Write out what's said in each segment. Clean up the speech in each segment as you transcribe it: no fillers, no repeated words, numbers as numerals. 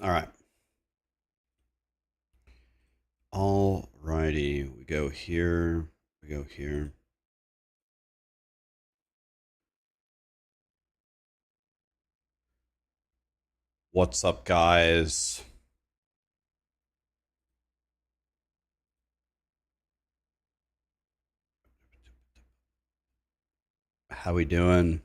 All right. All righty. We go here. We go here. What's up, guys? How we doing?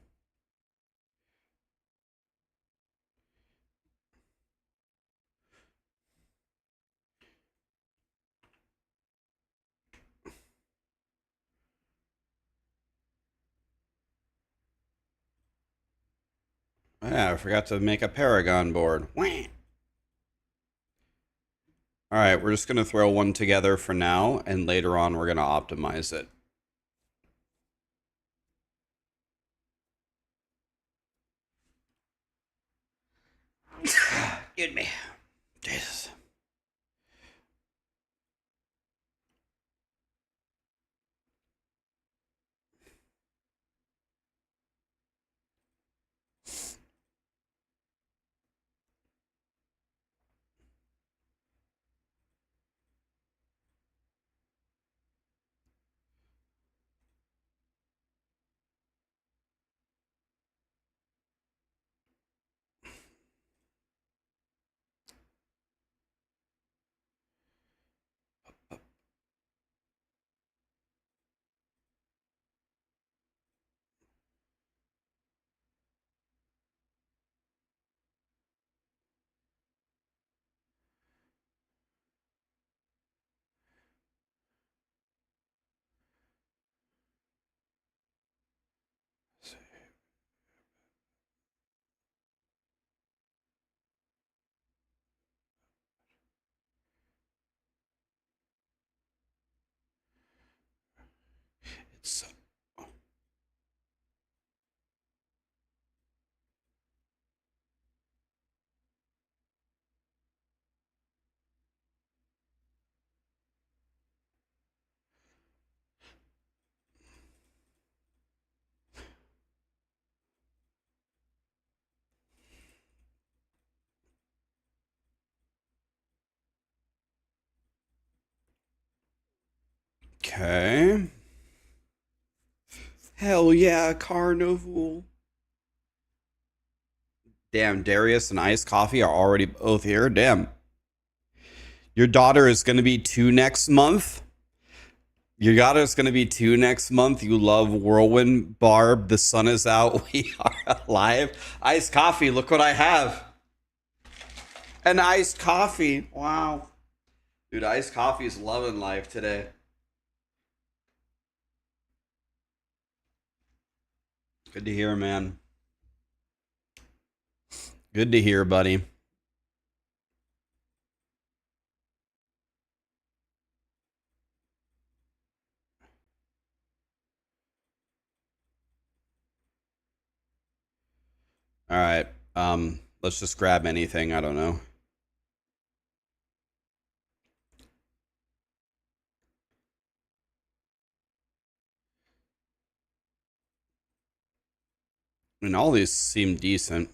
Yeah, I forgot to make a paragon board. Wah. All right, we're just going to throw one together for now, and later on we're going to optimize it. Excuse me. Jesus. It's okay. Hell yeah, Carnival. Damn, Darius and Iced Coffee are already both here. Damn. Your daughter is going to be 2 next month. Your daughter is going to be 2 next month. You love Whirlwind, Barb. The sun is out. We are alive. Iced coffee. Look what I have. An iced coffee. Wow. Dude, iced coffee is loving life today. Good to hear, man. Good to hear, buddy. All right. Let's just grab anything. I don't know. I mean, all these seem decent.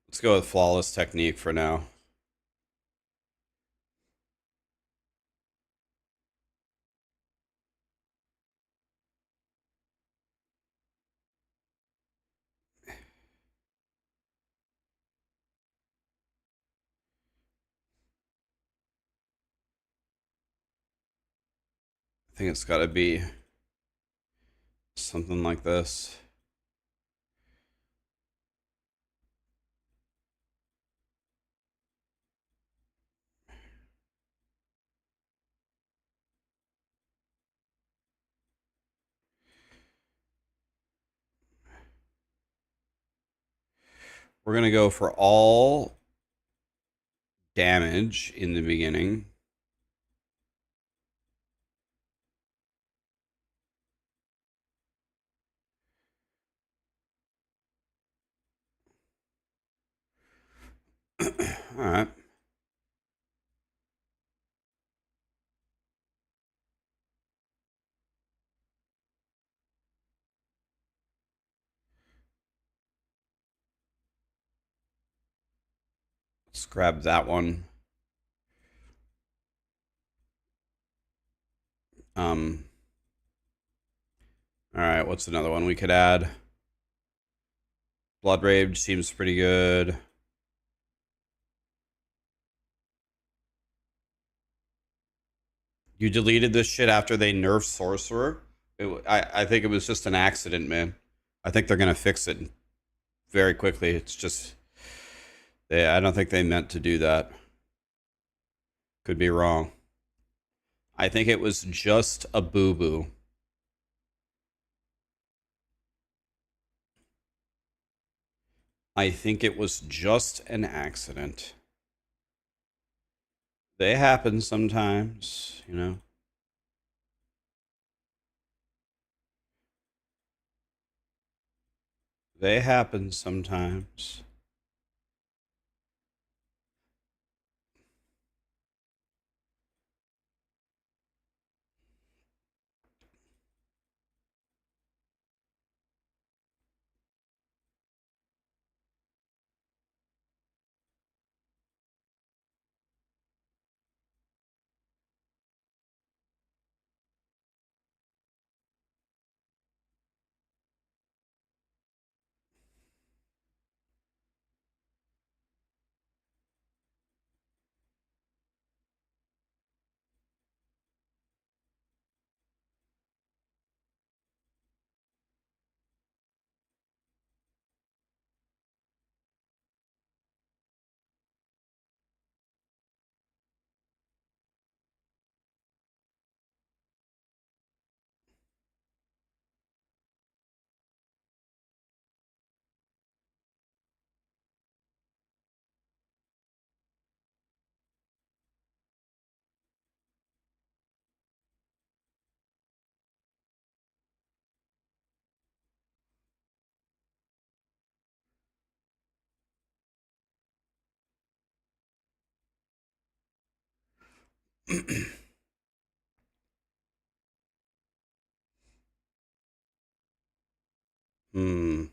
Let's go with flawless technique for now. I think it's got to be something like this. We're going to go for all damage in the beginning. All right. Let's grab that one. All right, what's another one we could add? Blood Rage seems pretty good. You deleted this shit after they nerfed Sorcerer? I think it was just an accident, man. I think they're going to fix it very quickly. It's just... I don't think they meant to do that. Could be wrong. I think it was just a boo-boo. I think it was just an accident. They happen sometimes, you know. They happen sometimes. Hmm.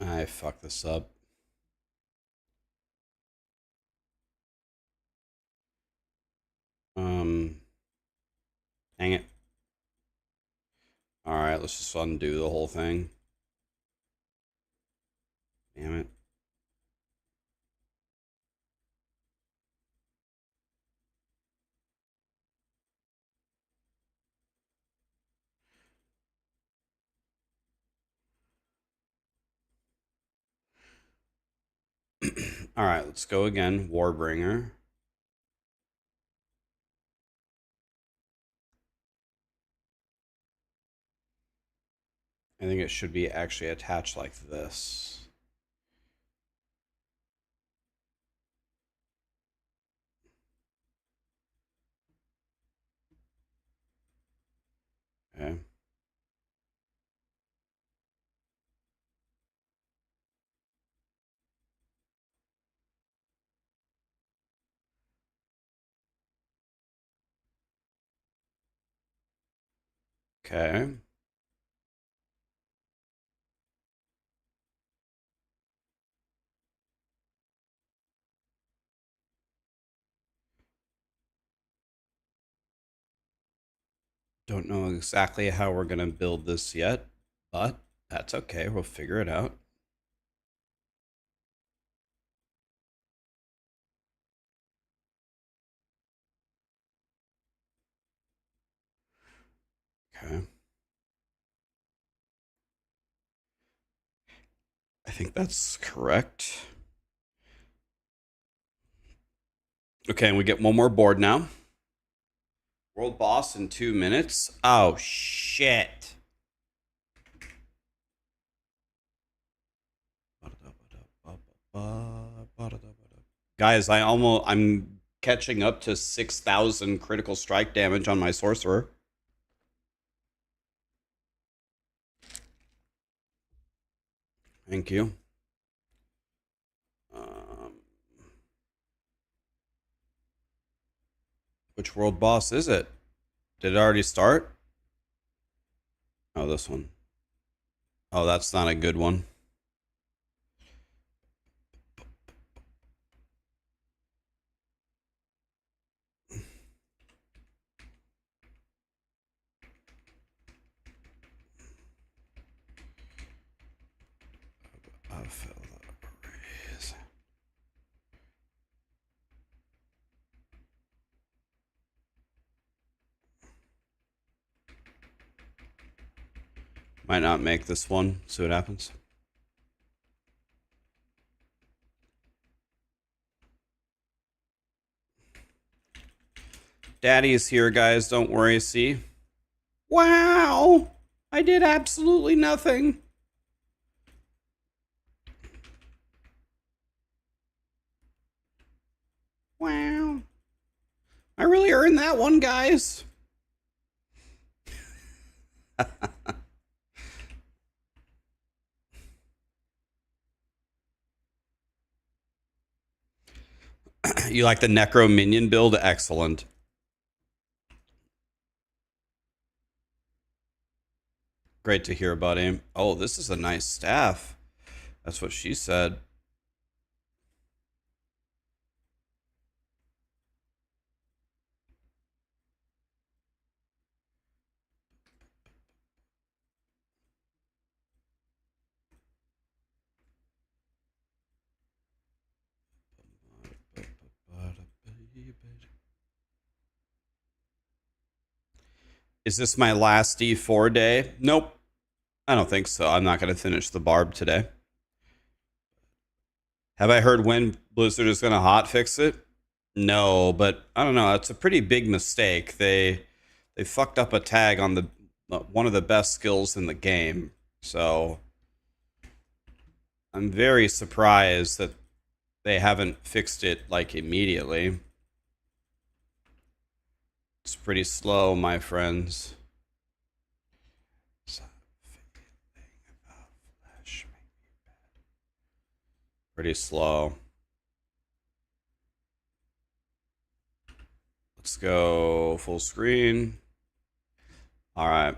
I fucked this up. Dang it. Alright, let's just undo the whole thing. Damn it. Alright, let's go again. Warbringer. I think it should be actually attached like this. Okay. Okay. Don't know exactly how we're going to build this yet, but that's okay. We'll figure it out. Okay. I think that's correct. Okay, and we get one more board now. World boss in 2 minutes. Oh, shit. Guys, I'm catching up to 6,000 critical strike damage on my sorcerer. Thank you. Which world boss is it? Did it already start? Oh, this one. Oh, that's not a good one. Might not make this one. See what happens. Daddy is here, guys. Don't worry. See? Wow! I did absolutely nothing. Wow. I really earned that one, guys. You like the Necro Minion build? Excellent. Great to hear about him. Oh, this is a nice staff. That's what she said. Is this my last D4 day? Nope. I don't think so. I'm not going to finish the barb today. Have I heard when Blizzard is going to hotfix it? No, but I don't know. It's a pretty big mistake. They fucked up a tag on the one of the best skills in the game. So I'm very surprised that they haven't fixed it like immediately. It's pretty slow, my friends. Pretty slow. Let's go full screen. All right.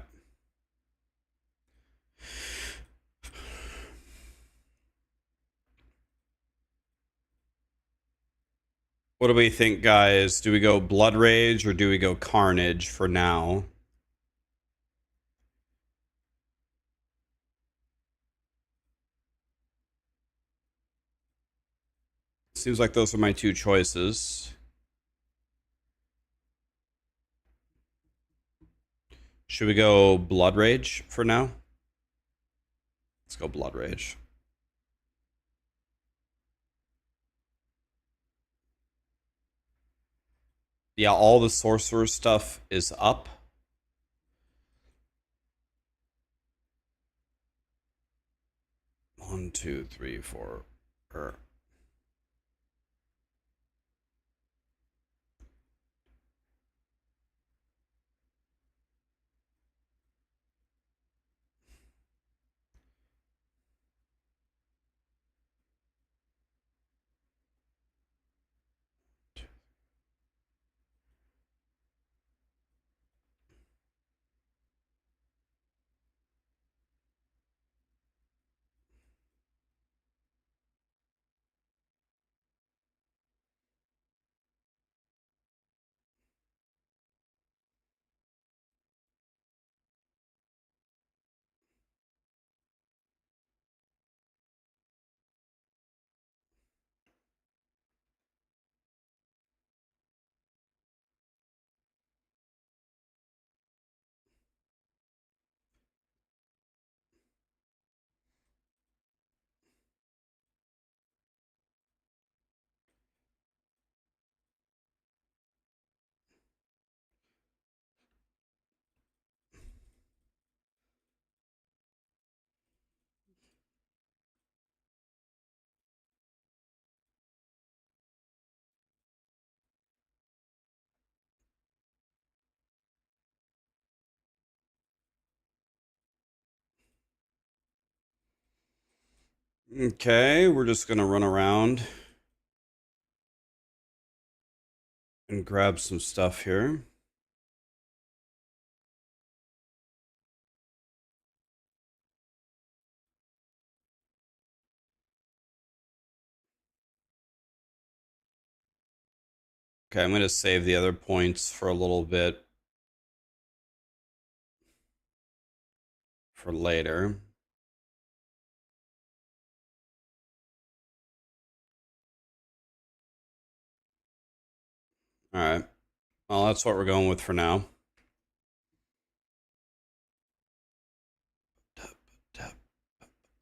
What do we think, guys? Do we go Blood Rage or do we go Carnage for now? Seems like those are my two choices. Should we go Blood Rage for now? Let's go Blood Rage. Yeah, all the sorcerer stuff is up. One, two, three, four. Okay, we're just gonna run around and grab some stuff here. Okay, I'm going to save the other points for a little bit for later. All right. Well, that's what we're going with for now.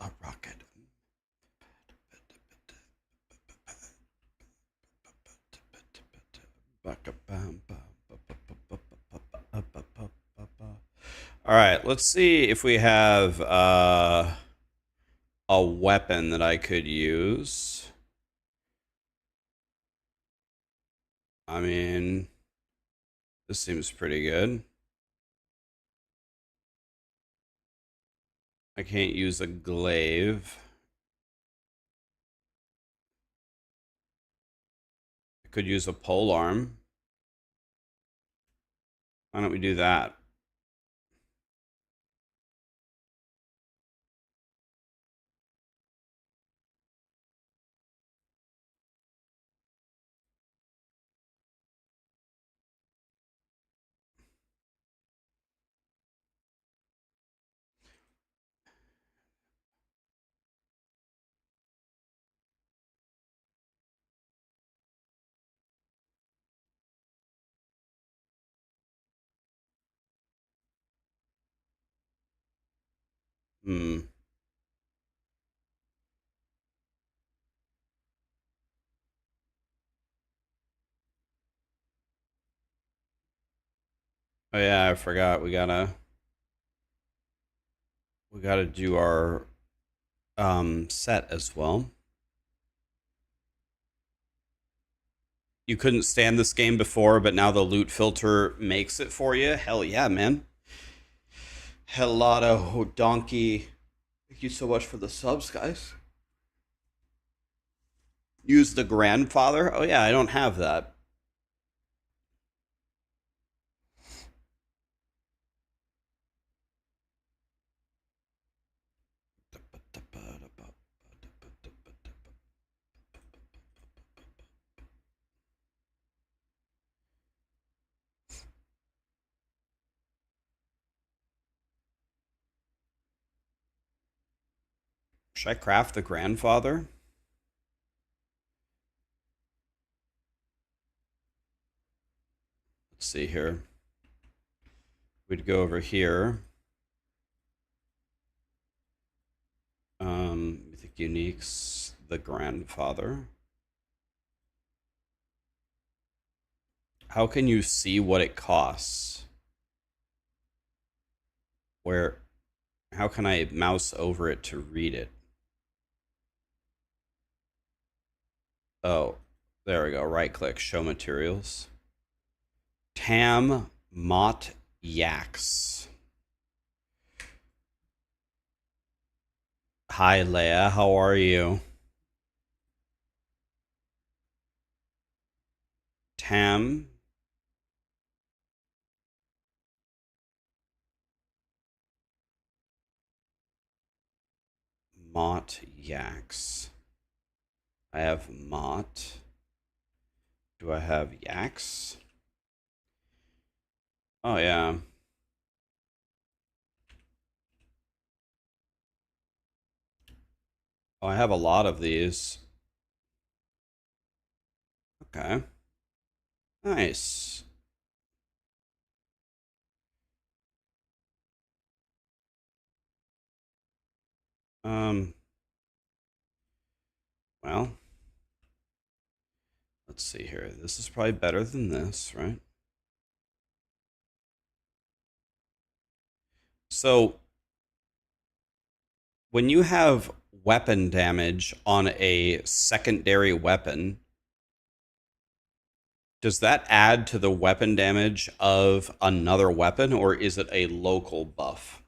A rocket. All right, let's see if we have a weapon that I could use. I mean, this seems pretty good. I can't use a glaive. I could use a polearm. Why don't we do that? Hmm. Oh yeah, I forgot. We gotta do our set as well. You couldn't stand this game before, but now the loot filter makes it for you. Hell yeah, man. Helado donkey. Thank you so much for the subs, guys. Use the grandfather. Oh yeah, I don't have that. Should I craft the grandfather? Let's see here. We'd go over here. Mythic Uniques, the grandfather. How can you see what it costs? Where, how can I mouse over it to read it? Oh, there we go. Right click, show materials. Tam Mott Yaks. Hi, Leia. How are you? Tam Mott Yaks. I have Mott. Do I have Yaks? Oh, yeah. Oh, I have a lot of these. Okay. Nice. Um, well, let's see here. This is probably better than this, right? So, when you have weapon damage on a secondary weapon, does that add to the weapon damage of another weapon, or is it a local buff?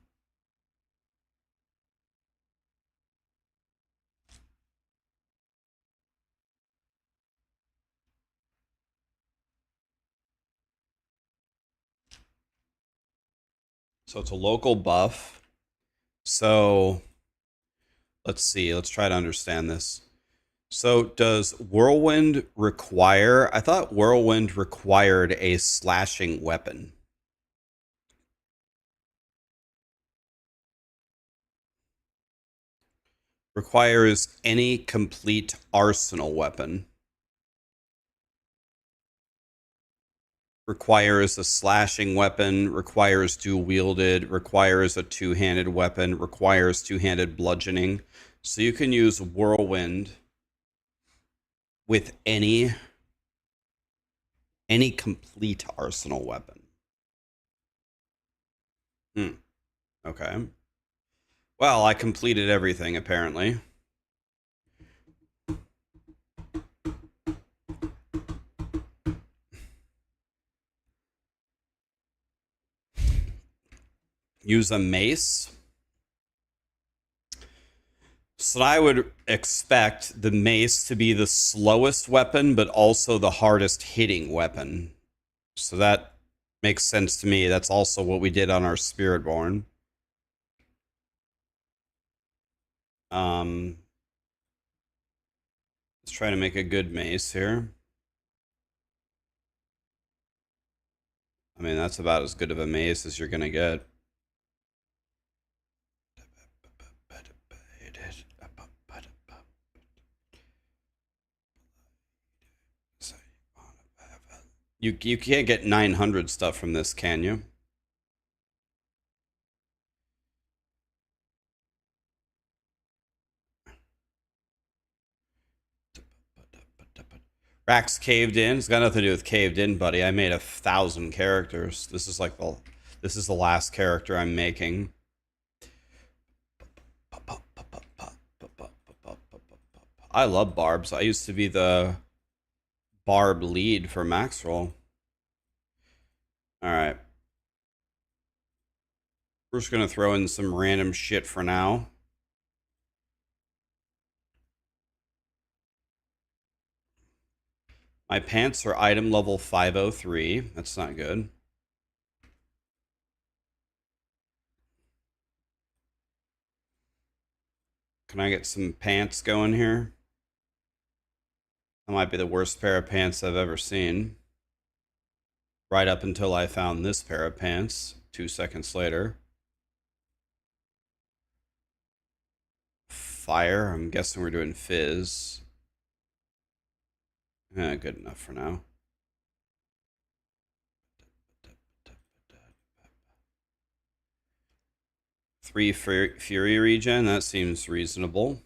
So it's a local buff. So let's see. Let's try to understand this. So does Whirlwind require... I thought Whirlwind required a slashing weapon. Requires any complete arsenal weapon. Requires a slashing weapon. Requires dual-wielded. Requires a two-handed weapon. Requires two-handed bludgeoning. So you can use Whirlwind with any complete arsenal weapon. Okay. Well, I completed everything, apparently. Use a mace. So I would expect the mace to be the slowest weapon, but also the hardest hitting weapon. So that makes sense to me. That's also what we did on our Spiritborn. Let's try to make a good mace here. I mean, that's about as good of a mace as you're going to get. You can't get 900 stuff from this, can you? Rax caved in. It's got nothing to do with caved in, buddy. I made 1,000 characters. This is the last character I'm making. I love barbs. I used to be the barb lead for Maxroll. All right. We're just going to throw in some random shit for now. My pants are item level 503. That's not good. Can I get some pants going here? That might be the worst pair of pants I've ever seen. Right up until I found this pair of pants 2 seconds later. Fire. I'm guessing we're doing fizz. Good enough for now. Three Fury regen. That seems reasonable.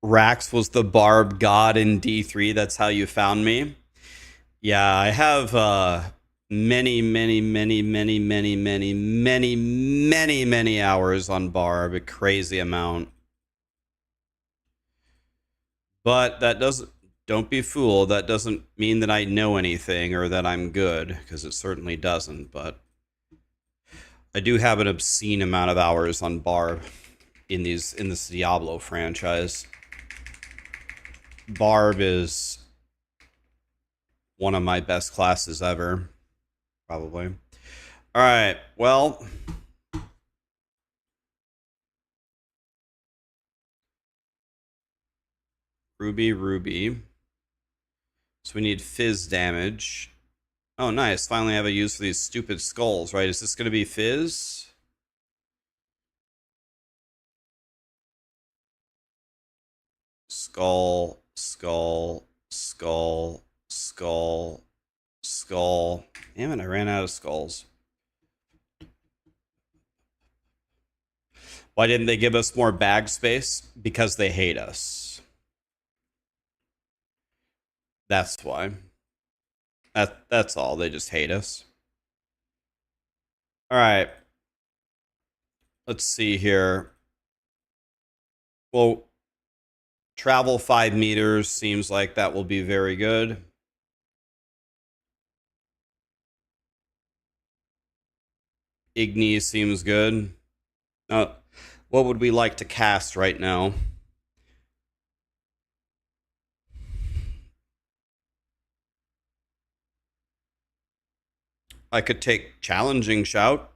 Rax was the barb god in D3. That's how you found me. Yeah, I have many hours on barb. A crazy amount. But that doesn't... Don't be fooled. That doesn't mean that I know anything or that I'm good, because it certainly doesn't. But I do have an obscene amount of hours on barb in this Diablo franchise. Barb is one of my best classes ever, probably. All right, well, Ruby. So we need fizz damage. Oh, nice. Finally have a use for these stupid skulls, right? Is this going to be fizz? Skull. Damn it, I ran out of skulls. Why didn't they give us more bag space? Because they hate us. That's why. That's all. They just hate us. All right. Let's see here. Well, travel 5 meters seems like that will be very good. Igni seems good. What would we like to cast right now? I could take Challenging Shout.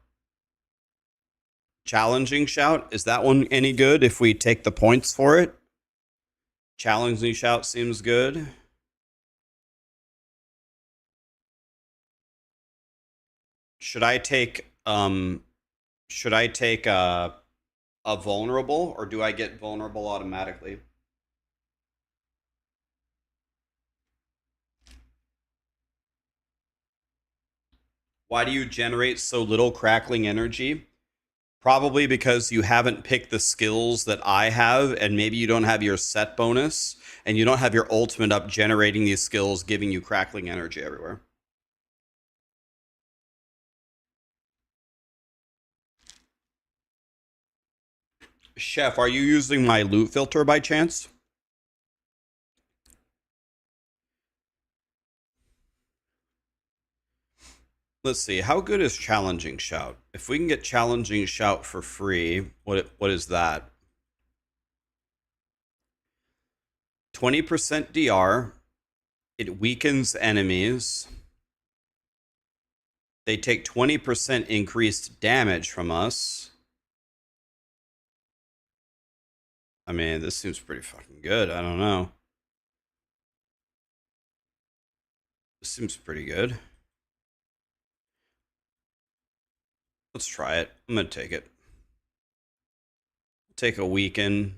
Challenging Shout, is that one any good if we take the points for it? Challenging Shout seems good. Should I take a vulnerable, or do I get vulnerable automatically? Why do you generate so little crackling energy? Probably because you haven't picked the skills that I have, and maybe you don't have your set bonus, and you don't have your ultimate up generating these skills, giving you crackling energy everywhere. Chef, are you using my loot filter by chance? Let's see. How good is Challenging Shout? If we can get Challenging Shout for free, what is that? 20% DR. It weakens enemies. They take 20% increased damage from us. I mean, this seems pretty fucking good. I don't know. This seems pretty good. Let's try it. I'm going to take it. Take a weaken.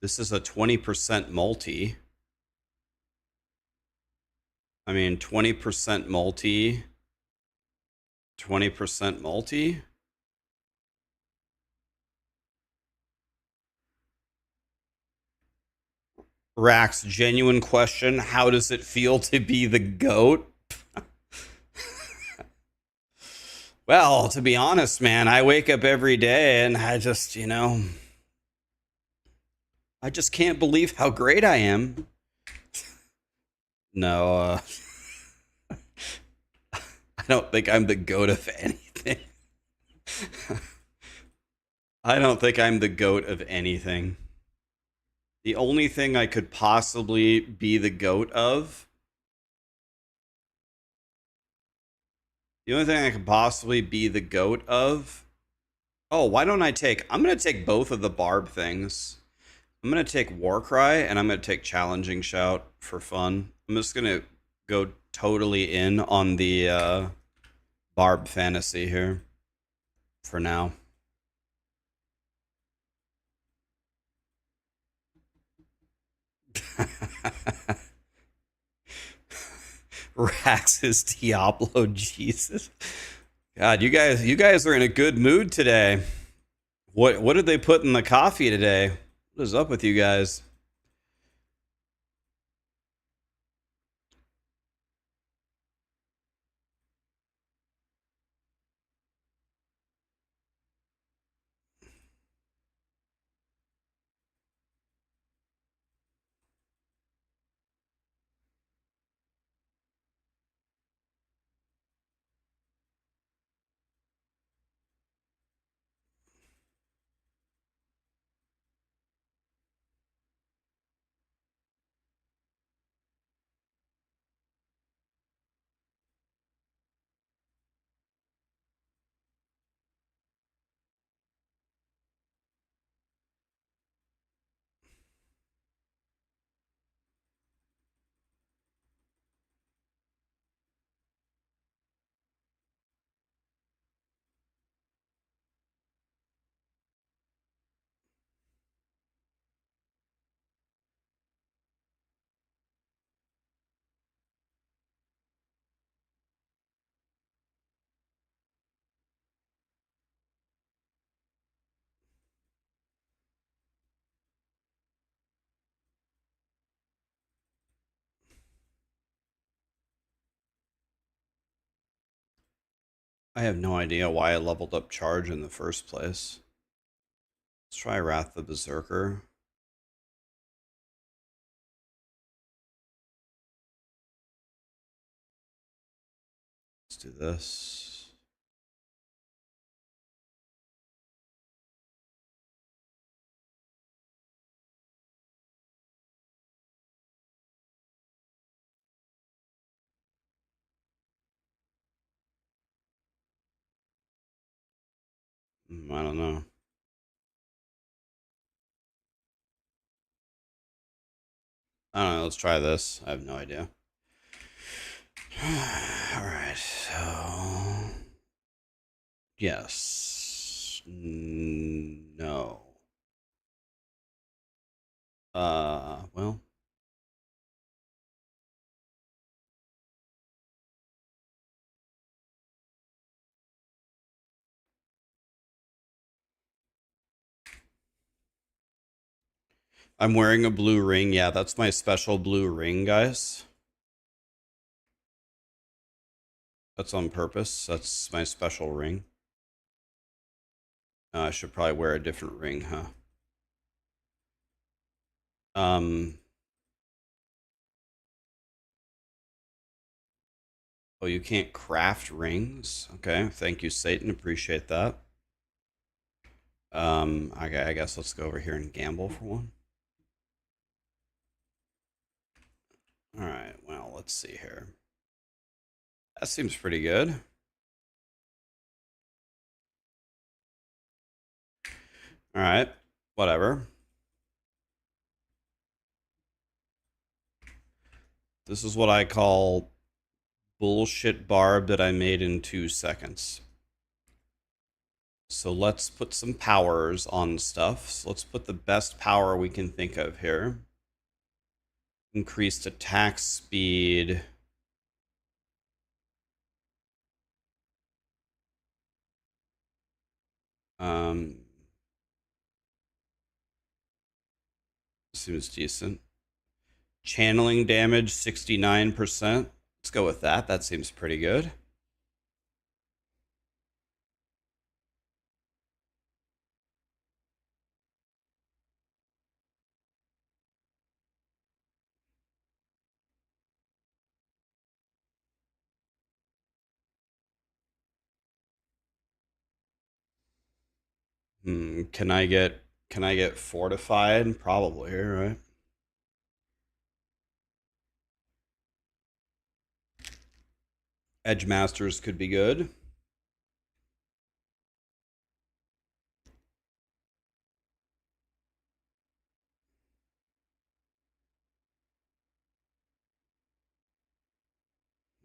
This is a 20% multi. I mean, 20% multi. 20% multi. Rax, genuine question. How does it feel to be the GOAT? Well, to be honest, man, I wake up every day and I just, I just can't believe how great I am. No, I don't think I'm the GOAT of anything. I don't think I'm the GOAT of anything. The only thing I could possibly be the GOAT of. The only thing I could possibly be the GOAT of. Oh, why don't I take. I'm going to take both of the Barb things. I'm going to take Warcry and I'm going to take Challenging Shout for fun. I'm just going to go totally in on the Barb fantasy here for now. Rax is Diablo, Jesus. God, you guys are in a good mood today. What did they put in the coffee today? What is up with you guys? I have no idea why I leveled up Charge in the first place. Let's try Wrath the Berserker. Let's do this. I don't know. I don't know. Let's try this. I have no idea. All right. So, yes. No. Well. I'm wearing a blue ring. Yeah, that's my special blue ring, guys. That's on purpose. That's my special ring. I should probably wear a different ring, huh? Um. Oh, you can't craft rings. Okay, thank you, Satan. Appreciate that. Okay, I guess let's go over here and gamble for one. All right. Well, let's see here. That seems pretty good. All right. Whatever. This is what I call bullshit barb that I made in 2 seconds. So let's put some powers on stuff. So let's put the best power we can think of here. Increased attack speed. Seems decent. Channeling damage 69%. Let's go with that. That seems pretty good. Can I get fortified? Probably, right? Edge Masters could be good.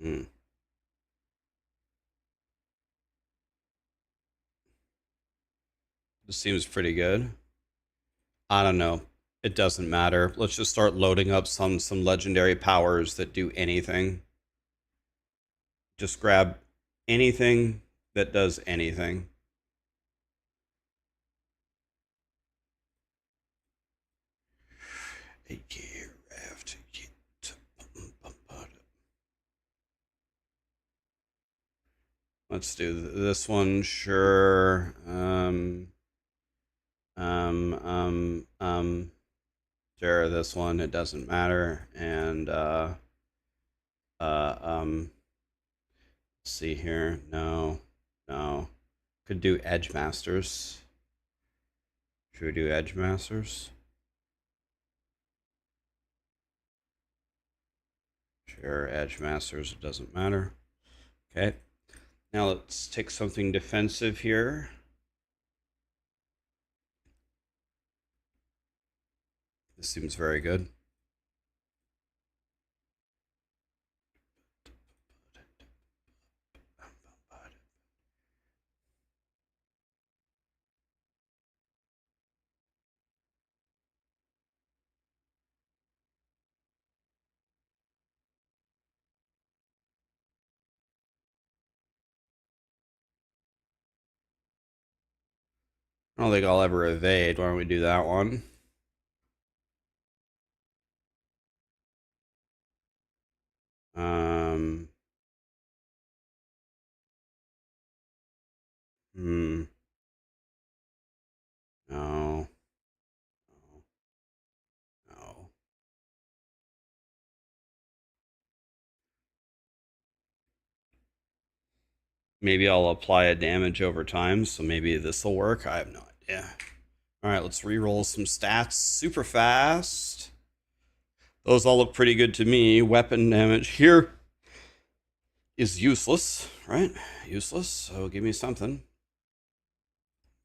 Hmm. This seems pretty good. I don't know. It doesn't matter. Let's just start loading up some legendary powers that do anything. Just grab anything that does anything. Let's do this one, sure. Sure, this one, it doesn't matter. And let's see here. No. Could do Edge Masters. Should we do Edge Masters? Sure, Edge Masters, it doesn't matter. Okay. Now let's take something defensive here. This seems very good. I don't think I'll ever evade. Why don't we do that one? Um. Hmm. No. No. Maybe I'll apply a damage over time, so maybe this will work. I have no idea. All right, let's re-roll some stats super fast. Those all look pretty good to me. Weapon damage here is useless, right? Useless. So give me something.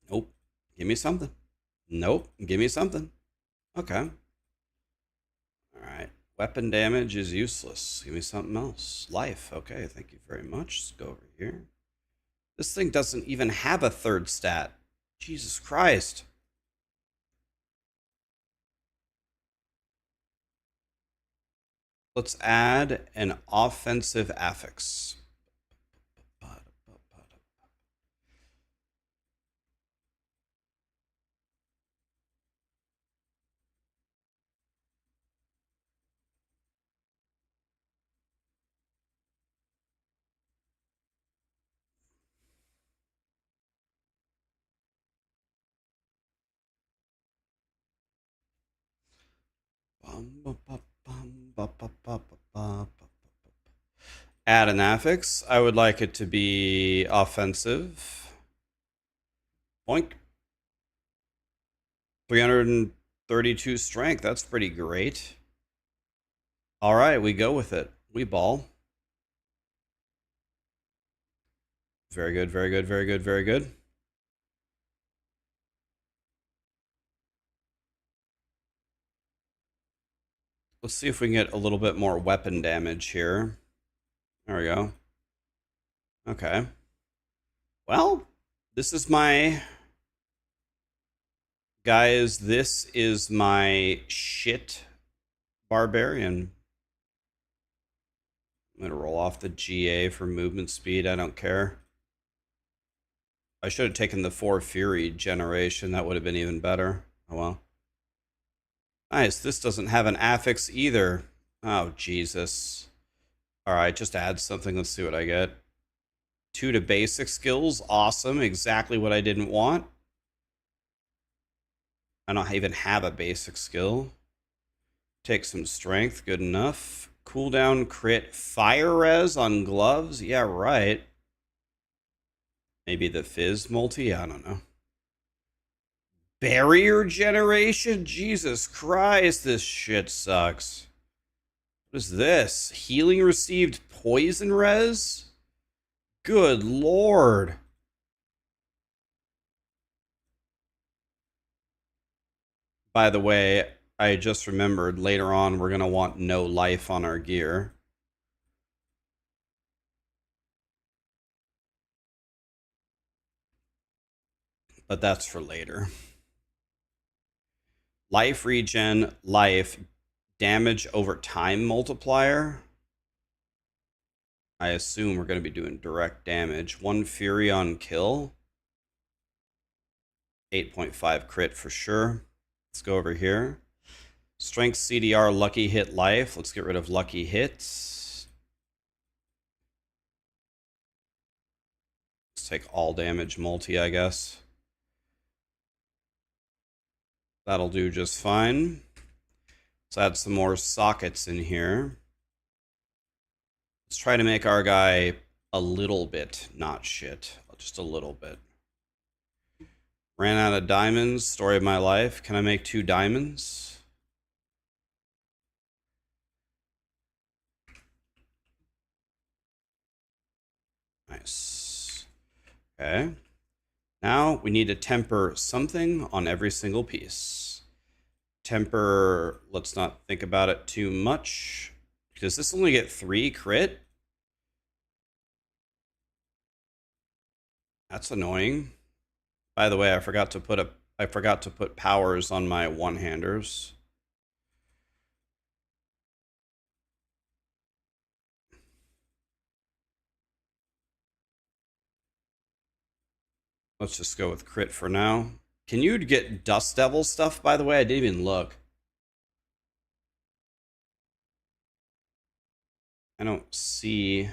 Nope. Give me something. Nope. Give me something. Okay. All right. Weapon damage is useless. Give me something else. Life. Okay. Thank you very much. Let's go over here. This thing doesn't even have a third stat. Jesus Christ. Let's add an offensive affix. Add an affix. I would like it to be offensive. Boink. 332 strength. That's pretty great. All right, we go with it. We ball. Very good, very good, very good, very good. Let's see if we can get a little bit more weapon damage here. There we go. Okay. Well, this is my... Guys, this is my shit Barbarian. I'm going to roll off the GA for movement speed. I don't care. I should have taken the 4 Fury generation. That would have been even better. Oh well. Nice. This doesn't have an affix either. Oh, Jesus. Alright, just add something. Let's see what I get. 2 to basic skills. Awesome. Exactly what I didn't want. I don't even have a basic skill. Take some strength. Good enough. Cooldown crit fire res on gloves. Yeah, right. Maybe the fizz multi. I don't know. Barrier generation? Jesus Christ, this shit sucks. What is this? Healing received poison res? Good lord. By the way, I just remembered later on we're going to want no life on our gear. But that's for later. Life regen, life, damage over time multiplier. I assume we're going to be doing direct damage. 1 Fury on kill. 8.5 crit for sure. Let's go over here. Strength CDR, lucky hit life. Let's get rid of lucky hits. Let's take all damage multi, I guess. That'll do just fine. Let's add some more sockets in here. Let's try to make our guy a little bit not shit. Just a little bit. Ran out of diamonds. Story of my life. Can I make 2 diamonds? Nice. Okay. Now we need to temper something on every single piece. Temper, let's not think about it too much. Does this only get 3 crit? That's annoying. By the way, I forgot to put powers on my one-handers. Let's just go with crit for now. Can you get Dust Devil stuff, by the way? I didn't even look. I don't see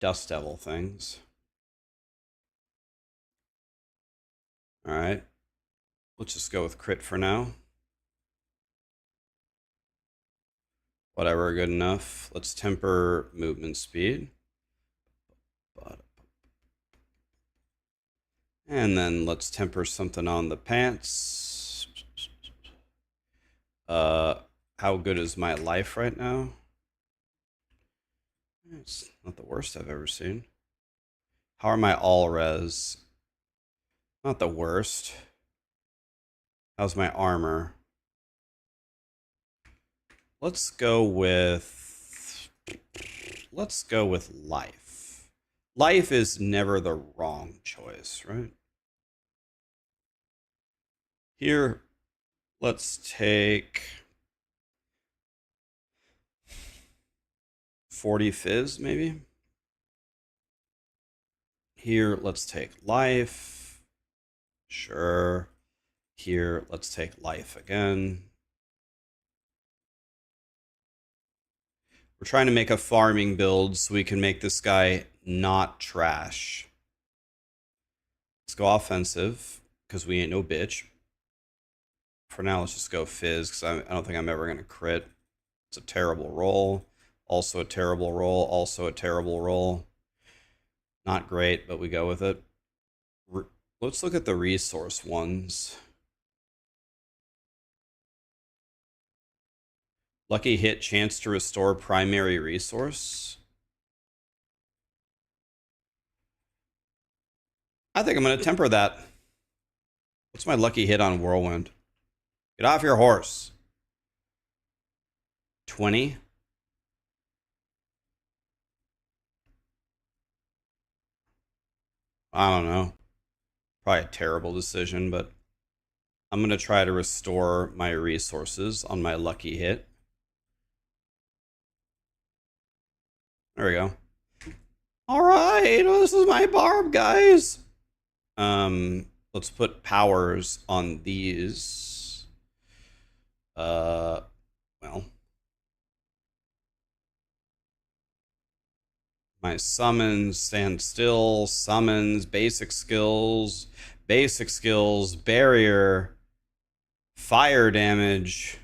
Dust Devil things. Alright. Let's just go with crit for now. Whatever, good enough. Let's temper movement speed. And then let's temper something on the pants. How good is my life right now? It's not the worst I've ever seen. How are my all res? Not the worst. How's my armor? Let's go with life. Life is never the wrong choice, right? Here, let's take 40 fizz, maybe. Here, let's take life. Sure. Here, let's take life again. We're trying to make a farming build so we can make this guy not trash. Let's go offensive, because we ain't no bitch. For now, let's just go fizz, because I don't think I'm ever going to crit. It's a terrible roll. Also a terrible roll. Also a terrible roll. Not great, but we go with it. Let's look at the resource ones. Lucky hit, chance to restore primary resource. I think I'm going to temper that. What's my lucky hit on Whirlwind? Get off your horse. 20. I don't know. Probably a terrible decision, but I'm going to try to restore my resources on my lucky hit. There we go. All right, this is my barb, guys. Let's put powers on these. Well. My summons, stand still, summons, basic skills, barrier, fire damage,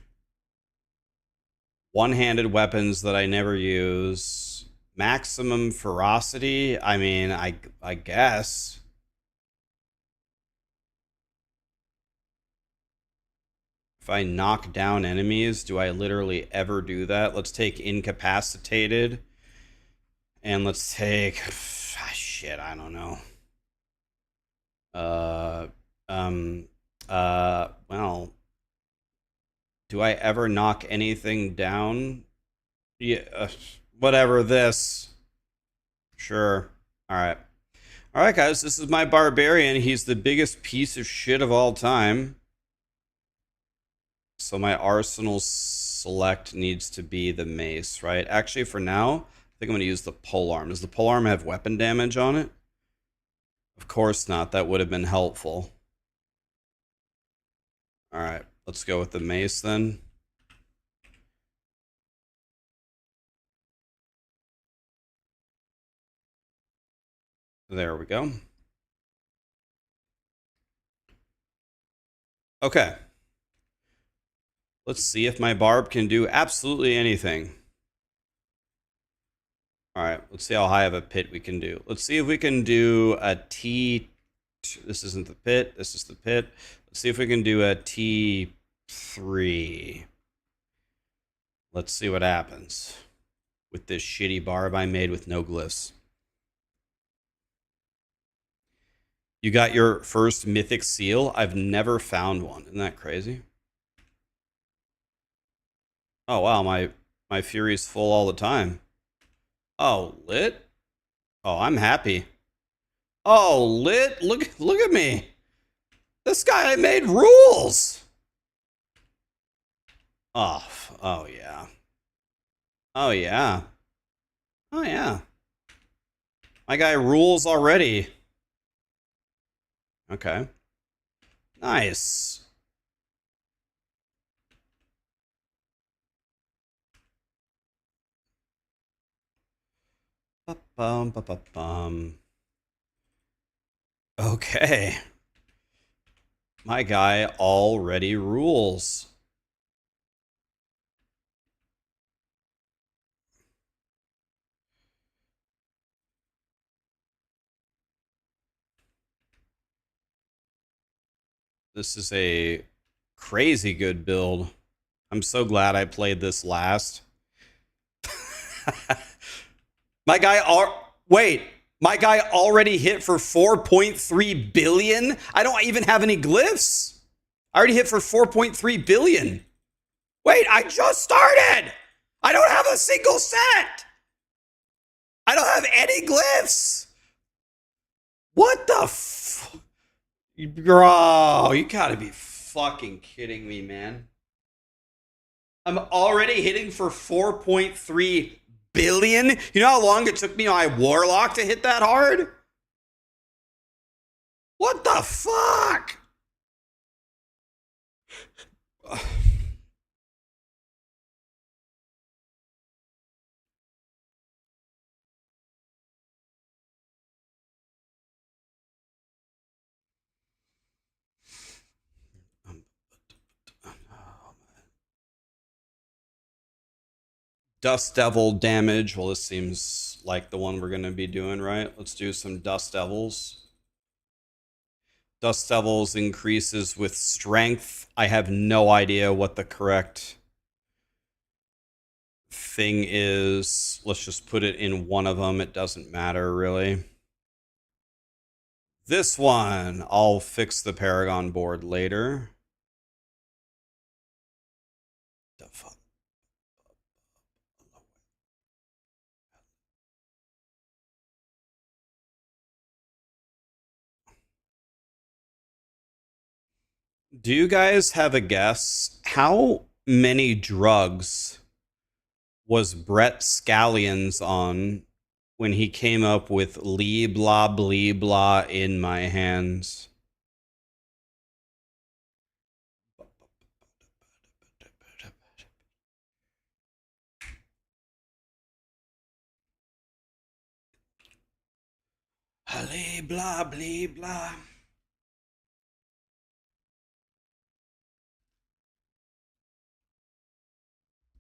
one-handed weapons that I never use, maximum ferocity. I mean, I guess. If I knock down enemies, do I literally ever do that? Let's take incapacitated. And let's take shit, I don't know. Well, do I ever knock anything down? Yeah, whatever this. Sure. All right. All right, guys, this is my Barbarian. He's the biggest piece of shit of all time. So my arsenal select needs to be the mace, right? Actually, for now, I think I'm going to use the polearm. Does the polearm have weapon damage on it? Of course not. That would have been helpful. All right, let's go with the mace then. There we go. Okay. Let's see if my barb can do absolutely anything. All right, let's see how high of a pit we can do. Let's see if we can do a T. This isn't the pit. This is the pit. Let's see if we can do a T3. Let's see what happens with this shitty barb I made with no glyphs. You got your first mythic seal? I've never found one. Isn't that crazy? Oh, wow. My fury's full all the time. Oh, lit? Oh, I'm happy. Oh, lit? Look at me. This guy made rules. Oh, oh yeah. Oh yeah. Oh yeah. My guy rules already. Okay. Nice. Ba-bum, ba-ba-bum. Okay. My guy already rules. This is a crazy good build. I'm so glad I played this last. My guy wait. My guy already hit for 4.3 billion. I don't even have any glyphs. I already hit for 4.3 billion. Wait, I just started. I don't have a single set. I don't have any glyphs. What the f... Bro, you gotta be fucking kidding me, man. I'm already hitting for 4.3 billion. You know how long it took me on my Warlock to hit that hard? What the fuck? Dust Devil damage. Well, this seems like the one we're going to be doing, right? Let's do some Dust Devils. Dust Devils increases with strength. I have no idea what the correct thing is. Let's just put it in one of them. It doesn't matter, really. This one, I'll fix the paragon board later. The fuck? Do you guys have a guess? How many drugs was Brett Scallions on when he came up with Lee blah blee blah in my hands? Lee blah blee blah.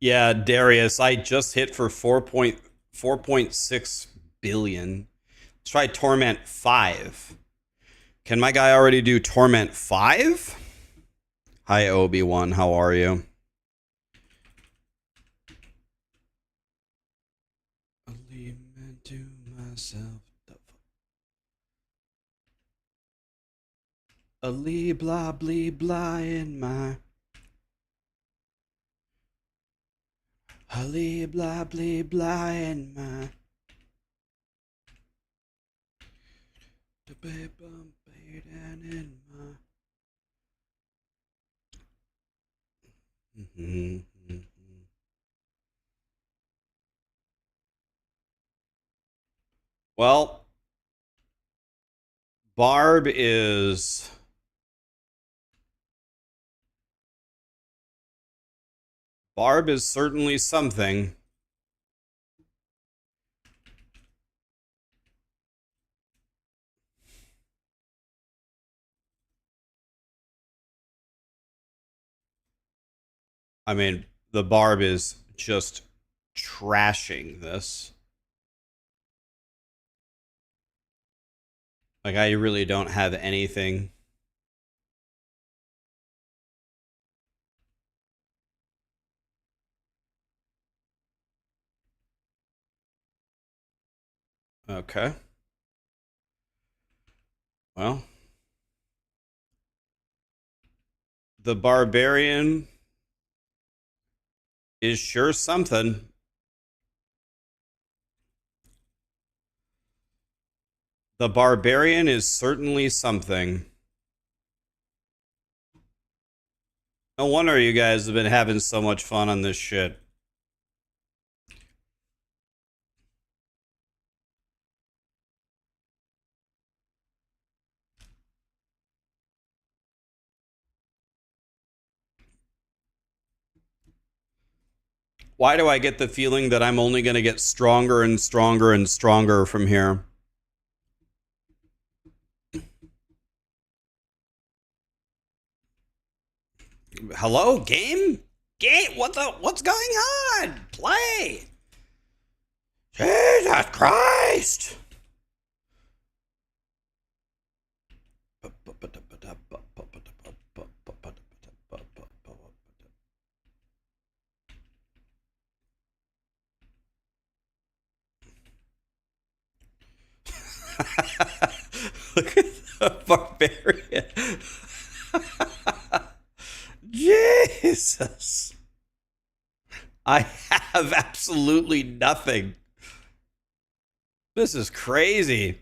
Yeah, Darius, I just hit for 4.6 billion. Let's try Torment 5. Can my guy already do Torment 5? Hi, Obi-Wan. How are you? I leave it to myself. A lee blah blee blah in my... A lee blah blee blah in my... The babe down in my... Well, Barb is certainly something. I mean, the Barb is just trashing this. Like, I really don't have anything. Okay. Well, the Barbarian is sure something. The Barbarian is certainly something. No wonder you guys have been having so much fun on this shit. Why do I get the feeling that I'm only going to get stronger and stronger and stronger from here? Hello, game? Game? What's going on? Play. Jesus Christ. Look at the Barbarian. Jesus. I have absolutely nothing. This is crazy.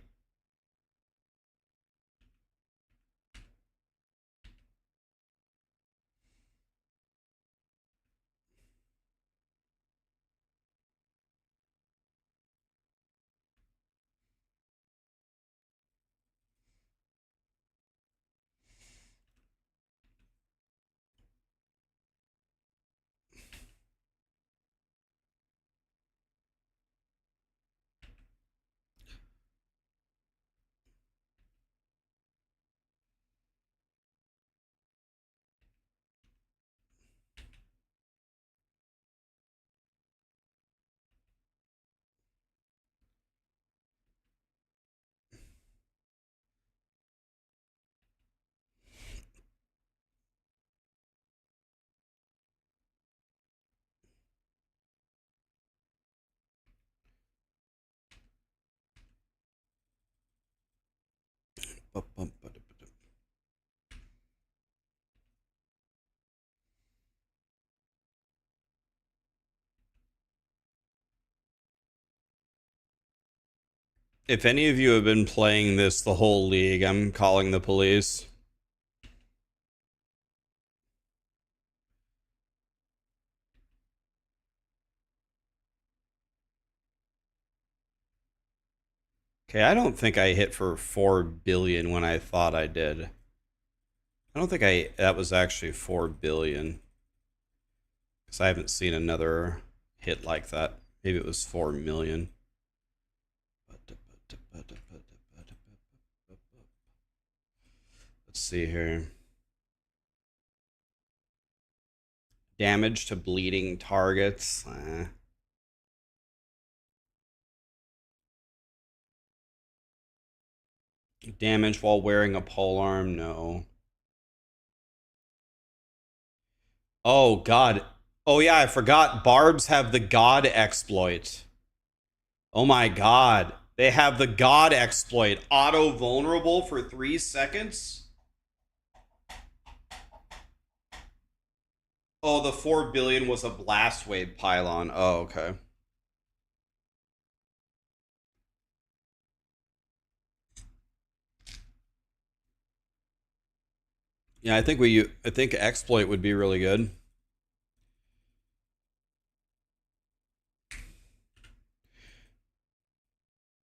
If any of you have been playing this the whole league, I'm calling the police. Okay, I don't think I hit for 4 billion when I thought I did. I don't think that was actually 4 billion. Because I haven't seen another hit like that. Maybe it was 4 million. Let's see here. Damage to bleeding targets. Damage while wearing a polearm. No. Oh, God. Oh, yeah, I forgot. Barbs have the God exploit. Oh, my God. They have the God exploit. Auto vulnerable for 3 seconds. Oh, the 4 billion was a blast wave pylon. Oh, okay. Yeah, I think exploit would be really good.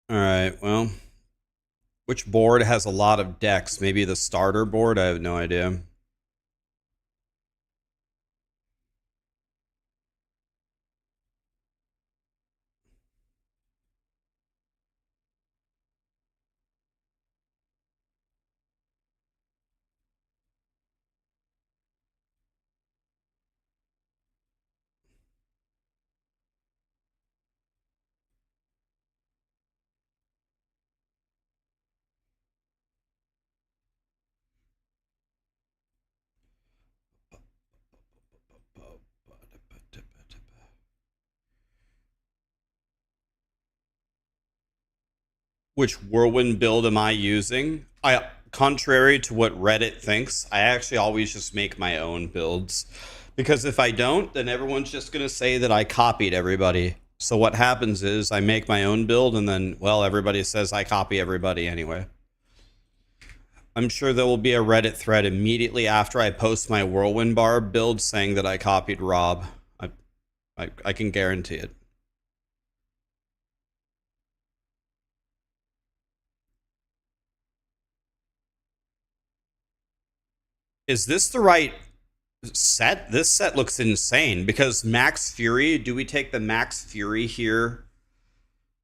All right, well, which board has a lot of decks? Maybe the starter board? I have no idea. Which Whirlwind build am I using? Contrary to what Reddit thinks, I actually always just make my own builds. Because if I don't, then everyone's just going to say that I copied everybody. So what happens is I make my own build and then, well, everybody says I copy everybody anyway. I'm sure there will be a Reddit thread immediately after I post my Whirlwind Barb build saying that I copied Rob. I can guarantee it. Is this the right set? This set looks insane because Max Fury, do we take the Max Fury here?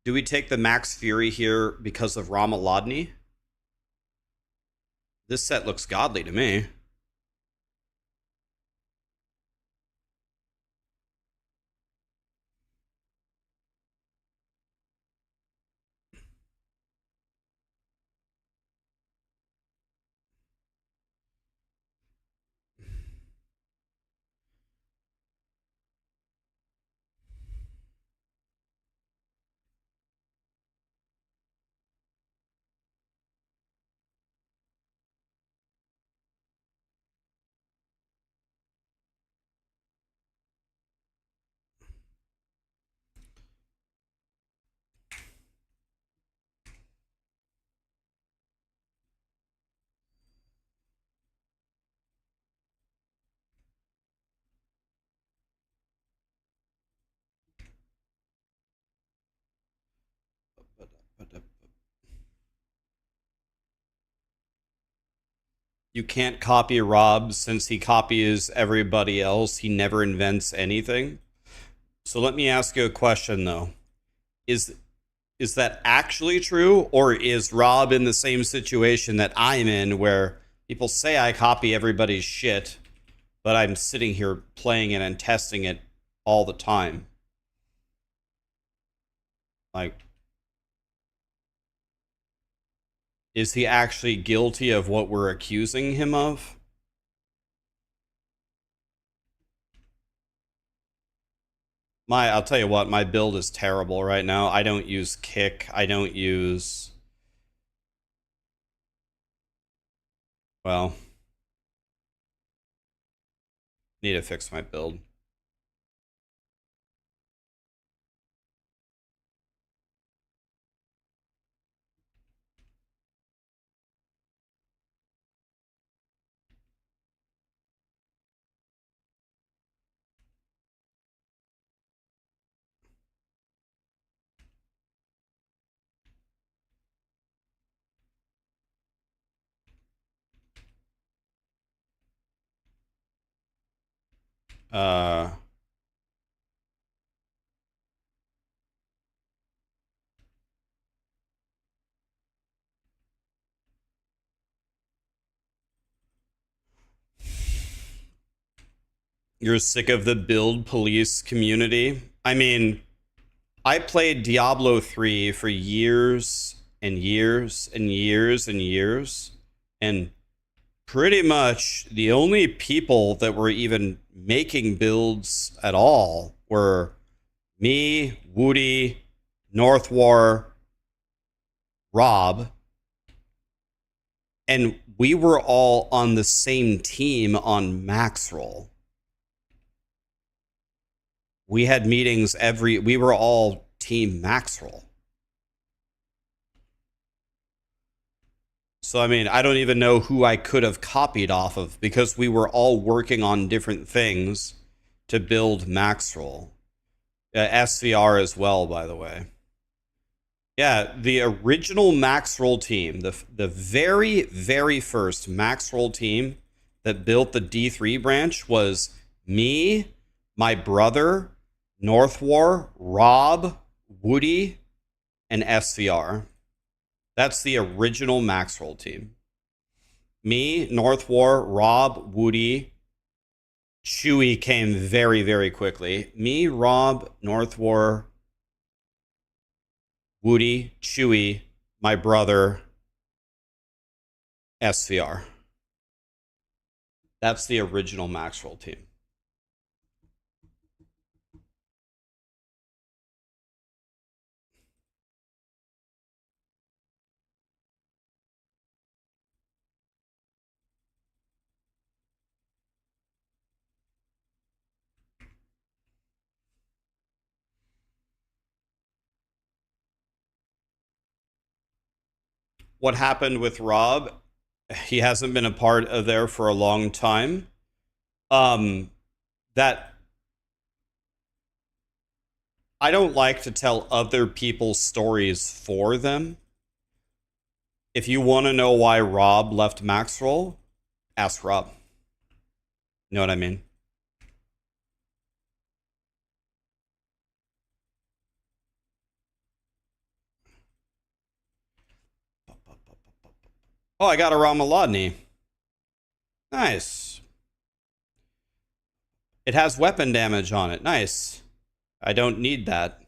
Do we take the Max Fury here because of Ramalodny? This set looks godly to me. You can't copy Rob since he copies everybody else. He never invents anything. So let me ask you a question though. Is that actually true, or is Rob in the same situation that I'm in where people say I copy everybody's shit, but I'm sitting here playing it and testing it all the time? Like, is he actually guilty of what we're accusing him of? I'll tell you what, my build is terrible right now. I don't use kick. I don't use, well, need to fix my build. Uh, you're sick of the build police community? I mean, I played Diablo 3 for years and years and years and years, and pretty much the only people that were even making builds at all were me, Woody, Northwar, Rob, and we were all on the same team on max roll. We had meetings we were all team max roll. So, I mean, I don't even know who I could have copied off of because we were all working on different things to build max roll. SVR as well, by the way. Yeah, the original max roll team, the very, very first max roll team that built the D3 branch was me, my brother, Northwar, Rob, Woody, and SVR. That's the original max roll team. Me, Northwar, Rob, Woody. Chewy came very, very quickly. Me, Rob, Northwar, Woody, Chewy, my brother, SVR. That's the original max roll team. What happened with Rob? He hasn't been a part of there for a long time. That I don't like to tell other people's stories for them. If you want to know why Rob left max roll, ask Rob. You know what I mean? Oh, I got a Ramalodny. Nice. It has weapon damage on it. Nice. I don't need that.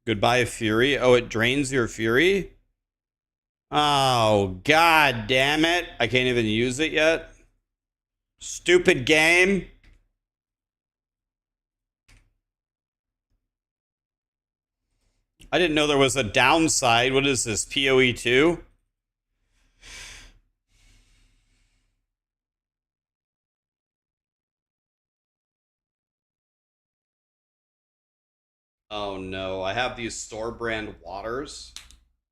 Goodbye, Fury. Oh, it drains your Fury? Oh, god damn it. I can't even use it yet. Stupid game. I didn't know there was a downside. What is this, PoE2? Oh no, I have these store brand waters.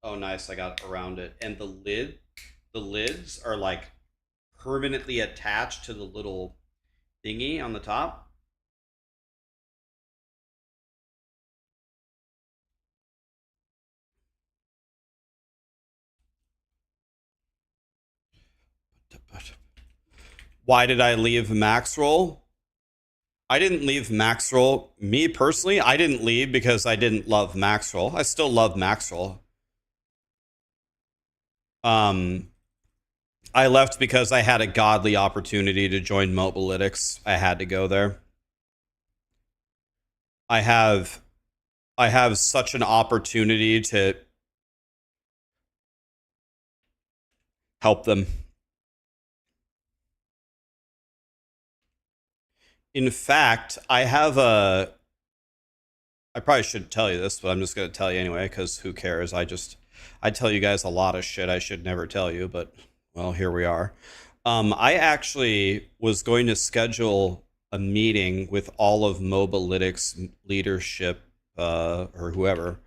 Oh nice, I got around it. And the lids are like permanently attached to the little thingy on the top. Why did I leave Maxroll? I didn't leave Maxroll. Me personally, I didn't leave because I didn't love Maxroll. I still love Maxroll. Um, I left because I had a godly opportunity to join Mobalytics. I had to go there. I have I have such an opportunity to help them. In fact, I probably should tell you this, but I'm just going to tell you anyway because who cares? I tell you guys a lot of shit I should never tell you, but well, here we are. I actually was going to schedule a meeting with all of Mobalytics leadership, or whoever,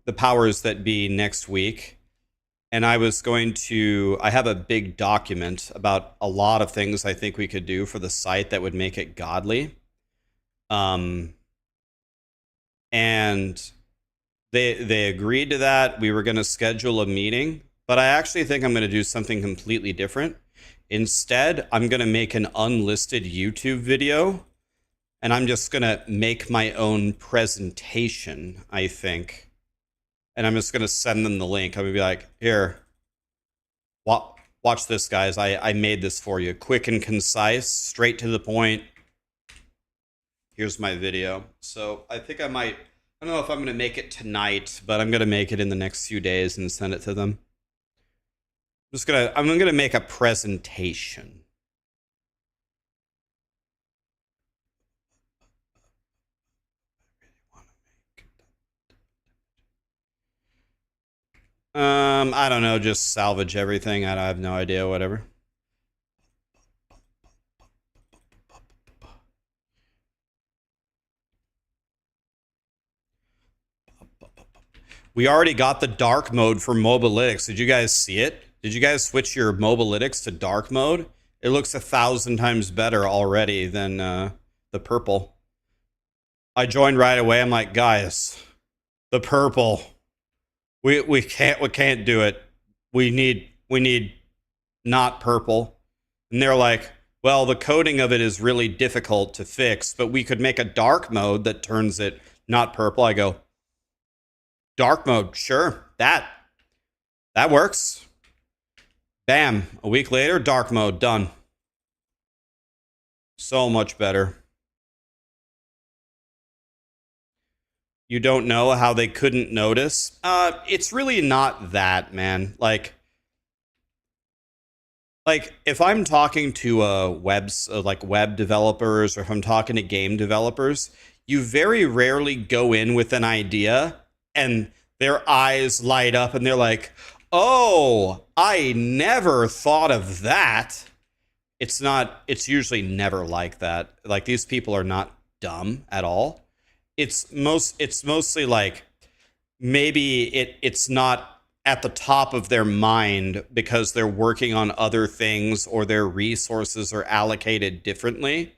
the powers that be, next week. And I have a big document about a lot of things I think we could do for the site that would make it godly. Um, and they agreed to that. We were going to schedule a meeting, but I actually think I'm going to do something completely different. Instead, I'm going to make an unlisted YouTube video and I'm just going to make my own presentation, I think. And I'm just going to send them the link. I'm going to be like, here, watch this, guys. I made this for you. Quick and concise, straight to the point. Here's my video. So I think I don't know if I'm going to make it tonight, but I'm going to make it in the next few days and send it to them. I'm going to make a presentation. I don't know, just salvage everything. I have no idea, whatever. We already got the dark mode for Mobalytics. Did you guys see it? Did you guys switch your Mobalytics to dark mode? It looks 1,000 times better already than the purple. I joined right away. I'm like, guys, the purple. We can't do it. We need not purple. And they're like, well, the coding of it is really difficult to fix, but we could make a dark mode that turns it not purple. I go, dark mode, sure. That works. Bam. A week later, dark mode, done. So much better. You don't know how they couldn't notice? It's really not that, man. Like if I'm talking to like web developers, or if I'm talking to game developers, you very rarely go in with an idea and their eyes light up and they're like, "Oh, I never thought of that." It's usually never like that. Like these people are not dumb at all. It's mostly like maybe it's not at the top of their mind because they're working on other things or their resources are allocated differently.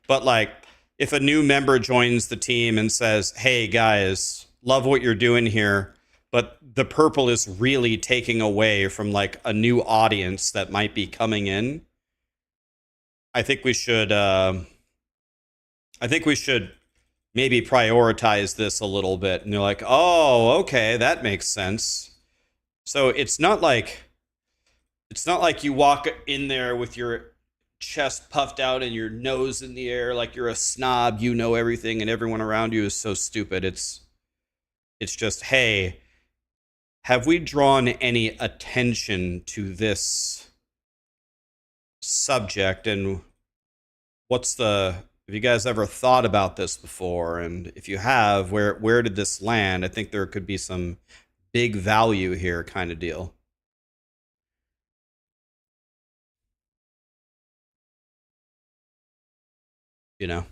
But like if a new member joins the team and says, "Hey guys, love what you're doing here, but the purple is really taking away from like a new audience that might be coming in." I think we should I think we should maybe prioritize this a little bit. And you're like, "Oh, okay, that makes sense." So it's not like you walk in there with your chest puffed out and your nose in the air like you're a snob, you know everything and everyone around you is so stupid. It's just, "Hey, have we drawn any attention to this subject, and have you guys ever thought about this before? And if you have, where did this land? I think there could be some big value here," kind of deal. You know?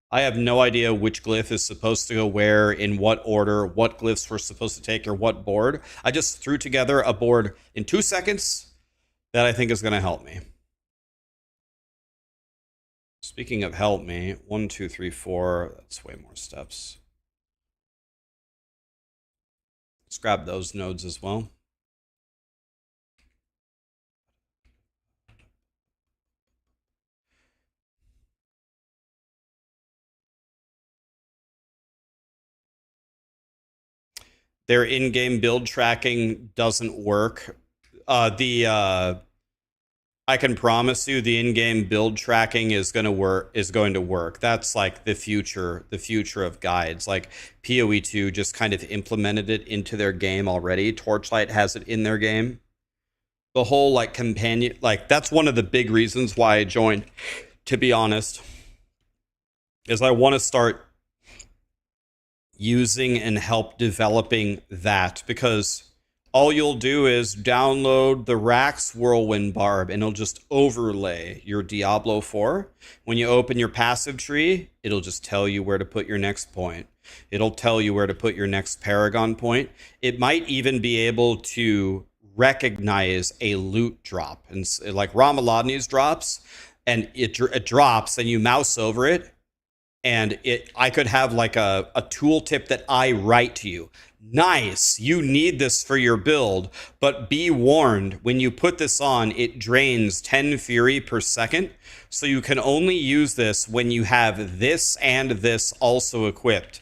I have no idea which glyph is supposed to go where, in what order, what glyphs we're supposed to take, or what board. I just threw together a board in 2 seconds that I think is going to help me. Speaking of help me, 1, 2, 3, 4. That's way more steps. Let's grab those nodes as well. Their in-game build tracking doesn't work. I can promise you the in-game build tracking is going to work. That's like the future of guides. Like PoE 2 just kind of implemented it into their game already. Torchlight has it in their game. The whole like companion, like that's one of the big reasons why I joined, to be honest, is I want to start using and help developing that, because all you'll do is download the Rax Whirlwind Barb and it'll just overlay your Diablo 4. When you open your passive tree, it'll just tell you where to put your next point. It'll tell you where to put your next paragon point. It might even be able to recognize a loot drop, and like Ramalodni's drops, and it drops and you mouse over it, and I could have like a tooltip that I write to you. Nice, you need this for your build, but be warned, when you put this on, it drains 10 fury per second, so you can only use this when you have this and this also equipped.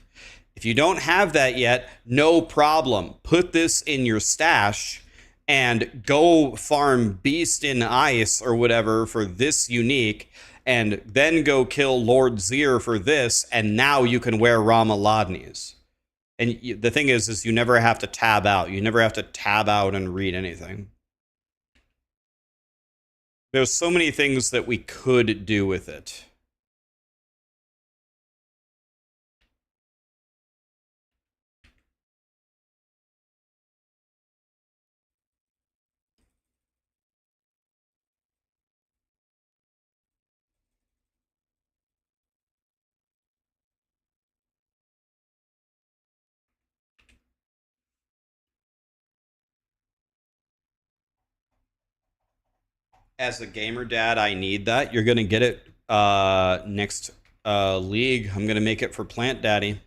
If you don't have that yet, no problem. Put this in your stash and go farm Beast in Ice or whatever for this unique, and then go kill Lord Zir for this, and now you can wear Ramalodni's. And the thing is you never have to tab out. You never have to tab out and read anything. There's so many things that we could do with it. As a gamer dad, I need that. You're going to get it next league. I'm going to make it for Plant Daddy.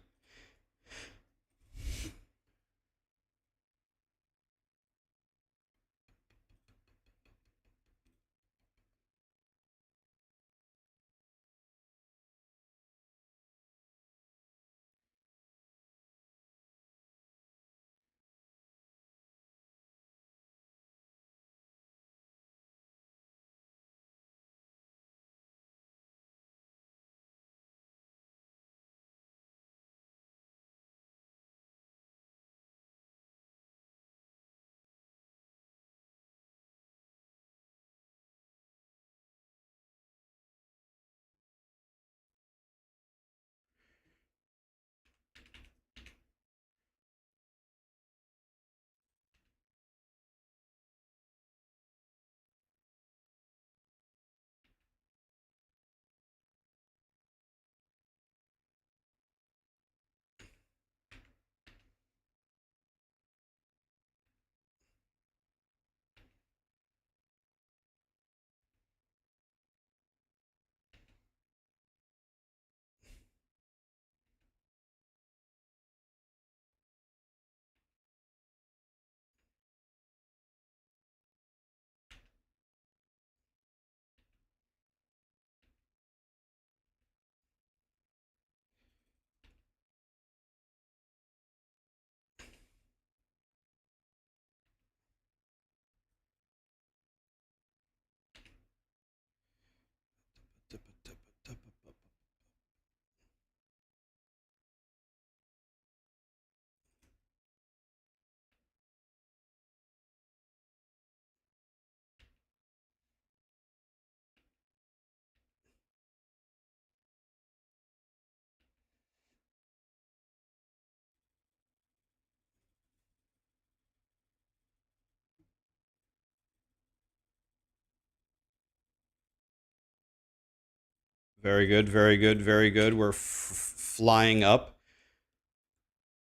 Very good, very good, very good. We're flying up.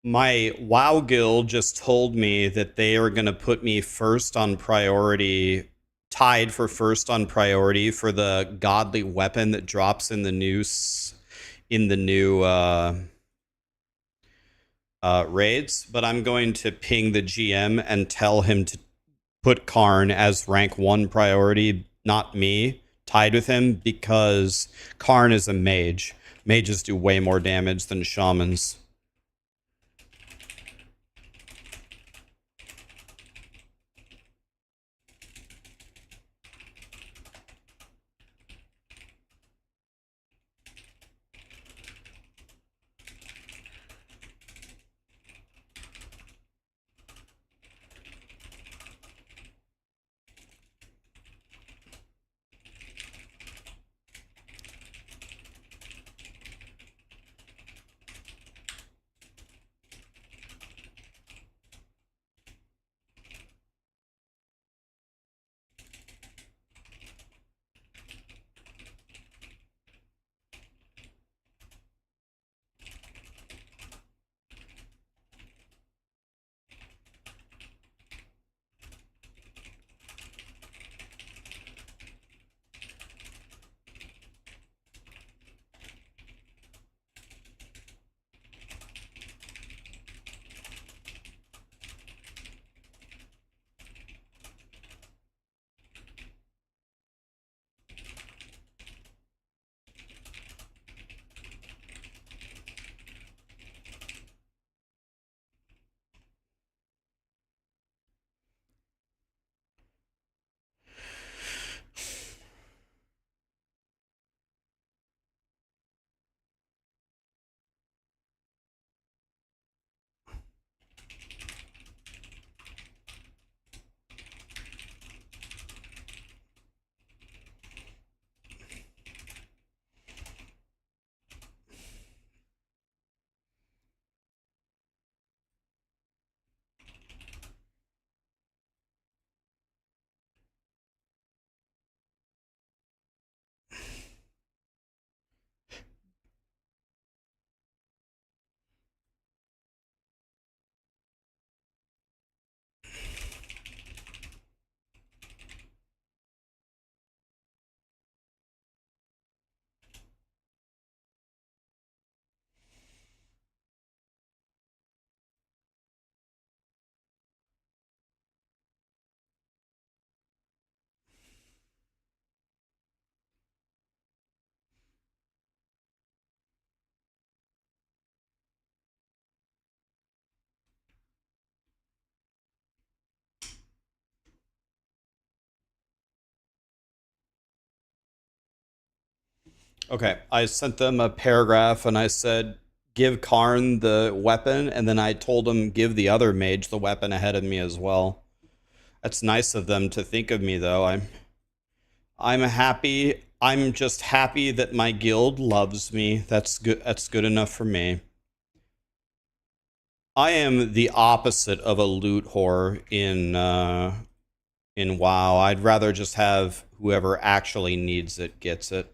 My WoW guild just told me that they are going to put me first on priority, tied for first on priority for the godly weapon that drops in the new raids. But I'm going to ping the GM and tell him to put Karn as rank 1 priority, not me, tied with him, because Karn is a mage. Mages do way more damage than shamans. Okay, I sent them a paragraph and I said, give Karn the weapon, and then I told him, give the other mage the weapon ahead of me as well. That's nice of them to think of me, though. I'm happy. I'm just happy that my guild loves me. That's good. That's good enough for me. I am the opposite of a loot whore in WoW. I'd rather just have whoever actually needs it gets it.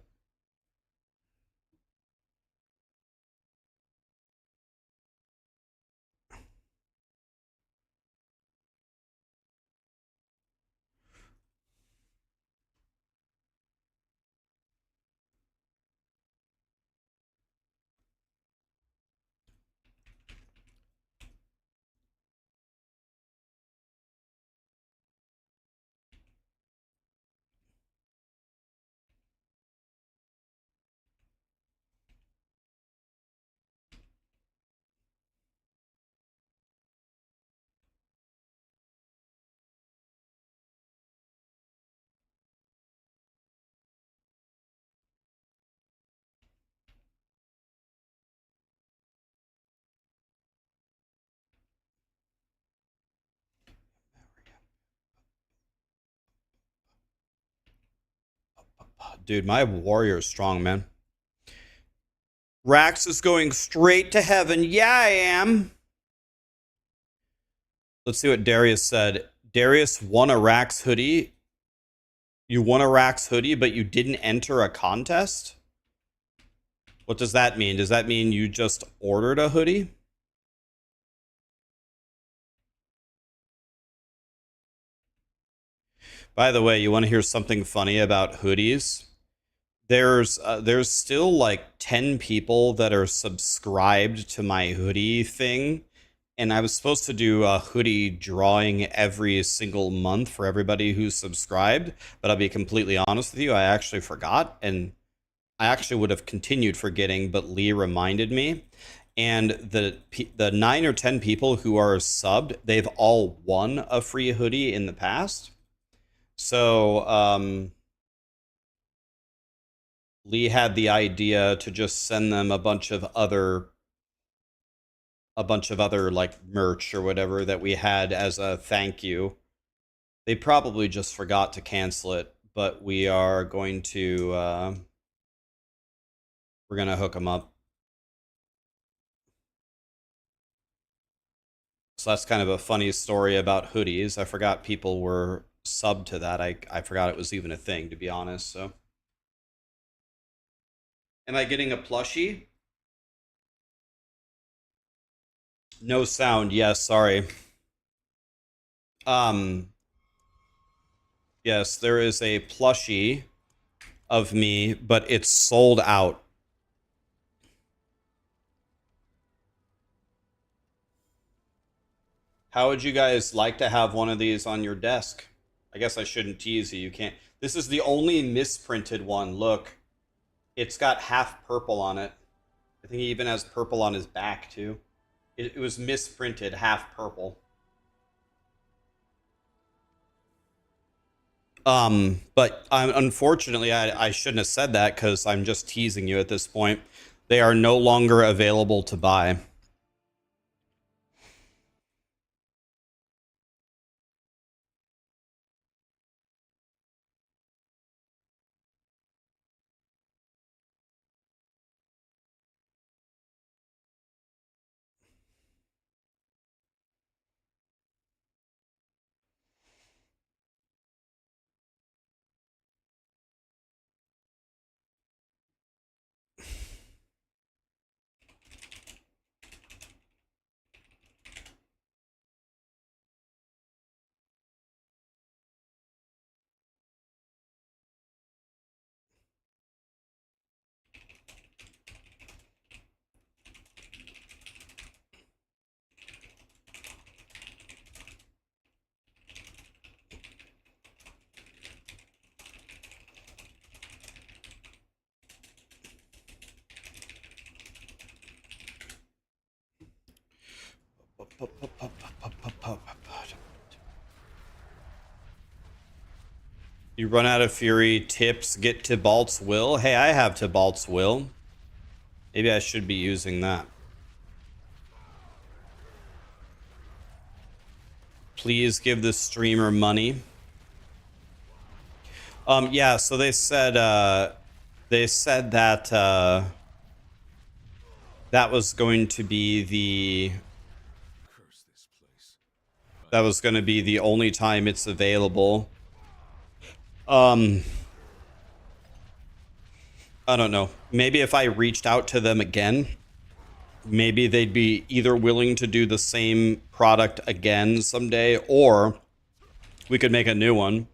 Dude, my warrior is strong, man. Rax is going straight to heaven. Yeah, I am. Let's see what Darius said. Darius won a Rax hoodie. You won a Rax hoodie, but you didn't enter a contest? What does that mean? Does that mean you just ordered a hoodie? By the way, you want to hear something funny about hoodies? There's still like 10 people that are subscribed to my hoodie thing, and I was supposed to do a hoodie drawing every single month for everybody who's subscribed, but I'll be completely honest with you, I actually forgot, and I actually would have continued forgetting, but Lee reminded me. And the 9 or 10 people who are subbed, they've all won a free hoodie in the past. So Lee had the idea to just send them a bunch of other like merch or whatever that we had as a thank you. They probably just forgot to cancel it, but we are going to we're gonna hook them up. So that's kind of a funny story about hoodies. I forgot people were subbed to that. I forgot it was even a thing, to be honest. So, am I getting a plushie? No sound. Yes, sorry. Um, yes, there is a plushie of me, but it's sold out. How would you guys like to have one of these on your desk? I guess I shouldn't tease you. You can't. This is the only misprinted one. Look, it's got half purple on it. I think he even has purple on his back, too. It was misprinted, half purple. But unfortunately, I shouldn't have said that because I'm just teasing you at this point. They are no longer available to buy. You run out of fury, tips, get Tybalt's will. Hey, I have Tybalt's will. Maybe I should be using that. Please give the streamer money. Yeah, so they said that that was going to be the only time it's available. I don't know. Maybe if I reached out to them again, maybe they'd be either willing to do the same product again someday, or we could make a new one.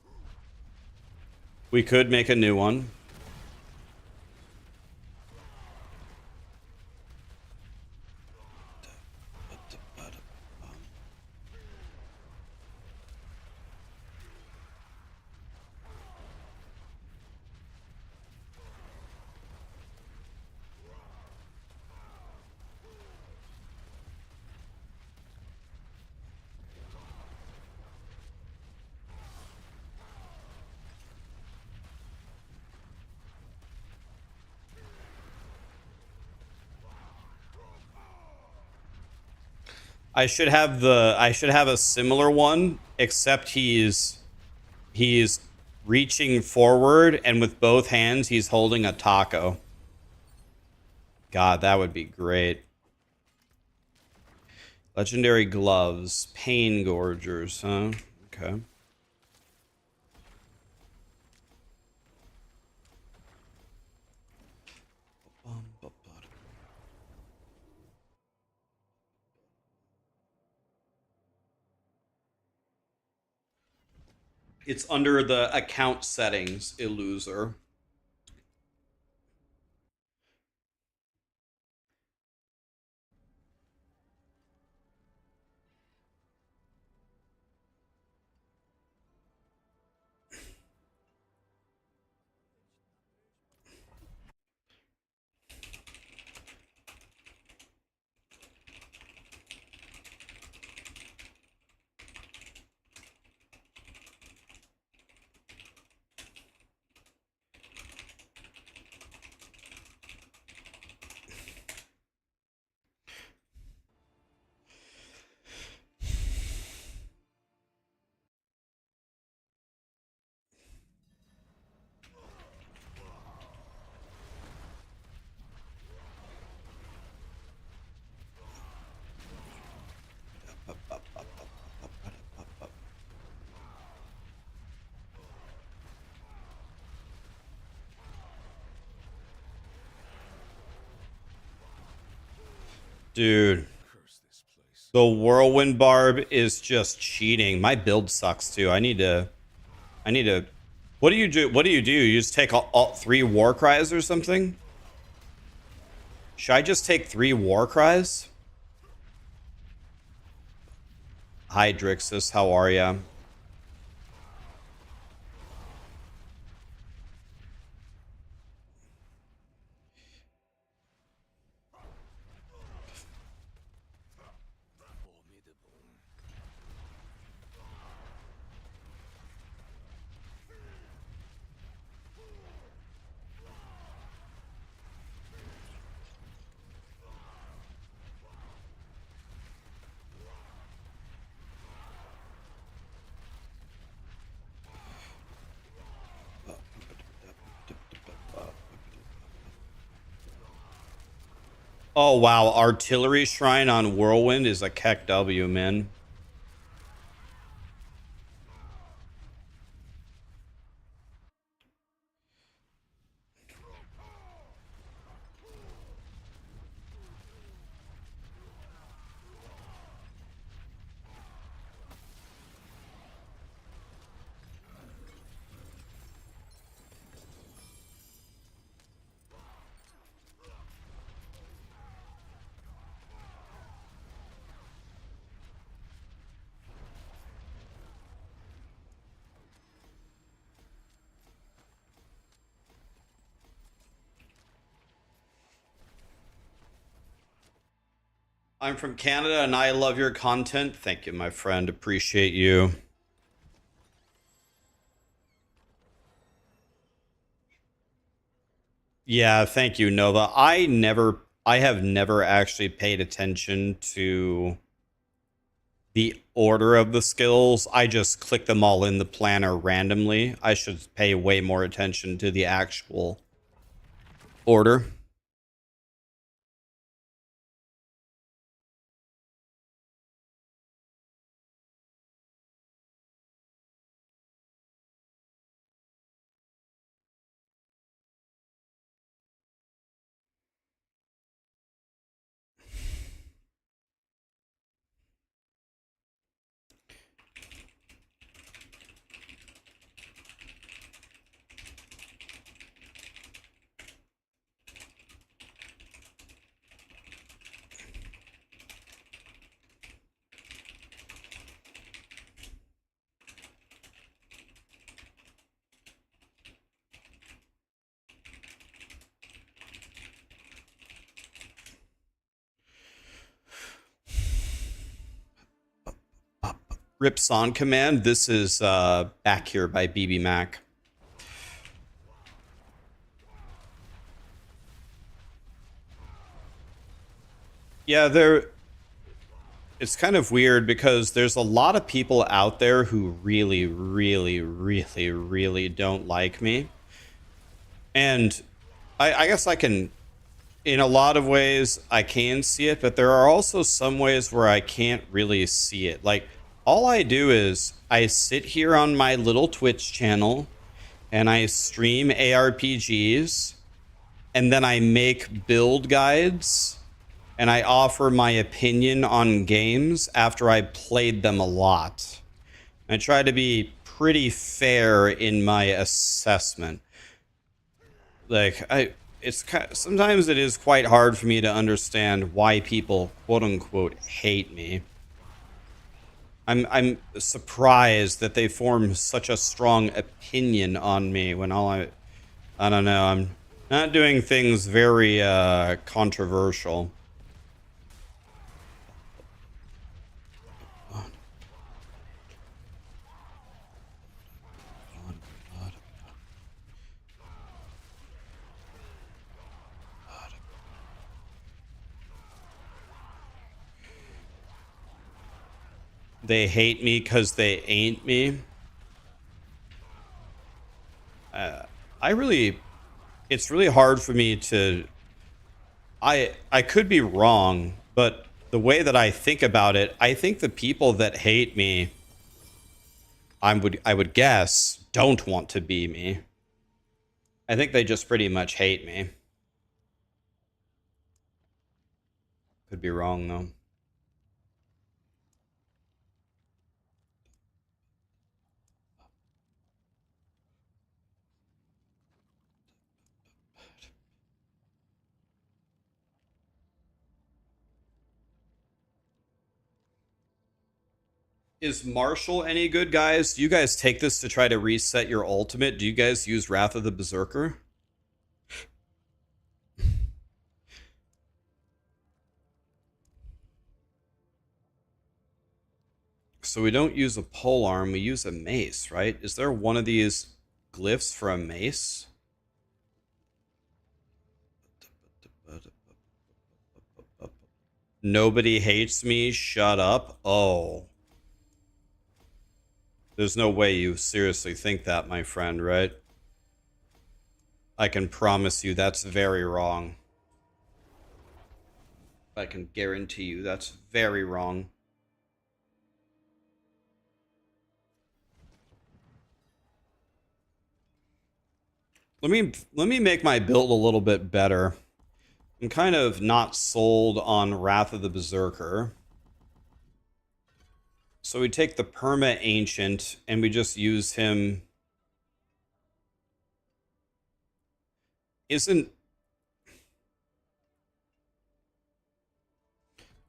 We could make a new one. I should have a similar one, except he's reaching forward and with both hands he's holding a taco. God, that would be great. Legendary gloves, pain gorgers, huh? Okay. It's under the account settings, Illuser. Dude, the Whirlwind Barb is just cheating. My build sucks too. I need to. What do you do? What do? You just take all 3 war cries or something? Should I just take 3 war cries? Hi, Drixus. How are ya? Oh, wow. Artillery Shrine on Whirlwind is a Keck W, man. I'm from Canada and I love your content. Thank you, my friend. Appreciate you. Yeah, thank you, Nova. I have never actually paid attention to the order of the skills. I just click them all in the planner randomly. I should pay way more attention to the actual order. Rips on command. This is back here by BB Mac. Yeah, it's kind of weird because there's a lot of people out there who really, really, really, really don't like me. And I guess I can, in a lot of ways, I can see it, but there are also some ways where I can't really see it. Like, all I do is I sit here on my little Twitch channel and I stream ARPGs and then I make build guides and I offer my opinion on games after I played them a lot. I try to be pretty fair in my assessment. Like, sometimes it is quite hard for me to understand why people quote unquote hate me. I'm surprised that they form such a strong opinion on me when I don't know, I'm not doing things very controversial. They hate me because they ain't me. It's really hard for me to, I could be wrong, but the way that I think about it, I think the people that hate me, I would guess, don't want to be me. I think they just pretty much hate me. Could be wrong though. Is Marshall any good, guys? Do you guys take this to try to reset your ultimate? Do you guys use Wrath of the Berserker? So we don't use a polearm, we use a mace, right? Is there one of these glyphs for a mace? Nobody hates me, shut up. Oh. There's no way you seriously think that, my friend, right? I can promise you that's very wrong. I can guarantee you that's very wrong. Let me make my build a little bit better. I'm kind of not sold on Wrath of the Berserker. So we take the Perma Ancient and we just use him. Do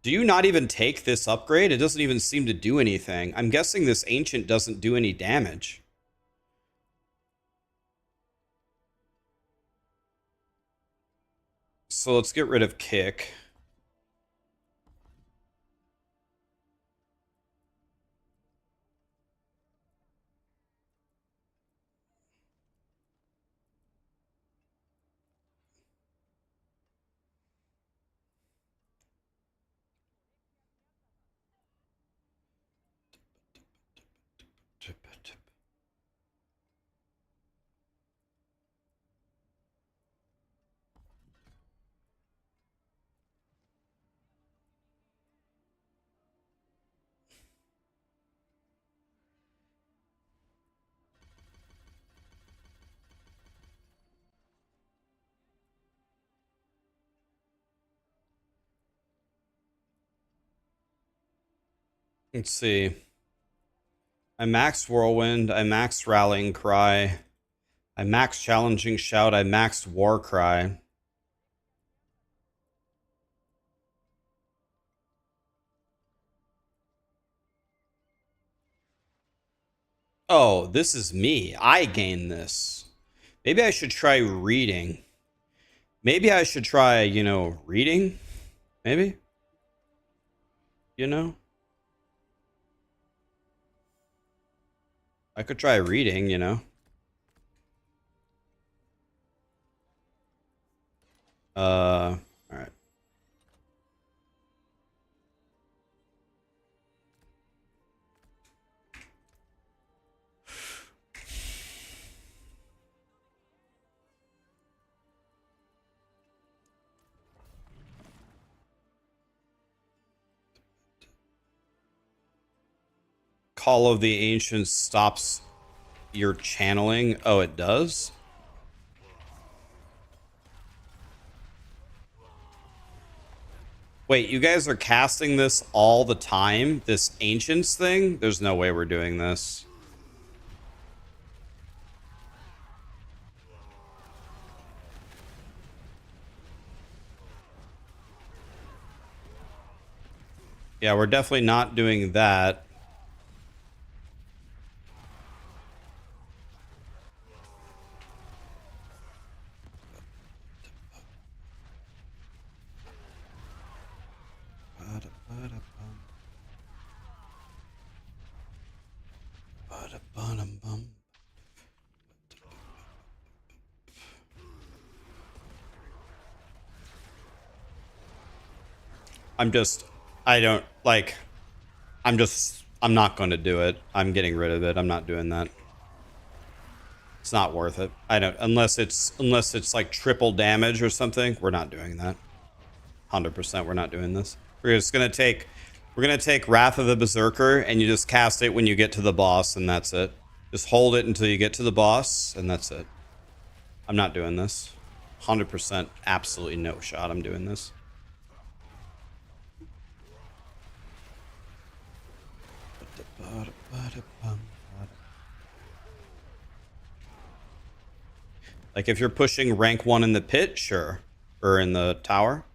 you not even take this upgrade? It doesn't even seem to do anything. I'm guessing this Ancient doesn't do any damage. So let's get rid of Kick. Let's see. I maxed Whirlwind, I maxed Rallying Cry, I maxed Challenging Shout, I maxed War Cry. Oh, this is me. I gain this. Maybe I should try reading. Maybe I should try, you know, reading? Maybe? You know? I could try reading, you know? Alright. Call of the Ancients stops your channeling. Oh, it does? Wait, you guys are casting this all the time? This Ancients thing? There's no way we're doing this. Yeah, we're definitely not doing that. I don't, like, I'm not going to do it. I'm getting rid of it. I'm not doing that. It's not worth it. I don't, unless it's like triple damage or something, we're not doing that. 100% we're not doing this. We're gonna take Wrath of the Berserker, and you just cast it when you get to the boss, and that's it. Just hold it until you get to the boss, and that's it. I'm not doing this. 100%, absolutely no shot I'm doing this. Like, if you're pushing rank 1 in the pit, sure. Or in the tower.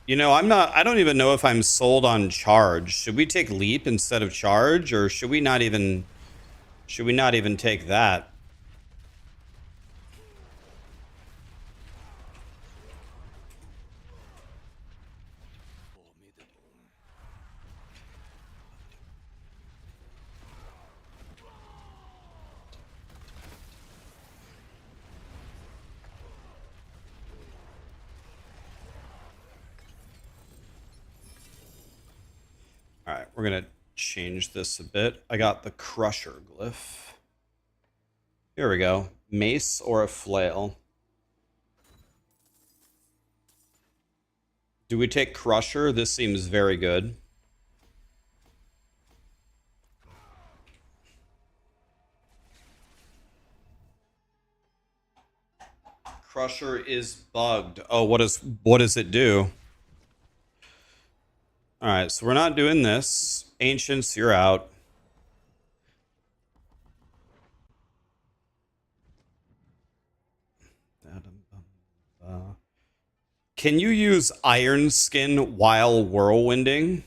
You know, I don't even know if I'm sold on charge. Should we take leap instead of charge, or should we not even take that? All right, we're gonna change this a bit. I got the Crusher glyph. Here we go. Mace or a flail? Do we take Crusher? This seems very good. Crusher is bugged. Oh, what does it do? All right, so we're not doing this. Ancients, you're out. Can you use Iron Skin while whirlwinding?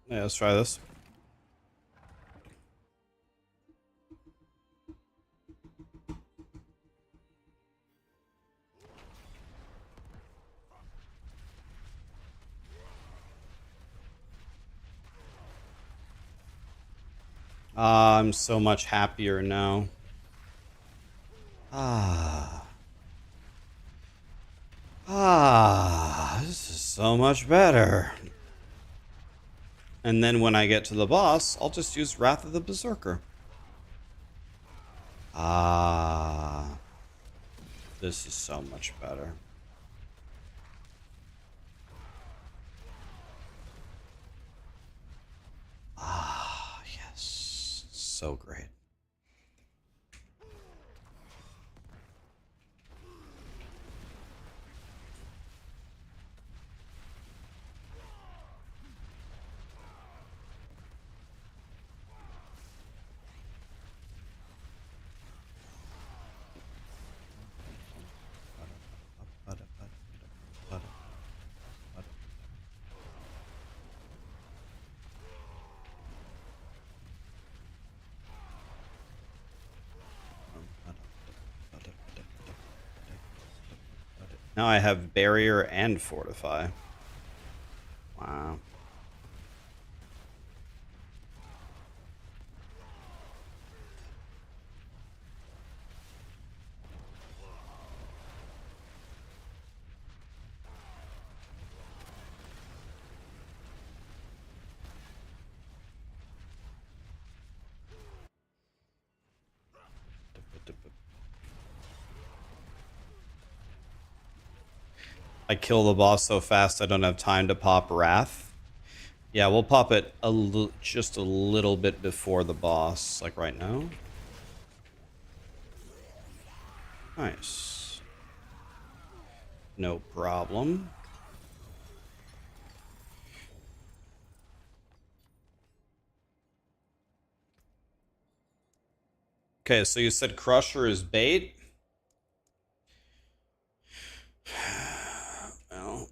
Yeah, let's try this. I'm so much happier now. This is so much better. And then when I get to the boss, I'll just use Wrath of the Berserker. Ah. This is so much better. Ah, yes. So great. Now I have barrier and fortify. Wow. I kill the boss so fast I don't have time to pop Wrath. Yeah, we'll pop it just a little bit before the boss, like right now. Nice. No problem. Okay, so you said Crusher is bait? Well,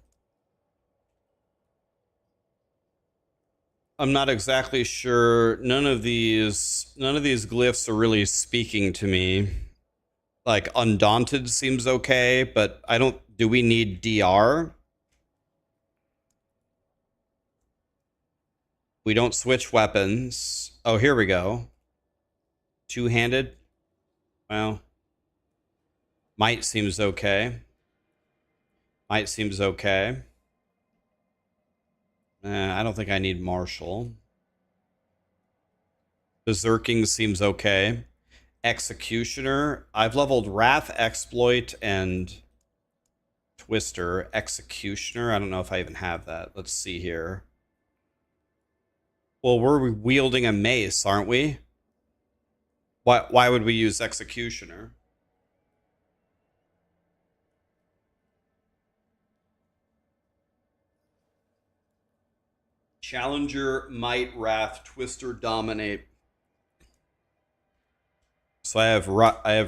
I'm not exactly sure. None of these glyphs are really speaking to me. Like Undaunted seems okay, but I don't. Do we need DR? We don't switch weapons. Oh, here we go. Two-handed. Well, might seems okay. Might seems okay. I don't think I need Marshall. Berserking seems okay. Executioner. I've leveled Wrath, Exploit, and Twister. Executioner. I don't know if I even have that. Let's see here. Well, we're wielding a mace, aren't we? Why would we use Executioner? Challenger, Might, Wrath, Twister, Dominate. So I have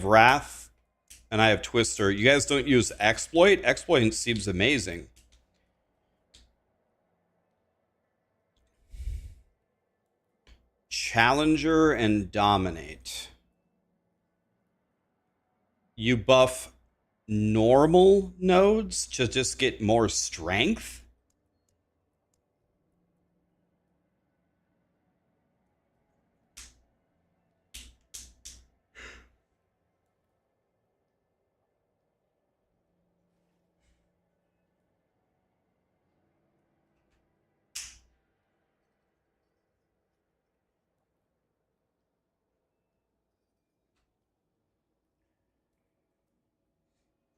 Wrath and I have Twister. You guys don't use Exploit? Exploit seems amazing. Challenger and Dominate. You buff normal nodes to just get more strength?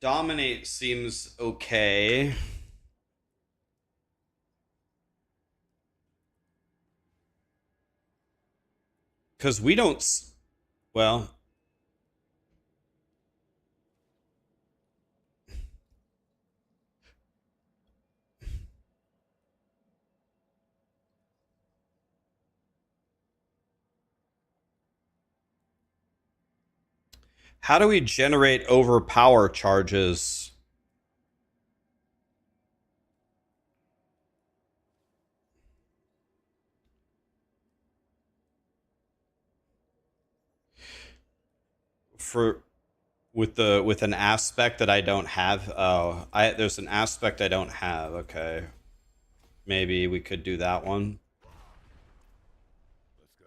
Dominate seems okay. Because we don't... Well... How do we generate overpower charges? For... with an aspect that I don't have. Oh, there's an aspect I don't have. Okay, maybe we could do that one. Let's go.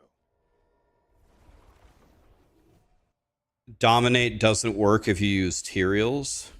Dominate doesn't work if you use Tyraels.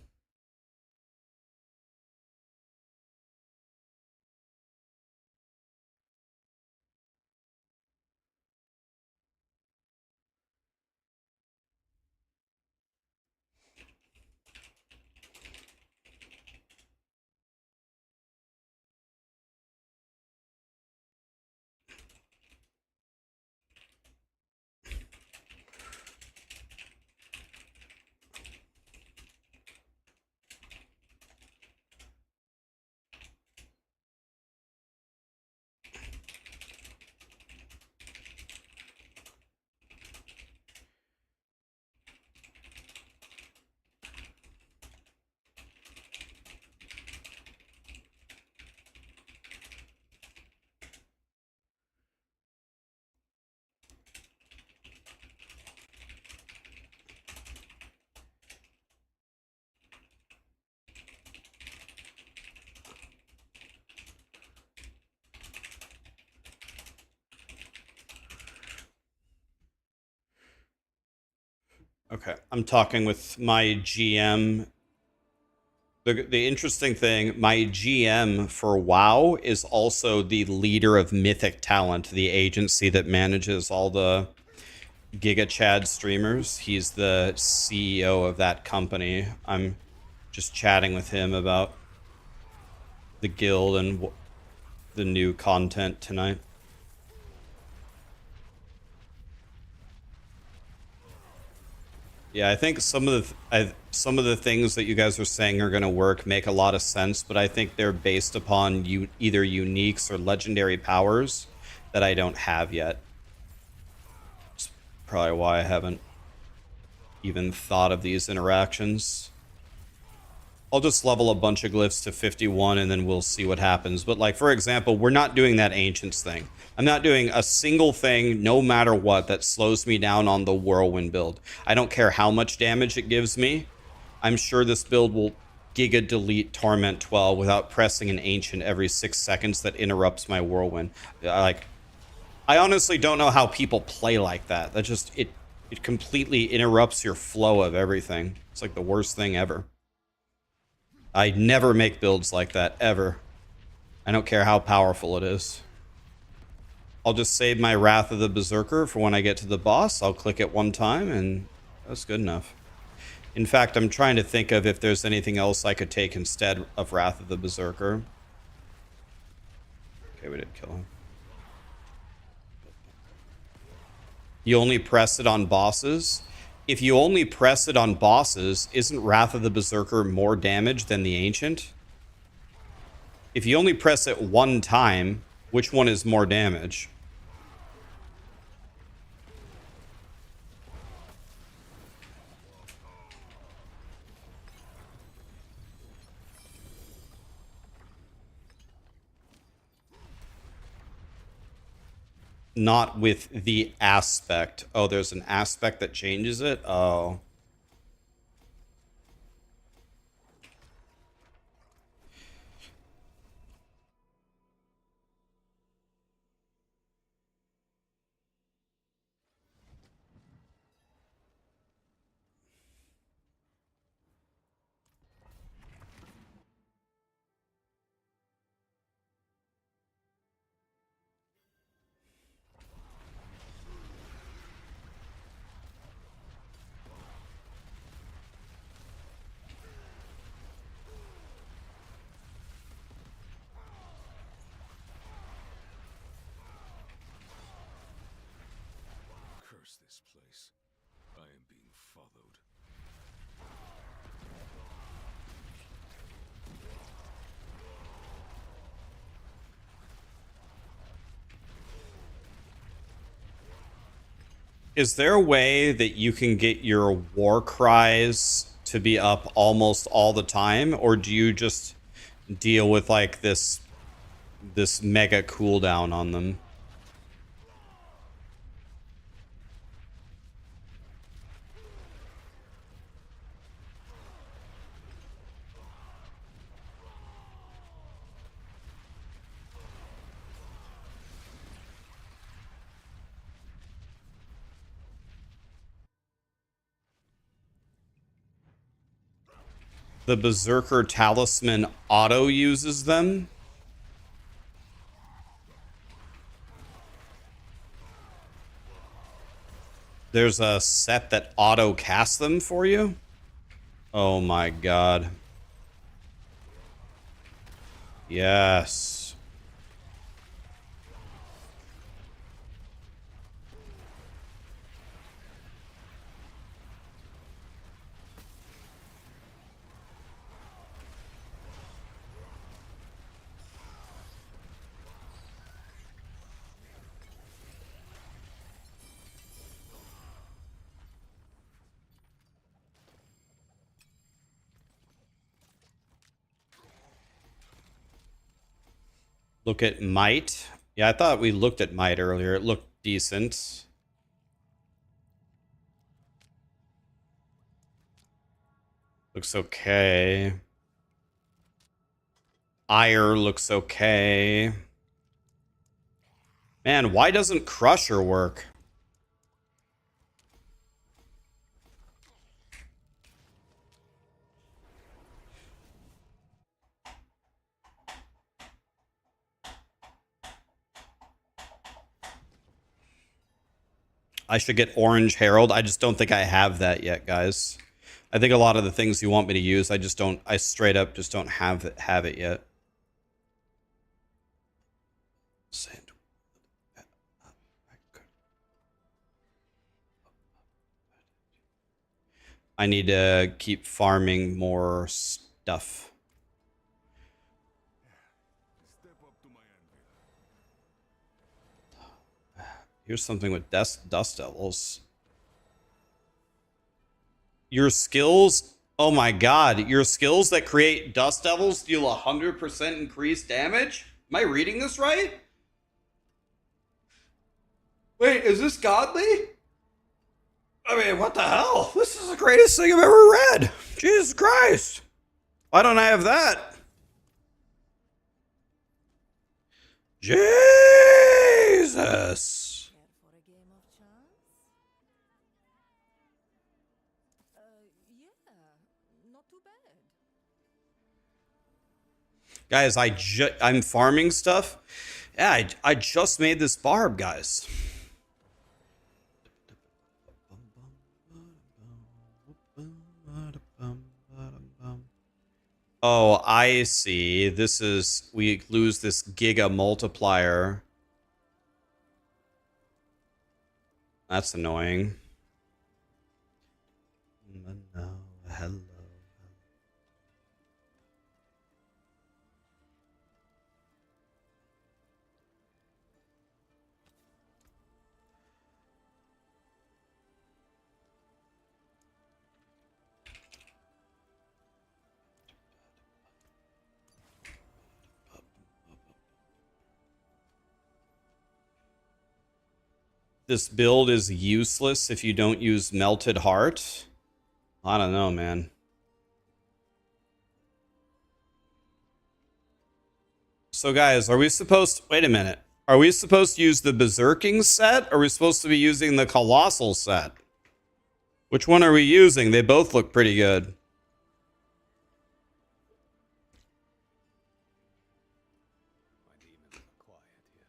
Okay, I'm talking with my GM. The interesting thing, my GM for WoW is also the leader of Mythic Talent, the agency that manages all the Giga Chad streamers. He's the CEO of that company. I'm just chatting with him about the guild and the new content tonight. Yeah, I think some of the things that you guys are saying are going to work make a lot of sense, but I think they're based upon either uniques or legendary powers that I don't have yet. That's probably why I haven't even thought of these interactions. I'll just level a bunch of glyphs to 51 and then we'll see what happens. But like, for example, we're not doing that Ancients thing. I'm not doing a single thing, no matter what, that slows me down on the Whirlwind build. I don't care how much damage it gives me. I'm sure this build will giga delete Torment 12 without pressing an Ancient every 6 seconds that interrupts my Whirlwind. Like, I honestly don't know how people play like that. That just, it completely interrupts your flow of everything. It's like the worst thing ever. I never make builds like that, ever. I don't care how powerful it is. I'll just save my Wrath of the Berserker for when I get to the boss. I'll click it one time, and that's good enough. In fact, I'm trying to think of if there's anything else I could take instead of Wrath of the Berserker. Okay, we did kill him. You only press it on bosses? If you only press it on bosses, isn't Wrath of the Berserker more damage than the Ancient? If you only press it one time, which one is more damage? Not with the aspect. Oh, there's an aspect that changes it? Oh. Curse this place. I am being followed. Is there a way that you can get your war cries to be up almost all the time, or do you just deal with like this mega cooldown on them? The Berserker Talisman auto uses them? There's a set that auto casts them for you? Oh my god. Yes. Look at Might. Yeah, I thought we looked at Might earlier. It looked decent. Looks okay. Ire looks okay. Man, why doesn't Crusher work? I should get Orange Herald. I just don't think I have that yet, guys. I think a lot of the things you want me to use, I just don't. I straight up just don't have it yet. I need to keep farming more stuff. Here's something with dust devils. Your skills, oh my god, your skills that create dust devils deal 100% increased damage? Am I reading this right? Wait, is this godly? I mean, what the hell? This is the greatest thing I've ever read. Jesus Christ. Why don't I have that? Jesus. For a game of chance? Yeah, not too bad. Guys, I'm farming stuff. Yeah, I just made this barb, guys. Oh, I see. This is, we lose this giga multiplier. That's annoying. No, hello. This build is useless if you don't use Melted Heart. I don't know, man. So guys, are we supposed to, wait a minute. Are we supposed to use the Berserking set? Or are we supposed to be using the Colossal set? Which one are we using? They both look pretty good. My demons are quiet here.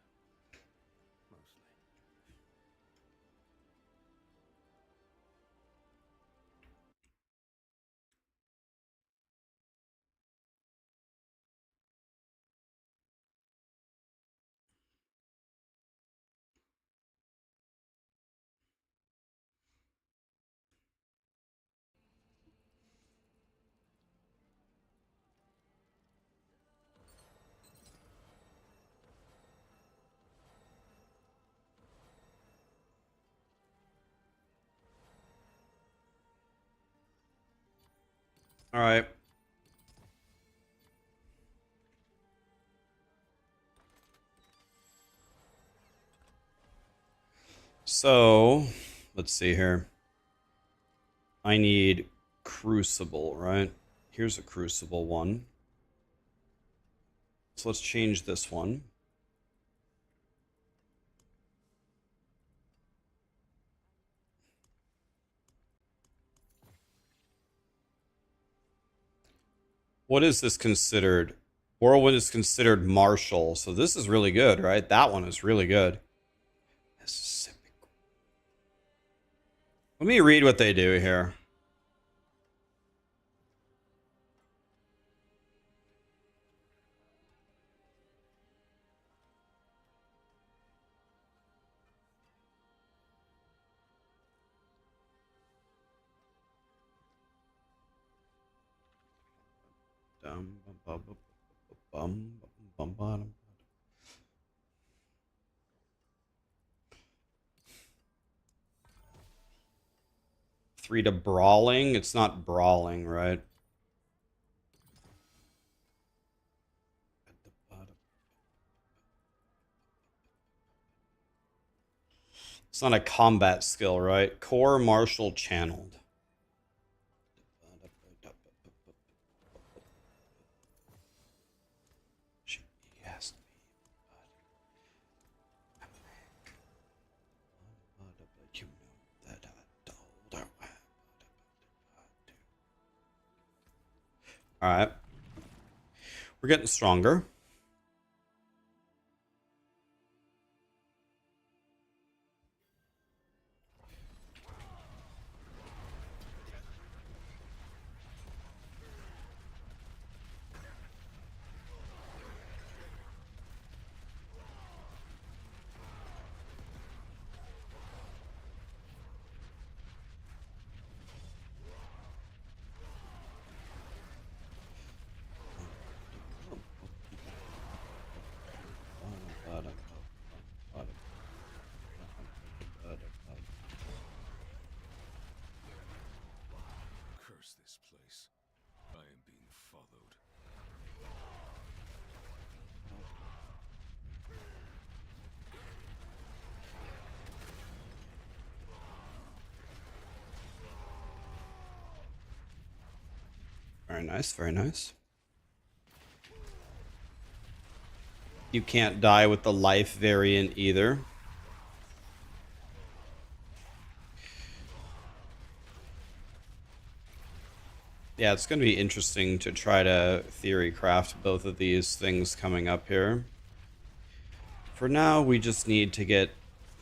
Mostly. All right. So, let's see here. I need Crucible, right? Here's a Crucible one. So let's change this one. What is this considered? Whirlwind is considered martial, so this is really good, right? That one is really good. Mississippi. Let me read what they do here. Three to brawling. It's not brawling, right? It's not a combat skill, right? Core martial channeled. Yes. All right. We're getting stronger. nice, very nice. You can't die with the life variant either. Yeah, it's going to be interesting to try to theory craft both of these things coming up here. For now, we just need to get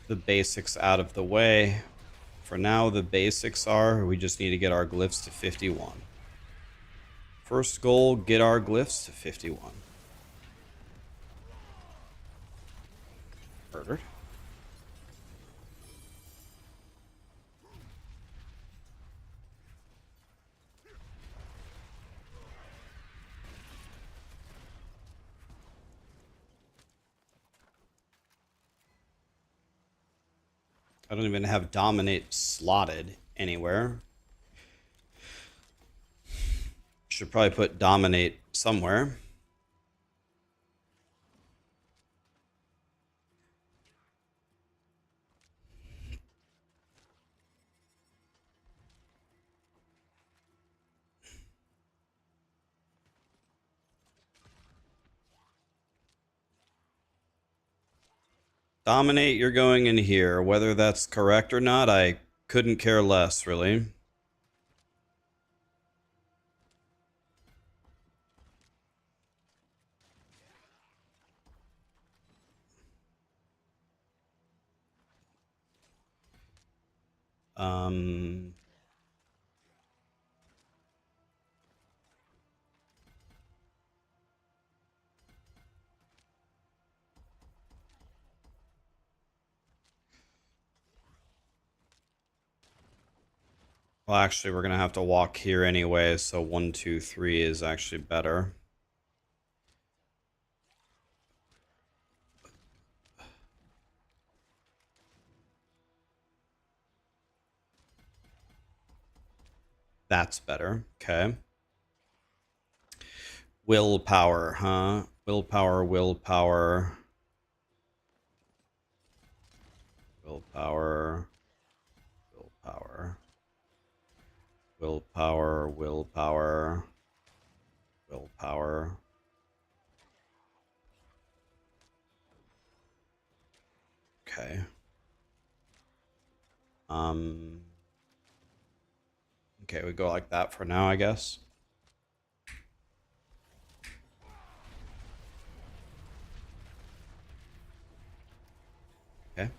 the basics out of the way. For now, the basics are we just need to get our glyphs to 51. First goal, get our glyphs to 51. Murdered. I don't even have dominate slotted anywhere. Should probably put dominate somewhere. Dominate, you're going in here. Whether that's correct or not, I couldn't care less, really. Well, actually, we're going to have to walk here anyway, so 1, 2, 3 is actually better. That's better. Okay. Willpower, huh? Willpower, willpower. Willpower. Willpower. Willpower, willpower. Willpower. Okay. Okay, we go like that for now, I guess. Okay.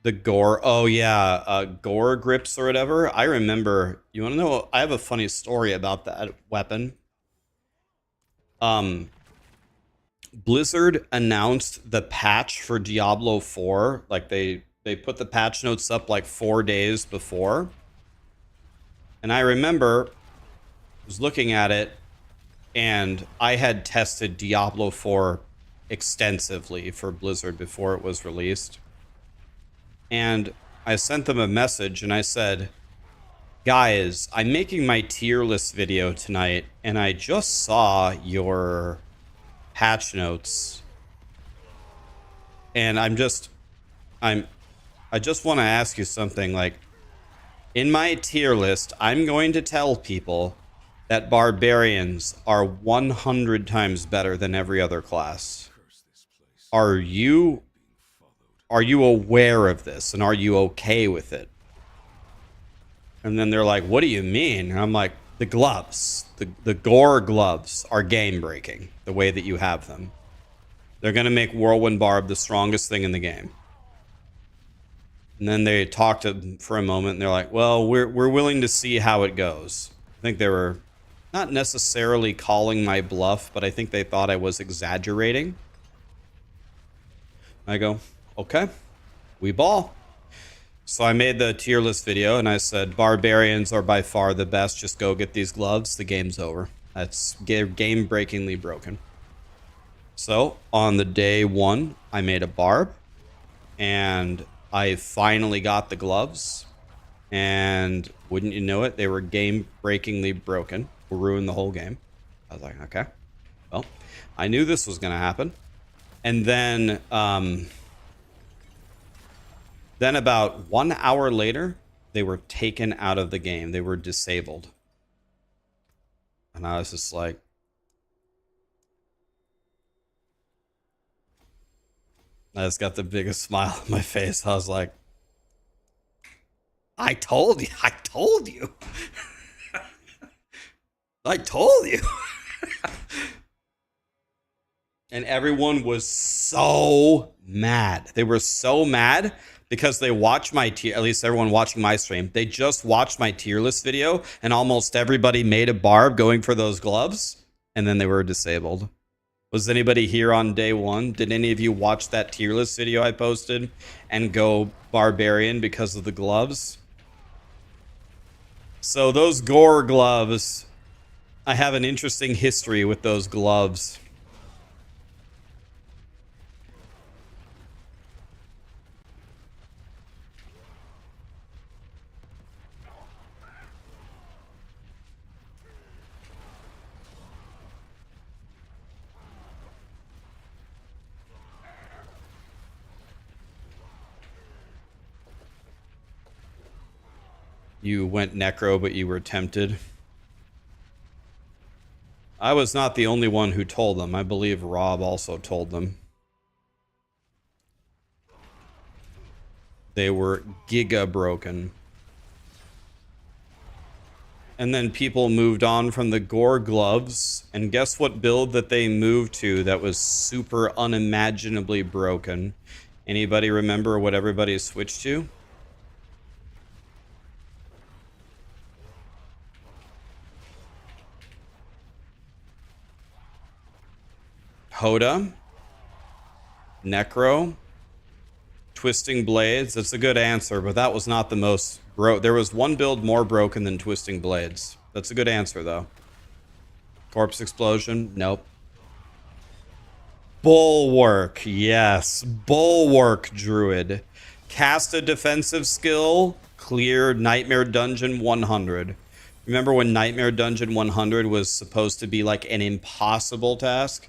The gore. Oh, yeah. Gore grips or whatever. I remember. You want to know? I have a funny story about that weapon. Blizzard announced the patch for Diablo 4. Like they put the patch notes up like 4 days before. And I remember I was looking at it and I had tested Diablo 4 extensively for Blizzard before it was released. And I sent them a message and I said, guys, I'm making my tier list video tonight and I just saw your patch notes. And I just want to ask you something. Like, in my tier list, I'm going to tell people that barbarians are 100 times better than every other class. Are you aware of this, and are you okay with it? And then they're like, what do you mean? And I'm like, the gloves, the gore gloves are game breaking the way that you have them. They're going to make Whirlwind Barb the strongest thing in the game. And then they talked for a moment and they're like, well, we're willing to see how it goes. I think they were not necessarily calling my bluff, but I think they thought I was exaggerating. I go, okay, we ball. So I made the tier list video and I said, barbarians are by far the best. Just go get these gloves. The game's over. That's game breakingly broken. So on the day 1, I made a barb and I finally got the gloves. And wouldn't you know it, they were game breakingly broken. Ruined the whole game. I was like, okay, well, I knew this was going to happen. And then, Then about 1 hour later, they were taken out of the game. They were disabled. And I was just like, I just got the biggest smile on my face. I was like, I told you. I told you. I told you. And everyone was so mad. They were so mad because they watched my tier, at least everyone watching my stream, they just watched my tier list video and almost everybody made a barb going for those gloves and then they were disabled. Was anybody here on day one? Did any of you watch that tier list video I posted and go Barbarian because of the gloves? So those gore gloves, I have an interesting history with those gloves. You went necro, but you were tempted. I was not the only one who told them. I believe Rob also told them. They were giga broken. And then people moved on from the gore gloves. And guess what build that they moved to that was super unimaginably broken? Anybody remember what everybody switched to? Hoda, Necro, Twisting Blades. That's a good answer, but that was not the most there was one build more broken than Twisting Blades. That's a good answer, though. Corpse Explosion? Nope. Bulwark. Yes. Bulwark Druid. Cast a defensive skill. Clear Nightmare Dungeon 100. Remember when Nightmare Dungeon 100 was supposed to be like an impossible task?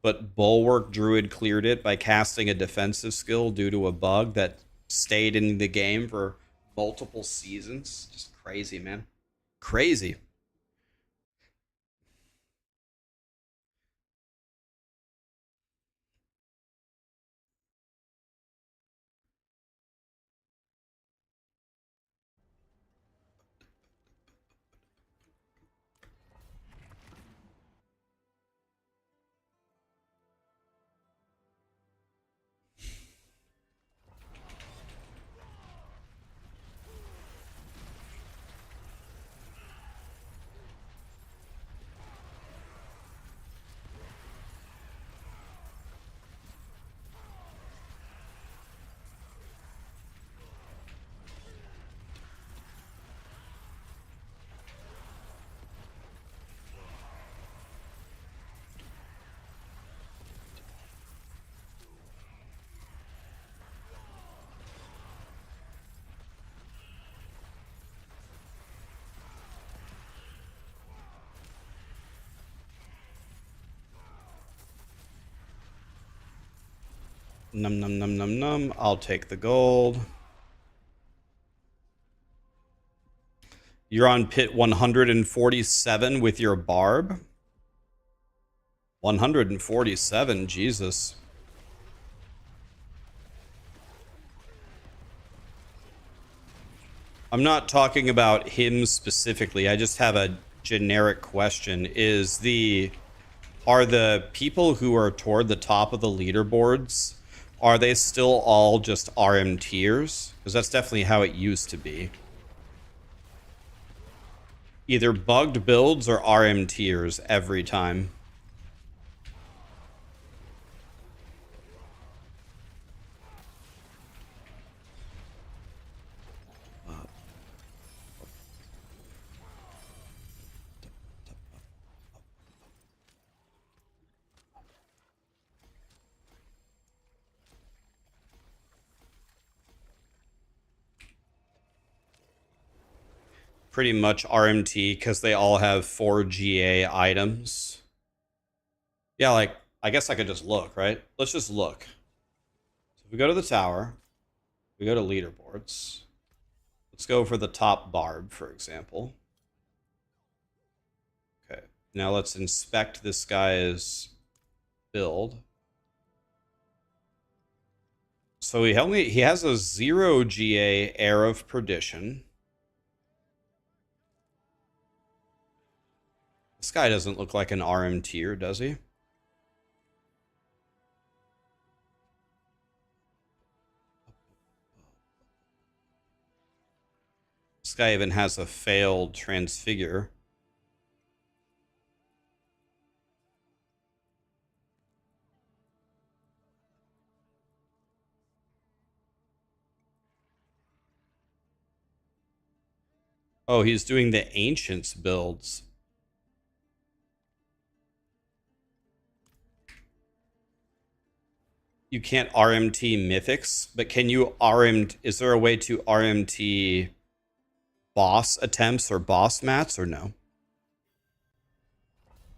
But Bulwark Druid cleared it by casting a defensive skill due to a bug that stayed in the game for multiple seasons. Just crazy, man. Crazy. Num num num num num. I'll take the gold. You're on pit 147 with your barb. 147, Jesus. I'm not talking about him specifically. I just have a generic question. Are the people who are toward the top of the leaderboards, are they still all just RM tiers? Because that's definitely how it used to be. Either bugged builds or RM tiers every time. Pretty much RMT because they all have 4 GA items. Yeah, like, I guess I could just look, right? Let's just look. So if we go to the tower, We go to leaderboards. Let's go for the top barb, for example. Okay, now let's inspect this guy's build. So he has a 0 GA Air of Perdition. This guy doesn't look like an RMTer, does he? This guy even has a failed transfigure. Oh, he's doing the Ancients builds. You can't RMT Mythics, but can you RMT? Is there a way to RMT boss attempts or boss mats or no?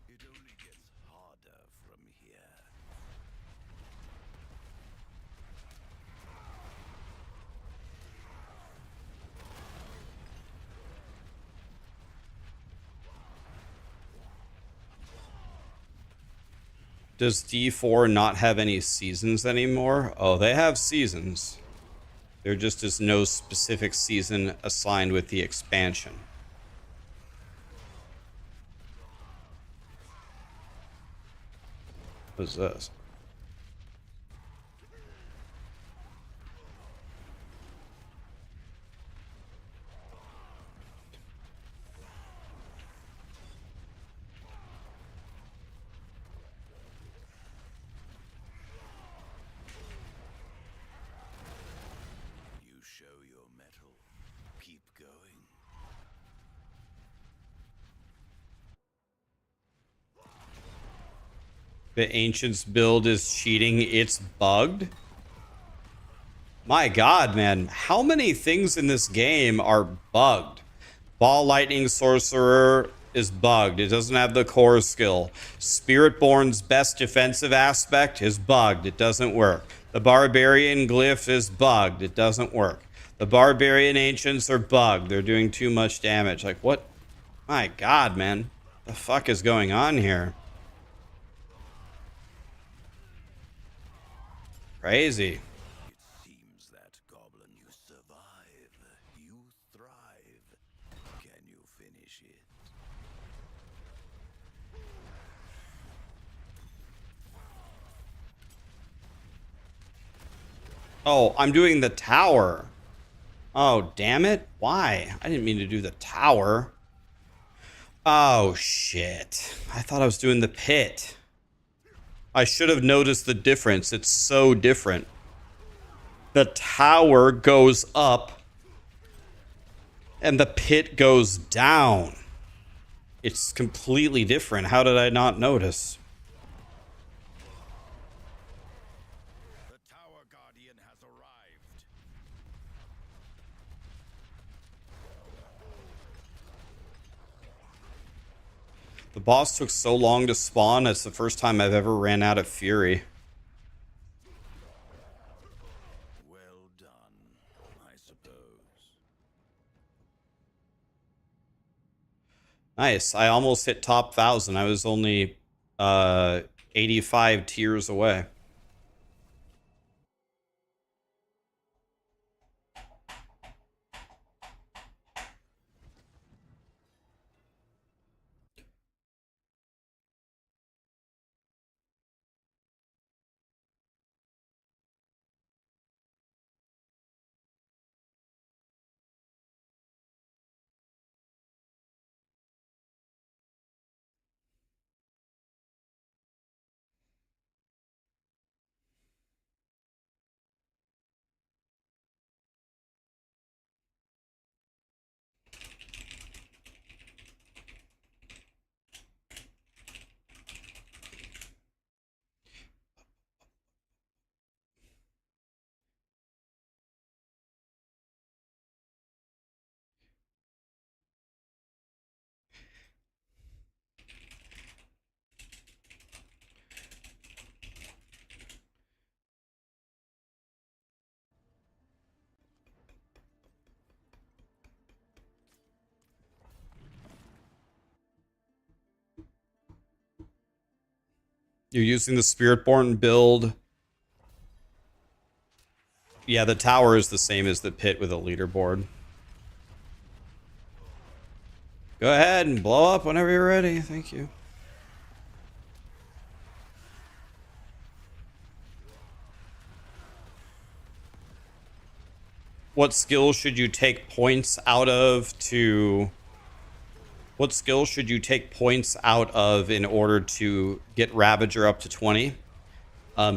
It only gets harder from here. Does D4 not have any seasons anymore? Oh, they have seasons. There just is no specific season assigned with the expansion. What is this? You show your mettle. Keep going. The Ancients build is cheating. It's bugged. My God, man. How many things in this game are bugged? Ball Lightning Sorcerer is bugged. It doesn't have the core skill. Spiritborn's best defensive aspect is bugged. It doesn't work. The Barbarian Glyph is bugged. It doesn't work. The Barbarian Ancients are bugged. They're doing too much damage. Like, what? My God, man. The fuck is going on here? Crazy. It seems that goblin you survive. You thrive. Can you finish it? Oh, I'm doing the tower. Oh, damn it. Why? I didn't mean to do the tower. Oh, shit. I thought I was doing the pit. I should have noticed the difference. It's so different. The tower goes up and the pit goes down. It's completely different. How did I not notice? The Tower Guardian has arrived. The boss took so long to spawn. It's the first time I've ever ran out of fury. Well done, I suppose. Nice. I almost hit top 1,000. I was only 85 tiers away. You're using the Spiritborn build. Yeah, the tower is the same as the pit with a leaderboard. Go ahead and blow up whenever you're ready. Thank you. What skills should you take points out of to... What skills should you take points out of in order to get Ravager up to 20?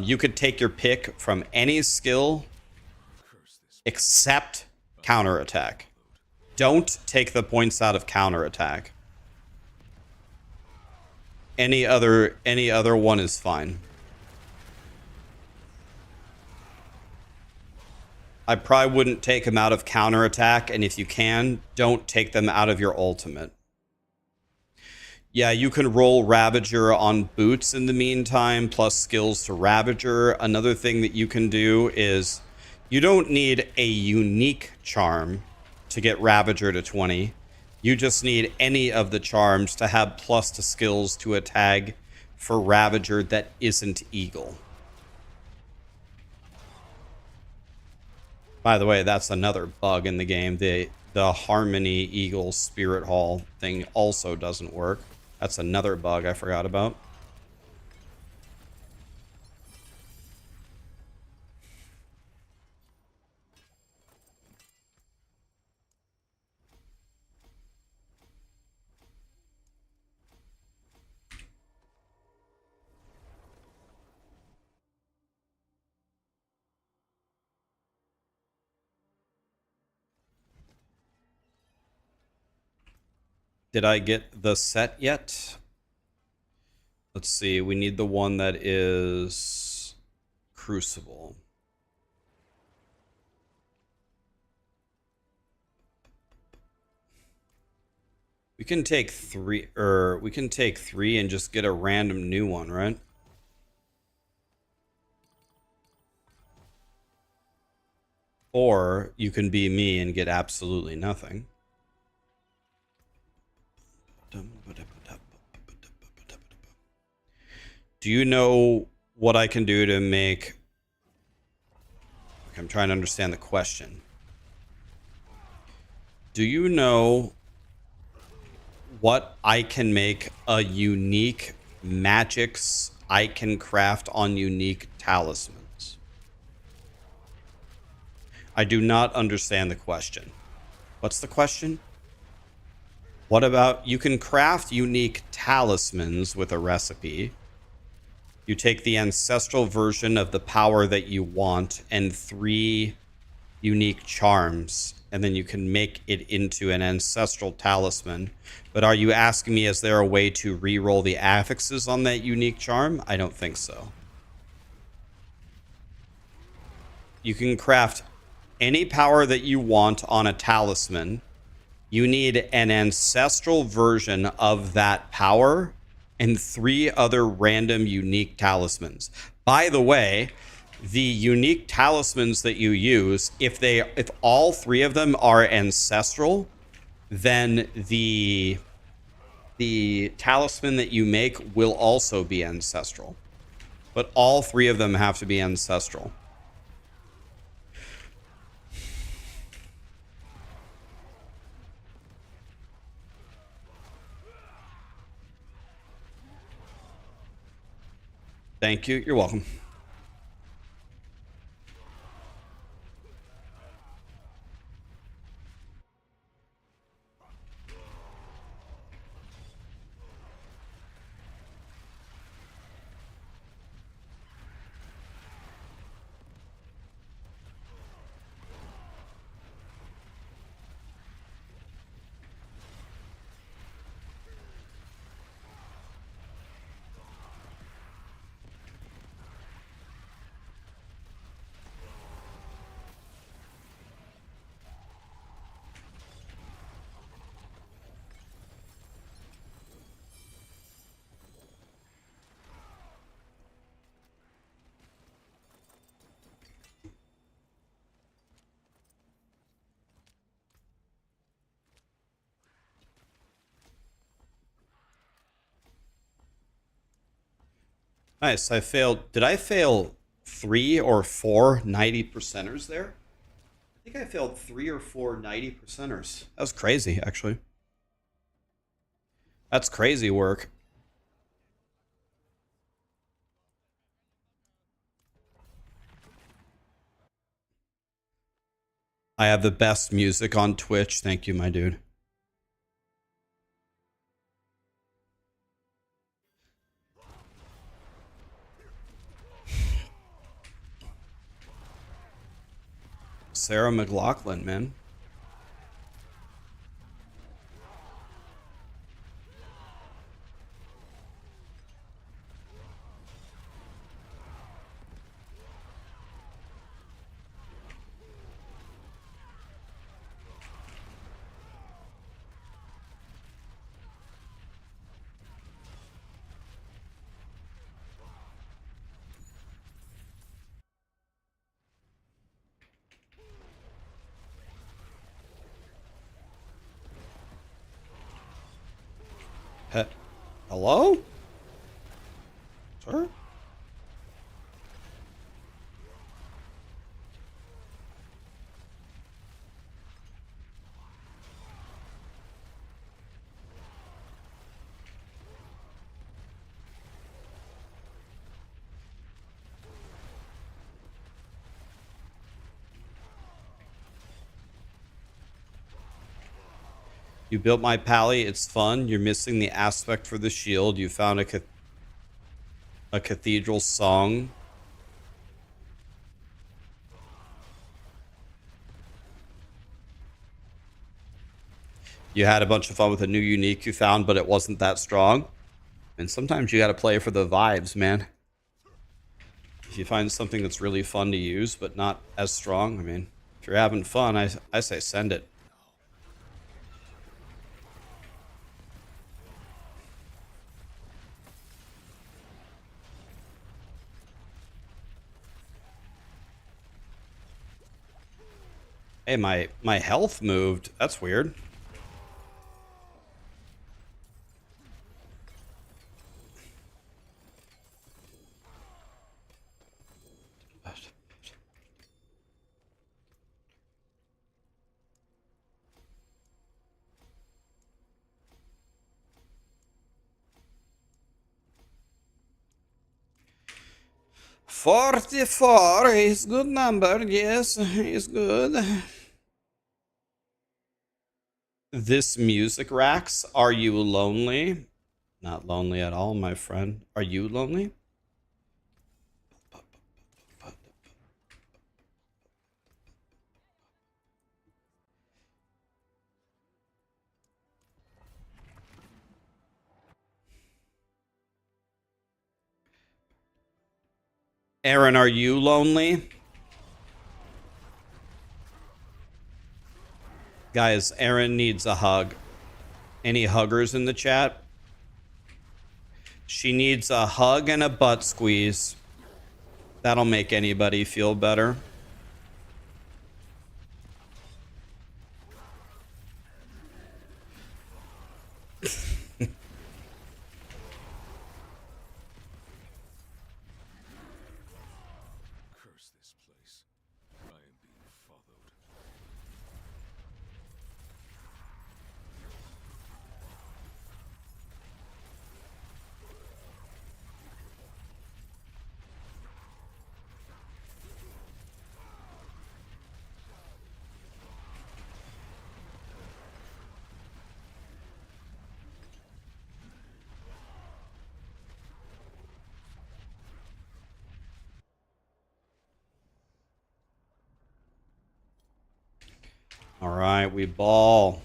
You could take your pick from any skill except counterattack. Don't take the points out of counterattack. Any other one is fine. I probably wouldn't take them out of counterattack, and if you can, don't take them out of your ultimate. Yeah, you can roll Ravager on boots in the meantime, plus skills to Ravager. Another thing that you can do is you don't need a unique charm to get Ravager to 20. You just need any of the charms to have plus to skills to a tag for Ravager that isn't Eagle. By the way, that's another bug in the game. The Harmony Eagle Spirit Hall thing also doesn't work. That's another bug I forgot about. Did I get the set yet? Let's see. We need the one that is Crucible. We can take three, and just get a random new one, right? Or you can be me and get absolutely nothing. Do you know what I can do to make... I'm trying to understand the question. Do you know what I can make a unique magics I can craft on unique talismans? I do not understand the question. What's the question? What about you can craft unique talismans with a recipe? You take the ancestral version of the power that you want and 3 unique charms, and then you can make it into an ancestral talisman. But are you asking me, is there a way to re-roll the affixes on that unique charm? I don't think so. You can craft any power that you want on a talisman. You need an ancestral version of that power and 3 other random unique talismans. By the way, the unique talismans that you use, if all 3 of them are ancestral, then the talisman that you make will also be ancestral. But all 3 of them have to be ancestral. Thank you. You're welcome. Nice. I failed. Did I fail 3 or 4 90%ers there? I think I failed 3 or 4 90%ers. That was crazy, actually. That's crazy work. I have the best music on Twitch. Thank you, my dude. Sarah McLachlan, man. Hello? Sir? You built my pally. It's fun. You're missing the aspect for the shield. You found a cathedral song. You had a bunch of fun with a new unique you found, but it wasn't that strong. And sometimes you got to play for the vibes, man. If you find something that's really fun to use, but not as strong, I mean, if you're having fun, I say send it. Hey, my health moved. That's weird. $44 is good number. Yes, it's good. This music racks. Are you lonely? Not lonely at all, my friend. Are you lonely? Aaron, are you lonely? Guys, Aaron needs a hug. Any huggers in the chat? She needs a hug and a butt squeeze. That'll make anybody feel better. Curse this place. I am being followed. All right, we ball.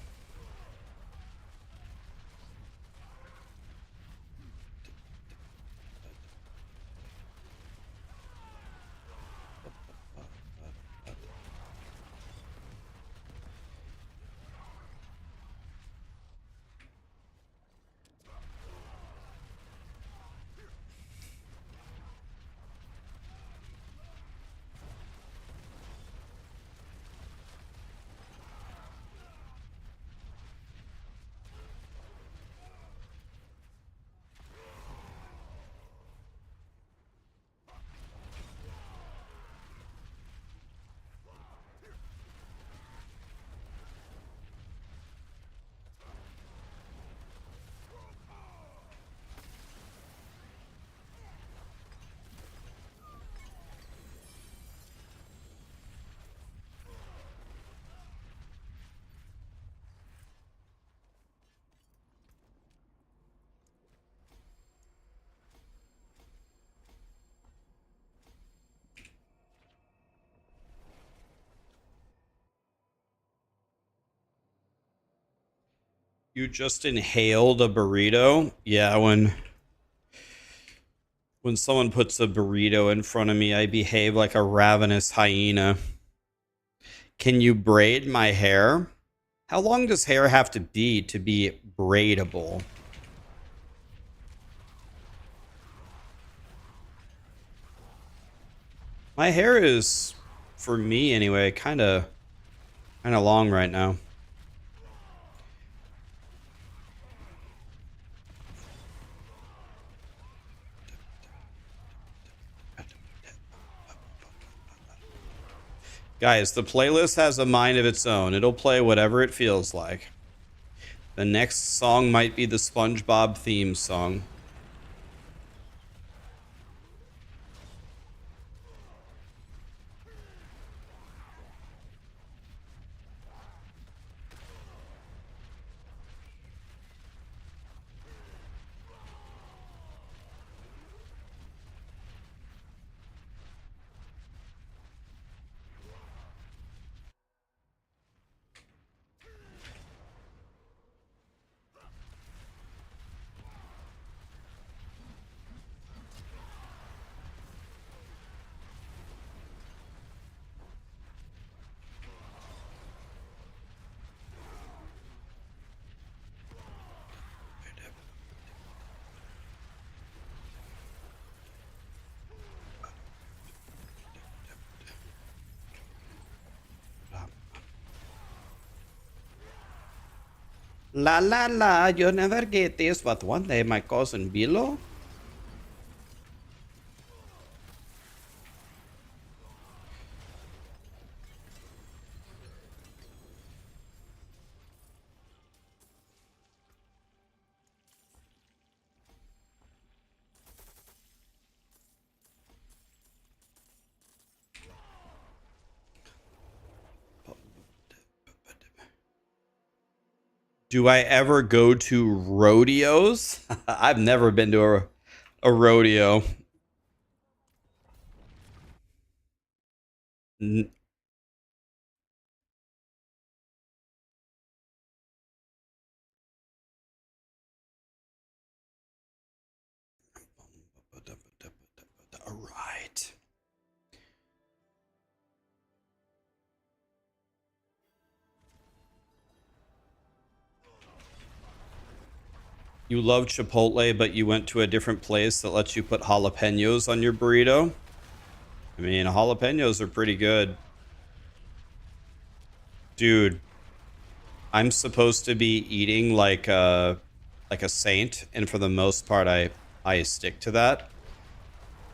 You just inhaled a burrito? Yeah, when someone puts a burrito in front of me, I behave like a ravenous hyena. Can you braid my hair? How long does hair have to be braidable? My hair is, for me anyway, kind of long right now. Guys, the playlist has a mind of its own. It'll play whatever it feels like. The next song might be the SpongeBob theme song. La la la, you never get this, but one day my cousin Bilo. Do I ever go to rodeos? I've never been to a rodeo. N- All right. You love Chipotle, but you went to a different place that lets you put jalapenos on your burrito. I mean, jalapenos are pretty good. Dude, I'm supposed to be eating like a saint, and for the most part I stick to that.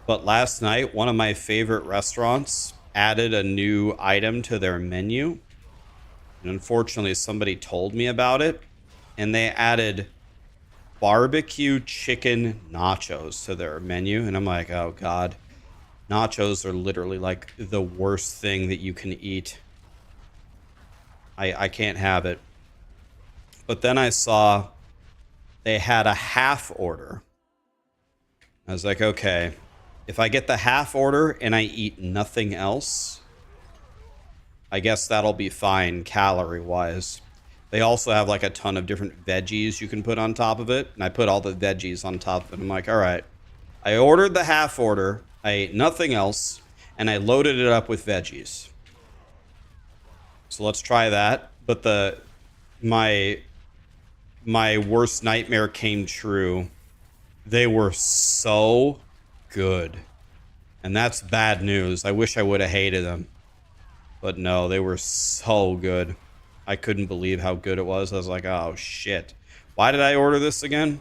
But last night, one of my favorite restaurants added a new item to their menu. And unfortunately, somebody told me about it, and they added barbecue chicken nachos to their menu. And I'm like, oh God, nachos are literally like the worst thing that you can eat. I can't have it. But then I saw they had a half order. I was like, okay, if I get the half order and I eat nothing else, I guess that'll be fine calorie wise. They also have like a ton of different veggies you can put on top of it. And I put all the veggies on top of it. I'm like, all right, I ordered the half order. I ate nothing else. And I loaded it up with veggies. So let's try that. But my worst nightmare came true. They were so good. And that's bad news. I wish I would have hated them. But no, they were so good. I couldn't believe how good it was. I was like, oh shit. Why did I order this again?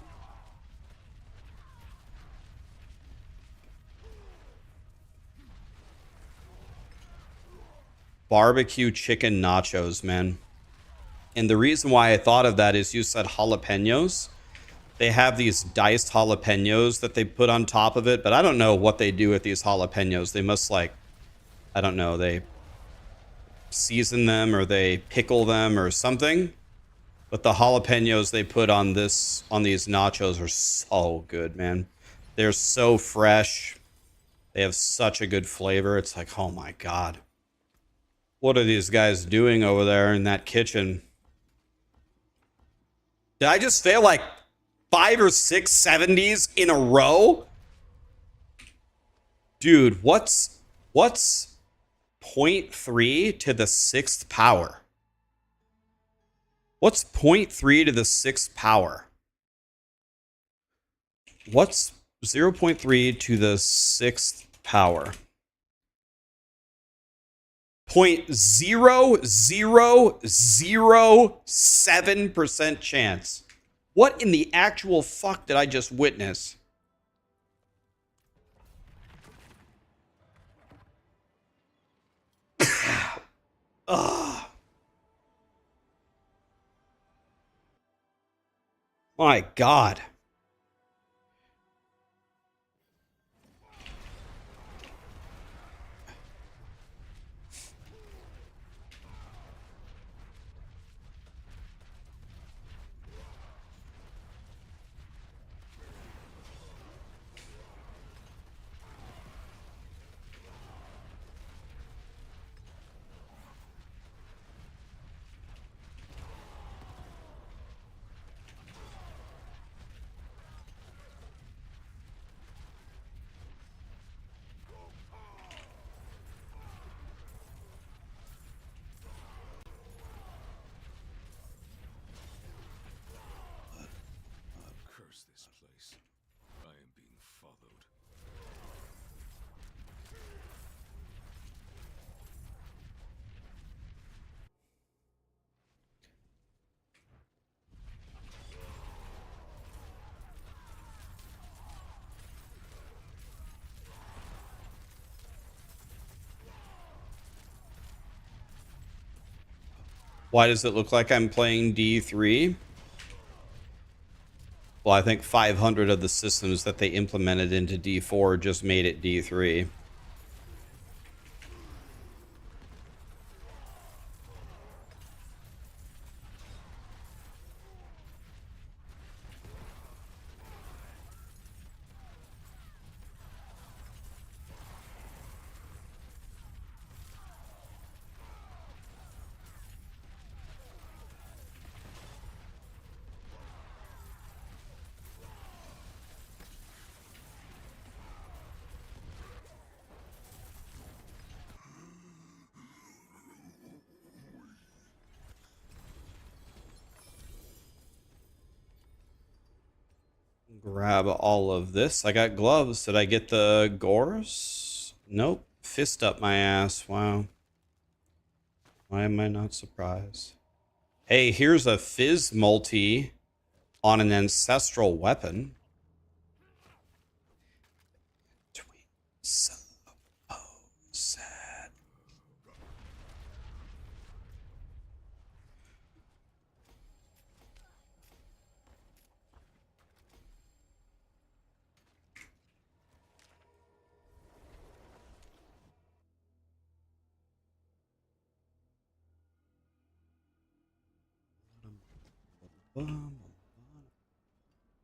Barbecue chicken nachos, man. And the reason why I thought of that is you said jalapenos. They have these diced jalapenos that they put on top of it, but I don't know what they do with these jalapenos. They must like, I don't know, they season them or they pickle them or something. But the jalapenos they put on these nachos are so good, man. They're so fresh. They have such a good flavor. It's like, oh my God. What are these guys doing over there in that kitchen? Did I just fail like 5 or 6 70s in a row? Dude, what's 0.3 to the 6th power? What's 0.3 to the 6th power? What's 0.3 to the 6th power? 0.0007% chance. What in the actual fuck did I just witness? Ugh. My God. Curse this place. I am being followed. Why does it look like I'm playing D3? Well, I think 500 of the systems that they implemented into D4 just made it D3. Grab all of this. I got gloves. Did I get the gores? Nope. Fist up my ass. Wow. Why am I not surprised? Hey, here's a fizz multi on an ancestral weapon. So sad.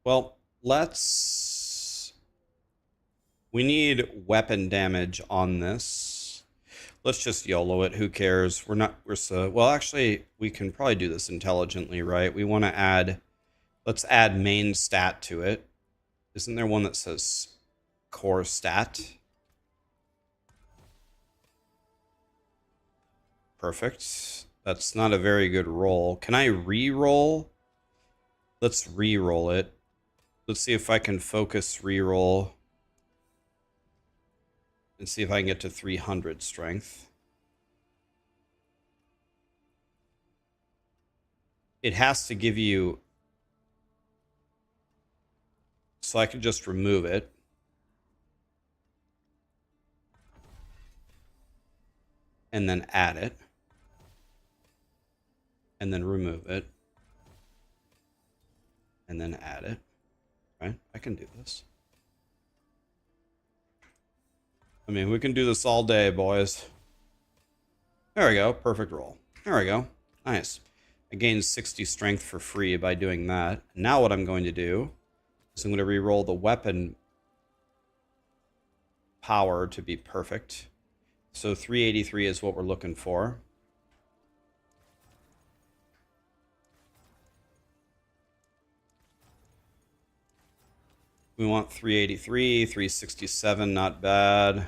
Well, we need weapon damage on this. Let's just YOLO it. Who cares? Well, actually, we can probably do this intelligently, right? We want to let's add main stat to it. Isn't there one that says core stat? Perfect. That's not a very good roll. Can I re-roll? Let's re-roll it. Let's see if I can focus re-roll and see if I can get to 300 strength. It has to give you... So I could just remove it. And then add it. And then remove it. And then add it. Right? I can do this. I mean, we can do this all day, boys. There we go. Perfect roll. There we go. Nice. I gained 60 strength for free by doing that. Now what I'm going to do is I'm going to re-roll the weapon power to be perfect. So 383 is what we're looking for. We want 383, 367, not bad.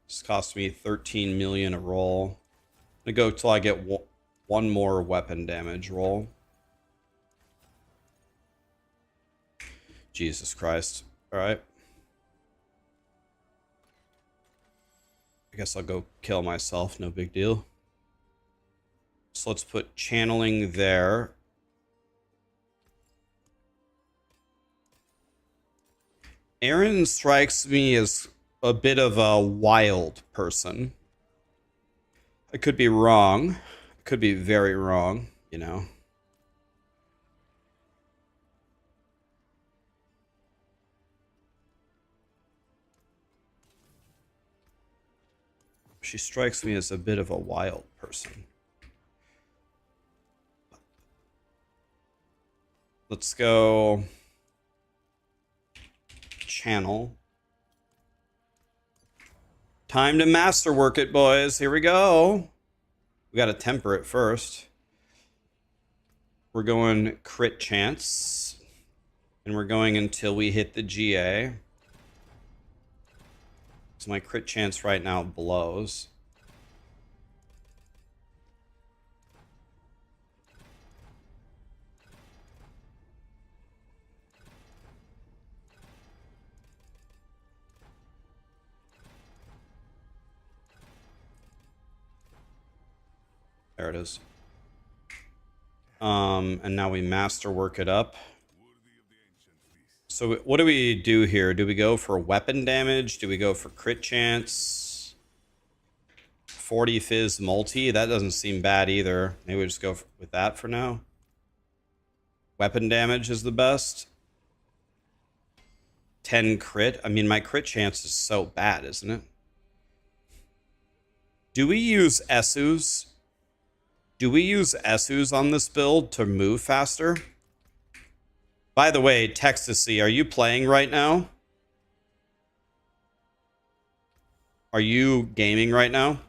This cost me 13 million a roll. I'm gonna go till I get one more weapon damage roll. Jesus Christ. All right. I guess I'll go kill myself. No big deal. So let's put channeling there. Aaron strikes me as a bit of a wild person. I could be wrong. I could be very wrong, you know. She strikes me as a bit of a wild person. Let's go channel. Time to masterwork it, boys. Here we go. We got to temper it first. We're going crit chance. And we're going until we hit the GA. So my crit chance right now blows. There it is. And now we masterwork it up. So what do we do here? Do we go for weapon damage? Do we go for crit chance? 40 fizz multi? That doesn't seem bad either. Maybe we just go with that for now. Weapon damage is the best. 10 crit. I mean, my crit chance is so bad, isn't it? Do we use Esus? Do we use Esus on this build to move faster? By the way, Texasy, are you playing right now? Are you gaming right now?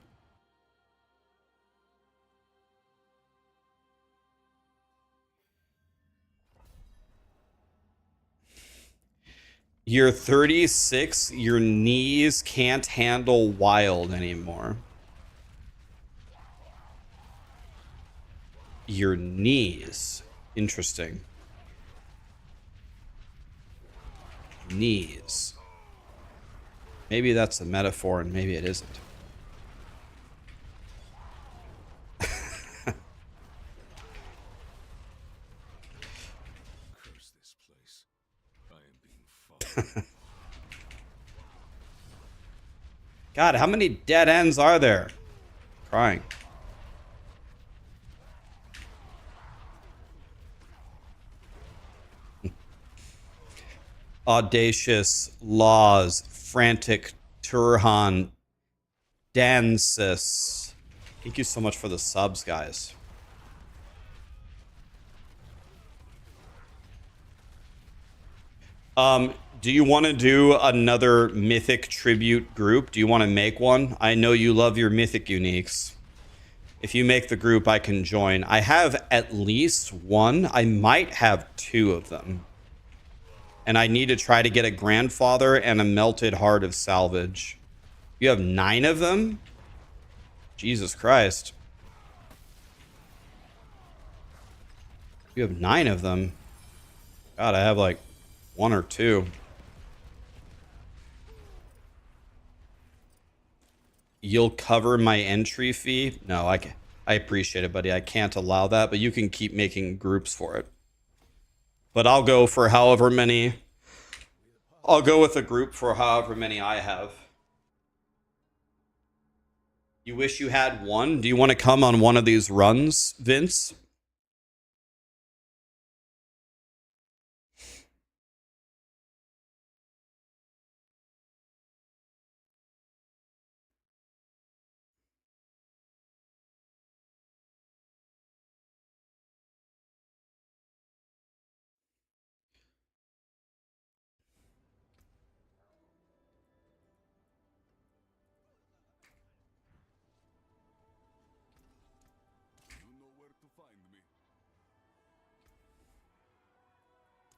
You're 36, your knees can't handle wild anymore. Your knees. Interesting. Knees. Maybe that's a metaphor and maybe it isn't. Curse this place. I am being followed. God, how many dead ends are there? Crying. Audacious Laws, Frantic Turhan, Dansis. Thank you so much for the subs, guys. Do you want to do another Mythic tribute group? Do you want to make one? I know you love your Mythic uniques. If you make the group, I can join. I have at least one. I might have two of them. And I need to try to get a grandfather and a melted heart of salvage. You have 9 of them? Jesus Christ. You have 9 of them. God, I have like 1 or 2. You'll cover my entry fee? No, I appreciate it, buddy. I can't allow that, but you can keep making groups for it. But I'll go for however many. I'll go with a group for however many I have. You wish you had one? Do you want to come on one of these runs, Vince?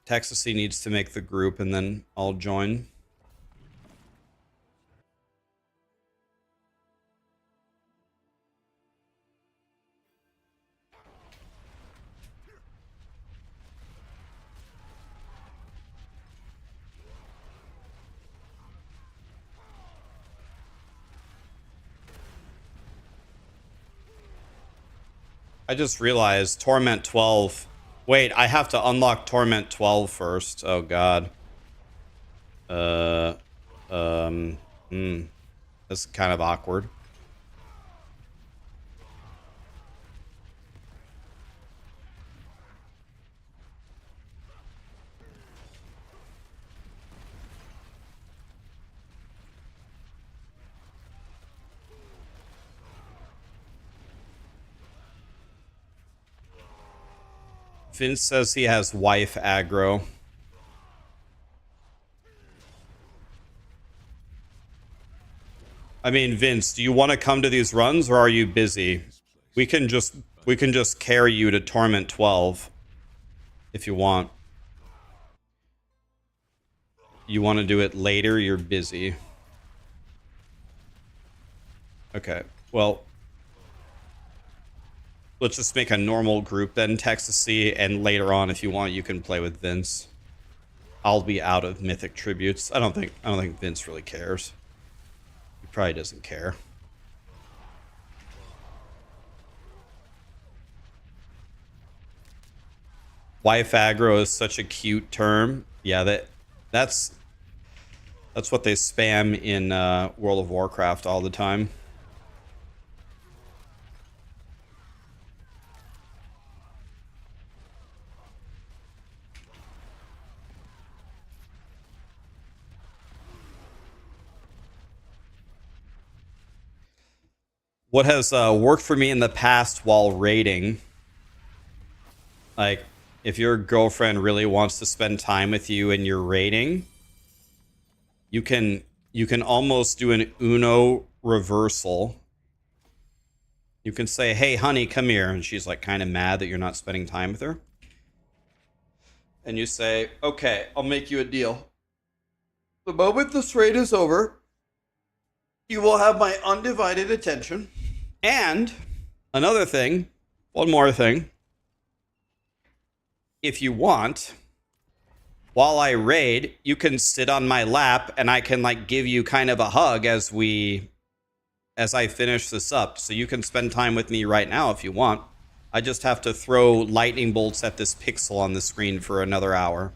Texasy needs to make the group and then I'll join. I just realized Torment 12. Wait, I have to unlock Torment 12 first. Oh god. That's kind of awkward. Vince says he has wife aggro. I mean, Vince, do you want to come to these runs or are you busy? We can just carry you to Torment 12 if you want. You want to do it later, you're busy. Okay. Well, let's just make a normal group then, Texasy, and later on if you want you can play with Vince. I'll be out of Mythic tributes. I don't think Vince really cares. He probably doesn't care. Wife aggro is such a cute term. Yeah, that's what they spam in World of Warcraft all the time. What has worked for me in the past while raiding, like if your girlfriend really wants to spend time with you and you're raiding, you can almost do an Uno reversal. You can say, "Hey, honey, come here," and she's like kind of mad that you're not spending time with her. And you say, "Okay, I'll make you a deal. The moment this raid is over, you will have my undivided attention. And another thing, one more thing. If you want, while I raid, you can sit on my lap and I can like give you kind of a hug as I finish this up. So you can spend time with me right now if you want. I just have to throw lightning bolts at this pixel on the screen for another hour."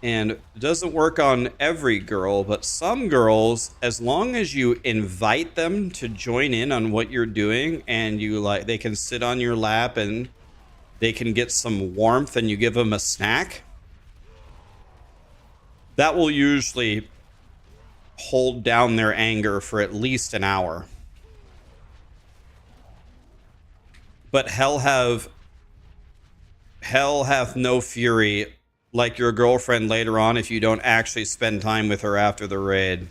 And it doesn't work on every girl, but some girls, as long as you invite them to join in on what you're doing and they can sit on your lap and they can get some warmth and you give them a snack, that will usually hold down their anger for at least an hour. But hell hath no fury like your girlfriend later on if you don't actually spend time with her after the raid.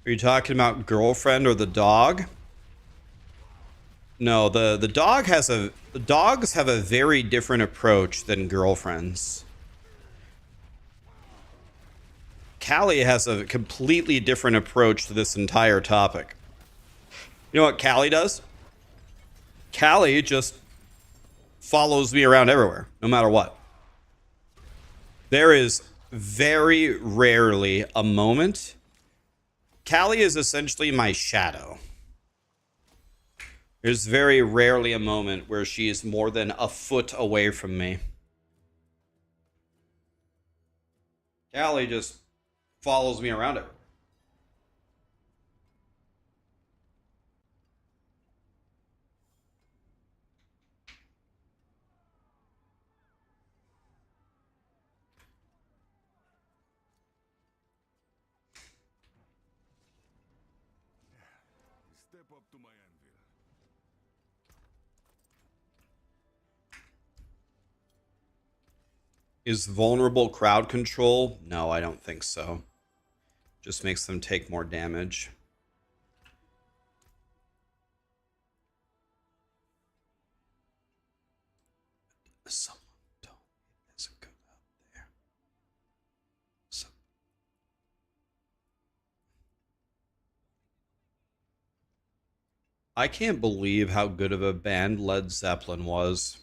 Are you talking about girlfriend or the dog? No, the dogs have a very different approach than girlfriends. Callie has a completely different approach to this entire topic. You know what Callie does? Callie just follows me around everywhere, no matter what. There is very rarely a moment. Callie is essentially my shadow. There's very rarely a moment where she is more than a foot away from me. Callie just follows me around everywhere. Step up to my anvil. Is vulnerable crowd control? No, I don't think so. Just makes them take more damage. Someone told me there's a goat out there. I can't believe how good of a band Led Zeppelin was.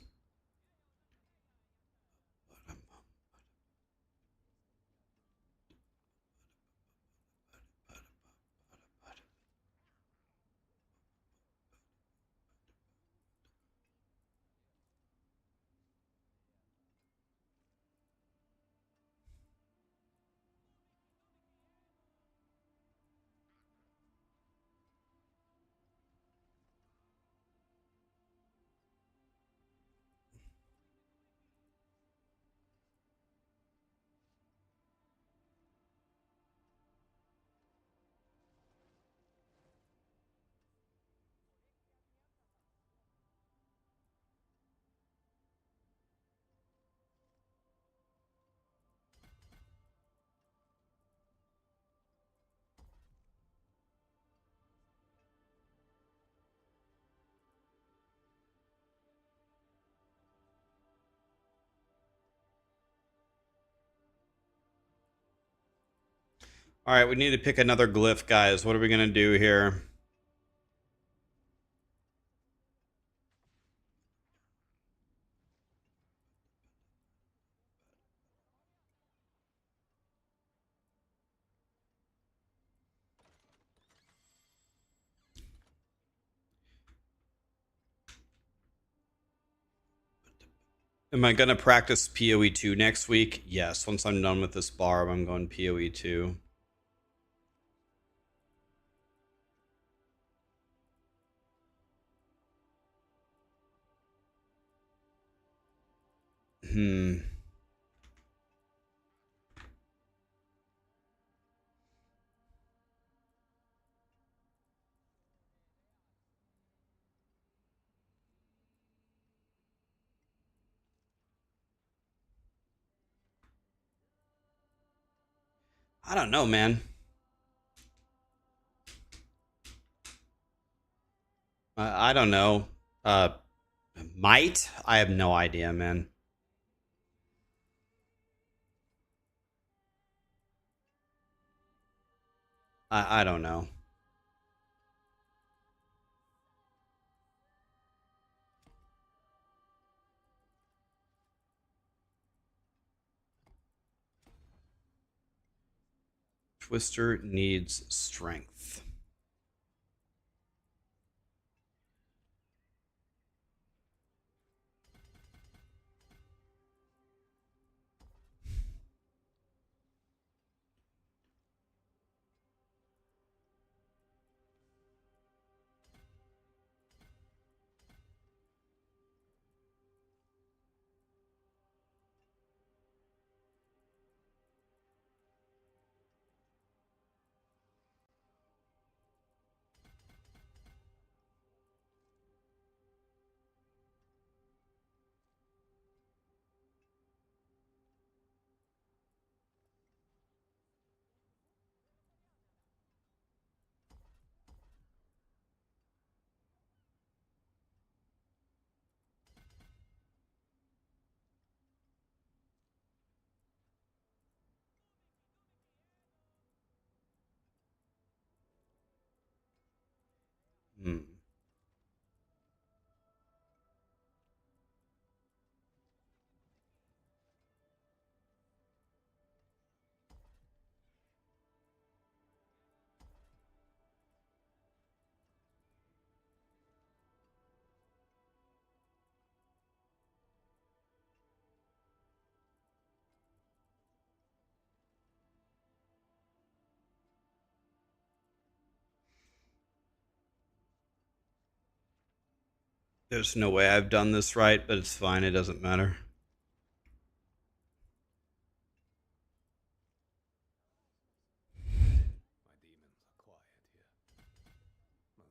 All right, we need to pick another glyph, guys. What are we going to do here? Am I going to practice PoE 2 next week? Yes. Once I'm done with this barb, I'm going PoE 2. I don't know, man. I don't know. Might? I have no idea, man. I don't know. Twister needs strength. Hmm. There's no way I've done this right, but it's fine. It doesn't matter. My demons are quiet here. Mostly.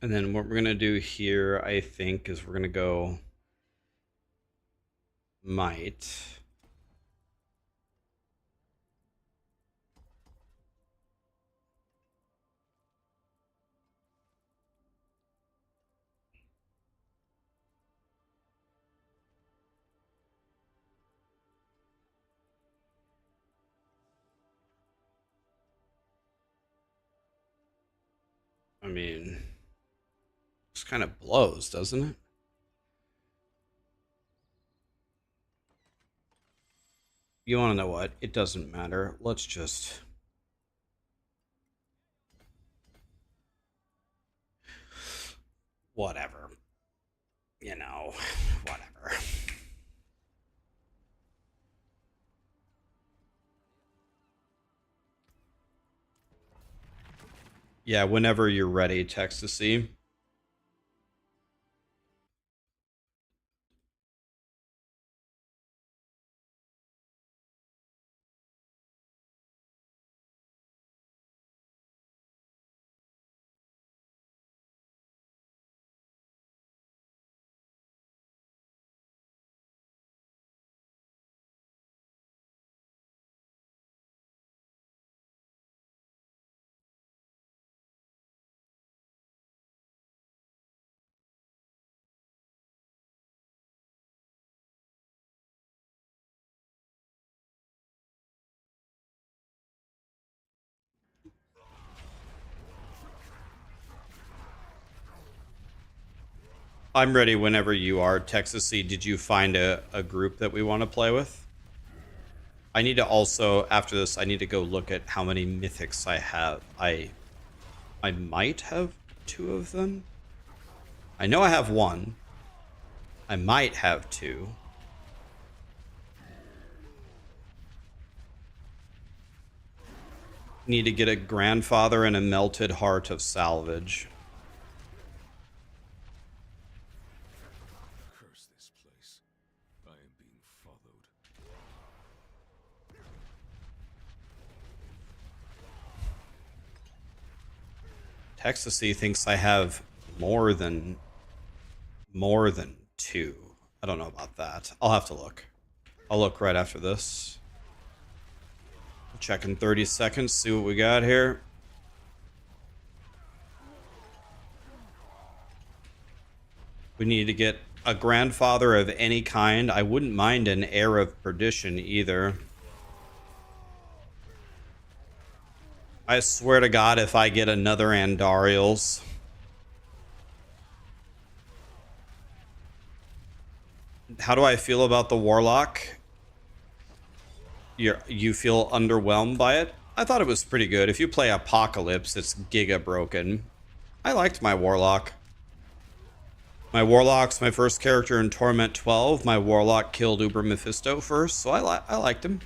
And then what we're going to do here, I think, is we're going to go might. I mean, this kind of blows, doesn't it? You want to know what? It doesn't matter. Let's just... whatever. You know, whatever. Yeah, whenever you're ready, text to see. I'm ready whenever you are. Texas C, did you find a group that we want to play with? I need to also, after this, I need to go look at how many mythics I have. I might have 2 of them. I know I have 1. I might have 2. Need to get a grandfather and a melted heart of salvage. Curse this place. I am being followed. Texas-y thinks I have more than 2. I don't know about that. I'll have to look. I'll look right after this. Check in 30 seconds, see what we got here. We need to get a grandfather of any kind. I wouldn't mind an heir of perdition either. I swear to God, if I get another Andariel's. How do I feel about the Warlock? You feel underwhelmed by it? I thought it was pretty good. If you play Apocalypse, it's giga broken. I liked my Warlock. My Warlock's my first character in Torment 12. My Warlock killed Uber Mephisto first, so I liked him.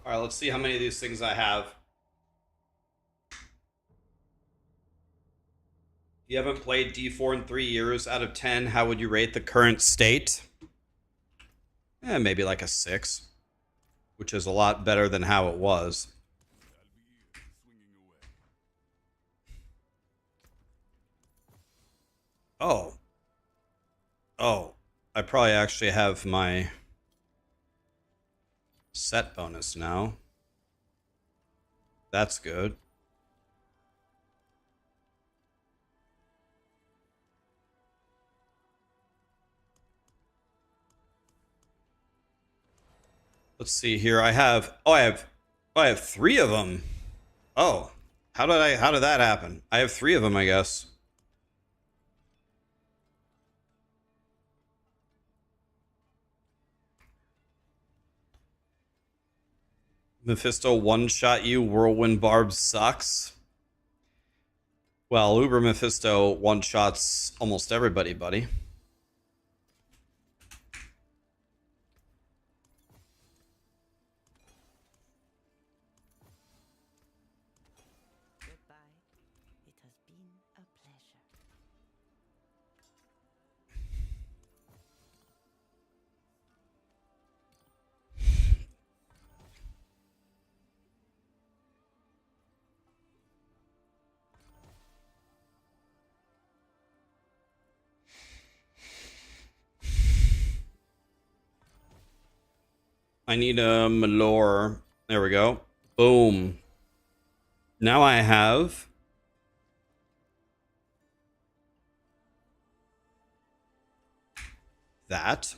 All right, let's see how many of these things I have. You haven't played D4 in 3 years. Out of 10, how would you rate the current state? Maybe like a 6, which is a lot better than how it was. Oh. Oh. I probably actually have my set bonus now. That's good. Let's see here. I have 3 of them. Oh. How did that happen? I have 3 of them, I guess. Mephisto one-shot you. Whirlwind Barb sucks. Well, Uber Mephisto one-shots almost everybody, buddy. Goodbye. It has been a pleasure. I need a Malore. There we go. Boom. Now I have that.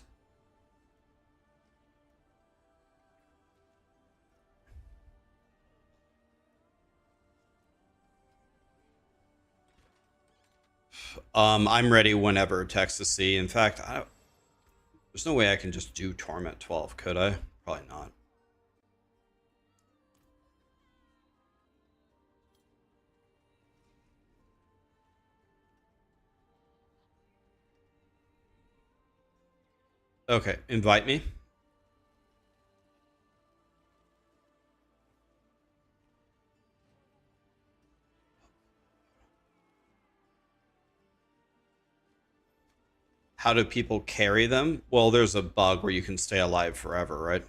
I'm ready whenever, Texas C. In fact, there's no way I can just do Torment 12, could I? Probably not. Okay, invite me. How do people carry them? Well, there's a bug where you can stay alive forever, right?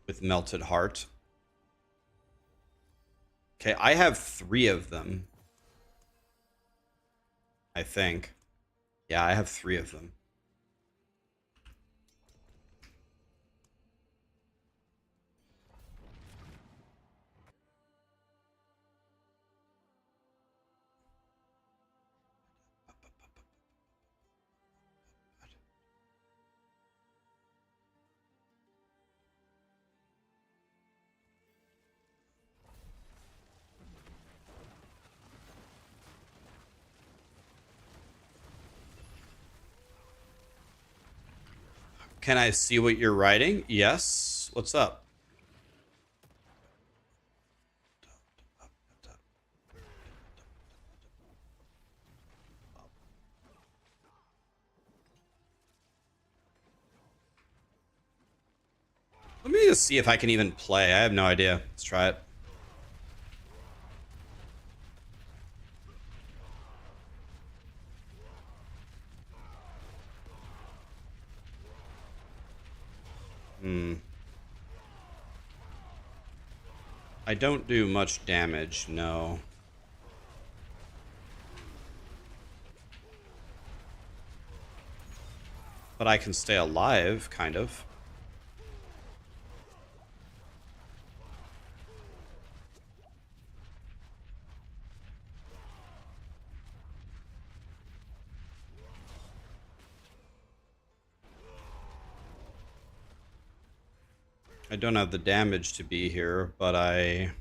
With Melted Heart. Okay, I have 3 of them. I think. Yeah, I have 3 of them. Can I see what you're writing? Yes. What's up? Let me just see if I can even play. I have no idea. Let's try it. I don't do much damage, no. But I can stay alive, kind of. I don't have the damage to be here, but I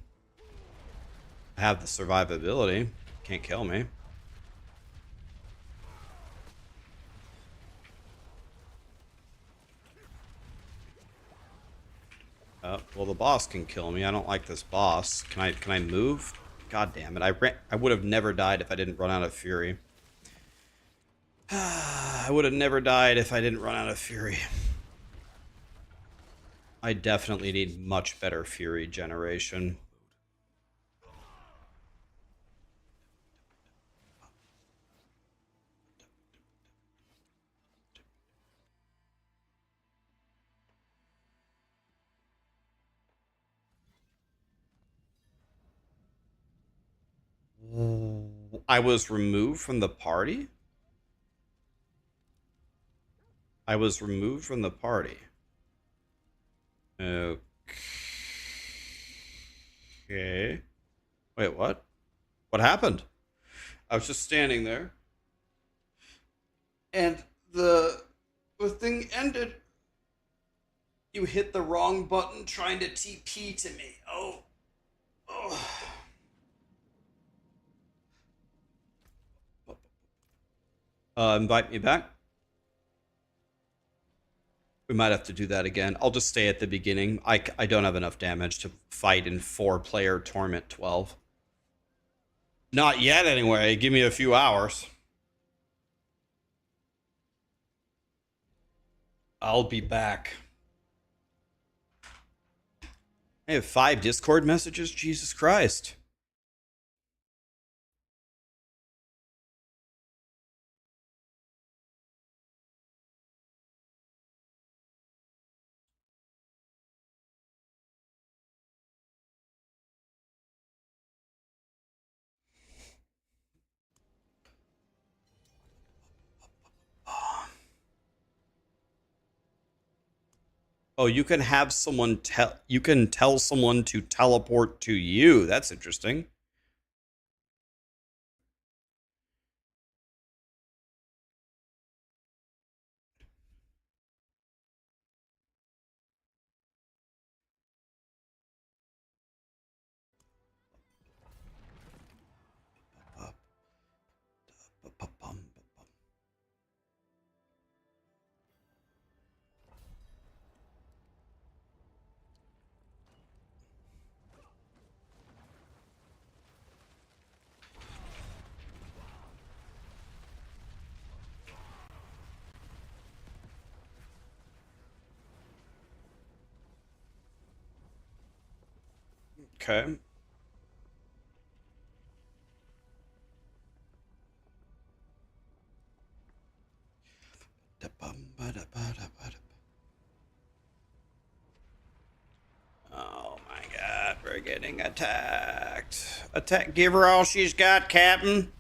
have the survivability. Can't kill me. Well, the boss can kill me. I don't like this boss. Can I move? God damn it! I would have never died if I didn't run out of fury. I would have never died if I didn't run out of fury. I definitely need much better fury generation. I was removed from the party? I was removed from the party. Okay. Wait, what? What happened? I was just standing there. And the thing ended. You hit the wrong button trying to TP to me. Oh. Invite me back. We might have to do that again. I'll just stay at the beginning. I don't have enough damage to fight in 4-player Torment 12. Not yet, anyway. Give me a few hours. I'll be back. I have 5 Discord messages? Jesus Christ. Oh, you can have someone you can tell someone to teleport to you. That's interesting. Okay. Oh my god, we're getting attacked. Attack, give her all she's got, Captain.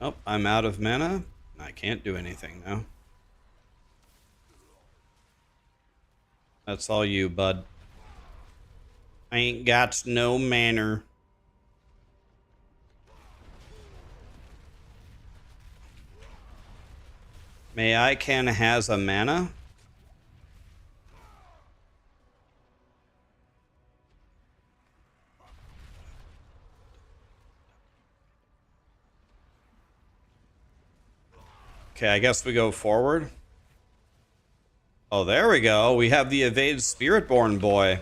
Oh, I'm out of mana. I can't do anything now. That's all you, bud. I ain't got no manner. May I can has a mana? Okay, I guess we go forward. Oh, there we go. We have the evade Spiritborn boy.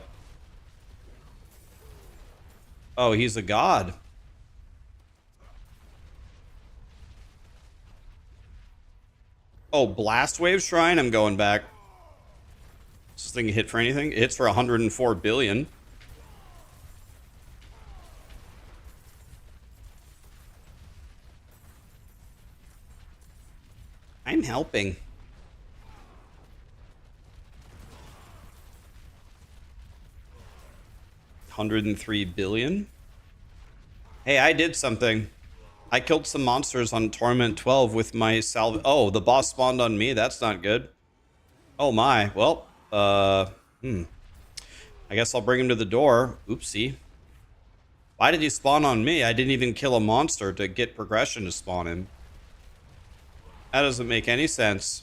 Oh, he's a god. Oh, Blast Wave Shrine? I'm going back. Does this thing hit for anything? It hits for 104 billion. I'm helping. 103 billion. Hey, I did something. I killed some monsters on Torment 12 with my salve. Oh, the boss spawned on me. That's not good. Oh my. Well, I guess I'll bring him to the door. Oopsie. Why did he spawn on me? I didn't even kill a monster to get progression to spawn him. That doesn't make any sense.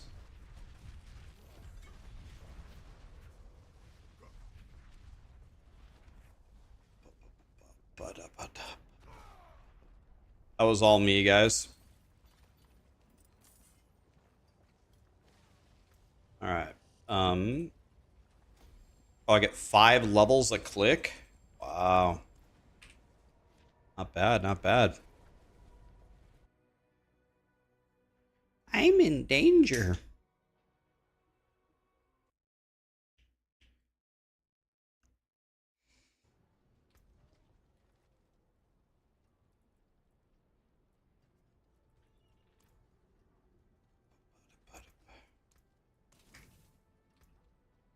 That was all me, guys. All right. Oh, I get 5 levels a click. Wow. Not bad, not bad. I'm in danger.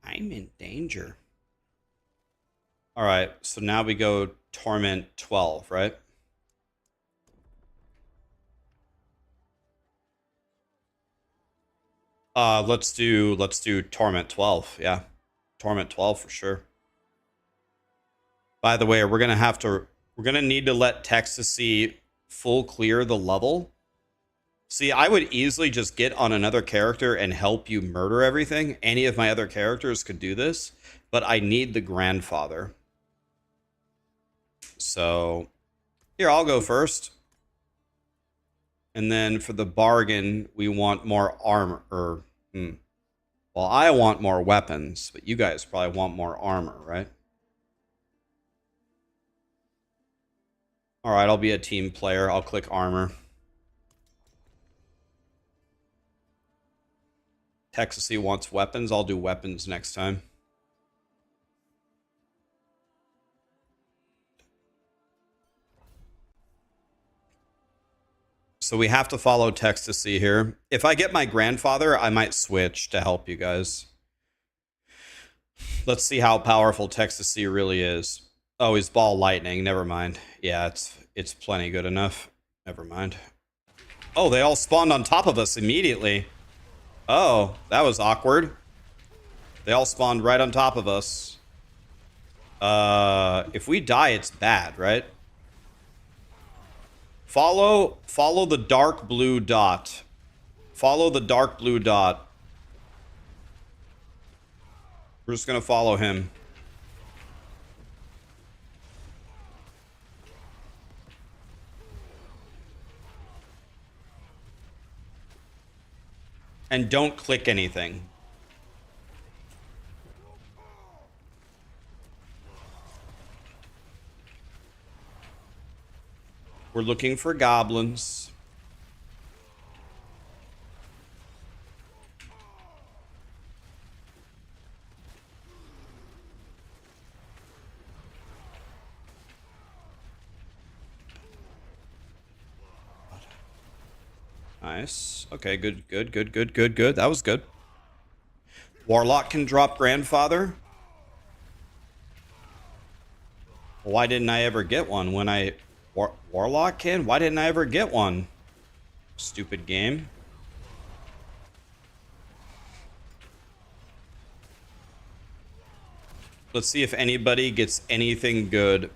I'm in danger. All right, so now we go Torment 12, right? Let's do Torment 12. Yeah. Torment 12 for sure. By the way, we're gonna need to let Texas full clear the level. See, I would easily just get on another character and help you murder everything. Any of my other characters could do this, but I need the grandfather. So, here, I'll go first. And then for the bargain, we want more armor. Well, I want more weapons, but you guys probably want more armor, right? All right, I'll be a team player. I'll click armor. Texasy wants weapons. I'll do weapons next time. So we have to follow Texasy here. If I get my grandfather, I might switch to help you guys. Let's see how powerful Texasy really is. Oh, he's ball lightning. Never mind. Yeah, it's plenty good enough. Never mind. Oh, they all spawned on top of us immediately. Oh, that was awkward. They all spawned right on top of us. If we die, it's bad, right? Follow the dark blue dot. Follow the dark blue dot. We're just gonna follow him. And don't click anything. We're looking for goblins. Nice. Okay, good. That was good. Warlock can drop grandfather. Why didn't I ever get one when I... Warlock can? Why didn't I ever get one? Stupid game. Let's see if anybody gets anything good.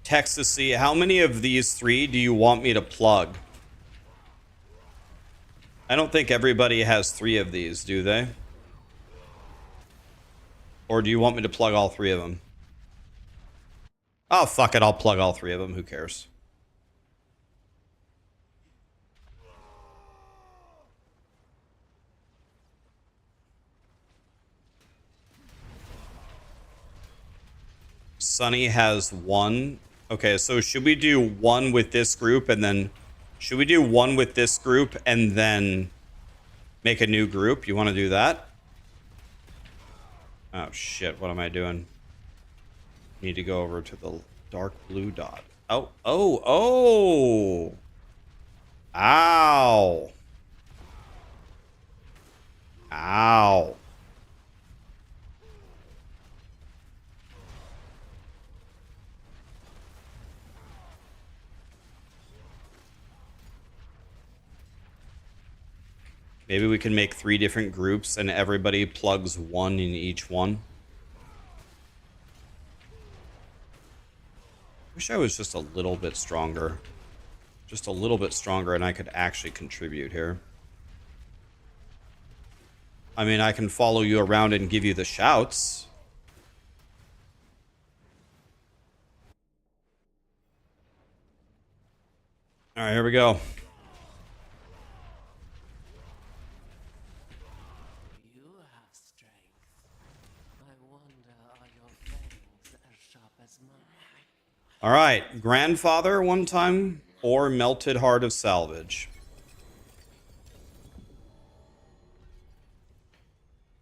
Texasy, how many of these three do you want me to plug? I don't think everybody has 3 of these, do they? Or do you want me to plug all 3 of them? Oh, fuck it. I'll plug all 3 of them. Who cares? Sunny has 1. Okay, so should we do 1 with this group and then... Should we do 1 with this group and then make a new group? You want to do that? Oh, shit. What am I doing? Need to go over to the dark blue dot. Oh. Ow. Ow. Maybe we can make 3 different groups and everybody plugs 1 in each one. Wish I was just a little bit stronger. Just a little bit stronger and I could actually contribute here. I mean, I can follow you around and give you the shouts. All right, here we go. You have strength. I wonder, are your fangs as sharp as mine? All right, grandfather one time or melted heart of salvage.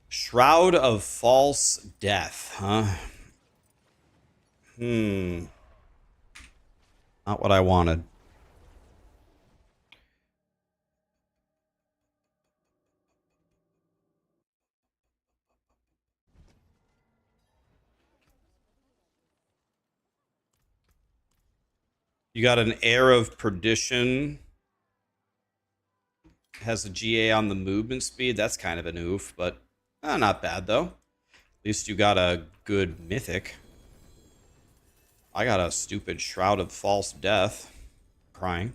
Shroud of false death, huh? Not what I wanted. You got an Air of Perdition. Has a GA on the movement speed. That's kind of an oof, but not bad, though. At least you got a good Mythic. I got a stupid Shroud of False Death. Crying.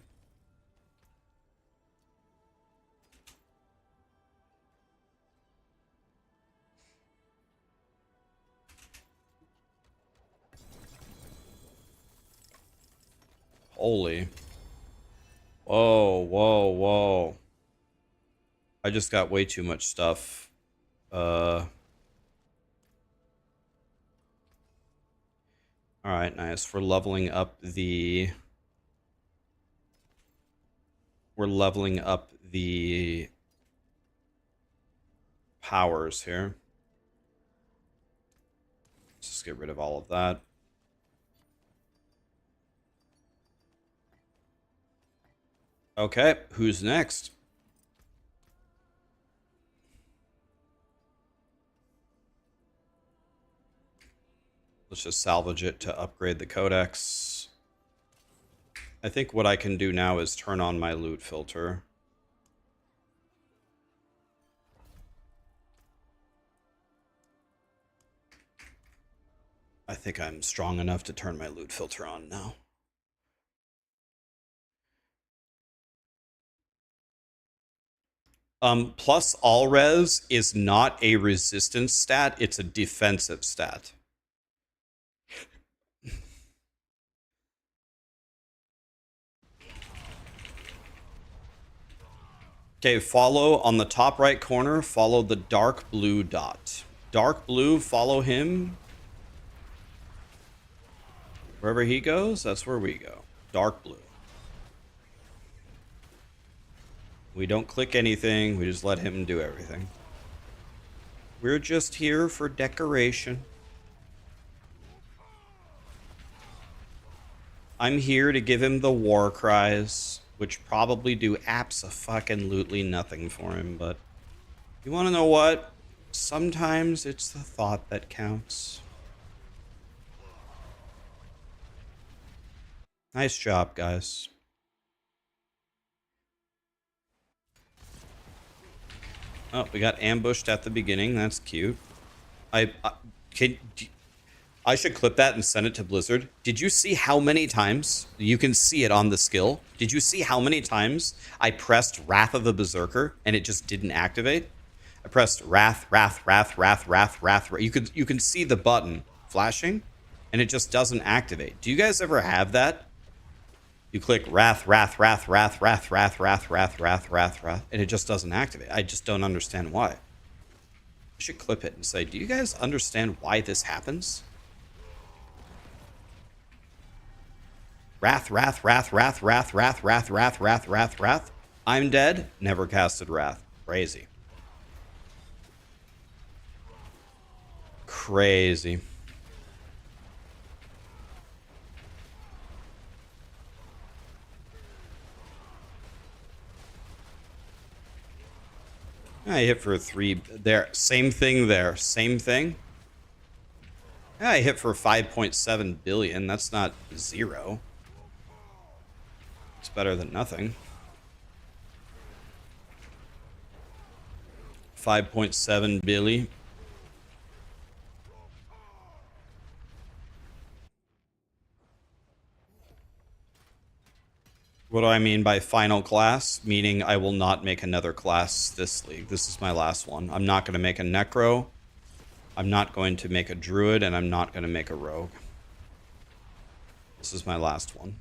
Holy. Whoa, whoa, whoa. I just got way too much stuff. Alright, nice. We're leveling up the powers here. Let's just get rid of all of that. Okay, who's next? Let's just salvage it to upgrade the codex. I think what I can do now is turn on my loot filter. I think I'm strong enough to turn my loot filter on now. Plus all res is not a resistance stat, it's a defensive stat. Okay, follow on the top right corner, follow the dark blue dot. Dark blue, follow him. Wherever he goes, that's where we go. Dark blue. We don't click anything, we just let him do everything. We're just here for decoration. I'm here to give him the war cries, which probably do abso-fucking-lutely nothing for him, but you want to know what? Sometimes it's the thought that counts. Nice job, guys. Oh, we got ambushed at the beginning. That's cute. I should clip that and send it to Blizzard. Did you see how many times, you can see it on the skill, did you see how many times I pressed Wrath of the Berserker and it just didn't activate? I pressed Wrath. You can see the button flashing and it just doesn't activate. Do you guys ever have that? You click Wrath, and it just doesn't activate. I just don't understand why. I should clip it and say, do you guys understand why this happens? Wrath. I'm dead. Never casted Wrath. Crazy. Crazy. I hit for 3 there. Same thing there. Same thing. I hit for 5.7 billion. That's not 0. It's better than nothing. 5.7 billion. What do I mean by final class? Meaning I will not make another class this league. This is my last one. I'm not going to make a Necro. I'm not going to make a Druid, and I'm not going to make a Rogue. This is my last one.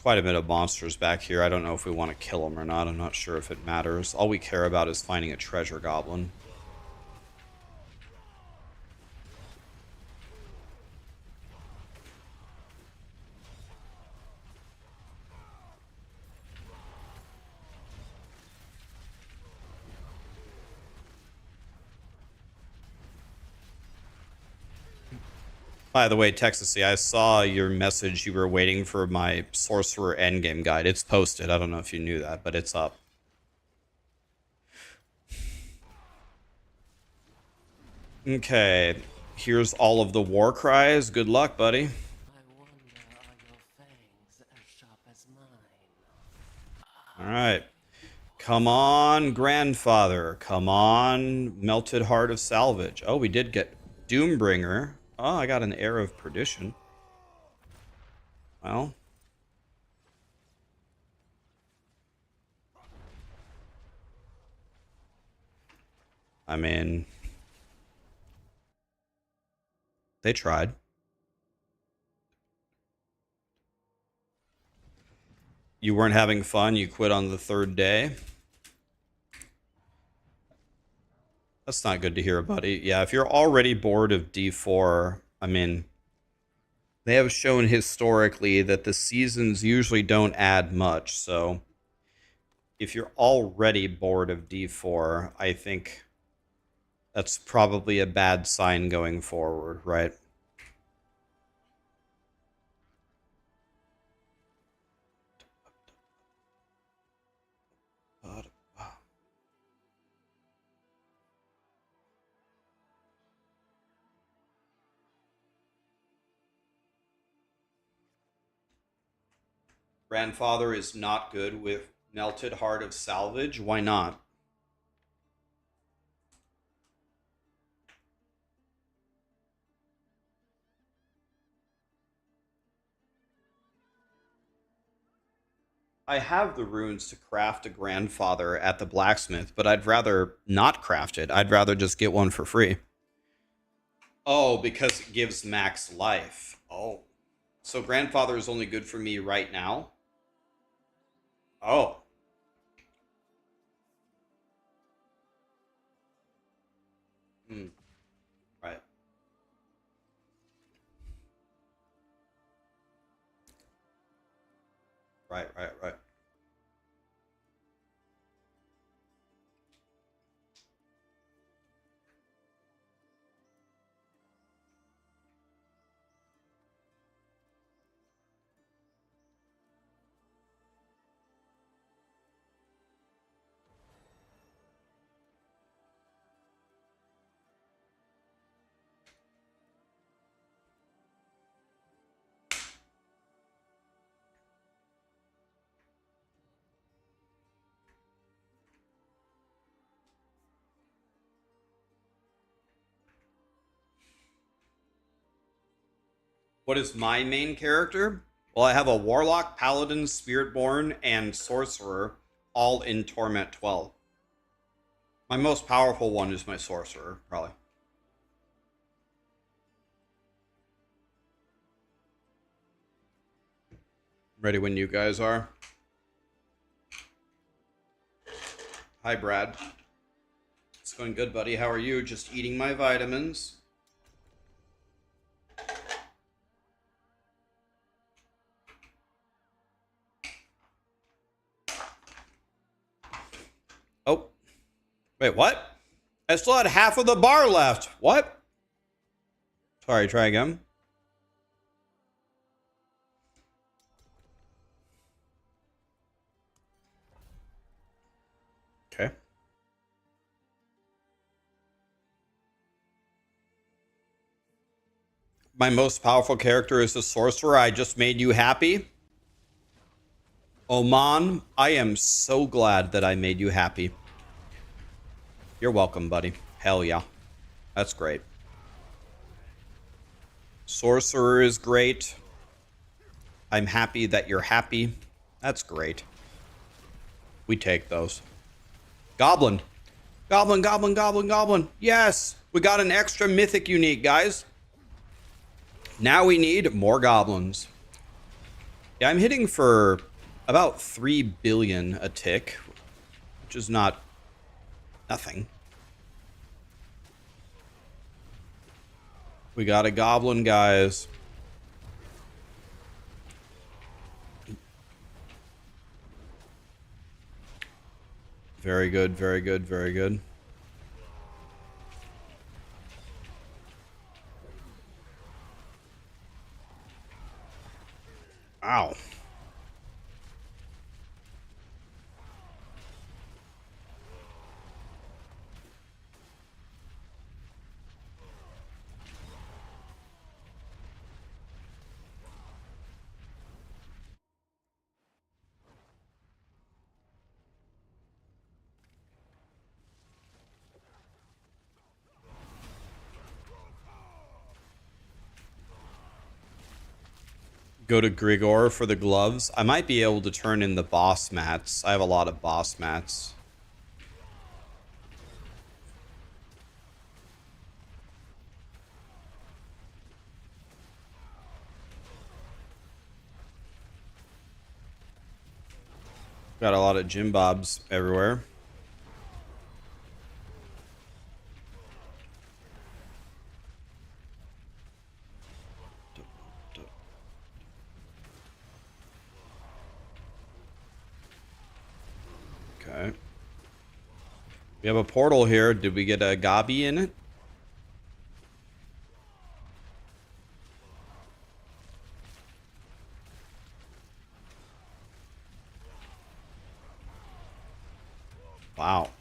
Quite a bit of monsters back here. I don't know if we want to kill them or not. I'm not sure if it matters. All we care about is finding a treasure goblin. By the way, Texasy, I saw your message. You were waiting for my Sorcerer Endgame guide. It's posted. I don't know if you knew that, but it's up. Okay. Here's all of the war cries. Good luck, buddy. I wonder, are your fangs as sharp as mine? All right. Come on, grandfather. Come on, melted heart of salvage. Oh, we did get Doombringer. Oh, I got an Heir of Perdition. Well. I mean, they tried. You weren't having fun, you quit on the third day. That's not good to hear, buddy. Yeah, if you're already bored of D4, I mean, they have shown historically that the seasons usually don't add much. So if you're already bored of D4, I think that's probably a bad sign going forward, right? Grandfather is not good with Melted Heart of Salvage. Why not? I have the runes to craft a grandfather at the blacksmith, but I'd rather not craft it. I'd rather just get one for free. Oh, because it gives max life. Oh. So grandfather is only good for me right now? Oh. Hmm. Right. Right. What is my main character? Well, I have a Warlock, Paladin, Spiritborn, and Sorcerer, all in Torment 12. My most powerful one is my Sorcerer, probably. Ready when you guys are. Hi, Brad. It's going good, buddy. How are you? Just eating my vitamins. Oh. Wait, what? I still had half of the bar left. What? Sorry, try again. Okay. My most powerful character is the Sorcerer. I just made you happy. Oman, I am so glad that I made you happy. You're welcome, buddy. Hell yeah. That's great. Sorcerer is great. I'm happy that you're happy. That's great. We take those. Goblin. Goblin. Yes! We got an extra mythic unique, guys. Now we need more goblins. Yeah, I'm hitting for about 3 billion a tick, which is not nothing. We got a goblin, guys. Very good. Ow. Go to Grigor for the gloves. I might be able to turn in the boss mats. I have a lot of boss mats. Got a lot of Jim Bobs everywhere. Okay. We have a portal here. Did we get a Gabi in it? Wow.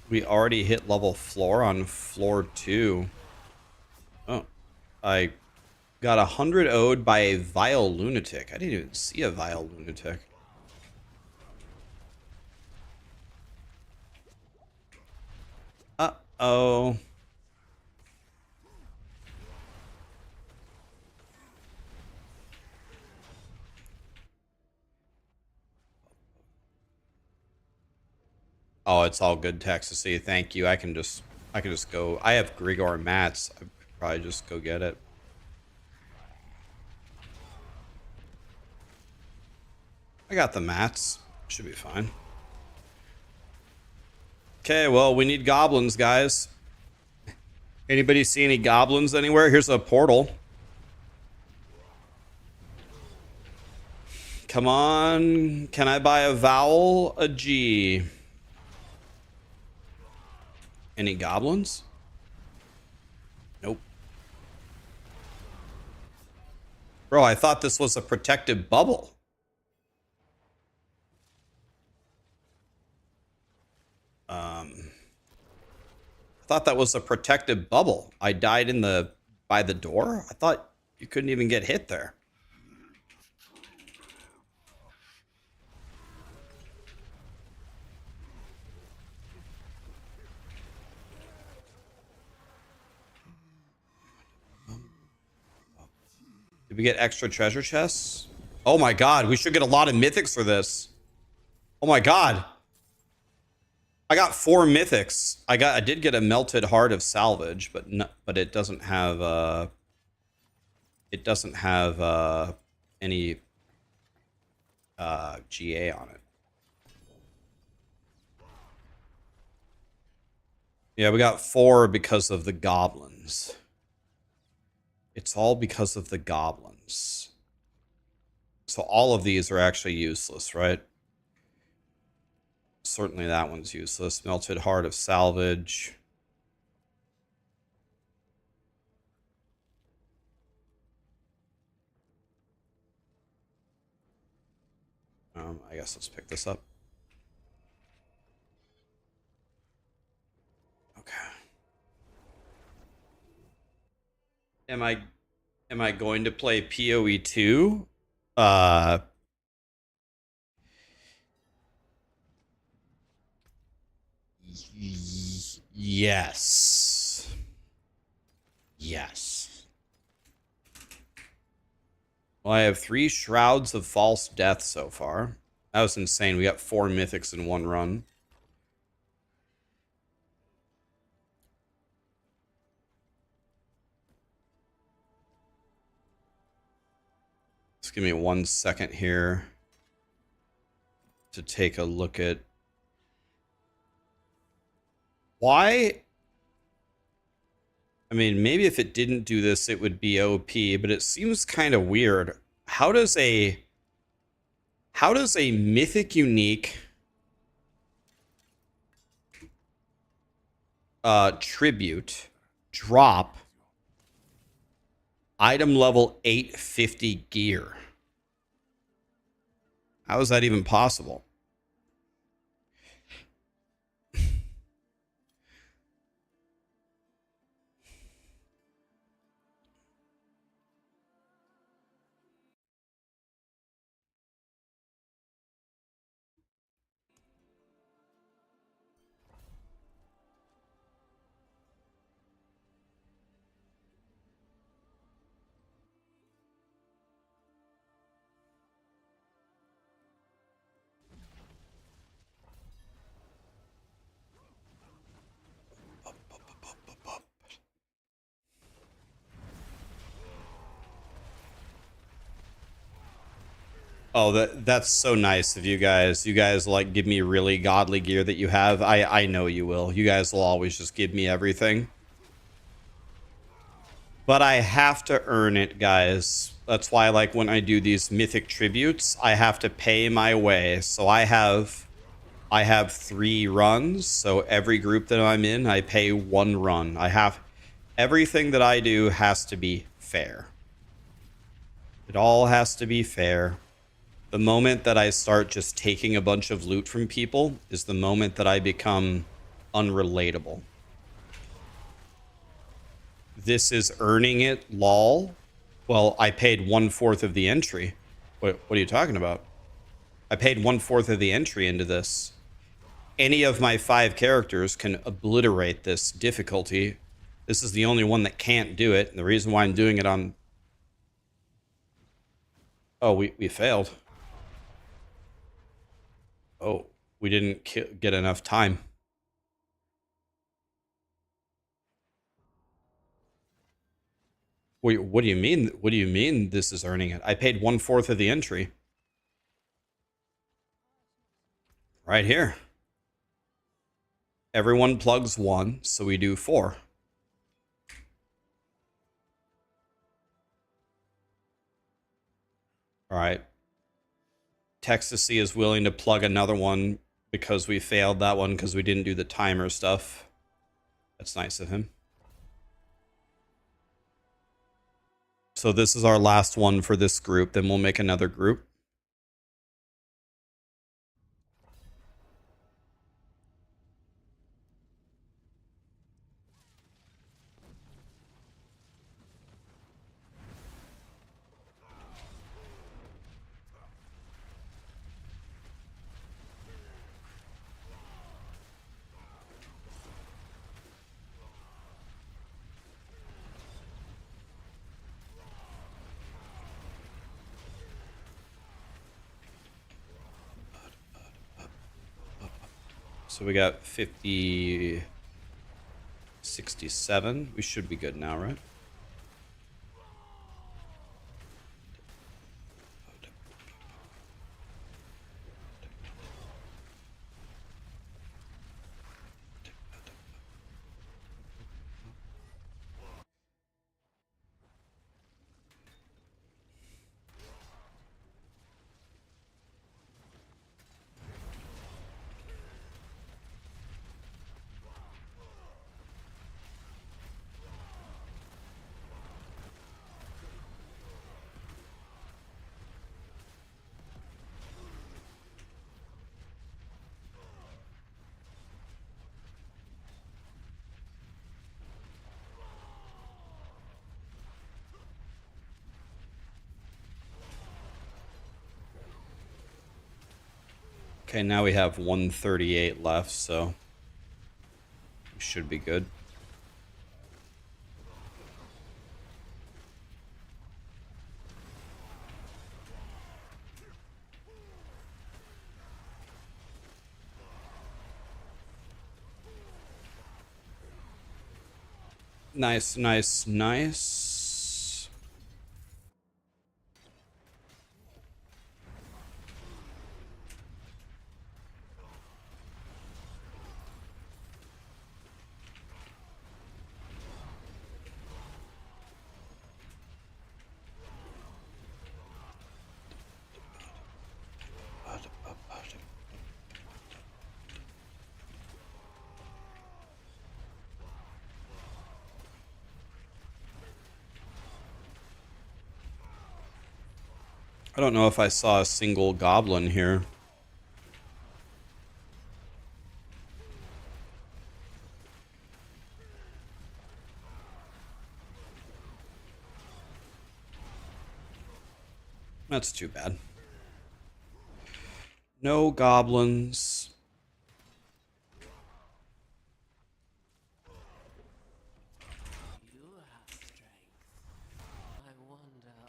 We already hit level 4 on floor 2. Oh. I got 100 owed by a vile lunatic. I didn't even see a vile lunatic. Uh-oh. Oh, it's all good, Texasy. Thank you. I can just go. I have Grigor mats. I could probably just go get it. I got the mats. Should be fine. Okay, well, we need goblins, guys. Anybody see any goblins anywhere? Here's a portal. Come on. Can I buy a vowel? A G. Any goblins? Nope. Bro, I thought this was a protective bubble. I thought that was a protective bubble. I died by the door. I thought you couldn't even get hit there. Did we get extra treasure chests? Oh my god, we should get a lot of mythics for this. Oh my god. I got 4 mythics. I did get a melted heart of salvage, but it doesn't have any GA on it. Yeah, we got 4 because of the goblins. It's all because of the goblins. So all of these are actually useless, right? Certainly that one's useless. Melted heart of salvage. I guess let's pick this up. Okay. Am I going to play PoE 2? Yes. Yes. Well, I have 3 Shrouds of False Death so far. That was insane. We got 4 mythics in one run. Just give me 1 second here to take a look at why. I mean, maybe if it didn't do this, it would be OP, but it seems kind of weird. How does a mythic unique tribute drop item level 850 gear? How is that even possible? Oh, that's so nice of you guys. You guys like give me really godly gear that you have. I know you will. You guys will always just give me everything. But I have to earn it, guys. That's why, like, when I do these mythic tributes, I have to pay my way. So I have 3 runs. So every group that I'm in, I pay 1 run. Everything that I do has to be fair. It all has to be fair. The moment that I start just taking a bunch of loot from people is the moment that I become unrelatable. This is earning it, lol. Well, I paid 1/4 of the entry. What are you talking about? I paid 1/4 of the entry into this. Any of my 5 characters can obliterate this difficulty. This is the only one that can't do it. And the reason why I'm doing it on... Oh, we failed. Oh, we didn't get enough time. Wait, what do you mean? What do you mean this is earning it? I paid 1/4 of the entry. Right here. Everyone plugs 1, so we do 4. All right. Texasy is willing to plug another one because we failed that one because we didn't do the timer stuff. That's nice of him. So this is our last one for this group. Then we'll make another group. So we got 50, 67. We should be good now, right? Okay, now we have 138 left, so we should be good. Nice, nice, nice. I don't know if I saw a single goblin here. That's too bad. No goblins. You have strength. I wonder,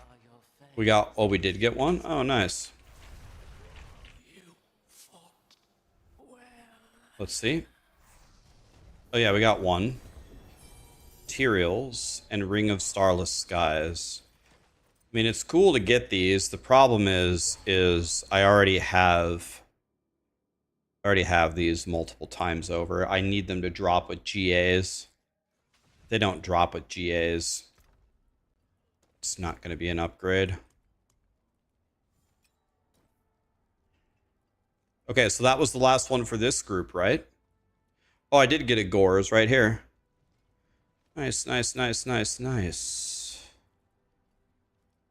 are your fangs... We got... Oh, we did get one? Oh, nice. You fought well. Let's see. Oh, yeah, we got one. Materials and Ring of Starless Skies. I mean, it's cool to get these. The problem is I already have these multiple times over. I need them to drop with GAs. If they don't drop with GAs, it's not going to be an upgrade. Okay, so that was the last one for this group, right? Oh, I did get a Gores right here. Nice, nice, nice, nice, nice.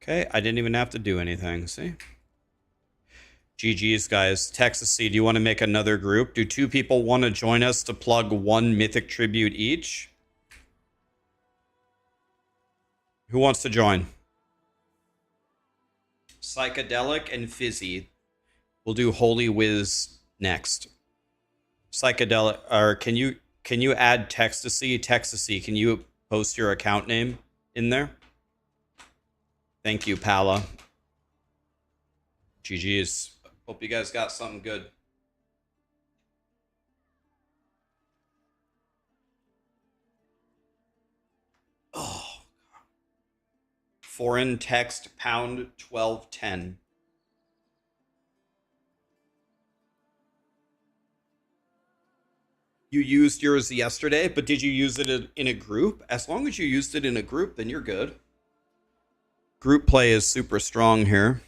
Okay, I didn't even have to do anything, see? GG's, guys. Texas C, do you want to make another group? Do 2 people want to join us to plug 1 Mythic Tribute each? Who wants to join? Psychedelic and Fizzy. We'll do Holy Whiz next. Psychedelic, or can you add Textasy? Textasy, can you post your account name in there? Thank you, Pala. GG's. Hope you guys got something good. Oh. Foreign text pound 1210. You used yours yesterday, but did you use it in a group? As long as you used it in a group, then you're good. Group play is super strong here.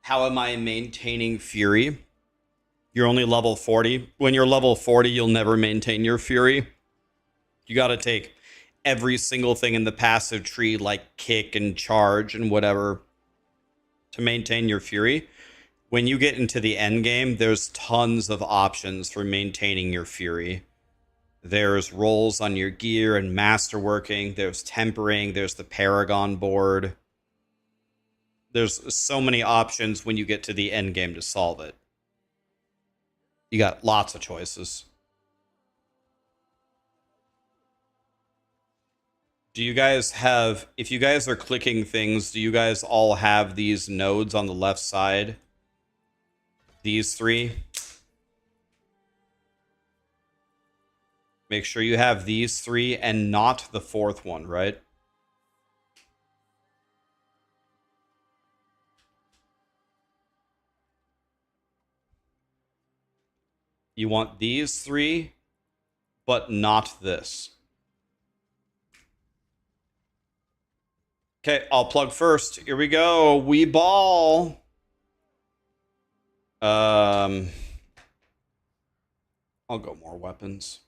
How am I maintaining Fury? You're only level 40. When you're level 40, you'll never maintain your Fury. You got to take every single thing in the passive tree, like kick and charge and whatever, to maintain your Fury. When you get into the end game, there's tons of options for maintaining your Fury. There's rolls on your gear and masterworking. There's tempering. There's the paragon board. There's so many options when you get to the end game to solve it. You got lots of choices. Do you guys have, if you guys are clicking things, do you guys all have these nodes on the left side? These 3? Make sure you have these 3 and not the 4th one, right? You want these 3, but not this. Okay, I'll plug first. Here we go. We ball. I'll go more weapons.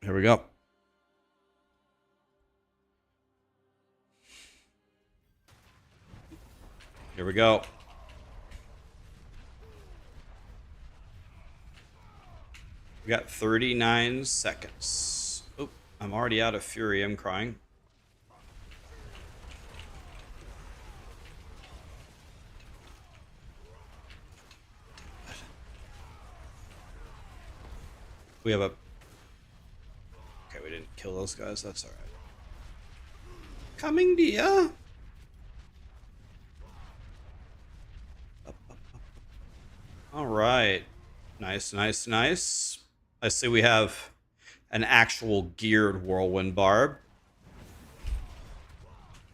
Here we go. Here we go. We got 39 seconds. Oop, I'm already out of fury. I'm crying. We have a... Okay, we didn't kill those guys. That's all right. Coming to ya. All right. Nice, nice, nice. I see we have an actual geared Whirlwind Barb.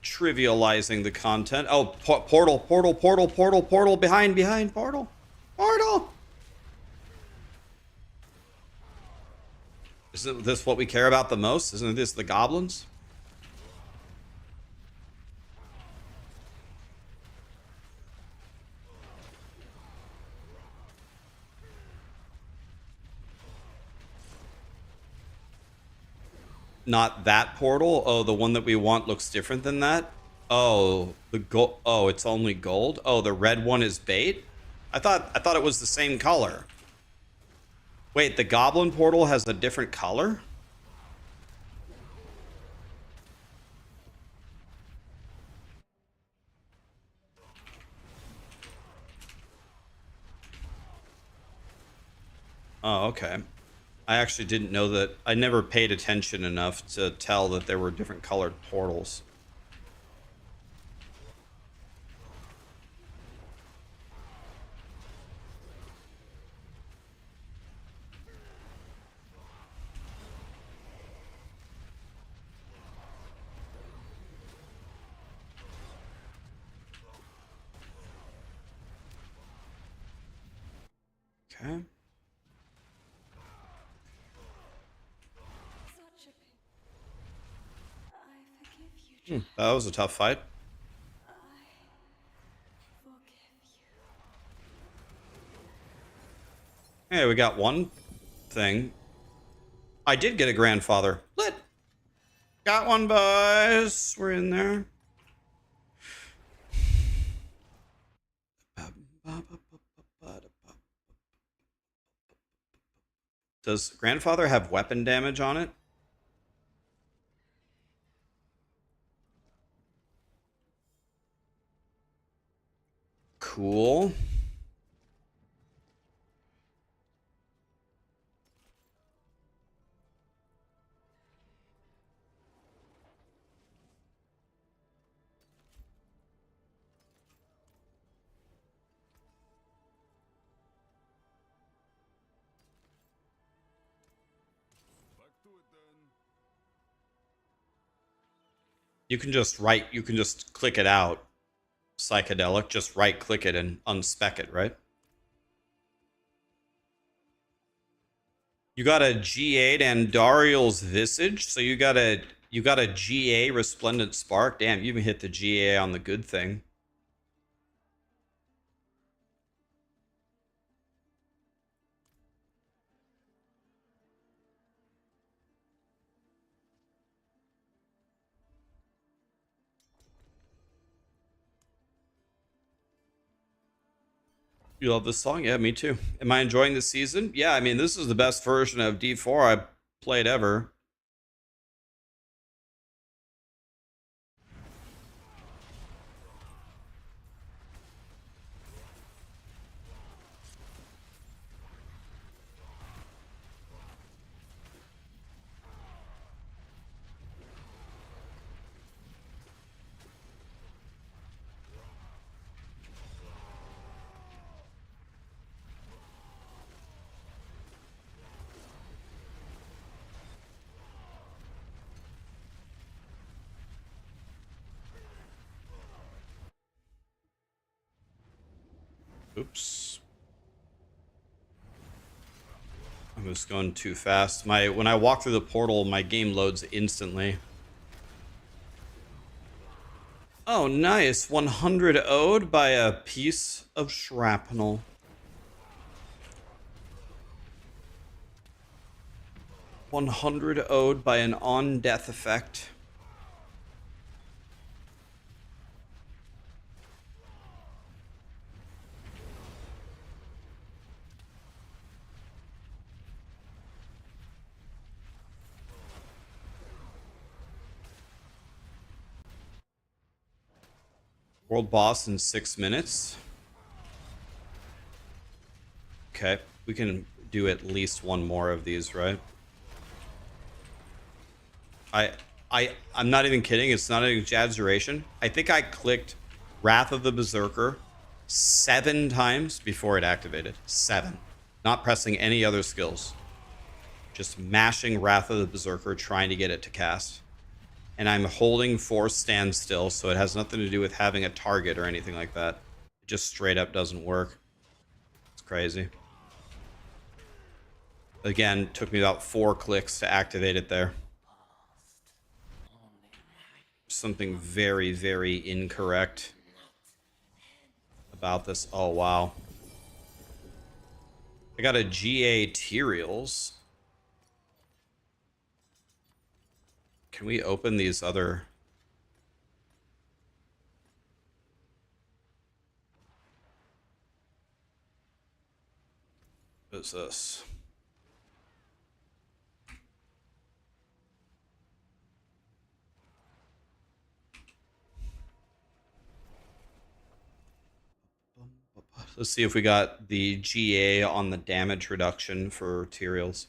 Trivializing the content. Oh, portal, portal, portal, portal, portal, behind, portal, portal. Isn't this what we care about the most? Isn't this the goblins? Not that portal? Oh, the one that we want looks different than that? Oh, the gold. Oh, it's only gold? Oh, the red one is bait? I thought it was the same color. Wait, the goblin portal has a different color? Oh, okay. I actually didn't know that. I never paid attention enough to tell that there were different colored portals. Okay. Such a pity. I forgive you. That was a tough fight. Forgive you. Hey, we got one thing. I did get a grandfather. Lit. Got one, boys. We're in there. Does grandfather have weapon damage on it? Cool. You can just click it out. Psychedelic, just right click it and unspec it, right? You got a G8 and Dariel's Visage, so you got a GA Resplendent Spark. Damn, you even hit the GA on the good thing. You love this song? Yeah, me too. Am I enjoying the season? Yeah, I mean, this is the best version of D4 I've played ever. Oops. I'm just going too fast. When I walk through the portal, my game loads instantly. Oh, nice. 100 owed by a piece of shrapnel. $100 owed by an on-death effect. World boss in 6 minutes. Okay, we can do at least one more of these, right? I'm not even kidding. It's not an exaggeration. I think I clicked Wrath of the Berserker 7 times before it activated. 7. Not pressing any other skills. Just mashing Wrath of the Berserker, trying to get it to cast. And I'm holding force standstill, so it has nothing to do with having a target or anything like that. It just straight up doesn't work. It's crazy. Again, took me about 4 clicks to activate it there. Something very, very incorrect about this. Oh, wow. I got a GA Tyrials. Can we open these other... What is this? Let's see if we got the GA on the damage reduction for Tyrials.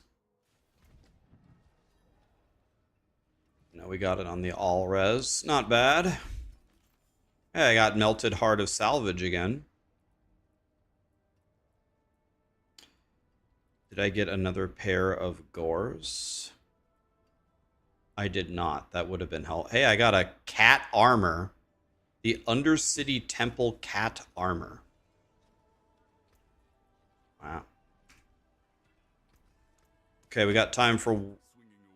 No, we got it on the all res. Not bad. Hey, I got Melted Heart of Salvage again. Did I get another pair of Gores? I did not. That would have been helpful. Hey, I got a cat armor. The Undercity Temple cat armor. Wow. Okay, we got time for...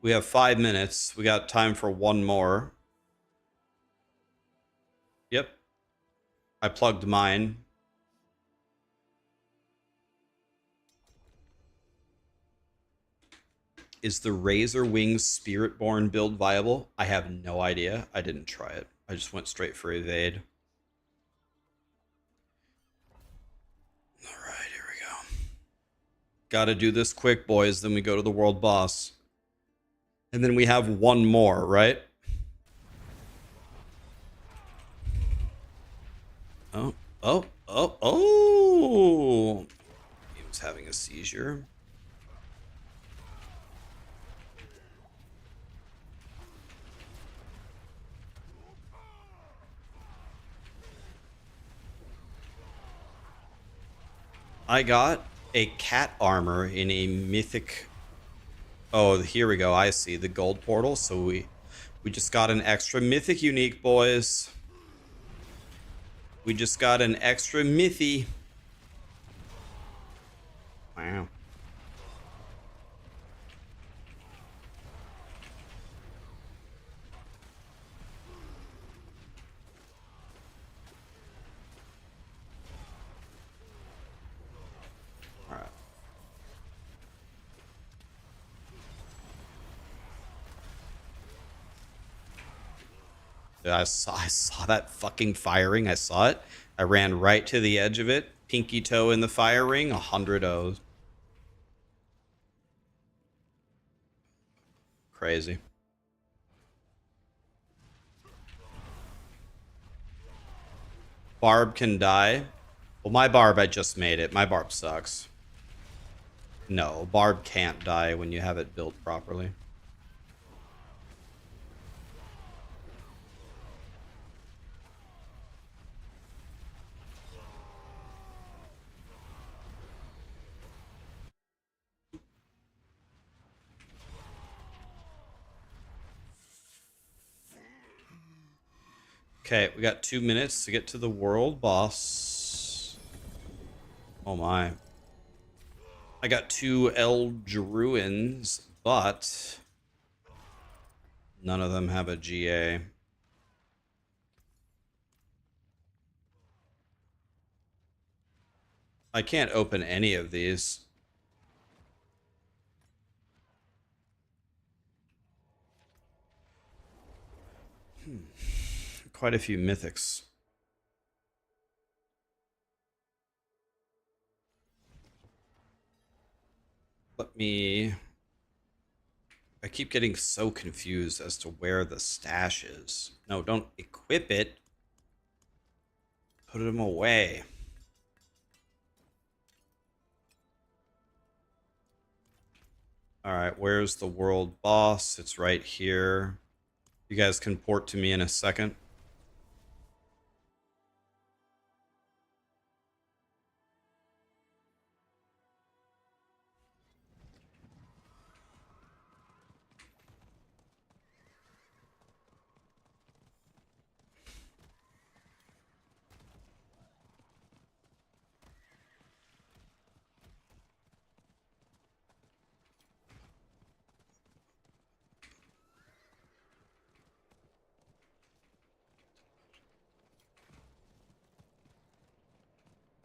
We have 5 minutes. We got time for one more. Yep. I plugged mine. Is the Razor Wings Spiritborn build viable? I have no idea. I didn't try it. I just went straight for evade. Alright, here we go. Gotta do this quick, boys. Then we go to the world boss. And then we have one more, right? Oh, oh, oh, oh! He was having a seizure. I got a cat armor in a mythic... Oh, here we go. I see the gold portal. So we just got an extra mythic unique, boys. We just got an extra mythy. Wow. All right. I saw that fucking firing. I saw it. I ran right to the edge of it. Pinky toe in the fire ring. 100 O's. Crazy. Barb can die. Well, my Barb, I just made it. My Barb sucks. No, Barb can't die when you have it built properly. Okay, we got 2 minutes to get to the world boss. Oh my. I got 2 Eldruins, but none of them have a GA. I can't open any of these. Quite a few mythics. Let me... I keep getting so confused as to where the stash is. No, don't equip it. Put them away. Alright, where's the world boss? It's right here. You guys can port to me in a second.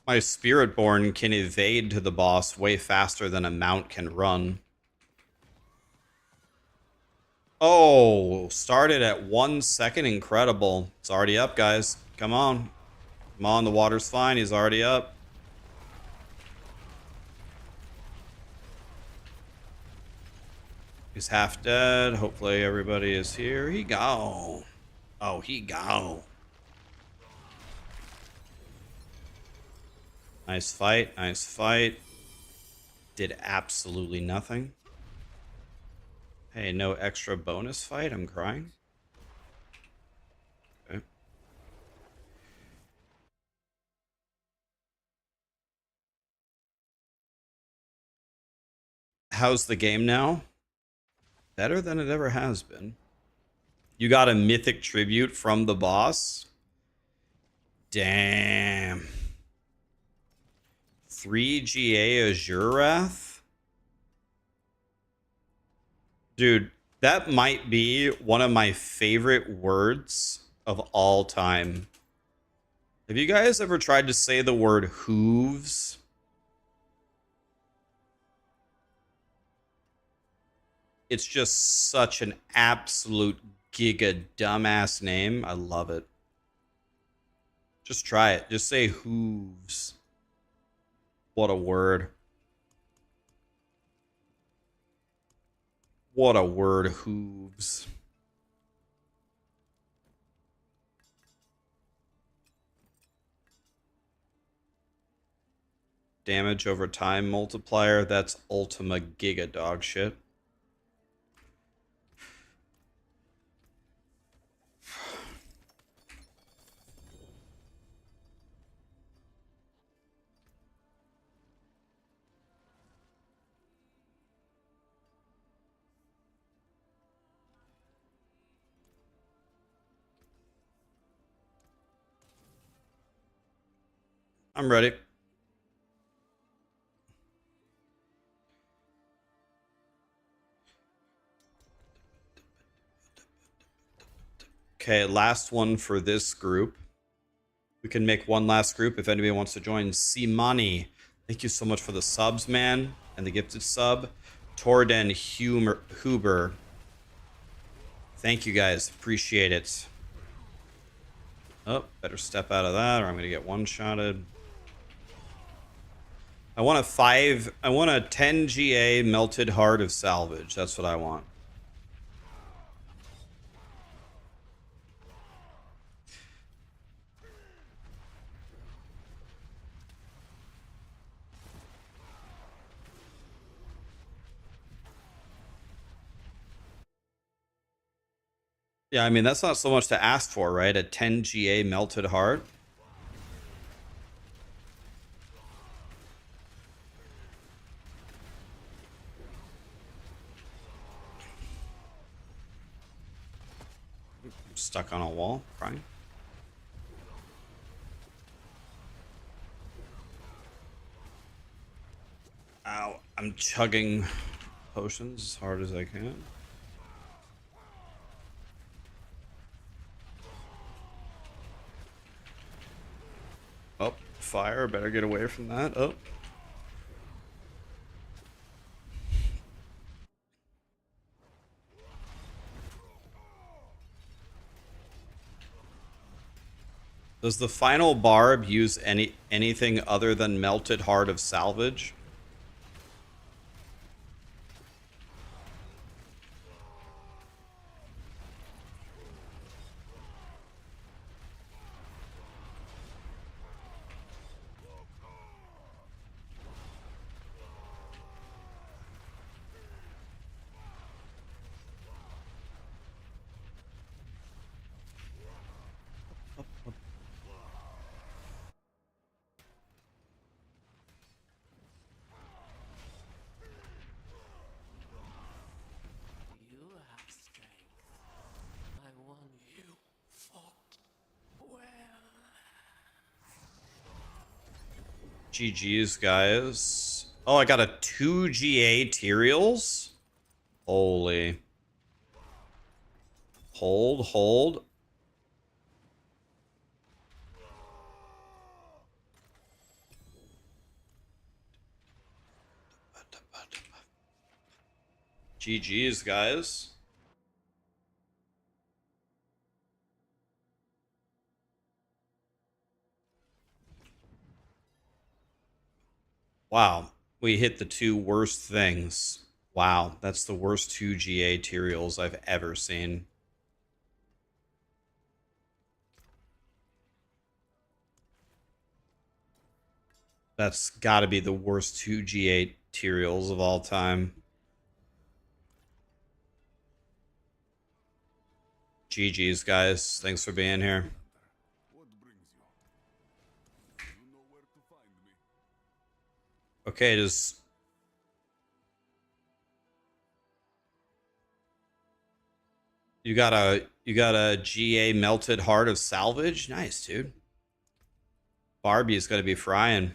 My Spiritborn can evade to the boss way faster than a mount can run. Oh, started at 1 second. Incredible. It's already up, guys. Come on. Come on, the water's fine. He's already up. He's half dead. Hopefully everybody is here. He go. Oh, he go. Nice fight. Nice fight. Did absolutely nothing. Hey, no extra bonus fight. I'm crying. Okay. How's the game now? Better than it ever has been. You got a mythic tribute from the boss? Damn. 3 GA Azure Wrath? Dude, that might be one of my favorite words of all time. Have you guys ever tried to say the word hooves? It's just such an absolute giga dumbass name. I love it. Just try it. Just say hooves. What a word. What a word, hooves. Damage over time multiplier. That's Ultima Giga dog shit. I'm ready. Okay, last one for this group. We can make one last group if anybody wants to join. Simani, thank you so much for the subs, man, and the gifted sub. Torden Huber, thank you guys, appreciate it. Oh, better step out of that or I'm gonna get one-shotted. I want a 10 GA melted heart of salvage. That's what I want. Yeah, I mean, that's not so much to ask for, right? A 10 GA melted heart. I'm stuck on a wall, crying. Ow, I'm chugging potions as hard as I can. Oh, fire. Better get away from that. Oh. Does the final barb use anything other than melted heart of salvage? You have strength. I won. You fought well. GG's, guys. Oh, I got a 2 GA Tyraels? Holy. GG's, guys. Wow, we hit the two worst things. Wow, that's the worst 2 GA materials I've ever seen. That's got to be the worst 2 GA materials of all time. GG's, guys. Thanks for being here. What brings you? You know where to find me. Okay, does... You got a GA melted heart of salvage? Nice, dude. Barbie's gonna be frying.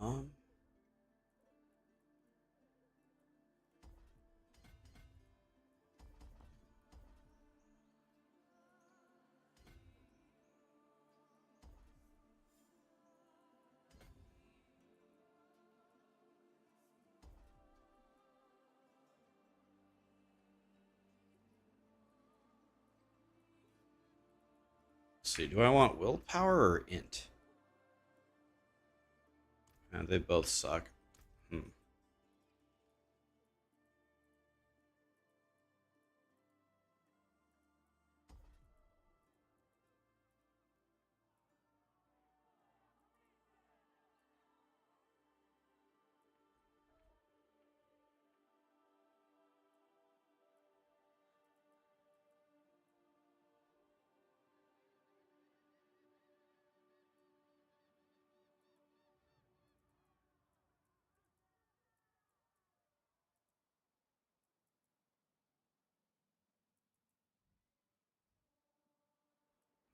Um, let's see, do I want willpower or int? They both suck.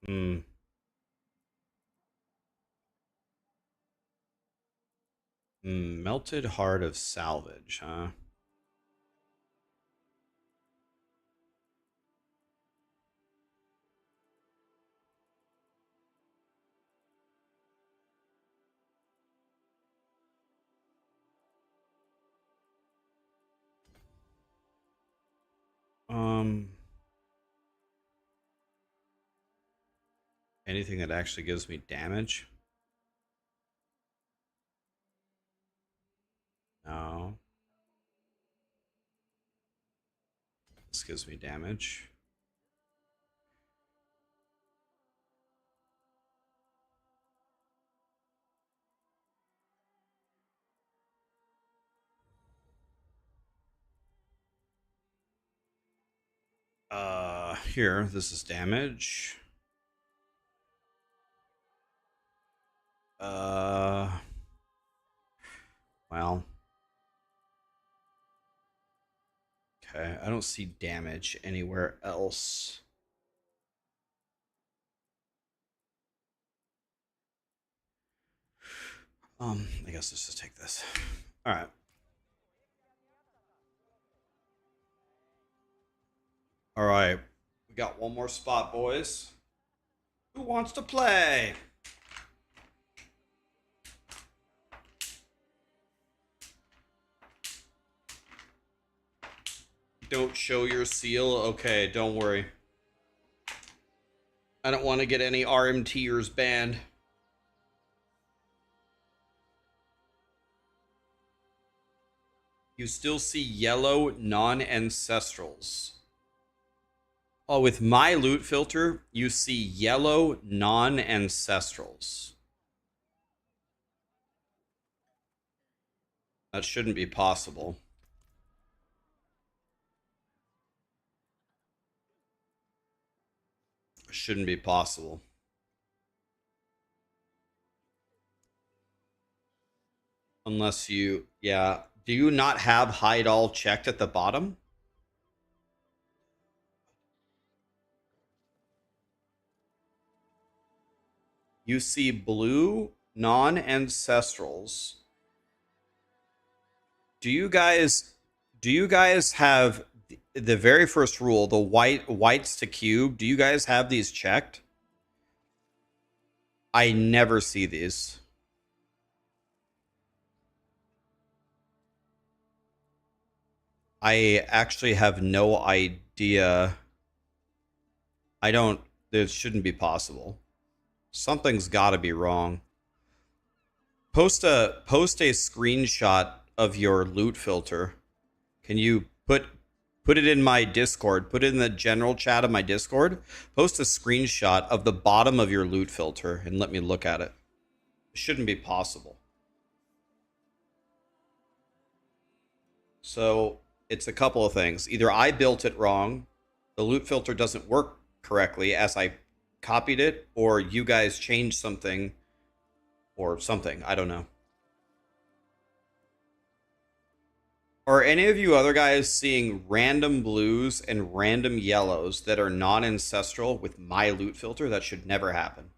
Hmm. Melted heart of salvage, huh? Anything that actually gives me damage? No. This gives me damage. Here, this is damage. Well. Okay, I don't see damage anywhere else. I guess let's just take this. All right. All right. We got one more spot, boys. Who wants to play? Don't show your seal. Okay, don't worry. I don't want to get any RMTers banned. You still see yellow non-ancestrals. Oh, with my loot filter, you see yellow non-ancestrals. That shouldn't be possible. Shouldn't be possible. Unless you, yeah. Do you not have hide all checked at the bottom? You see blue non-ancestrals. Do you guys Do you guys have the very first rule, the whites to cube? Do you guys have these checked? I never see these. I actually have no idea. I don't, this shouldn't be possible. Something's got to be wrong. Post a screenshot of your loot filter. Can you put it in my Discord? Put it in the general chat of my Discord. Post a screenshot of the bottom of your loot filter and let me look at it. It shouldn't be possible. So it's a couple of things. Either I built it wrong, the loot filter doesn't work correctly as I copied it, or you guys changed something or something. I don't know. Are any of you other guys seeing random blues and random yellows that are non-ancestral with my loot filter? That should never happen.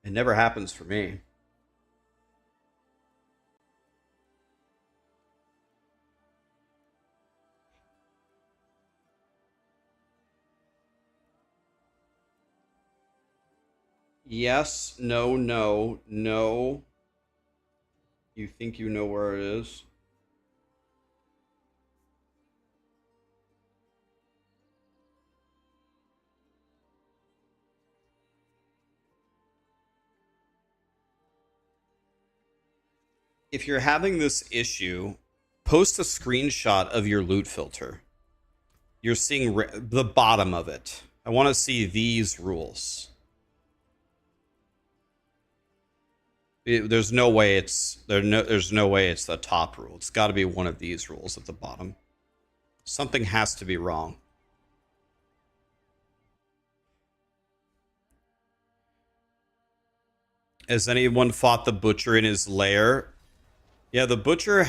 It never happens for me. Yes, no, no, no. You think you know where it is? If you're having this issue, post a screenshot of your loot filter. You're seeing the bottom of it. I want to see these rules. There's no way it's there's no way it's the top rule. It's got to be one of these rules at the bottom. Something has to be wrong. Has anyone fought the butcher in his lair? Yeah, the butcher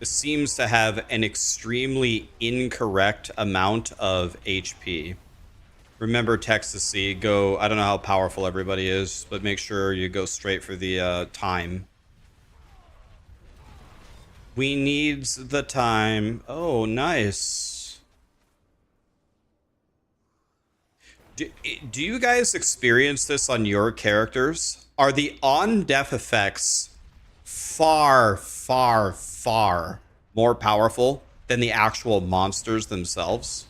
seems to have an extremely incorrect amount of HP. Remember Texas-y, go, I don't know how powerful everybody is, but make sure you go straight for the time. We needs the time. Oh, nice. Do you guys experience this on your characters? Are the on-death effects far, far, far more powerful than the actual monsters themselves?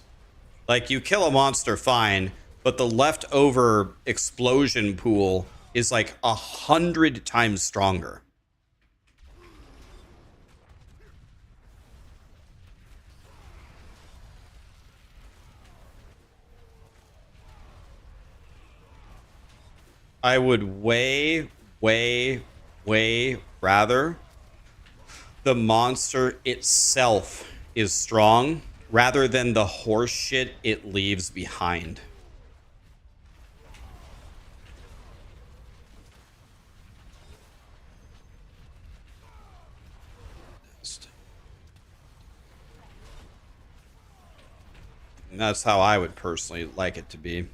Like, you kill a monster, fine, but the leftover explosion pool is like 100 times stronger. I would way, way, way rather the monster itself is strong rather than the horse shit it leaves behind. And that's how I would personally like it to be.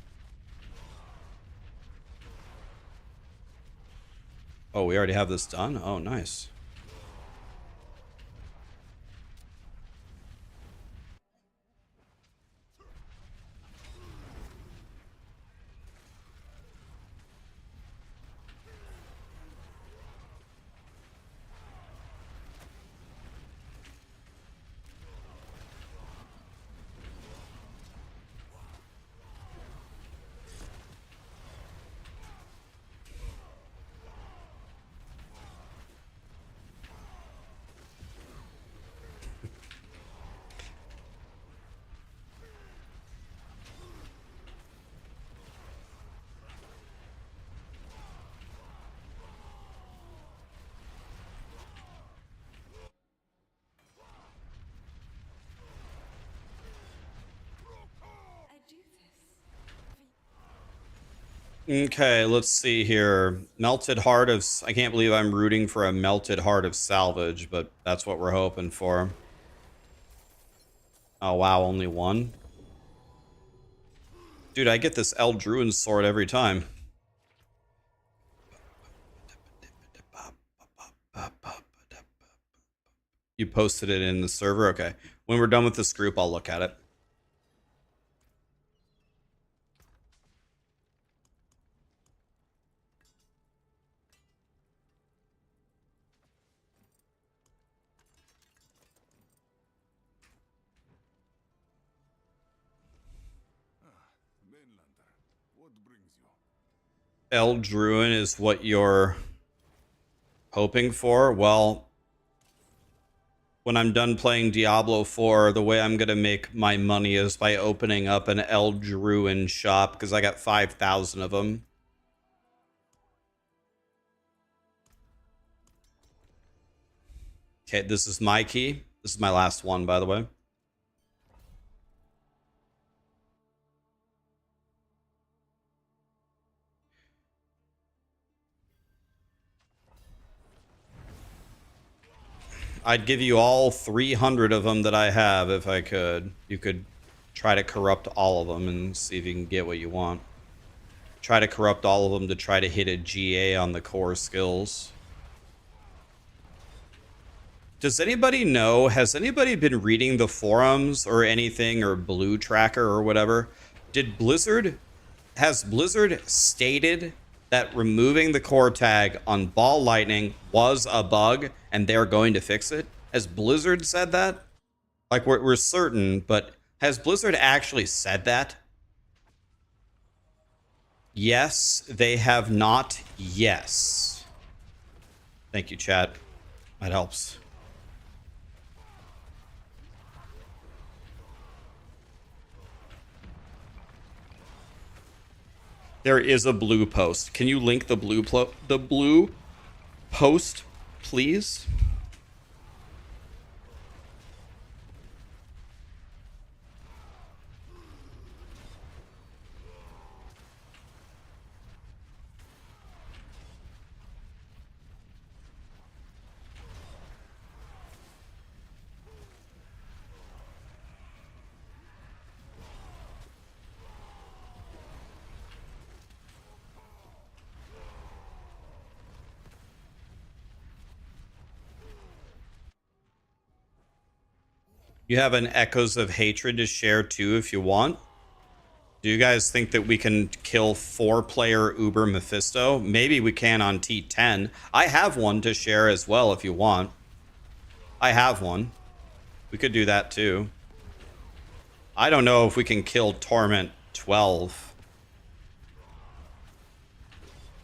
Oh, we already have this done? Oh, nice. Okay, let's see here. Melted Heart of... I can't believe I'm rooting for a Melted Heart of Salvage, but that's what we're hoping for. Oh, wow, only one? Dude, I get this Eldruin sword every time. You posted it in the server? Okay. When we're done with this group, I'll look at it. Mainlander, what brings you? Eldruin is what you're hoping for? Well, when I'm done playing Diablo 4, the way I'm going to make my money is by opening up an Eldruin shop because I got 5,000 of them. Okay, this is my key. This is my last one, by the way. I'd give you all 300 of them that I have if I could. You could try to corrupt all of them and see if you can get what you want. Try to corrupt all of them to try to hit a GA on the core skills. Does anybody know, has anybody been reading the forums or anything, or Blue Tracker or whatever? Has Blizzard stated that removing the core tag on Ball Lightning was a bug and they're going to fix it? Has Blizzard said that? Like, we're certain, but has Blizzard actually said that? Yes, they have not. Yes. Thank you, chat. That helps. There is a blue post. Can you link the blue post, please? You have an Echoes of Hatred to share too if you want. Do you guys think that we can kill 4-player Uber Mephisto? Maybe we can on T10. I have one to share as well if you want. I have one. We could do that too. I don't know if we can kill Torment 12.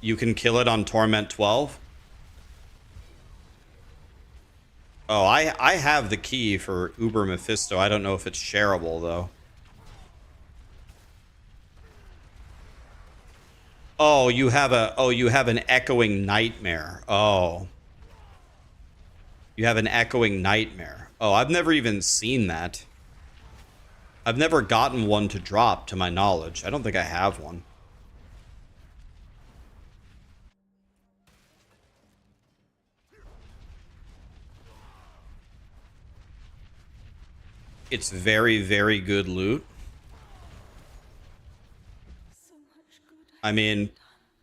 You can kill it on Torment 12? Oh, I have the key for Uber Mephisto. I don't know if it's shareable, though. Oh, you have an Echoing Nightmare. Oh. You have an Echoing Nightmare. Oh, I've never even seen that. I've never gotten one to drop, to my knowledge. I don't think I have one. It's very, very good loot. So much good. I mean,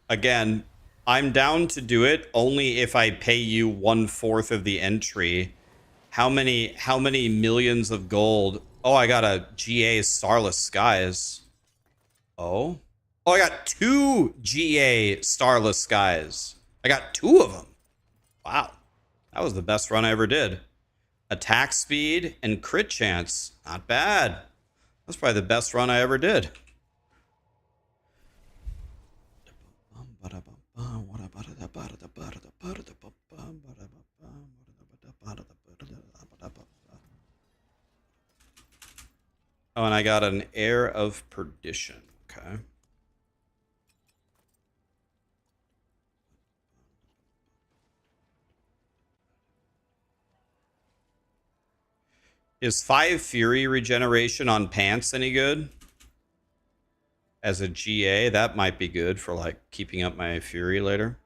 again, I'm down to do it only if I pay you 1/4 of the entry. How many millions of gold? Oh, I got a GA Starless Skies. Oh, I got 2 GA Starless Skies. I got 2 of them. Wow, that was the best run I ever did. Attack speed and crit chance. Not bad. That's probably the best run I ever did. Oh, and I got an Air of Perdition. Okay. Is 5 Fury regeneration on pants any good? As a GA, that might be good for like keeping up my Fury later.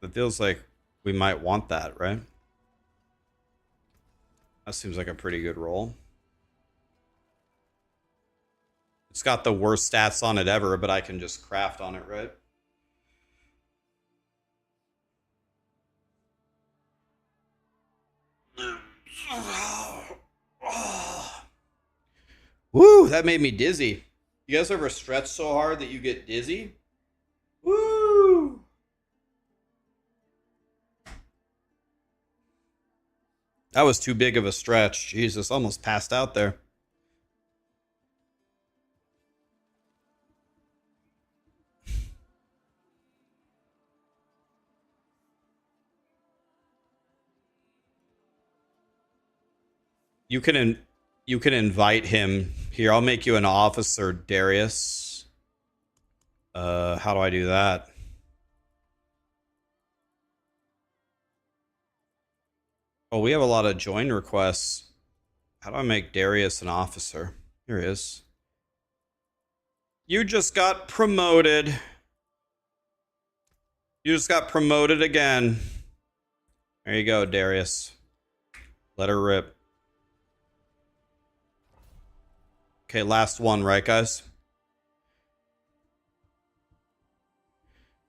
It feels like we might want that, right? That seems like a pretty good roll. It's got the worst stats on it ever, but I can just craft on it, right? that made me dizzy. You guys ever stretch so hard that you get dizzy? Woo! That was too big of a stretch. Jesus, almost passed out there. You can invite him here. I'll make you an officer, Darius. How do I do that? Oh, we have a lot of join requests. How do I make Darius an officer? Here he is. You just got promoted. You just got promoted again. There you go, Darius. Let her rip. Okay, last one, right, guys?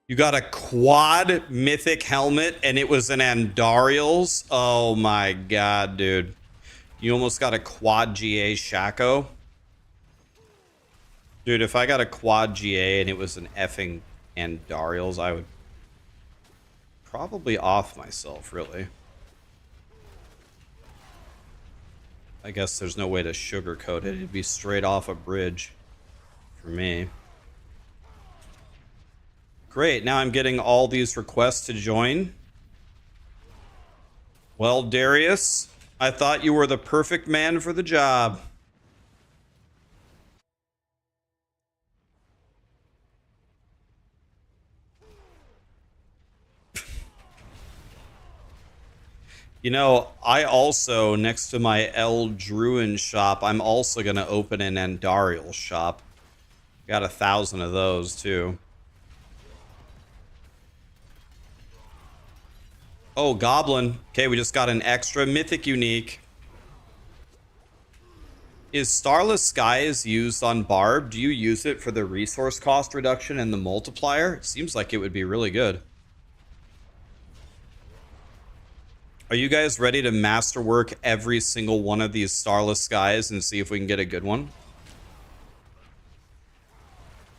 You got a quad mythic helmet and it was an Andariel's? Oh my god, dude. You almost got a quad GA Shaco. Dude, if I got a quad GA and it was an effing Andariel's, I would probably off myself, really. I guess there's no way to sugarcoat it. It'd be straight off a bridge for me. Great, now I'm getting all these requests to join. Well, Darius, I thought you were the perfect man for the job. You know, I also, next to my El Druin shop, I'm also going to open an Andariel shop. Got 1,000 of those, too. Oh, Goblin. Okay, we just got an extra Mythic Unique. Is Starless Skies used on Barb? Do you use it for the resource cost reduction and the multiplier? It seems like it would be really good. Are you guys ready to masterwork every single one of these Starless Skies and see if we can get a good one?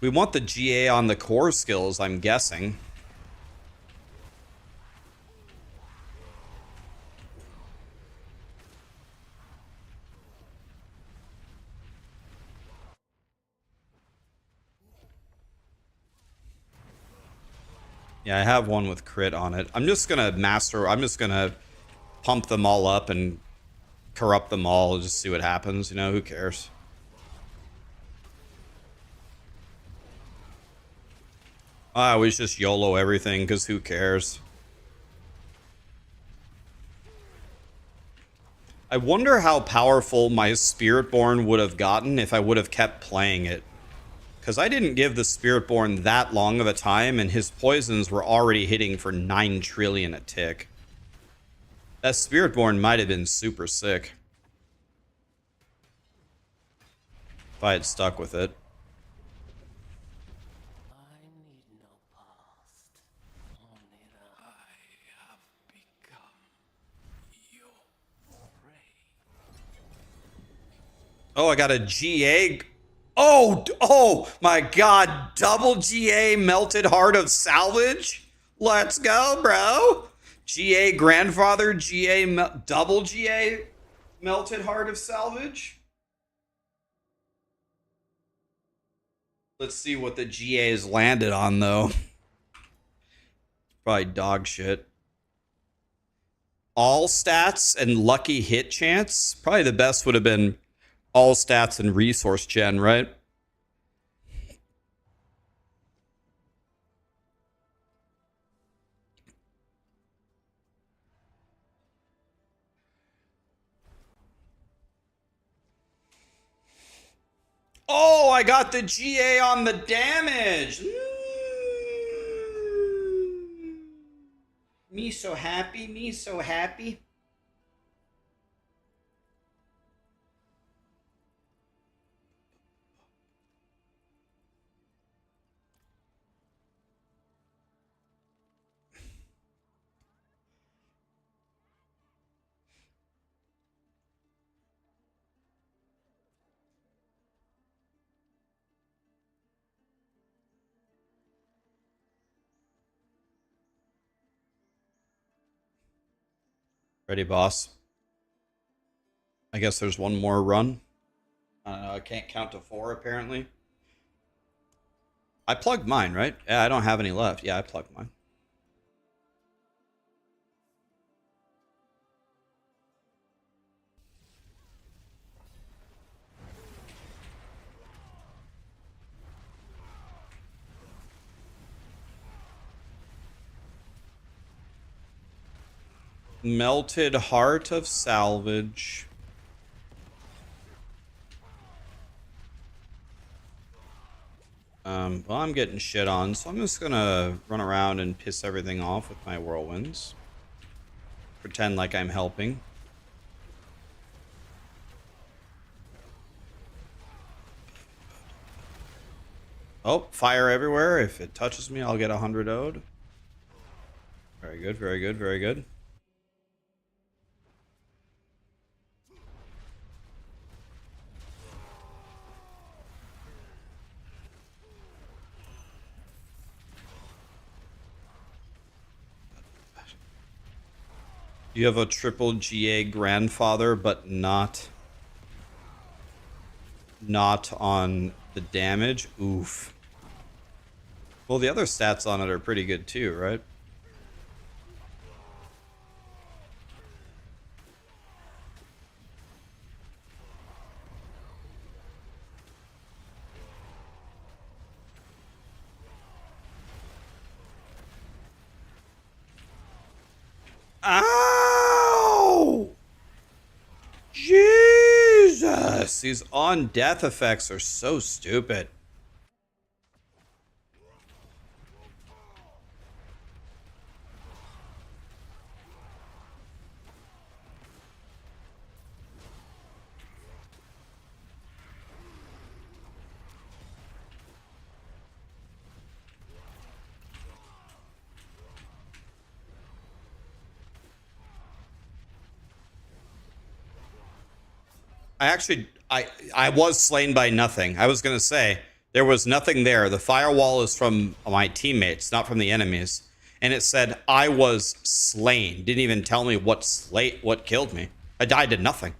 We want the GA on the core skills, I'm guessing. Yeah, I have one with crit on it. I'm just gonna pump them all up and corrupt them all, just see what happens, you know, who cares? I always just YOLO everything, because who cares? I wonder how powerful my Spiritborn would have gotten if I would have kept playing it. Because I didn't give the Spiritborn that long of a time, and his poisons were already hitting for 9 trillion a tick. That Spiritborn might have been super sick if I had stuck with it. I need no past, only the I have become your prey. Oh, I got a GA. Oh my god, double GA Melted Heart of Salvage? Let's go, bro. GA Grandfather, double GA Melted Heart of Salvage. Let's see what the GA's landed on, though. Probably dog shit. All stats and lucky hit chance? Probably the best would have been all stats and resource gen, right? Oh, I got the GA on the damage. Me so happy, me so happy. Ready, boss. I guess there's one more run. I can't count to 4 apparently. I plugged mine, right? Yeah, I don't have any left. Yeah, I plugged mine. Melted Heart of Salvage. Well, I'm getting shit on, so I'm just gonna run around and piss everything off with my whirlwinds. Pretend like I'm helping. Oh, fire everywhere. If it touches me, I'll get 100 ode. Very good, very good, very good. You have a triple GA grandfather, but not on the damage. Oof. Well, the other stats on it are pretty good too, right? Ow! Jesus! These on death effects are so stupid. I was slain by nothing. I was gonna say there was nothing there. The firewall is from my teammates, not from the enemies. And it said I was slain. Didn't even tell me what killed me. I died to nothing.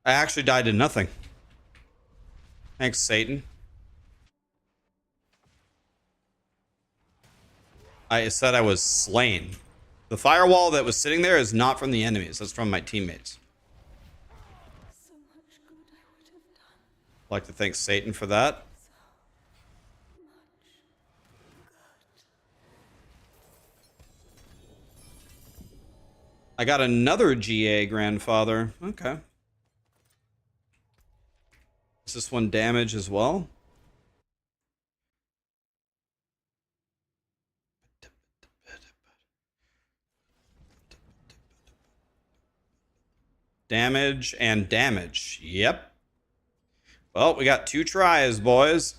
I actually died to nothing. Thanks, Satan. I said I was slain. The firewall that was sitting there is not from the enemies. That's from my teammates. So much good I would have done. I'd like to thank Satan for that. I got another GA grandfather. Okay. Is this one damage as well? Damage and damage. Yep. Well, we got 2 tries, boys.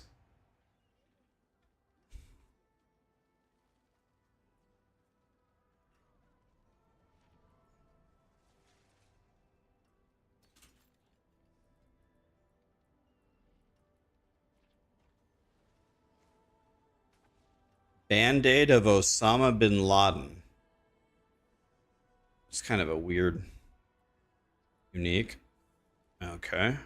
Band-Aid of Osama bin Laden. It's kind of a weird, unique. Okay.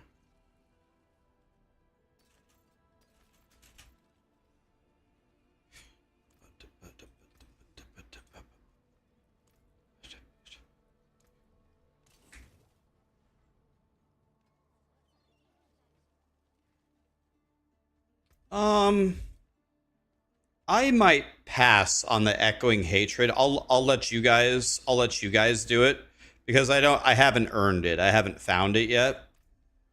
I might pass on the echoing hatred. I'll let you guys do it because I haven't earned it. I haven't found it yet.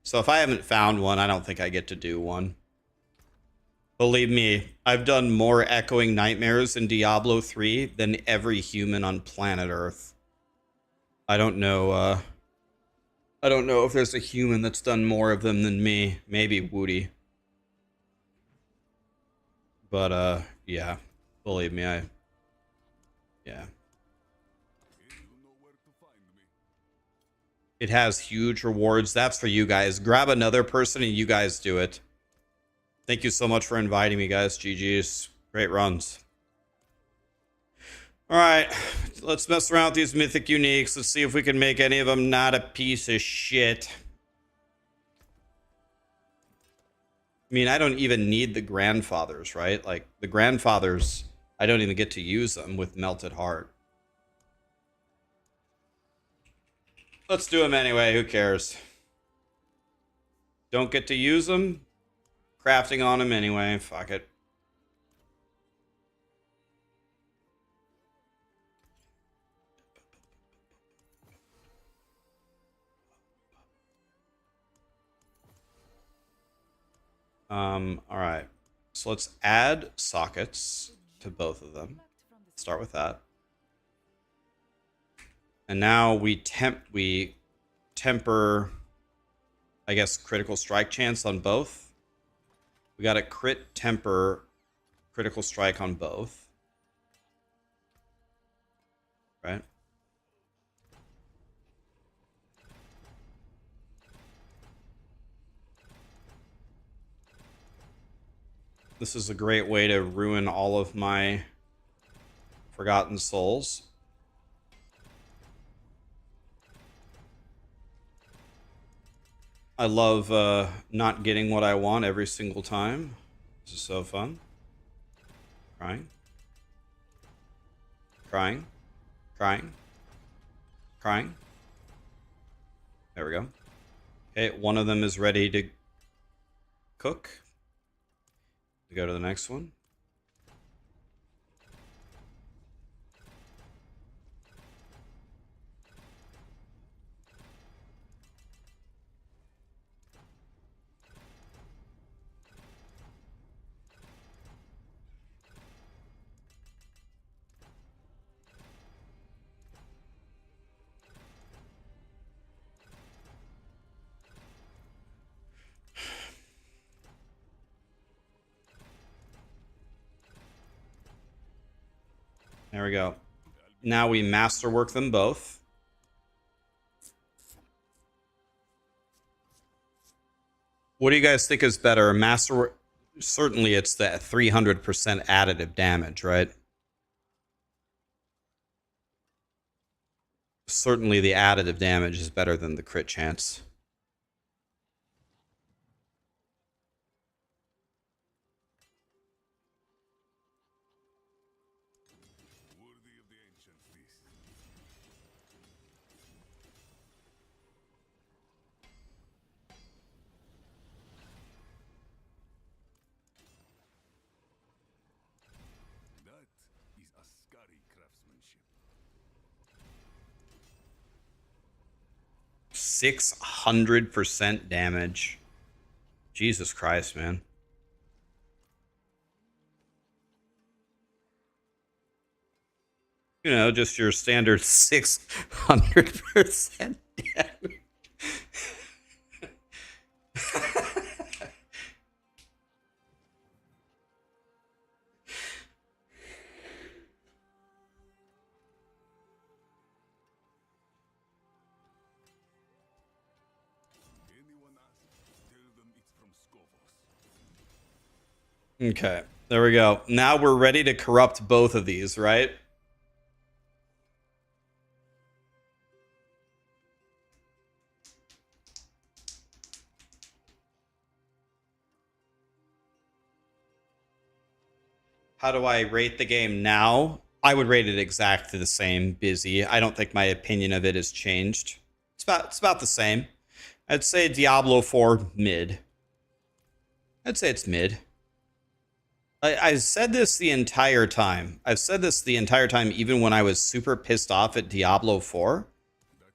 So if I haven't found one, I don't think I get to do one. Believe me, I've done more echoing nightmares in Diablo 3 than every human on planet Earth. I don't know if there's a human that's done more of them than me. Maybe Woody. But yeah, believe me, yeah. It has huge rewards. That's for you guys. Grab another person and you guys do it. Thank you so much for inviting me, guys. GG's. Great runs. All right, let's mess around with these mythic uniques. Let's see if we can make any of them not a piece of shit. I mean, I don't even need the grandfathers, right? Like, the grandfathers, I don't even get to use them with Melted Heart. Let's do them anyway, who cares? Don't get to use them. Crafting on them anyway, fuck it. All right. So let's add sockets to both of them. Start with that. And now we temper, I guess, critical strike chance on both. We got a crit temper critical strike on both. Right? This is a great way to ruin all of my Forgotten Souls. I love not getting what I want every single time. This is so fun. Crying. Crying. Crying. Crying. There we go. Okay, one of them is ready to cook. We go to the next one. There we go. Now we masterwork them both. What do you guys think is better? Masterwork? Certainly it's the 300% additive damage, right? Certainly the additive damage is better than the crit chance. That is a scary craftsmanship. 600% damage. Jesus Christ, man. You know, just your standard 600% damage. Anyone asks, tell them it's from Scovos. Okay, there we go. Now we're ready to corrupt both of these, right? How do I rate the game now? I would rate it exactly the same, busy. I don't think my opinion of it has changed. It's about the same. I'd say Diablo 4 mid. I'd say it's mid. I've said this the entire time. I've said this the entire time, even when I was super pissed off at Diablo 4.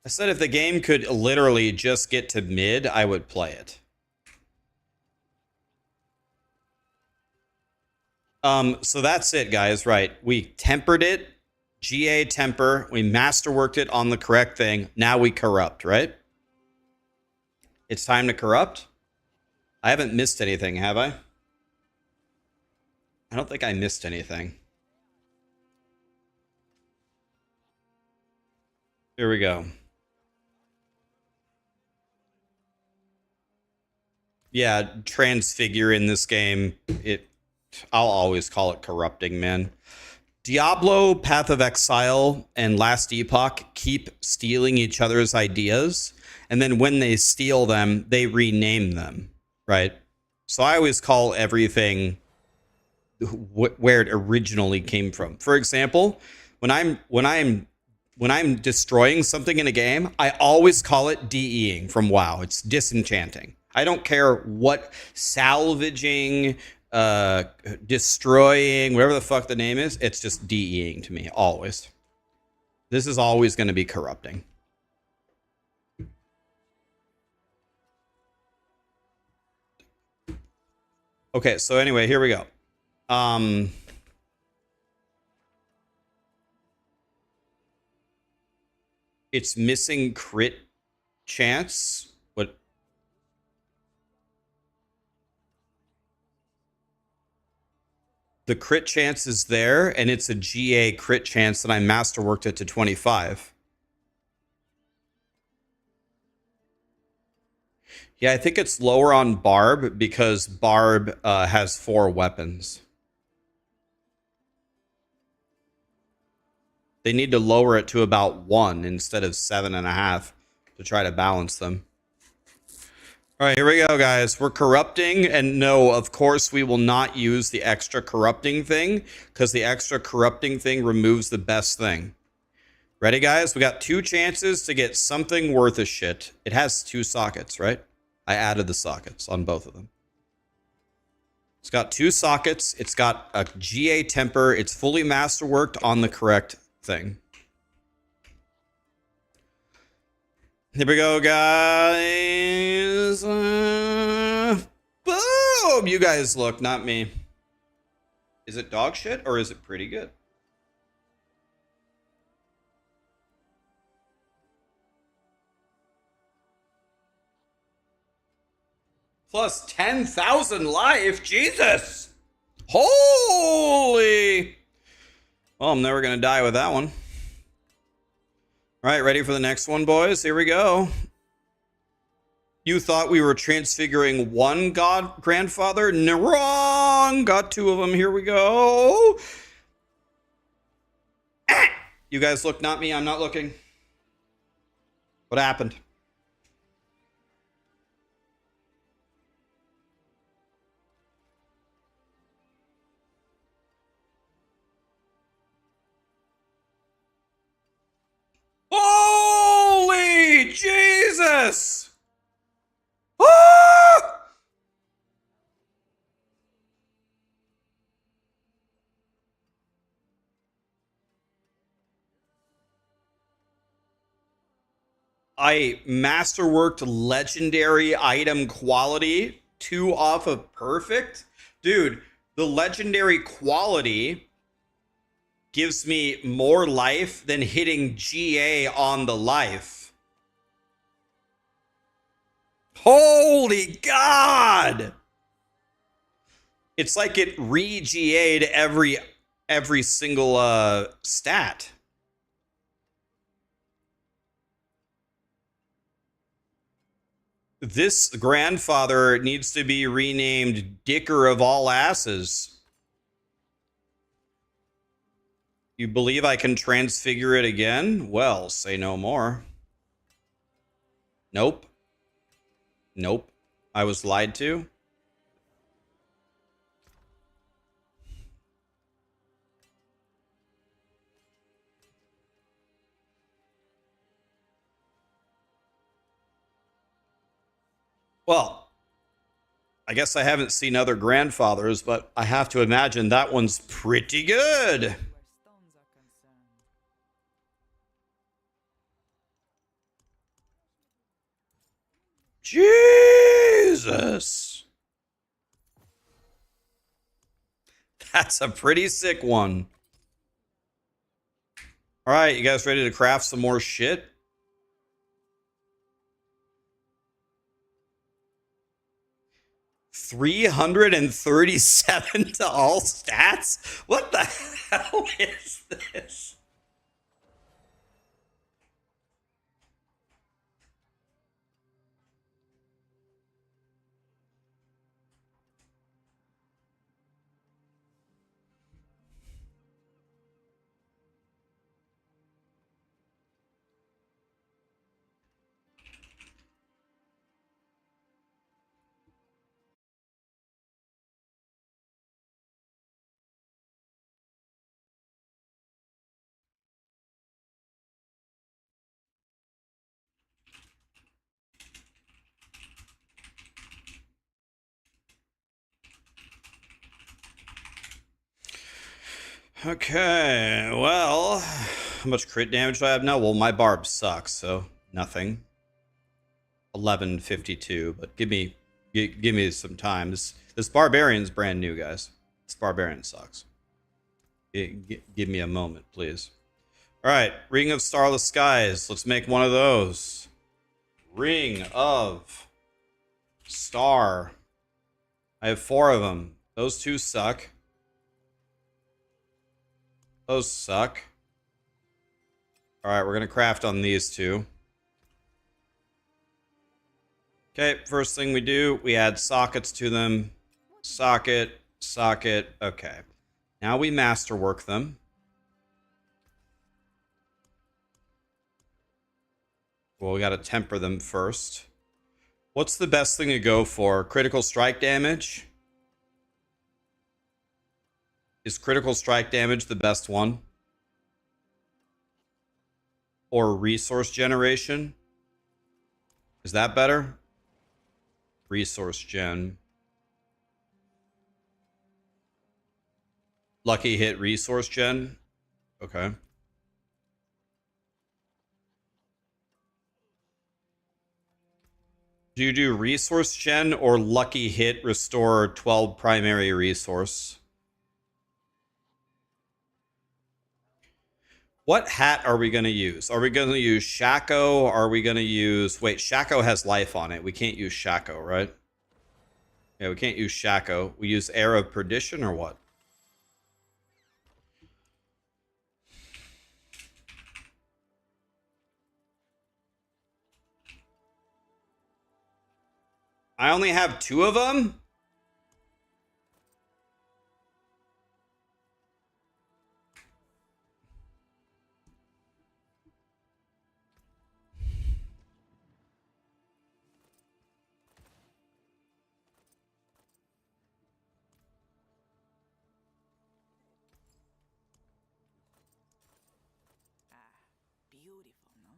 I said if the game could literally just get to mid, I would play it. So that's it, guys. Right. We tempered it. GA temper. We masterworked it on the correct thing. Now we corrupt, right? It's time to corrupt. I haven't missed anything, have I? I don't think I missed anything. Here we go. Yeah, transfigure in this game. I'll always call it corrupting, man. Diablo, Path of Exile, and Last Epoch keep stealing each other's ideas. And then when they steal them, they rename them, right? So I always call everything where it originally came from. For example, when I'm destroying something in a game, I always call it DEing from WoW. It's disenchanting. I don't care what salvaging, destroying, whatever the fuck the name is. It's just DEing to me, always. This is always going to be corrupting. Okay, so anyway, here we go. It's missing crit chance. What? The crit chance is there, and it's a GA crit chance, and I masterworked it to 25. Yeah, I think it's lower on Barb because Barb has 4 weapons. They need to lower it to about 1 instead of 7.5 to try to balance them. All right, here we go, guys. We're corrupting, and no, of course, we will not use the extra corrupting thing because the extra corrupting thing removes the best thing. Ready, guys? We got 2 chances to get something worth a shit. It has 2 sockets, right? I added the sockets on both of them. It's got 2 sockets. It's got a GA temper. It's fully masterworked on the correct thing. Here we go, guys. Boom! You guys look, not me. Is it dog shit or is it pretty good? Plus 10,000 life. Jesus. Holy. Well, I'm never going to die with that one. All right, ready for the next one, boys? Here we go. You thought we were transfiguring one grandfather? No, wrong. Got 2 of them. Here we go. Ah! You guys look, not me. I'm not looking. What happened? Holy Jesus! Ah! I masterworked legendary item quality 2 off of perfect. Dude, the legendary quality gives me more life than hitting GA on the life. Holy God! It's like it re-GA'd every single stat. This grandfather needs to be renamed Dicker of all asses. You believe I can transfigure it again? Well, say no more. Nope. Nope. I was lied to. Well, I guess I haven't seen other grandfathers, but I have to imagine that one's pretty good. Jesus. That's a pretty sick one. All right, you guys ready to craft some more shit? $337 to all stats? What the hell is this? Okay, well, how much crit damage do I have now? Well, my barb sucks, so nothing. 1152, but give me some time. This barbarian's brand new, guys. This barbarian sucks. Give me a moment, please. All right, Ring of Starless Skies. Let's make one of those. Ring of Star. I have 4 of them. Those 2 suck. Those suck. All right, we're going to craft on these 2. Okay, first thing we do, we add sockets to them. Socket, socket. Okay. Now we masterwork them. Well, we got to temper them first. What's the best thing to go for? Critical strike damage? Is critical strike damage the best one? Or resource generation? Is that better? Resource gen. Lucky hit resource gen? Okay. Do you do resource gen or lucky hit restore 12 primary resource? What hat are we going to use? Are we going to use Shaco? Are we going to use... Wait, Shaco has life on it. We can't use Shaco, right? Yeah, we can't use Shaco. We use Air of Perdition or what? I only have 2 of them? Beautiful, no?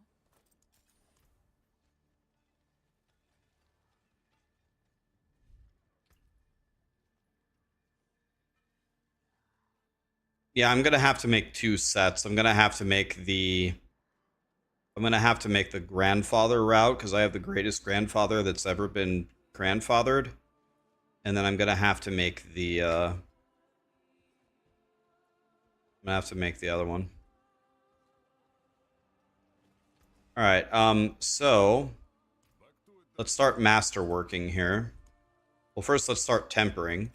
Yeah, I'm going to have to make 2 sets. I'm going to have to make the grandfather route because I have the greatest grandfather that's ever been grandfathered. And then I'm going to have to make the I'm going to have to make the other one. All right. So let's start masterworking here. Well, first let's start tempering.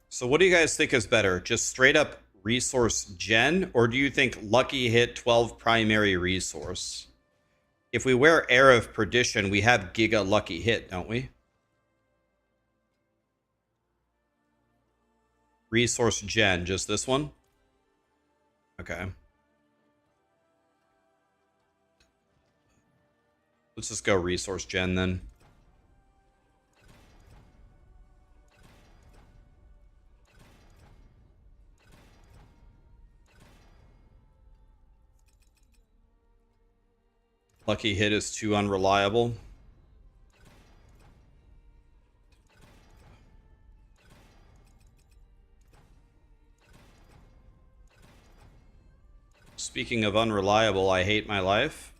So what do you guys think is better? Just straight up resource gen, or do you think lucky hit 12 primary resource? If we wear Air of Perdition, we have Giga Lucky Hit, don't we? Resource gen, just this one? Okay. Let's just go resource gen then. Lucky hit is too unreliable. Speaking of unreliable, I hate my life.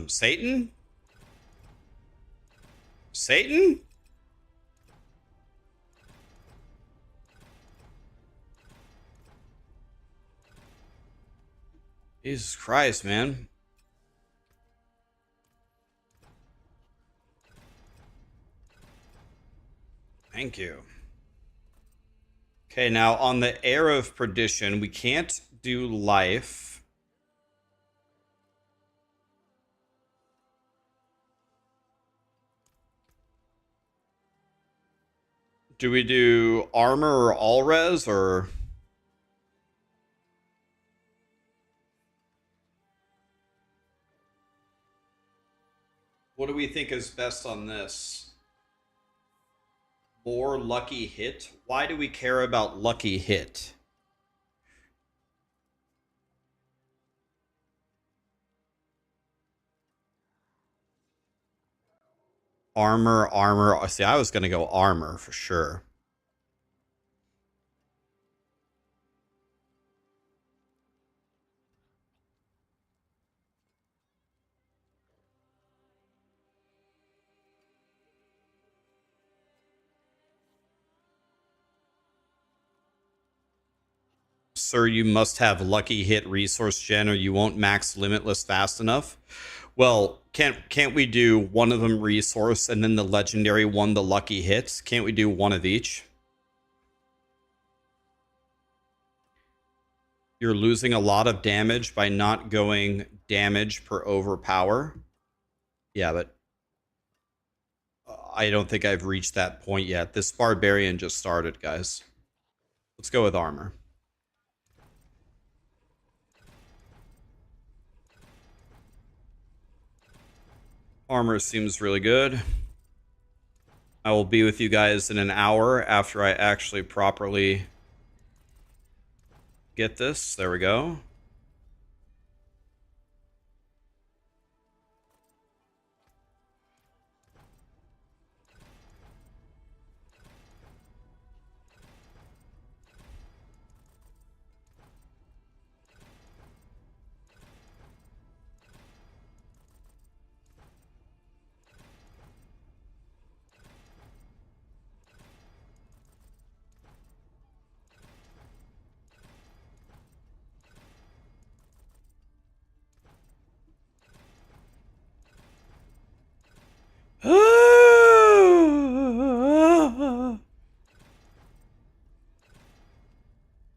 Satan? Satan? Jesus Christ, man. Thank you. Okay, now on the Air of Perdition, we can't do life. Do we do armor or all res or... What do we think is best on this? More lucky hit? Why do we care about lucky hit? Armor. See, I was going to go armor for sure. Sir, you must have lucky hit resource gen or you won't max limitless fast enough. Well, can't we do one of them resource and then the legendary one the lucky hits? Can't we do one of each? You're losing a lot of damage by not going damage per overpower. Yeah, but I don't think I've reached that point yet. This Barbarian just started, guys. Let's go with armor. Armor seems really good. I will be with you guys in an hour after I actually properly get this. There we go.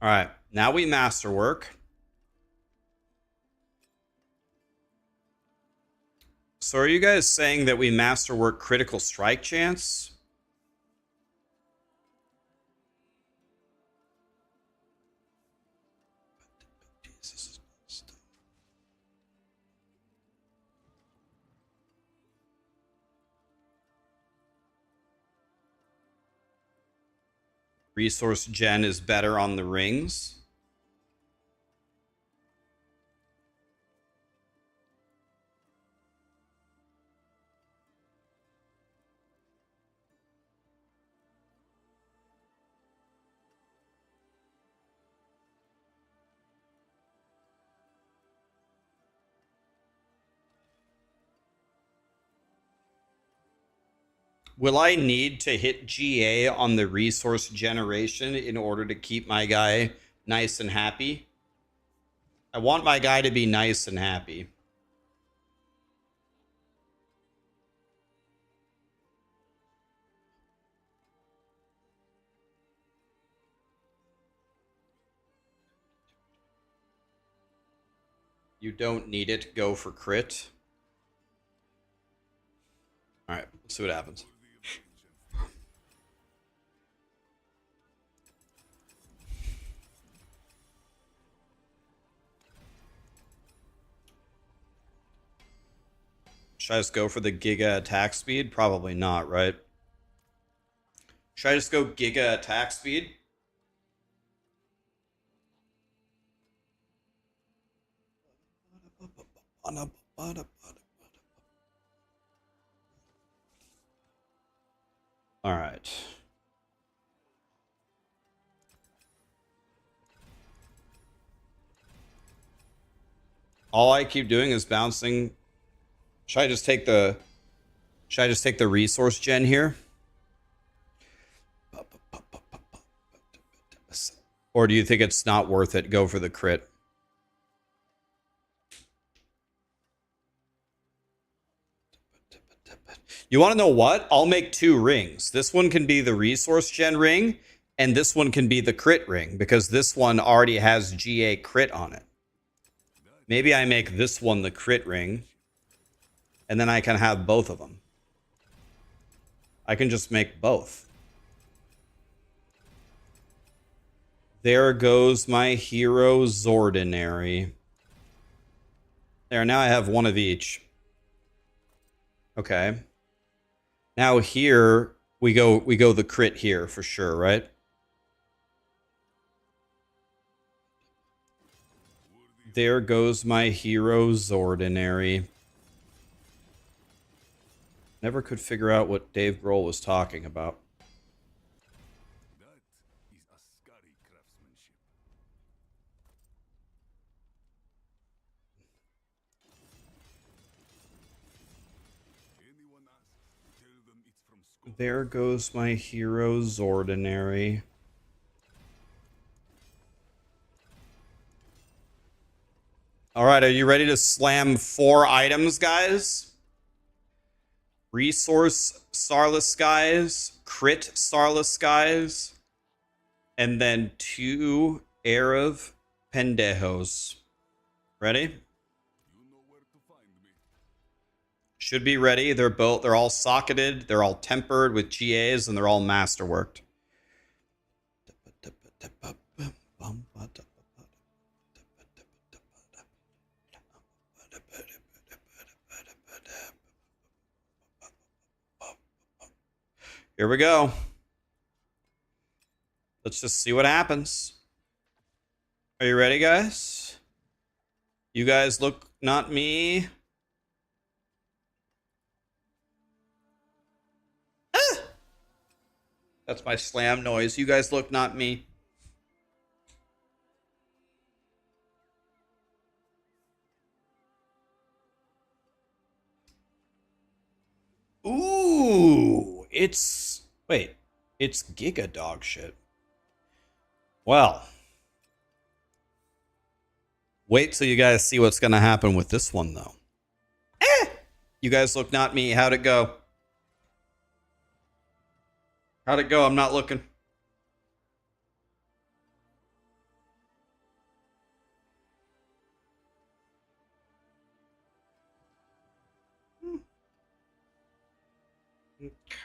All right, now we masterwork. So are you guys saying that we masterwork critical strike chance? Resource gen is better on the rings. Will I need to hit GA on the resource generation in order to keep my guy nice and happy? I want my guy to be nice and happy. You don't need it. Go for crit. All right, let's see what happens. Should I just go for the Giga attack speed? Probably not, right? Should I just go Giga attack speed? All right. All I keep doing is bouncing. Should I just take the resource gen here? Or do you think it's not worth it? Go for the crit. You want to know what? I'll make 2 rings. This one can be the resource gen ring, and this one can be the crit ring, because this one already has GA crit on it. Maybe I make this one the crit ring, and then I can have both of them. I can just make both. There goes my hero Zordinary. There, now I have one of each. Okay. Now here we go the crit here for sure, right? There goes my hero Zordinary. Never could figure out what Dave Grohl was talking about. That is Ascari craftsmanship. Anyone asks, tell them it's from school. There goes my hero Zordinary. All right, are you ready to slam 4 items, guys? Resource Starless Skies, Crit Starless Skies, and then 2 Arab Pendejos. Ready? You know where to find me. Should be ready. They're all socketed, they're all tempered with GAs, and they're all masterworked. Here we go. Let's just see what happens. Are you ready, guys? You guys look, not me. Ah! That's my slam noise. You guys look, not me. Ooh, it's Giga dog shit. Well, wait till you guys see what's gonna happen with this one, though. You guys look, not me. How'd it go? How'd it go? I'm not looking.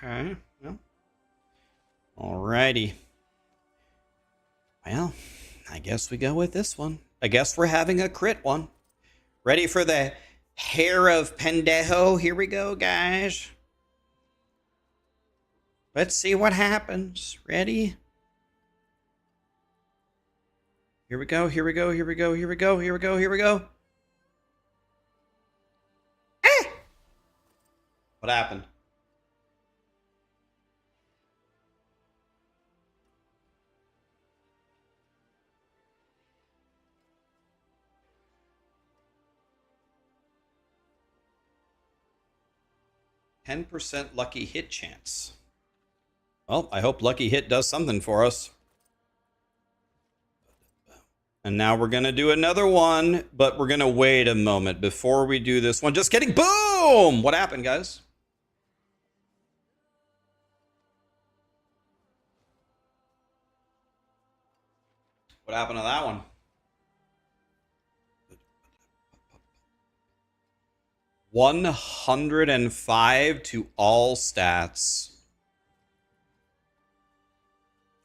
Okay, well. Alrighty. Well, I guess we go with this one. I guess we're having a crit one. Ready for the hair of Pendejo? Here we go, guys. Let's see what happens. Ready? Here we go, here we go, here we go, here we go, here we go, here we go. Ah! What happened? %, lucky hit chance. Well, I hope lucky hit does something for us. And now we're going to do another one, but we're going to wait a moment before we do this one. Just kidding. Boom! What happened, guys? What happened to that one? 105 to all stats.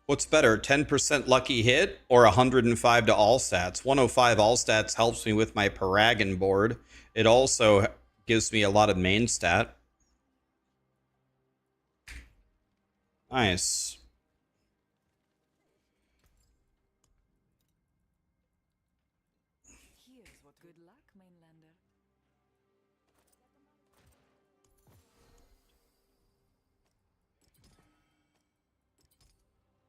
What's better, 10% lucky hit or 105 to all stats? 105 all stats helps me with my paragon board. It also gives me a lot of main stat. Nice. Here's what good luck, mainlander.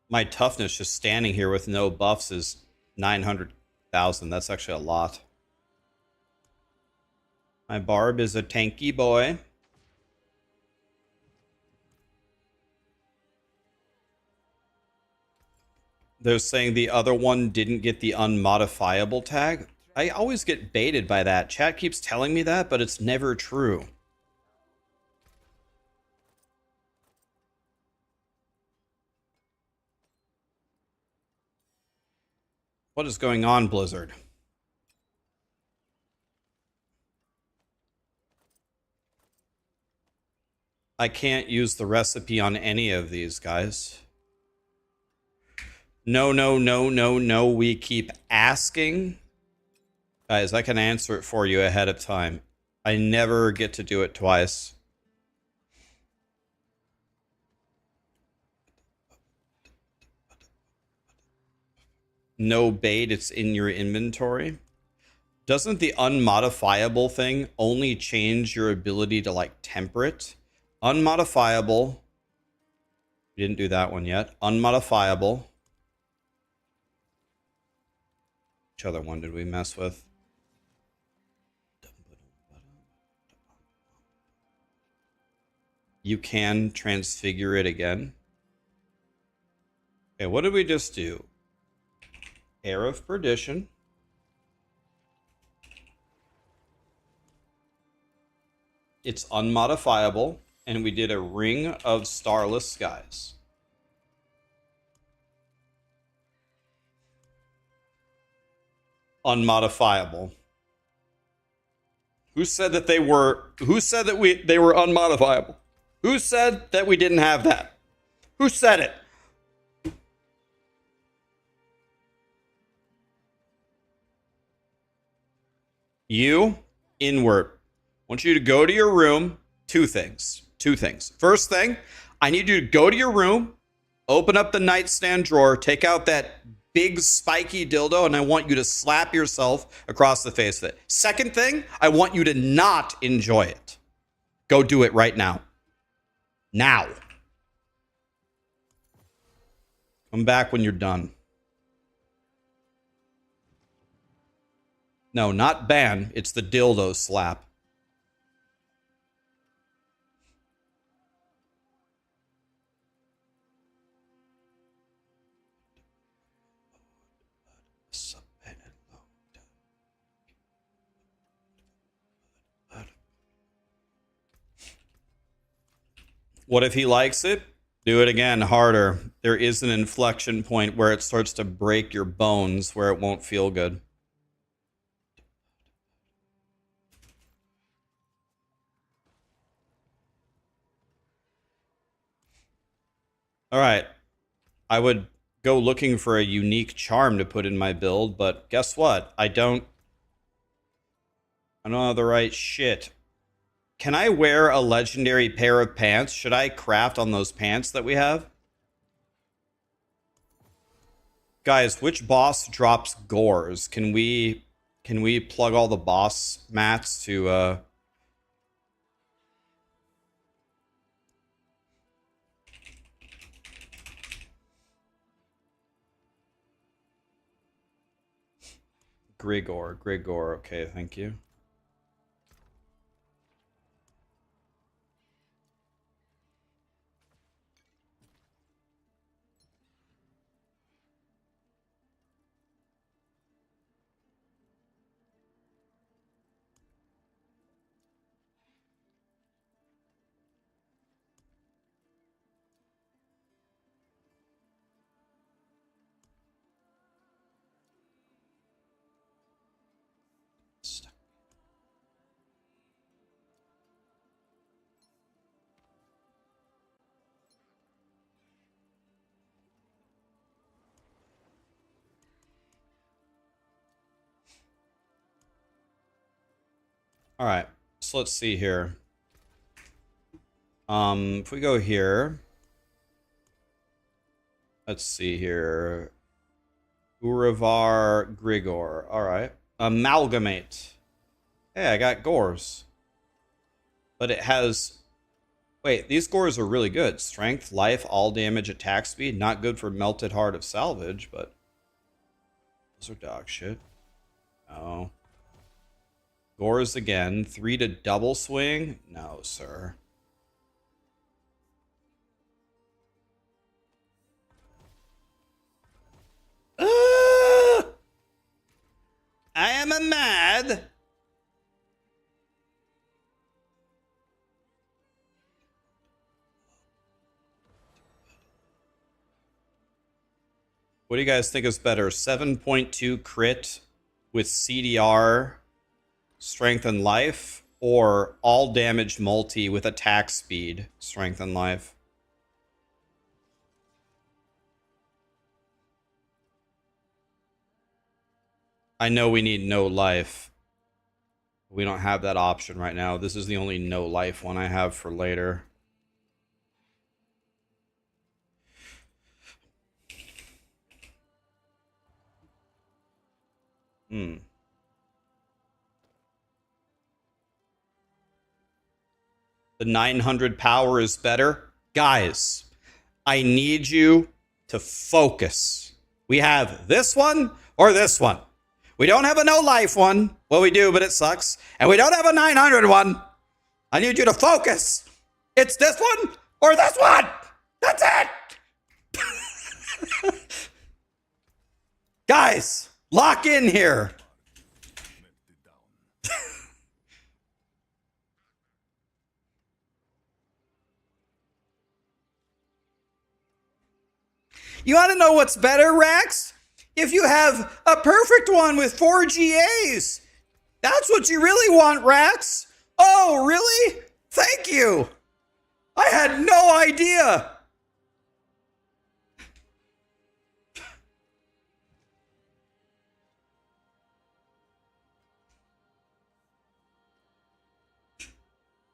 My toughness just standing here with no buffs is 900,000. That's actually a lot. My Barb is a tanky boy. They're saying the other one didn't get the unmodifiable tag. I always get baited by that. Chat keeps telling me that, but it's never true. What is going on, Blizzard? I can't use the recipe on any of these, guys. No, no, no, no, no. We keep asking. Guys, I can answer it for you ahead of time. I never get to do it twice. No bait, it's in your inventory. Doesn't the unmodifiable thing only change your ability to like temper it? Unmodifiable. We didn't do that one yet. Unmodifiable. Which other one did we mess with? You can transfigure it again. Okay, what did we just do? Air of Perdition. It's unmodifiable. And we did a Ring of Starless Skies. Unmodifiable. Who said that they were unmodifiable? Who said that we didn't have that? Who said it? You, inward. I want you to go to your room. Two things. First thing, I need you to go to your room, open up the nightstand drawer, take out that big spiky dildo, and I want you to slap yourself across the face with it. Second thing, I want you to not enjoy it. Go do it right now. Now. Come back when you're done. No, not ban. It's the dildo slap. What if he likes it? Do it again, harder. There is an inflection point where it starts to break your bones, where it won't feel good. All right. I would go looking for a unique charm to put in my build, but guess what? I don't have the right shit. Can I wear a legendary pair of pants? Should I craft on those pants that we have? Guys, which boss drops gores? Can we plug all the boss mats to Grigor, okay, thank you. All right, so let's see here. If we go here, let's see here. Uravar Grigor. All right. Amalgamate. Hey, I got gores. But it has... Wait, these gores are really good. Strength, life, all damage, attack speed. Not good for Melted Heart of Salvage, but... Those are dog shit. No. Gores again. 3 to double swing? No, sir. I am a mad. What do you guys think is better? 7.2 crit with CDR, strength and life, or all damage multi with attack speed, strength and life? I know we need no life. We don't have that option right now. This is the only no life one I have for later. The The 900 power is better. Guys, I need you to focus. We have this one or this one. We don't have a no life one. Well, we do, but it sucks. And we don't have a 900 one. I need you to focus. It's this one or this one. That's it. Guys, lock in here. You want to know what's better, Rax? If you have a perfect one with 4 GAs. That's what you really want, Rax. Oh, really? Thank you. I had no idea.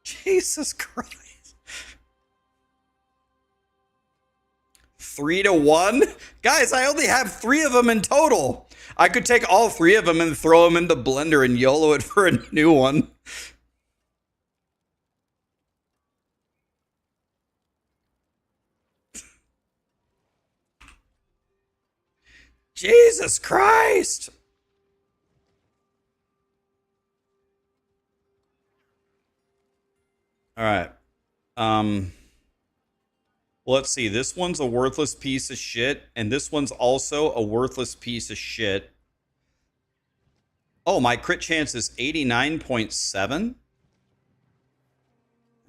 Jesus Christ. 3-1? Guys, I only have 3 of them in total. I could take all 3 of them and throw them into Blender and YOLO it for a new one. Jesus Christ. All right. Let's see. This one's a worthless piece of shit, and this one's also a worthless piece of shit. Oh, my crit chance is 89.7.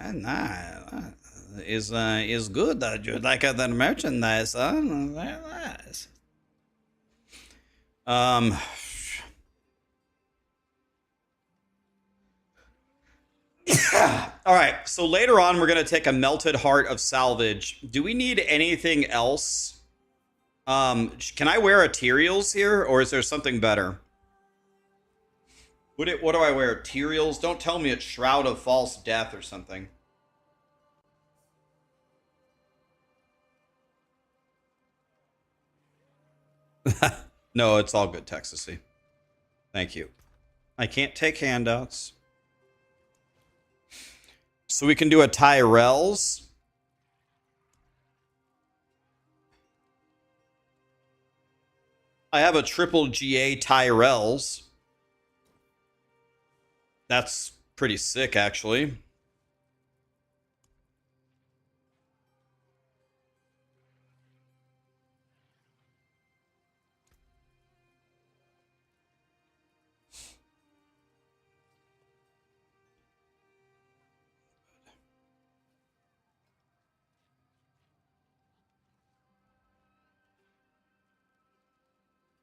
And that is good. That you like the merchandise, huh? Very nice. All right, so later on, we're going to take a Melted Heart of Salvage. Do we need anything else? Can I wear Ethereals here, or is there something better? What do I wear? Ethereals? Don't tell me it's Shroud of False Death or something. No, it's all good, Texasy. Thank you. I can't take handouts. So we can do a Tyrells. I have a triple GA Tyrells. That's pretty sick, actually.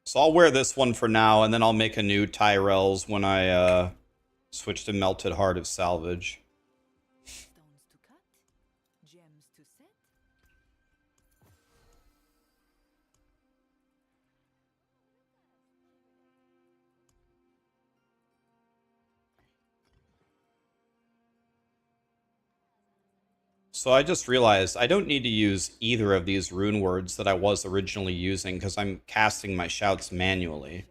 So I'll wear this one for now, and then I'll make a new Tyrells when I switch to Melted Heart of Salvage. Stones to cut, gems to set. So I just realized I don't need to use either of these rune words that I was originally using because I'm casting my shouts manually.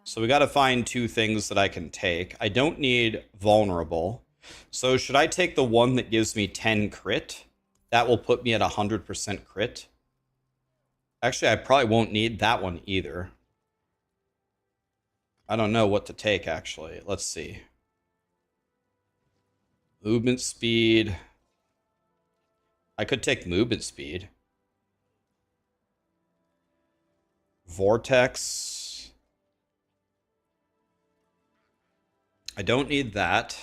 So we got to find 2 things that I can take. I don't need vulnerable. So should I take the one that gives me 10 crit? That will put me at 100% crit. Actually, I probably won't need that one either. I don't know what to take, actually. Let's see. Movement speed. I could take movement speed. Vortex. I don't need that.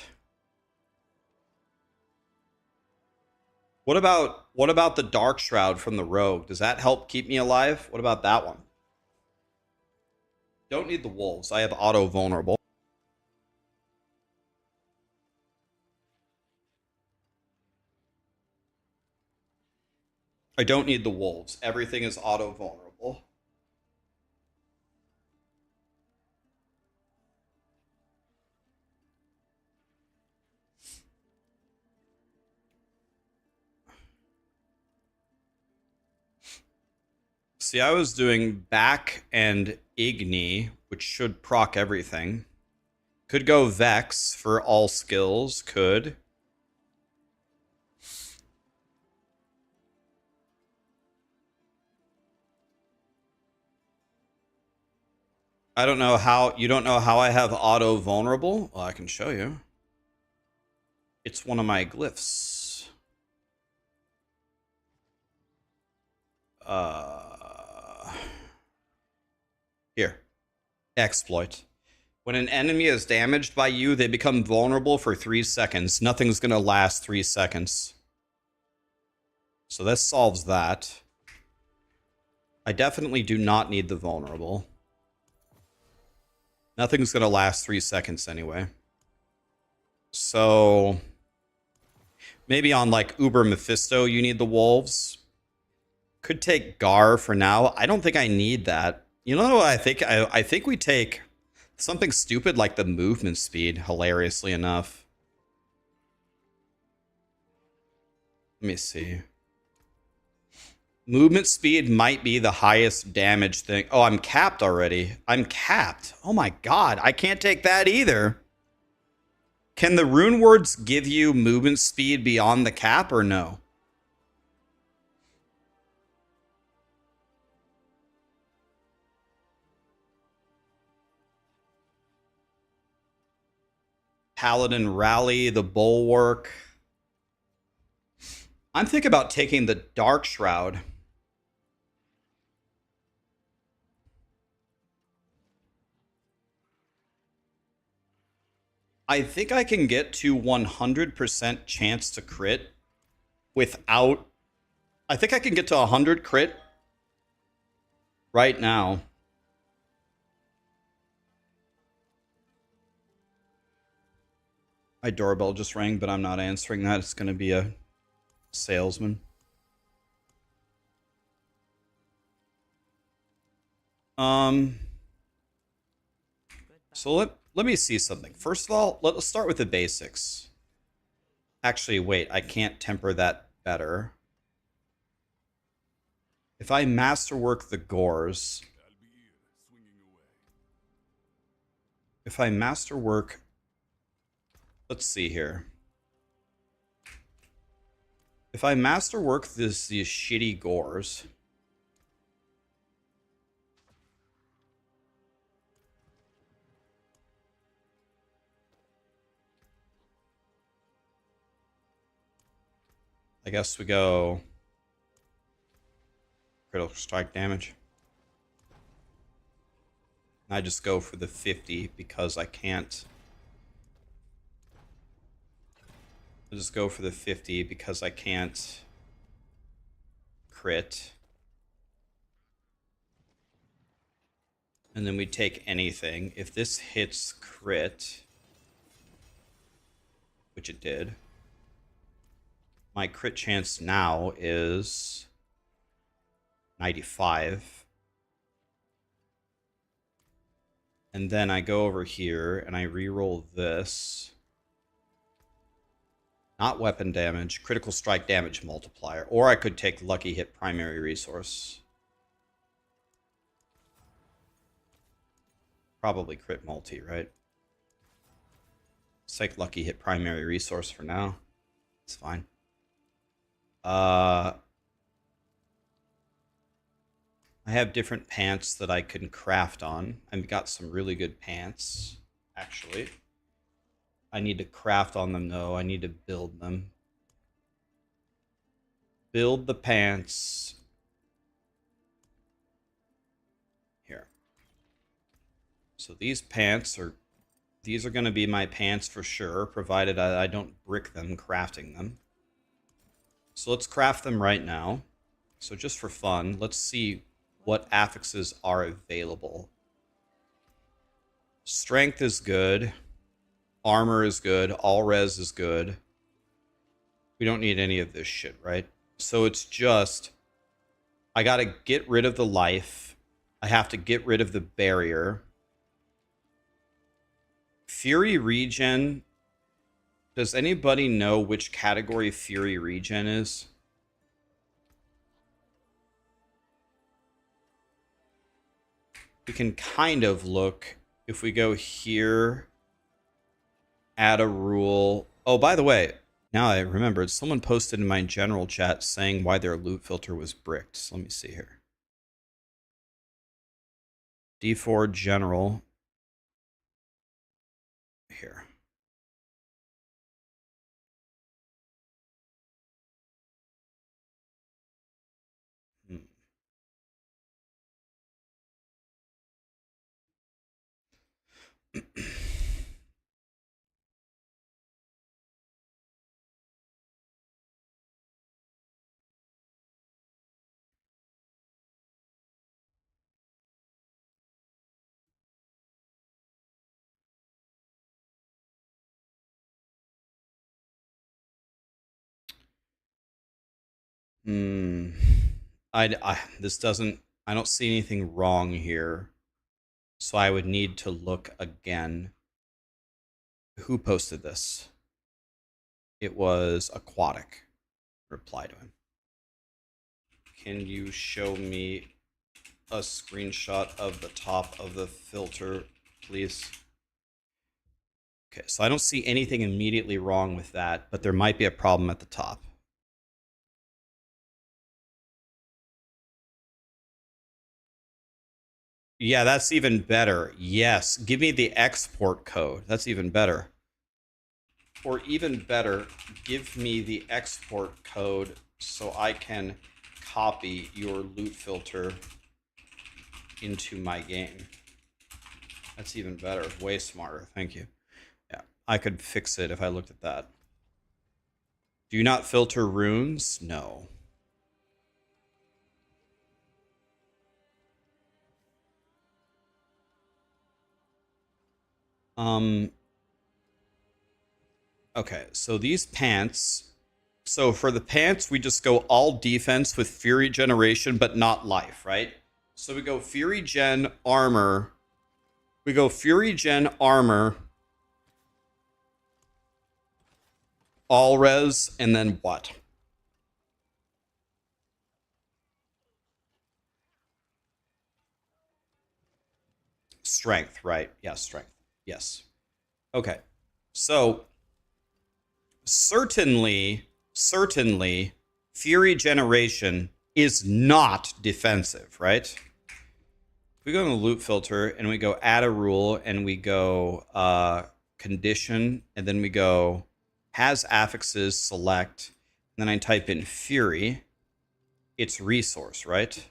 What about the Dark Shroud from the Rogue? Does that help keep me alive? What about that one? Don't need the wolves. I have auto vulnerable. I don't need the wolves. Everything is auto vulnerable. See, I was doing back and Igni, which should proc everything. Could go Vex for all skills. Could. I don't know how, you don't know how I have auto vulnerable? Well, I can show you. It's one of my glyphs. Here. Exploit. When an enemy is damaged by you, they become vulnerable for 3 seconds. Nothing's gonna last 3 seconds. So this solves that. I definitely do not need the vulnerable. Nothing's gonna last 3 seconds anyway. So maybe on like Uber Mephisto, you need the wolves. Could take Gar for now. I don't think I need that. You know what I think? I think we take something stupid like the movement speed, hilariously enough. Let me see. Movement speed might be the highest damage thing. Oh, I'm capped already. I'm capped. Oh my god, I can't take that either. Can the rune words give you movement speed beyond the cap or no? Paladin Rally, the Bulwark. I'm thinking about taking the Dark Shroud. I think I can get to 100% chance to crit without... I think I can get to 100 crit right now. My doorbell just rang, but I'm not answering that. It's going to be a salesman. So let me see something. First of all, let's start with the basics. Actually, wait, I can't temper that better. If I masterwork the gores, if I masterwork, let's see here. If I masterwork these shitty gores, I guess we go critical strike damage. I just go for the 50 because I can't. I'll just go for the 50 because I can't crit. And then we take anything. If this hits crit, which it did, my crit chance now is 95. And then I go over here and I reroll this. Not weapon damage, critical strike damage multiplier. Or I could take lucky hit primary resource. Probably crit multi, right? Let's take lucky hit primary resource for now. It's fine. I have different pants that I can craft on. I've got some really good pants, actually. I need to craft on them, though. I need to build them. Build the pants. Here. So these pants are... These are going to be my pants for sure, provided I don't brick them crafting them. So let's craft them right now. So just for fun, let's see what affixes are available. Strength is good. Armor is good. All res is good. We don't need any of this shit, right? So it's just... I gotta get rid of the life. I have to get rid of the barrier. Fury regen... Does anybody know which category Fury regen is? We can kind of look. If we go here, add a rule. Oh, by the way, now I remembered, someone posted in my general chat saying why their loot filter was bricked. So let me see here. D4 general here. Hmm. Hmm. This doesn't. I don't see anything wrong here, so I would need to look again. Who posted this? It was Aquatic. Reply to him. Can you show me a screenshot of the top of the filter, please? Okay, so I don't see anything immediately wrong with that, but there might be a problem at the top. Yeah, that's even better. Yes, give me the export code. That's even better. Or even better, give me the export code so I can copy your loot filter into my game. That's even better. Way smarter. Thank you. Yeah, I could fix it if I looked at that. Do you not filter runes? No. Okay, so these pants. So for the pants, we just go all defense with Fury Generation, but not life, right? So we go Fury Gen armor. We go Fury Gen armor, all res, and then what? Strength, right? Yeah, strength. Yes. Okay. So certainly, Fury Generation is not defensive, right? If we go in the loot filter and we go add a rule and we go condition and then we go has affixes select, and then I type in Fury, it's resource, right?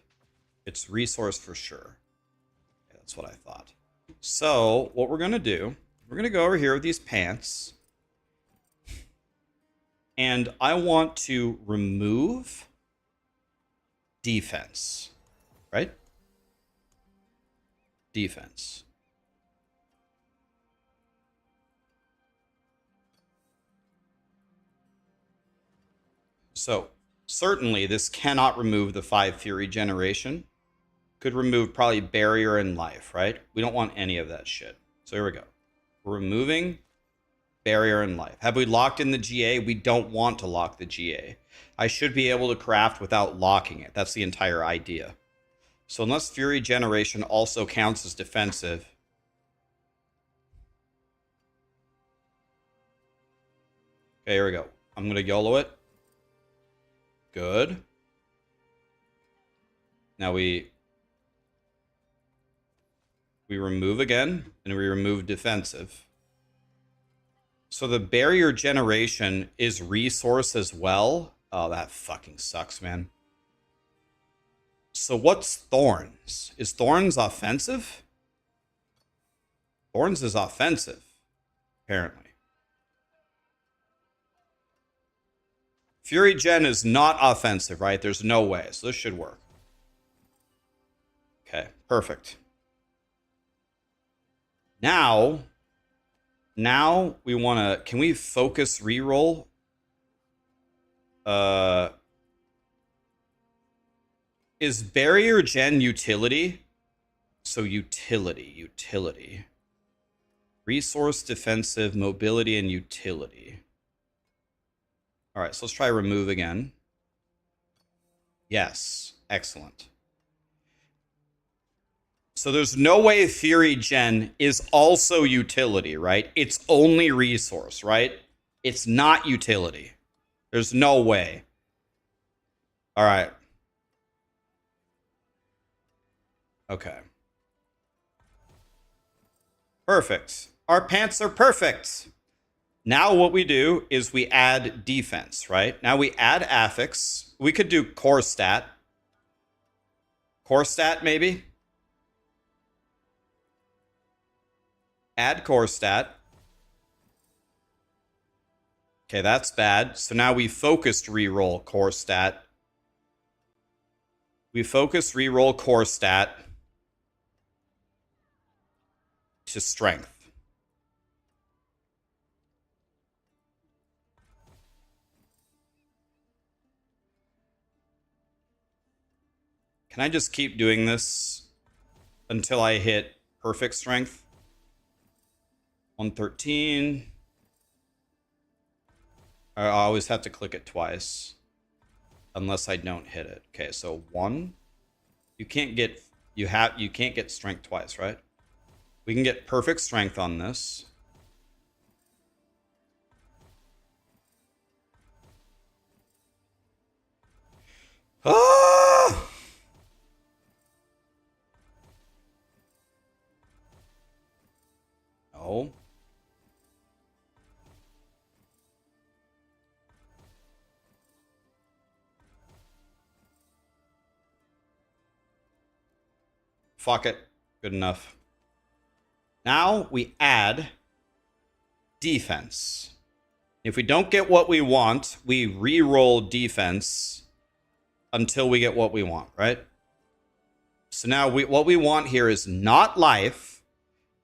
It's resource for sure. Okay, that's what I thought. So what we're gonna do, we're gonna go over here with these pants, and I want to remove defense, right? Defense. So certainly this cannot remove the 5 Fury Generation. Could remove probably barrier and life, right? We don't want any of that shit. So here we go. We're removing barrier and life. Have we locked in the GA? We don't want to lock the GA. I should be able to craft without locking it. That's the entire idea. So unless Fury Generation also counts as defensive. Okay, here we go. I'm going to YOLO it. Good. Now we remove again, and we remove defensive. So the barrier generation is resource as well. Oh, that fucking sucks, man. So what's Thorns? Is Thorns offensive? Thorns is offensive, apparently. Fury Gen is not offensive, right? There's no way. So this should work. Okay, perfect. Now we want to, can we focus reroll? Is barrier gen utility? So utility. Resource, defensive, mobility, and utility. All right, so let's try remove again. Yes, excellent. So there's no way Fury Gen is also utility, right? It's only resource, right? It's not utility. There's no way. All right. Okay. Perfect. Our pants are perfect. Now what we do is we add defense, right? Now we add affix. We could do core stat. Core stat, maybe? Add core stat. Okay, that's bad. So now we focused reroll core stat. We focus reroll core stat to strength. Can I just keep doing this until I hit perfect strength? 113. I always have to click it twice. Unless I don't hit it. Okay, so 1. You can't get strength twice, right? We can get perfect strength on this. Ah! No. Fuck it. Good enough. Now we add defense. If we don't get what we want, we re-roll defense until we get what we want, right? So now what we want here is not life.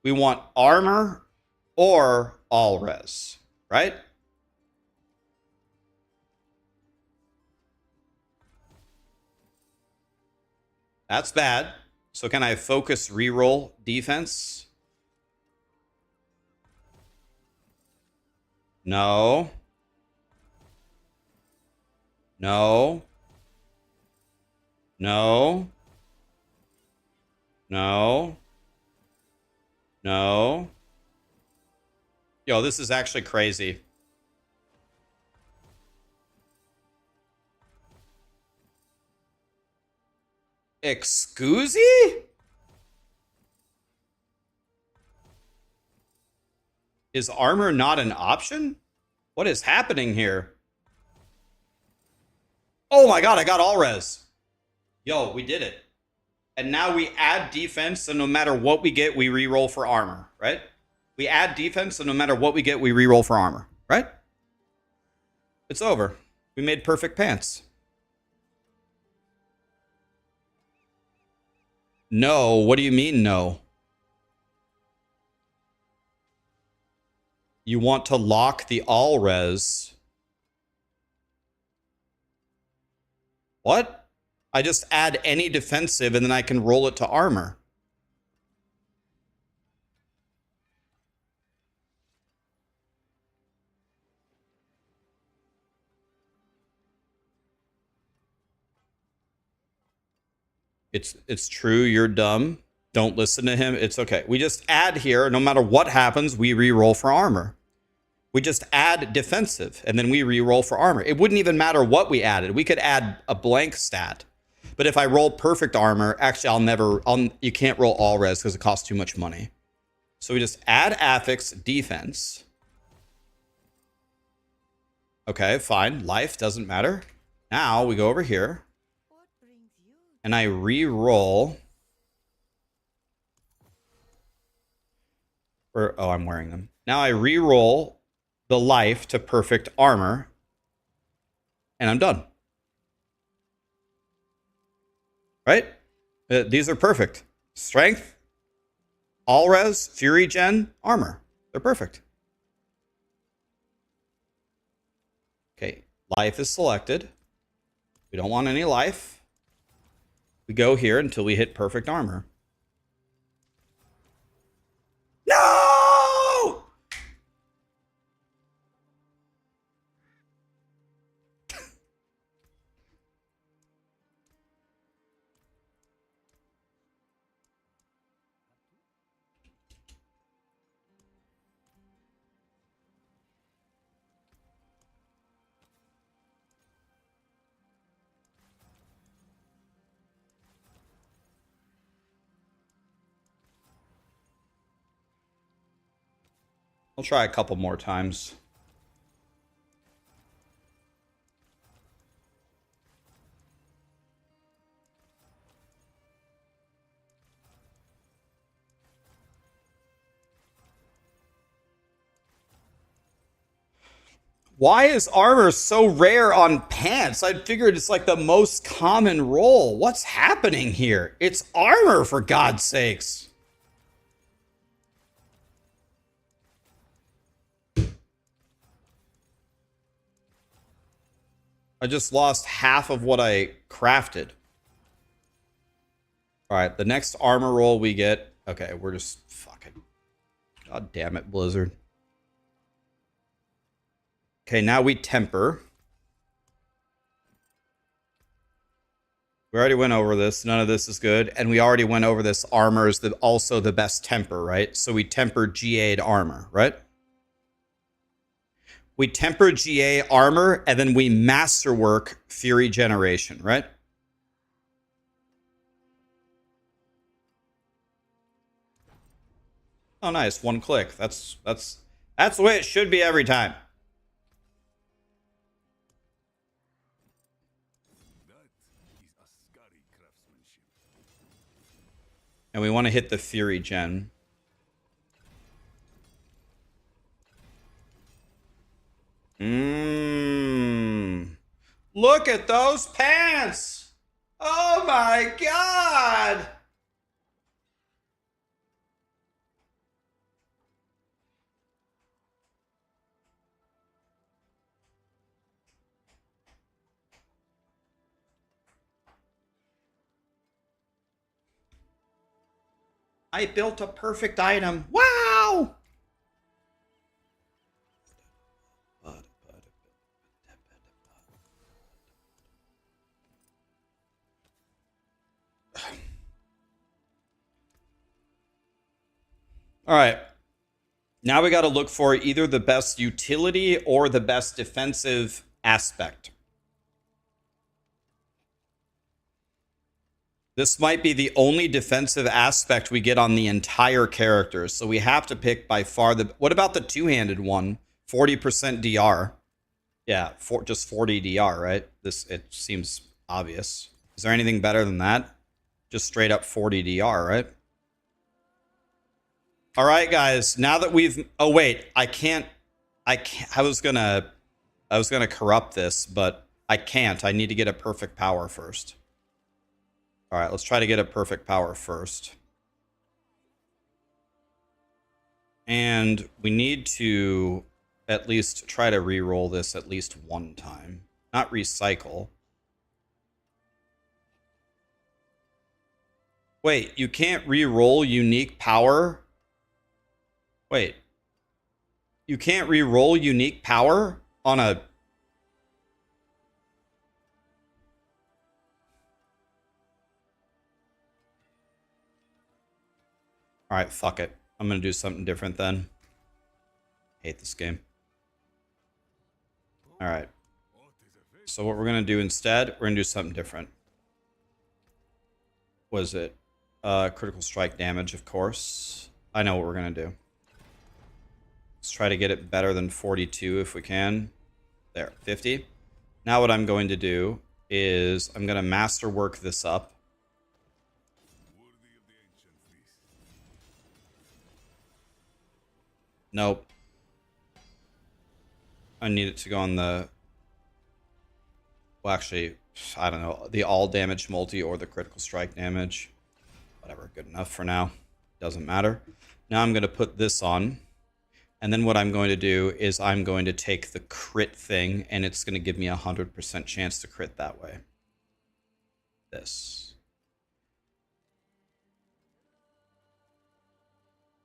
We want armor or all res, right? That's bad. So can I focus reroll defense? No. No. No. No. No. Yo, this is actually crazy. Excusey? Is armor not an option? What is happening here? Oh my god, I got all res. Yo, we did it. And now we add defense, so no matter what we get, we reroll for armor, right? We add defense, so no matter what we get, we reroll for armor, right? It's over. We made perfect pants. No, what do you mean no? You want to lock the all res. What? I just add any defensive and then I can roll it to armor. It's true, you're dumb. Don't listen to him. It's okay. We just add here, no matter what happens, we re-roll for armor. We just add defensive and then we re-roll for armor. It wouldn't even matter what we added. We could add a blank stat. But if I roll perfect armor, actually you can't roll all res because it costs too much money. So we just add affix defense. Okay, fine. Life doesn't matter. Now we go over here and I re-roll. Oh, I'm wearing them. Now I re-roll the life to perfect armor and I'm done. Right? These are perfect. Strength, all res, fury gen, armor. They're perfect. Okay, life is selected. We don't want any life. We go here until we hit perfect armor. No! I'll try a couple more times. Why is armor so rare on pants? I figured it's like the most common roll. What's happening here? It's armor, for God's sakes. I just lost half of what I crafted. All right, the next armor roll we get. Okay, we're just fucking. God damn it, Blizzard. Okay, now we temper. We already went over this. None of this is good. And we already went over this. Armor is also the best temper, right? So we temper GA'd armor, right? We temper GA armor, and then we masterwork Fury Generation, right? Oh, nice. One click. That's the way it should be every time. And we want to hit the Fury Gen. Look at those pants! Oh my god! I built a perfect item. Wow! All right. Now we got to look for either the best utility or the best defensive aspect. This might be the only defensive aspect we get on the entire character. So we have to pick by far the... What about the two-handed one? 40% DR. Yeah, just 40 DR, right? It seems obvious. Is there anything better than that? Just straight up 40 DR, right? All right, guys. Now that we've... Oh, wait. I can't... I was gonna corrupt this, but I can't. I need to get a perfect power first. All right, let's try to get a perfect power first. And we need to at least try to re-roll this at least one time. Not recycle. Wait, you can't re-roll unique power? Wait. You can't re-roll unique power on a... All right, fuck it. I'm going to do something different then. Hate this game. All right. So what we're going to do instead, we're going to do something different. What is it? Critical strike damage, of course. I know what we're going to do. Let's try to get it better than 42 if we can. There, 50. Now what I'm going to do is I'm going to masterwork this up. Nope. I need it to go on the... Well, actually, I don't know. The all damage multi or the critical strike damage. Whatever, good enough for now. Doesn't matter. Now I'm going to put this on. And then what I'm going to do is I'm going to take the crit thing, and it's going to give me a 100% chance to crit that way. This.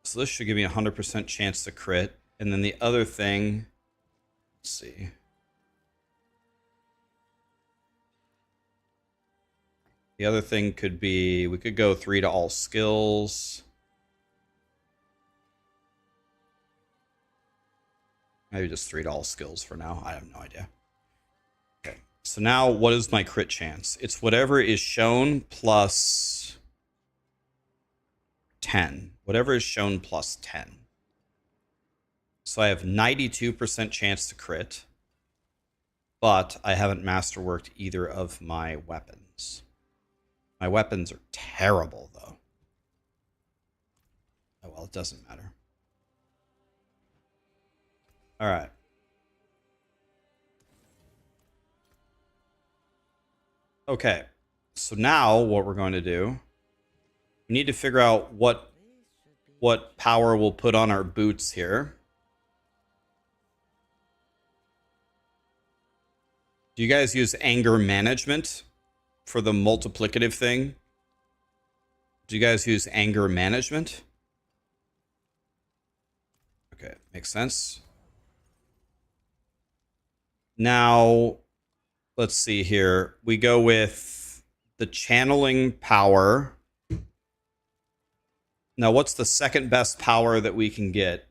So this should give me a 100% chance to crit. And then the other thing, let's see. The other thing could be, we could go 3 to all skills. Maybe just 3 to all skills for now. I have no idea. Okay. So now what is my crit chance? It's whatever is shown plus 10. Whatever is shown plus 10. So I have 92% chance to crit. But I haven't masterworked either of my weapons. My weapons are terrible, though. Oh, well, it doesn't matter. All right. Okay. So now what we're going to do, we need to figure out what power we'll put on our boots here. Do you guys use anger management for the multiplicative thing? Do you guys use anger management? Okay, makes sense. Now, let's see here. We go with the channeling power. Now, what's the second best power that we can get?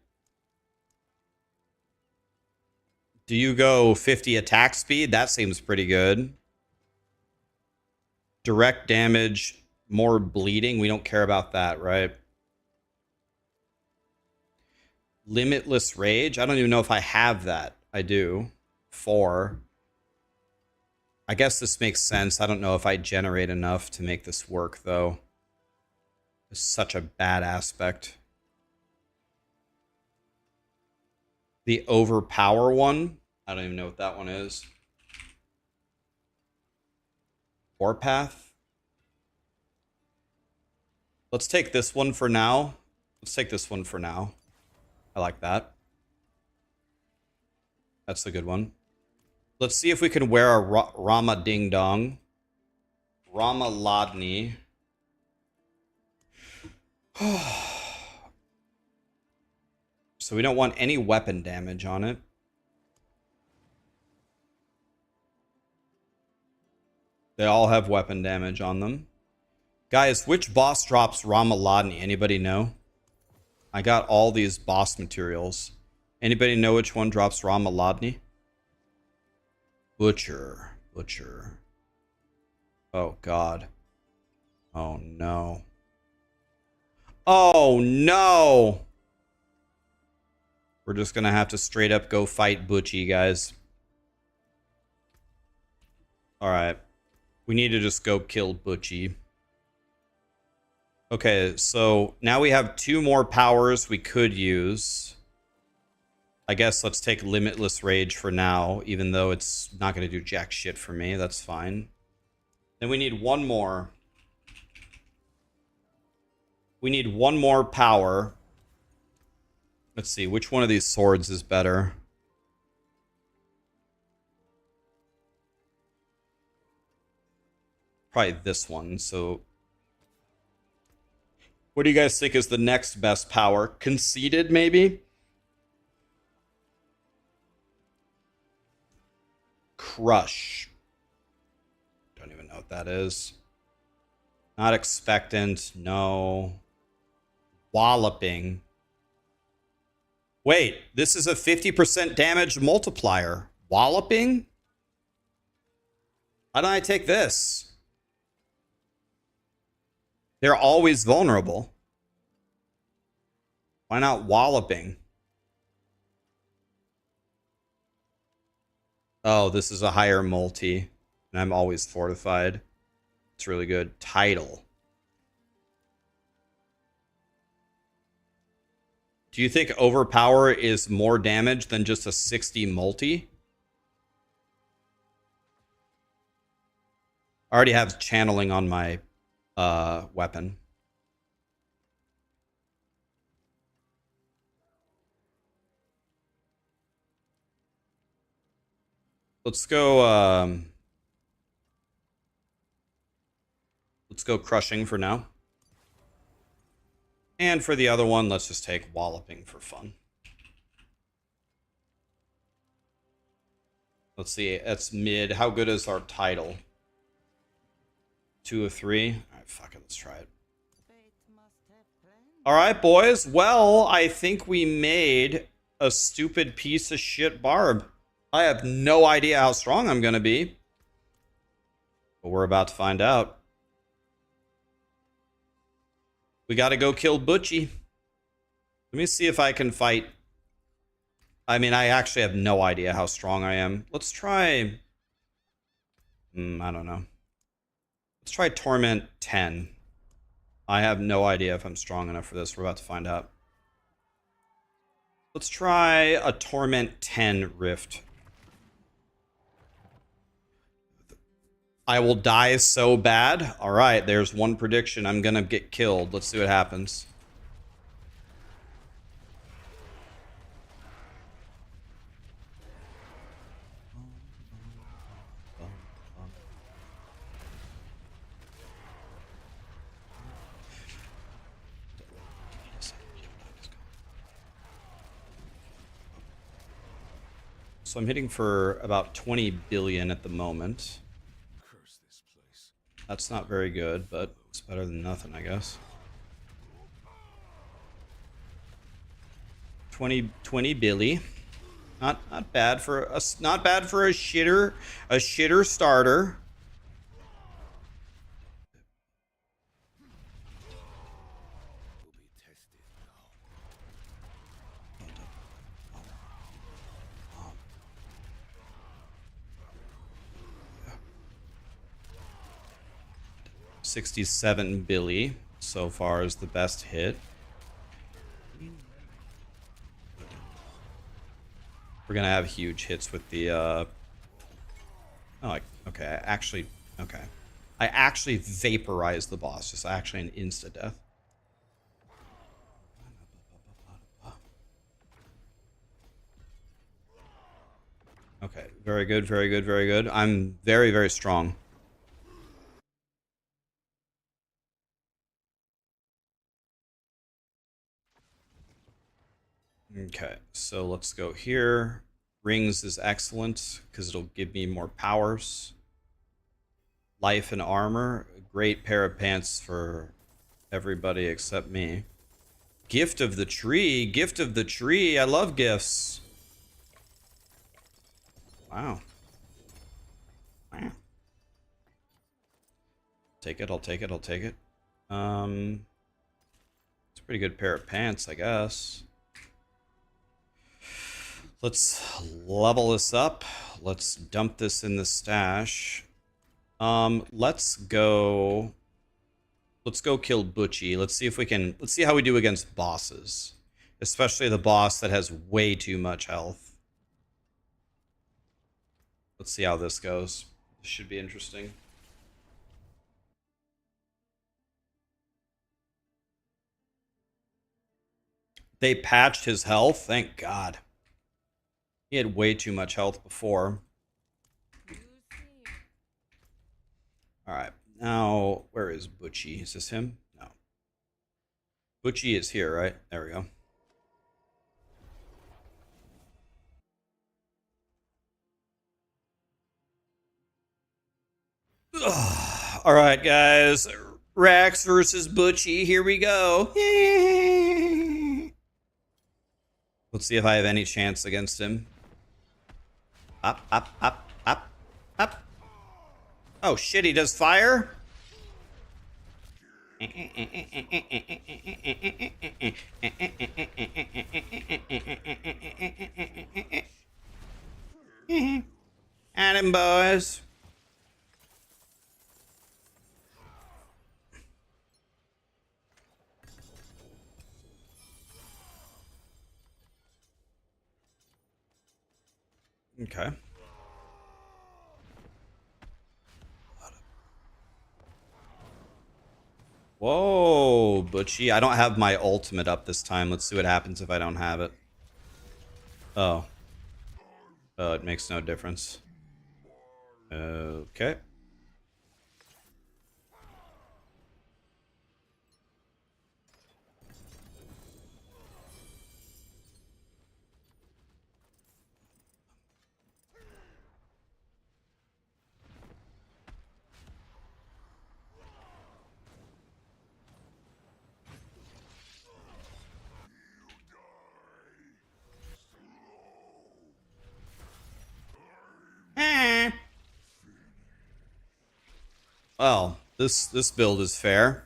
Do you go 50 attack speed? That seems pretty good. Direct damage, more bleeding. We don't care about that, right? Limitless rage. I don't even know if I have that. I do. 4. I guess this makes sense. I don't know if I generate enough to make this work, though. It's such a bad aspect. The overpower one. I don't even know what that one is. Warpath. Let's take this one for now. Let's take this one for now. I like that. That's a good one. Let's see if we can wear a Rama Ding Dong. Rama Ladni. So we don't want any weapon damage on it. They all have weapon damage on them. Guys, which boss drops Rama Ladni? Anybody know? I got all these boss materials. Anybody know which one drops Rama Ladni? Butcher. Butcher. Oh, God. Oh, no. Oh, no! We're just gonna have to straight up go fight Butchie, guys. Alright. We need to just go kill Butchie. Okay, so now we have 2 more powers we could use. I guess let's take Limitless Rage for now, even though it's not going to do jack shit for me. That's fine. Then we need one more. We need one more power. Let's see, which one of these swords is better? Probably this one, so... What do you guys think is the next best power? Conceited, maybe? Crush. Don't even know what that is. Not expectant, no. Walloping. Wait, this is a 50% damage multiplier. Walloping? Why don't I take this? They're always vulnerable. Why not walloping? Oh, this is a higher multi. And I'm always fortified. It's really good. Title. Do you think overpower is more damage than just a 60 multi? I already have channeling on my weapon. Let's go crushing for now. And for the other one, let's just take walloping for fun. Let's see, that's mid. How good is our title? 2 of 3. All right, fuck it, let's try it. All right, boys. Well, I think we made a stupid piece of shit barb. I have no idea how strong I'm gonna be, but we're about to find out. We gotta go kill Butchie. Let me see if I can fight I mean, I actually have no idea how strong I am. Let's try... I don't know. Let's try Torment 10. I have no idea if I'm strong enough for this. We're about to find out. Let's try a Torment 10 Rift. I will die so bad. All right, there's one prediction. I'm going to get killed. Let's see what happens. So I'm hitting for about 20 billion at the moment. Curse this place. That's not very good, but it's better than nothing, I guess. 20 billy. Not bad for a shitter starter. Will be tested now. 67 billy so far is the best hit. We're gonna have huge hits with the oh, okay, I actually vaporized the boss. Just actually an insta death. Okay, very good, very good, very good. I'm very, very strong. Okay, so let's go here. Rings is excellent because it'll give me more powers. Life and armor, a great pair of pants for everybody except me. Gift of the tree, gift of the tree. I love gifts. Wow. Wow. Take it, I'll take it, I'll take it. It's a pretty good pair of pants, I guess. Let's level this up. Let's dump this in the stash. Let's go kill Butchie. Let's see how we do against bosses. Especially the boss that has way too much health. Let's see how this goes. This should be interesting. They patched his health, thank God. He had way too much health before. Alright, now, where is Butchie? Is this him? No. Butchie is here, right? There we go. Alright, guys. Rax versus Butchie. Here we go. Let's see if I have any chance against him. Up, up, up, up, up. Oh shit, he does fire? At him, boys. Okay. Whoa, Butchie. I don't have my ultimate up this time. Let's see what happens if I don't have it. Oh. Oh, it makes no difference. Okay. Well, this build is fair.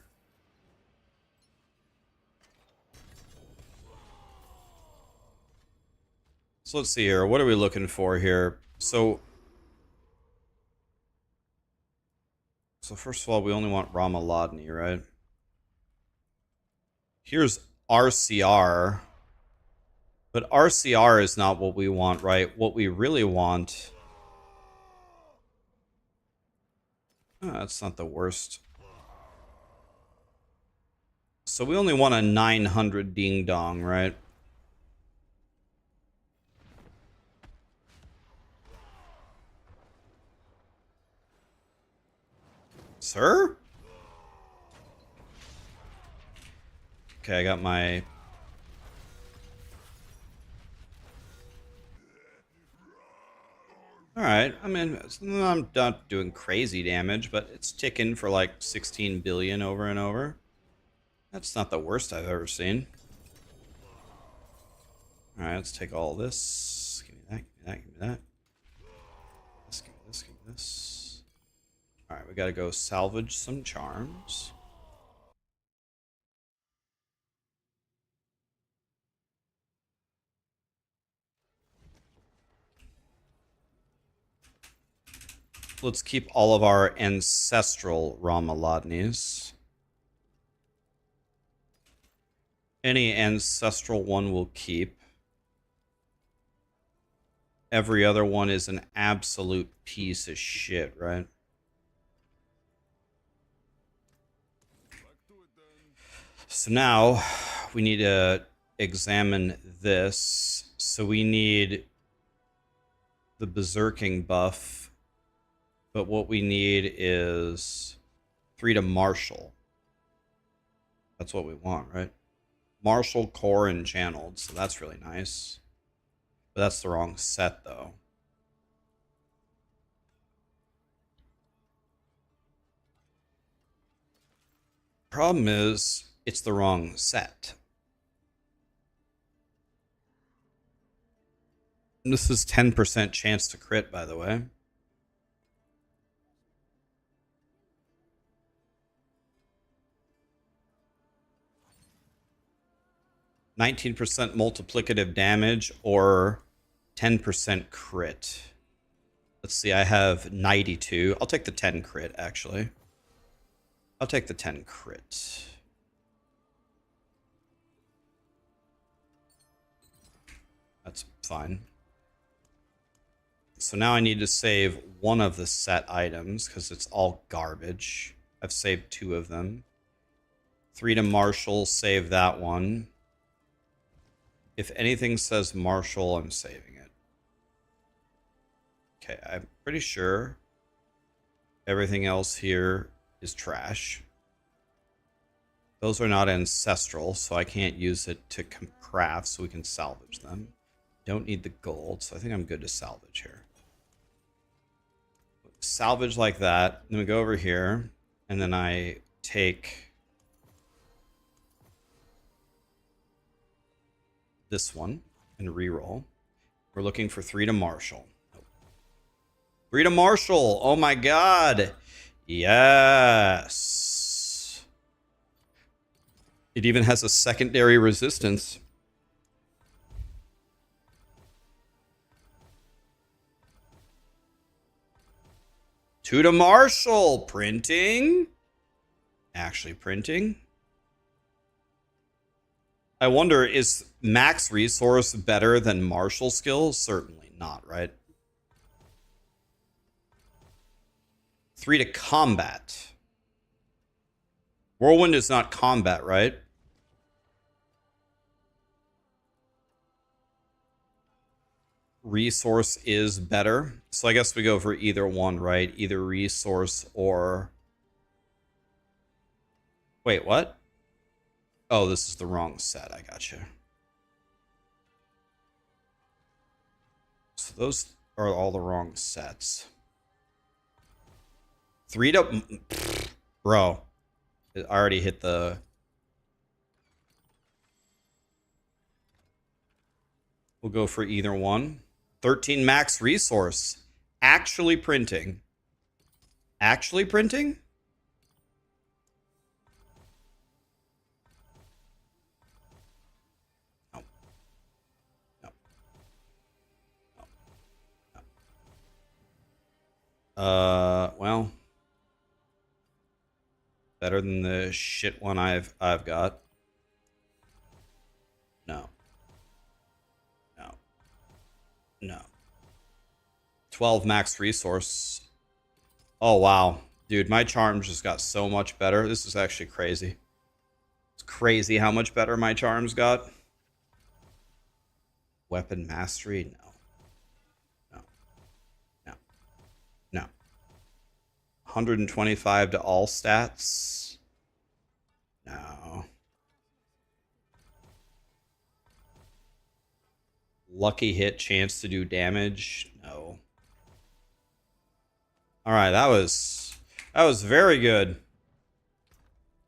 So let's see here. What are we looking for here? So first of all, we only want Ramalodny, right? Here's RCR. But RCR is not what we want, right? What we really want... Oh, that's not the worst. So we only want a 900 ding dong, right? Sir? Okay, I got my... Alright, I mean, I'm not doing crazy damage, but it's ticking for like 16 billion over and over. That's not the worst I've ever seen. Alright, let's take all this. Give me that, give me that, give me that. This, give me this, give me this. Alright, we gotta go salvage some charms. Let's keep all of our ancestral Ramalodnies. Any ancestral one we'll keep. Every other one is an absolute piece of shit, right? So now we need to examine this. So we need the berserking buff. But what we need is 3 to martial. That's what we want, right? Martial, core, and channeled. So that's really nice. But that's the wrong set, though. Problem is, it's the wrong set. And this is 10% chance to crit, by the way. %19 multiplicative damage or 10% crit. Let's see, I have 92. I'll take the 10 crit, actually. I'll take the 10 crit. That's fine. So now I need to save one of the set items because it's all garbage. I've saved 2 of them. 3 to martial, save that one. If anything says martial, I'm saving it. Okay, I'm pretty sure everything else here is trash. Those are not ancestral, so I can't use it to craft, so we can salvage them. Don't need the gold, so I think I'm good to salvage here. Salvage like that. Then we go over here, and then I take this one and reroll. We're looking for 3 to martial. 3 to martial. Oh my god. Yes. It even has a secondary resistance. Two to martial. Printing. Actually printing. I wonder, is max resource better than martial skill? Certainly not, right? 3 to combat. Whirlwind is not combat, right? Resource is better. So I guess we go for either one, right? Either resource or... Wait, what? Oh, this is the wrong set. I gotcha. So those are all the wrong sets. 3 to... Bro. It already hit the... We'll go for either one. 13 max resource. Actually printing. Actually printing? No. No. Well, better than the shit one I've got. No. No. No. 12 max resource. Oh, wow. Dude, my charms just got so much better. This is actually crazy. It's crazy how much better my charms got. Weapon mastery? No. No. No. No. 125 to all stats? No. Lucky hit, chance to do damage? No. Alright, that was very good.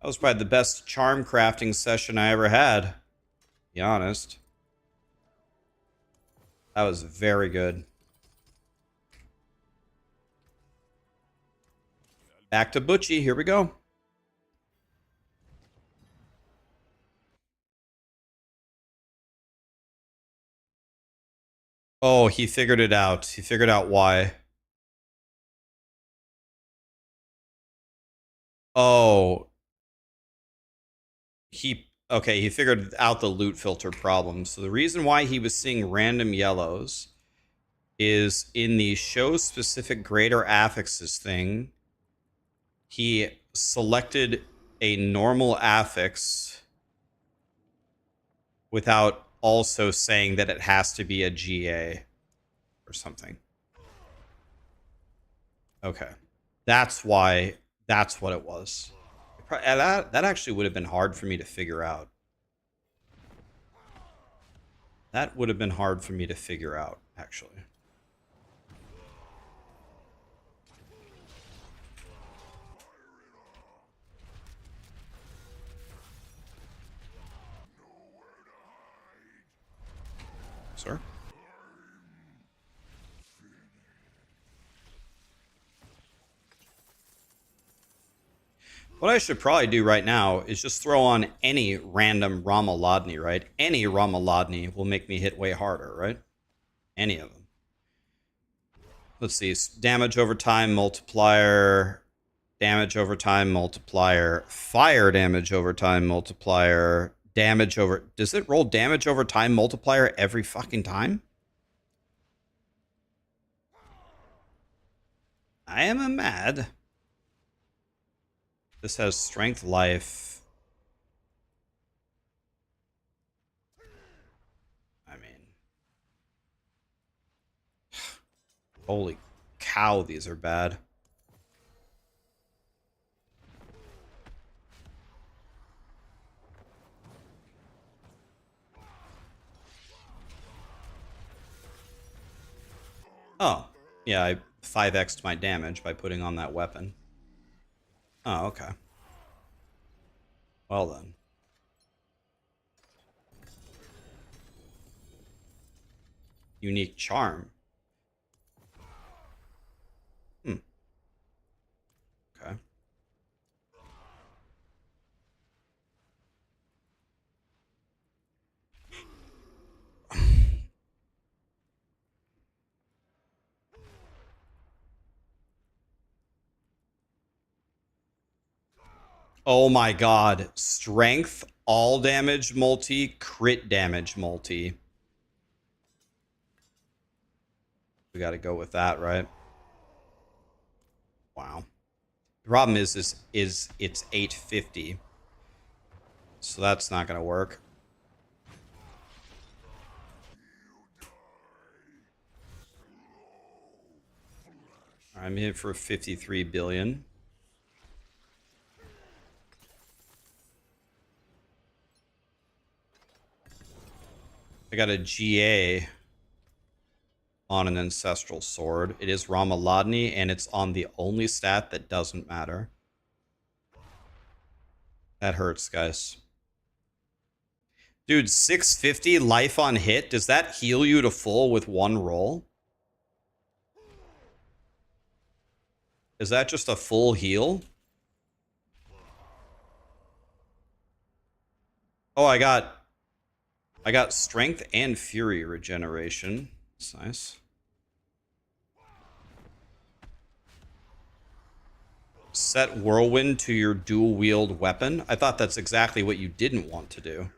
That was probably the best charm crafting session I ever had. To be honest. That was very good. Back to Butchie. Here we go. Oh, he figured it out. He figured out why. Oh. Okay, he figured out the loot filter problem. So the reason why he was seeing random yellows is in the show specific greater affixes thing, he selected a normal affix without also saying that it has to be a GA or something. Okay. That's why, that's what it was. That actually would have been hard for me to figure out. That would have been hard for me to figure out, actually. Sir? What I should probably do right now is just throw on any random Ramalodni, right? Any Ramalodni will make me hit way harder, right? Any of them. Let's see. Damage over time multiplier. Damage over time multiplier. Fire damage over time multiplier. Damage over... Does it roll damage over time multiplier every fucking time? I am a mad. This has strength, life. I mean... Holy cow, these are bad. Oh, yeah, I 5x'd my damage by putting on that weapon. Oh, okay. Well then. Unique charm. Hmm. Okay. Oh my god. Strength, all damage multi, crit damage multi. We gotta go with that, right? Wow. The problem is it's 850. So that's not gonna work. I'm in for 53 billion. I got a GA on an Ancestral Sword. It is Ramalodni, and it's on the only stat that doesn't matter. That hurts, guys. Dude, 650 life on hit? Does that heal you to full with one roll? Is that just a full heal? Oh, I got strength and fury regeneration. That's nice. Set Whirlwind to your dual wield weapon. I thought that's exactly what you didn't want to do.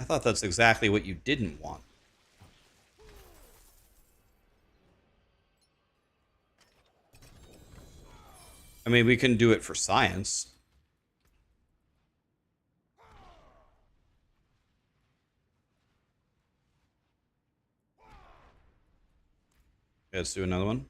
I thought that's exactly what you didn't want. I mean, we can do it for science. Okay, let's do another one.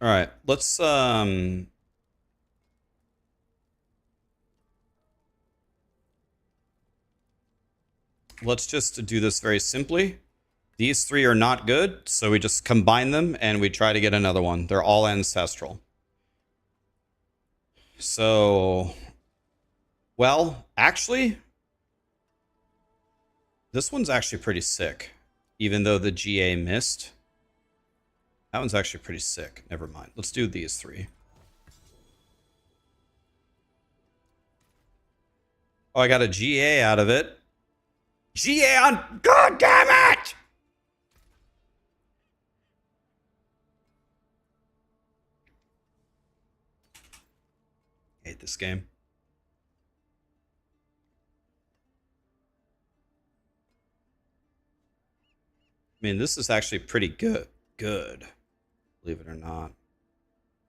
All right, let's just do this very simply. These three are not good, so we just combine them and we try to get another one. They're all ancestral. So, well, actually, this one's actually pretty sick, even though the GA missed. That one's actually pretty sick. Never mind. Let's do these three. Oh, I got a GA out of it. GA on... God damn it! Hate this game. I mean, this is actually pretty good. Believe it or not.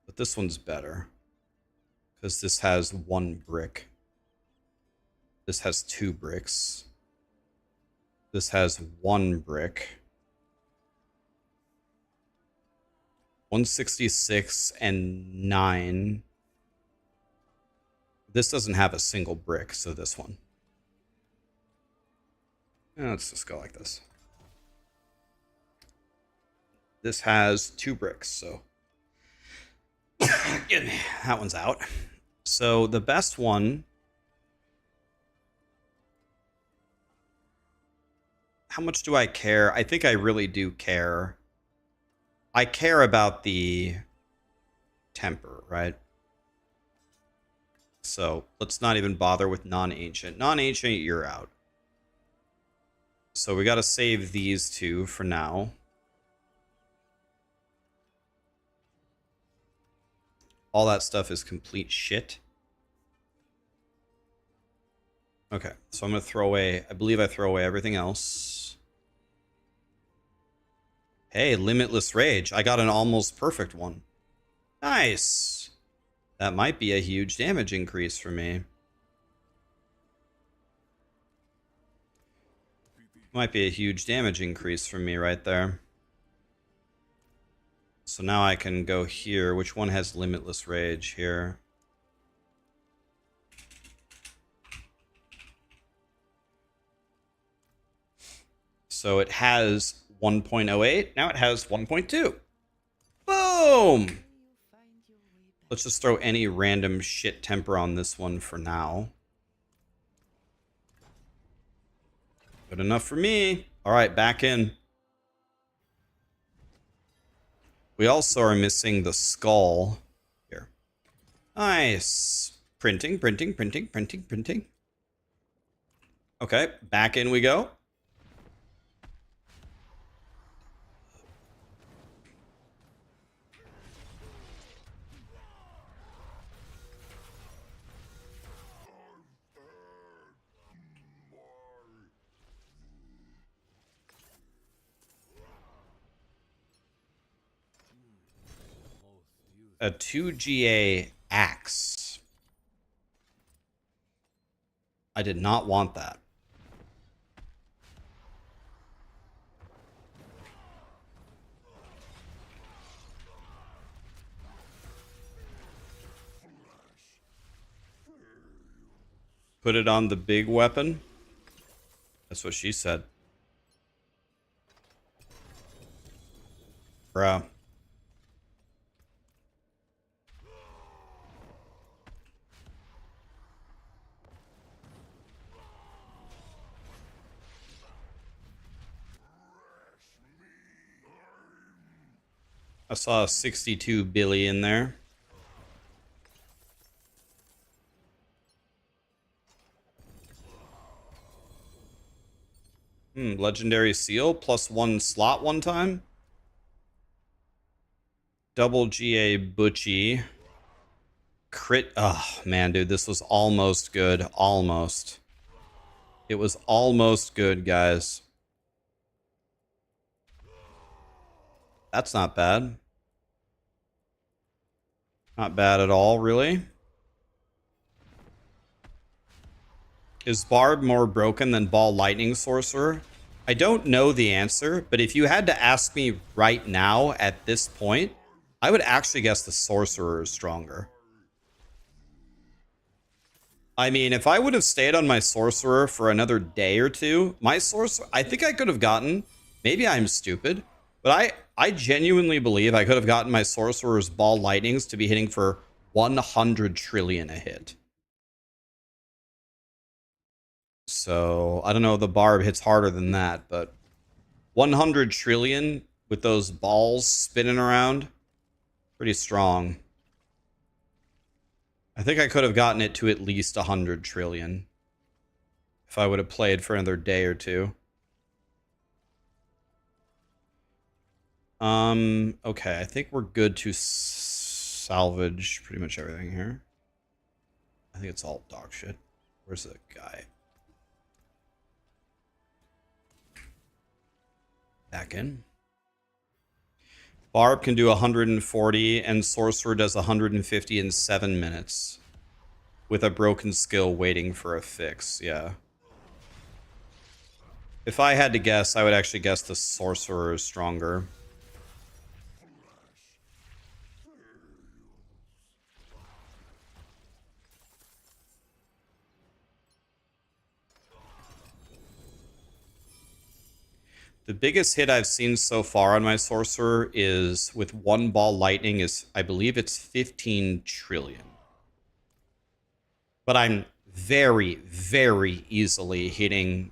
But this one's better. Because this has 1 brick. This has 2 bricks. This has 1 brick. 166 and 9. This doesn't have a single brick, so this one. Let's just go like this. This has 2 bricks, so that one's out. So the best one. How much do I care? I think I really do care. I care about the temper, right? So let's not even bother with non-ancient. Non-ancient, you're out. So we got to save these 2 for now. All that stuff is complete shit. Okay, so I'm going to throw away... I believe I throw away everything else. Hey, Limitless Rage. I got an almost perfect one. Nice. That might be a huge damage increase for me. Might be a huge damage increase for me right there. So now I can go here. Which one has Limitless Rage here? So it has 1.08. Now it has 1.2. Boom! Let's just throw any random shit temper on this one for now. Good enough for me. All right, back in. We also are missing the skull here. Nice. Printing, printing, printing, printing, printing. Okay, back in we go. A 2GA axe. I did not want that. Put it on the big weapon. That's what she said. Bruh. I saw 62 billion there. Legendary seal +1 slot one time. Double GA Butchie. Crit. Oh, man, dude. This was almost good. Almost. It was almost good, guys. That's not bad. Not bad at all, really. Is Barb more broken than Ball Lightning Sorcerer? I don't know the answer, but if you had to ask me right now at this point, I would actually guess the Sorcerer is stronger. I mean, if I would have stayed on my Sorcerer for another day or two, my Sorcerer, I think I could have gotten, maybe I'm stupid, but I genuinely believe I could have gotten my Sorcerer's Ball Lightnings to be hitting for 100 trillion a hit. So, I don't know if the Barb hits harder than that, but 100 trillion with those balls spinning around, pretty strong. I think I could have gotten it to at least 100 trillion if I would have played for another day or two. Okay, I think we're good to salvage pretty much everything here. I think it's all dog shit. Where's the guy? Back in. Barb can do 140 and Sorcerer does 150 in 7 minutes. With a broken skill waiting for a fix, yeah. If I had to guess, I would actually guess the Sorcerer is stronger. The biggest hit I've seen so far on my Sorcerer is with one ball lightning is, I believe it's 15 trillion. But I'm very, very easily having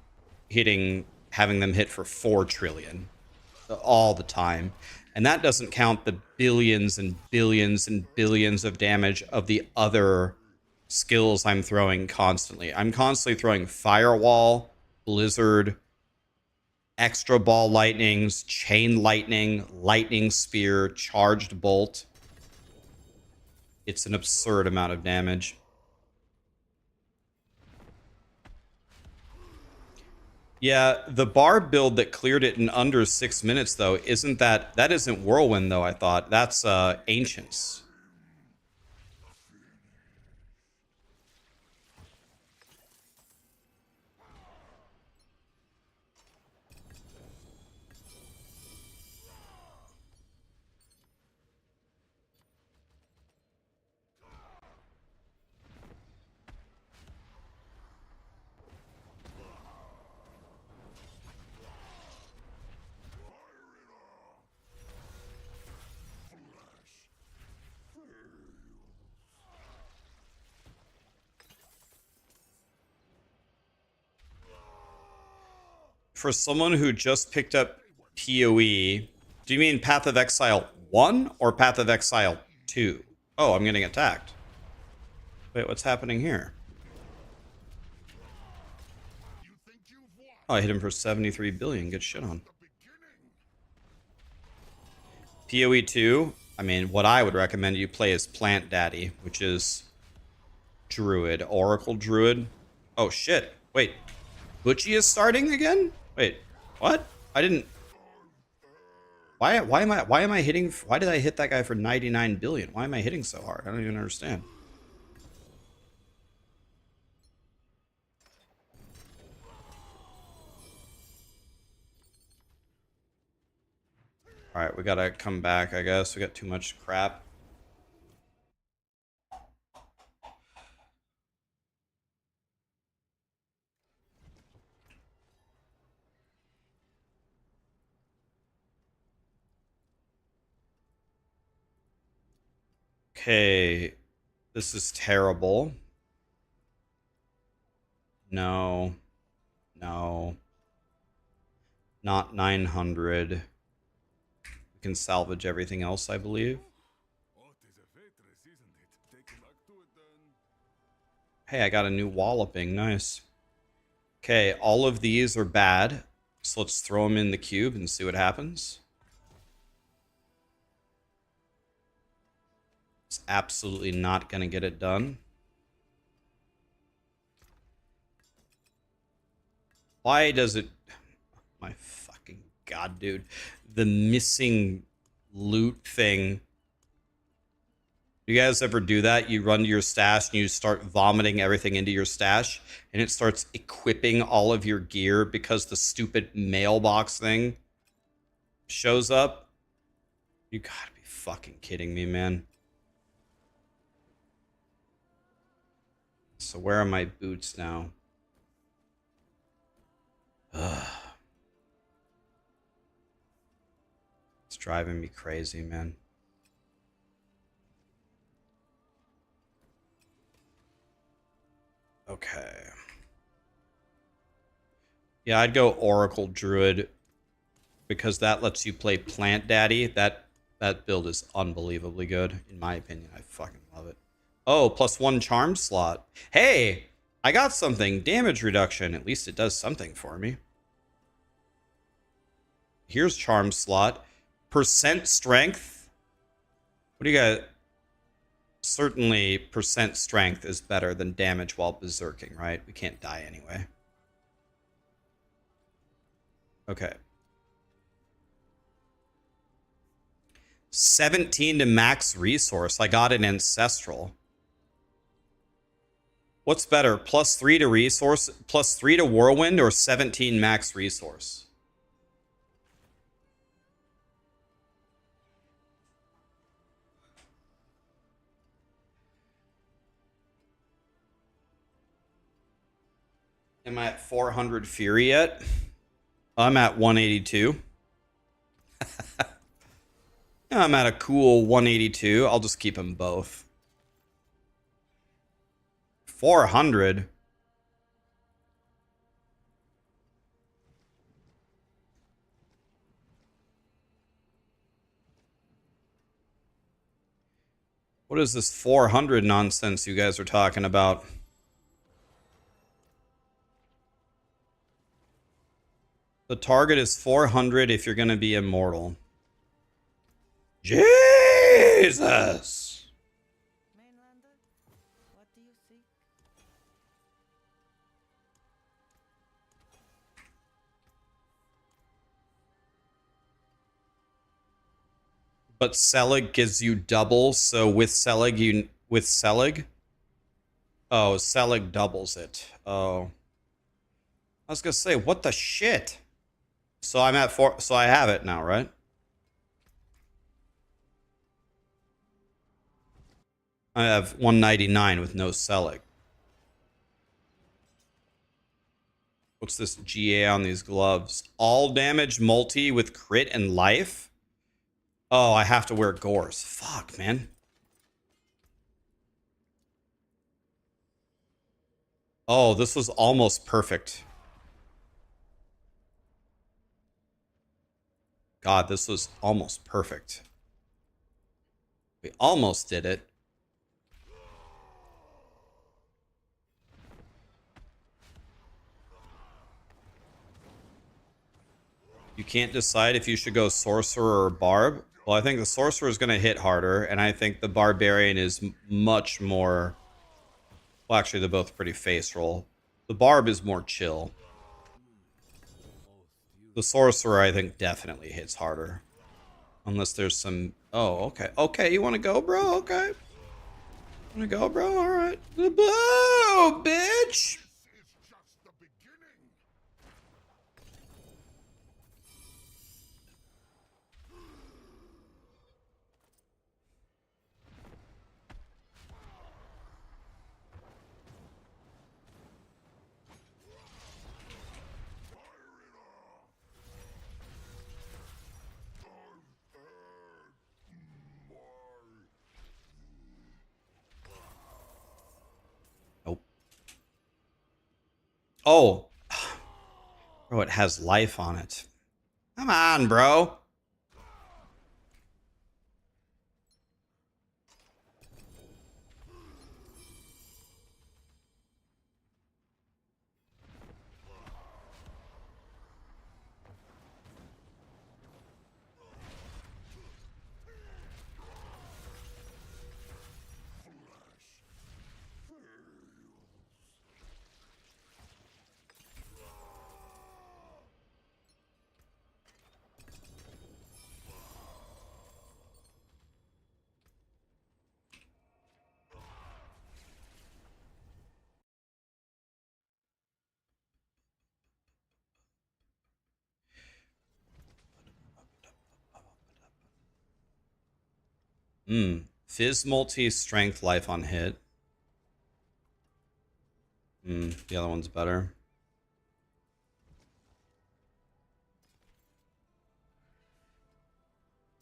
them hit for 4 trillion all the time. And that doesn't count the billions and billions and billions of damage of the other skills I'm throwing constantly. I'm constantly throwing Firewall, Blizzard, extra ball lightnings, chain lightning, lightning spear, charged bolt. It's an absurd amount of damage. Yeah, the Barb build that cleared it in under 6 minutes, though, that isn't Whirlwind, though, I thought. That's Ancients. For someone who just picked up PoE, do you mean Path of Exile 1 or Path of Exile 2? Oh, I'm getting attacked. Wait, what's happening here? Oh, I hit him for 73 billion. Good shit on. PoE 2, I mean, what I would recommend you play is Plant Daddy, which is Druid, Oracle Druid. Oh, shit. Wait, Butchie is starting again? Wait, what? I didn't... Why am I hitting... Why did I hit that guy for 99 billion? Why am I hitting so hard? I don't even understand. Alright, we gotta come back, I guess. We got too much crap. Okay. This is terrible. No. No. Not 900. We can salvage everything else, I believe. Hey, I got a new walloping. Nice. Okay, all of these are bad. So let's throw them in the cube and see what happens. It's absolutely not going to get it done. Why does it... My fucking god, dude. The missing loot thing. You guys ever do that? You run to your stash and you start vomiting everything into your stash and it starts equipping all of your gear because the stupid mailbox thing shows up? You gotta be fucking kidding me, man. So where are my boots now? Ugh. It's driving me crazy, man. Okay. Yeah, I'd go Oracle Druid because that lets you play Plant Daddy. That build is unbelievably good, in my opinion. I fucking love it. Oh, +1 charm slot. Hey, I got something. Damage reduction. At least it does something for me. Here's charm slot. Percent strength. What do you got? Certainly, percent strength is better than damage while berserking, right? We can't die anyway. Okay. 17 to max resource. I got an ancestral. What's better? +3 to resource, +3 to whirlwind, or 17 max resource? Am I at 400 Fury yet? I'm at 182. Yeah, I'm at a cool 182. I'll just keep them both. 400? What is this 400 nonsense you guys are talking about? The target is 400 if you're going to be immortal. Jesus! Mainlander, what do you seek? But Selig gives you double, so with Selig, Oh, Selig doubles it. Oh. I was gonna say, what the shit? So I'm at 4, so I have it now, right? I have 199 with no Selig. What's this GA on these gloves? All damage multi with crit and life? Oh, I have to wear Gores. Fuck, man. Oh, this was almost perfect. God, this was almost perfect. We almost did it. You can't decide if you should go Sorcerer or Barb. Well, I think the Sorcerer is going to hit harder, and I think the Barbarian is much more... Well, actually, they're both pretty face roll. The Barb is more chill. The Sorcerer, I think, definitely hits harder. Unless there's some... Oh, okay. Okay, you want to go, bro? Okay. Want to go, bro? All right. Boo, bitch! Oh, bro, it has life on it. Come on, bro. Fizz multi strength life on hit. The other one's better.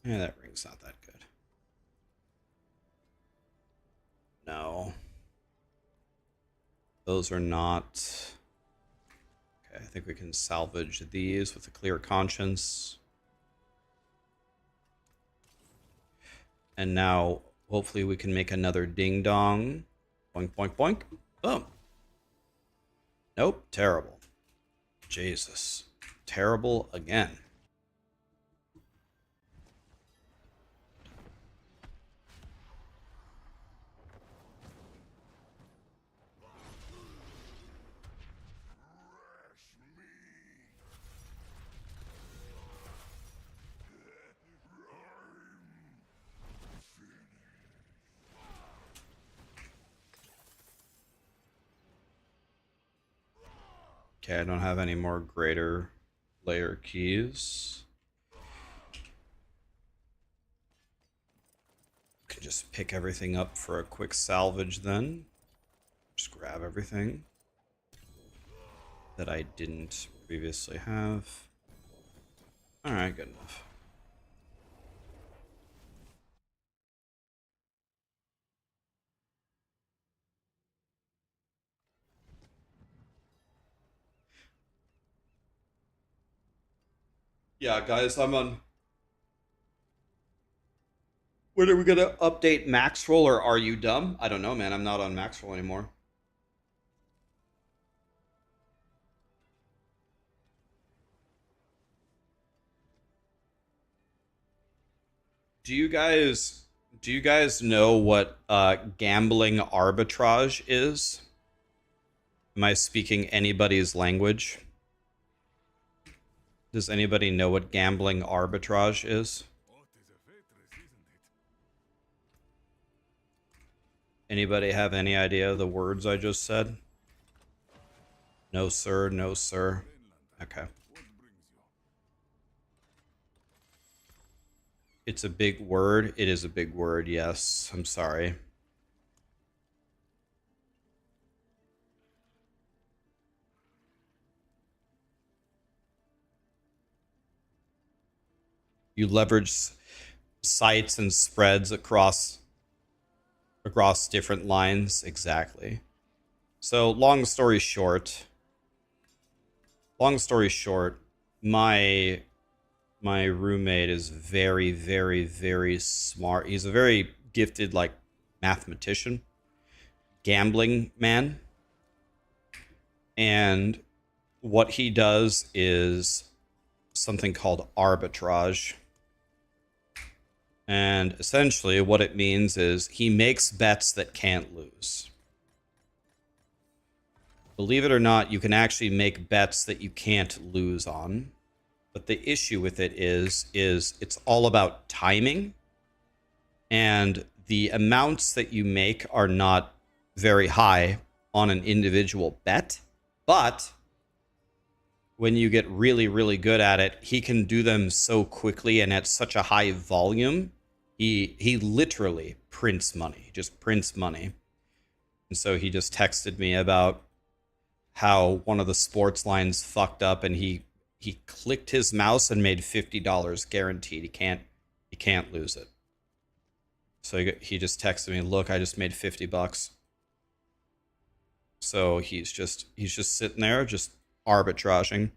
Yeah, that ring's not that good. No. Those are not... Okay, I think we can salvage these with a clear conscience. And now, hopefully we can make another ding-dong. Boink, boink, boink. Boom. Nope, terrible. Jesus. Terrible again. Okay, I don't have any more greater layer keys. Can just pick everything up for a quick salvage then. Just grab everything that I didn't previously have. Alright, good enough. Yeah, guys, I'm on... When are we gonna update max roll, or are you dumb? I don't know, man. I'm not on max roll anymore. Do you guys know what gambling arbitrage is? Am I speaking anybody's language? Does anybody know what gambling arbitrage is? Anybody have any idea of the words I just said? No, sir. No, sir. Okay. It's a big word. It is a big word, yes. I'm sorry. You leverage sites and spreads across different lines. Exactly. So long story short, my roommate is very, very, very smart. He's a very gifted, like, mathematician, gambling man. And what he does is something called arbitrage. And essentially what it means is he makes bets that can't lose. Believe it or not, you can actually make bets that you can't lose on. But the issue with it is it's all about timing. And the amounts that you make are not very high on an individual bet. But when you get really, really good at it, he can do them so quickly and at such a high volume. He literally prints money, just prints money. And so he just texted me about how one of the sports lines fucked up and he clicked his mouse and made $50 guaranteed. He can't lose it. So he just texted me, look, I just made $50. So he's just sitting there, just arbitraging.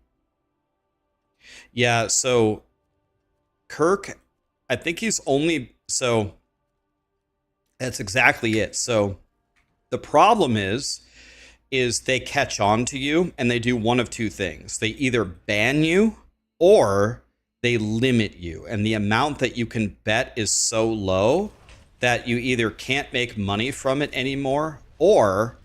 Yeah, so Kirk, I think he's only so that's exactly it. So the problem is they catch on to you and they do one of two things. They either ban you or they limit you. And the amount that you can bet is so low that you either can't make money from it anymore, or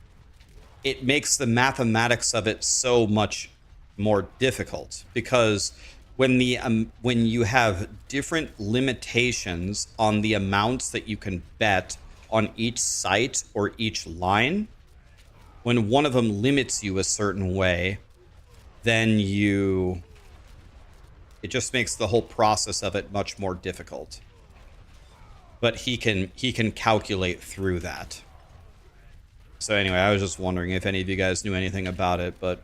it makes the mathematics of it so much more difficult, because when you have different limitations on the amounts that you can bet on each site or each line, when one of them limits you a certain way, then it just makes the whole process of it much more difficult. But he can calculate through that. So anyway, I was just wondering if any of you guys knew anything about it, but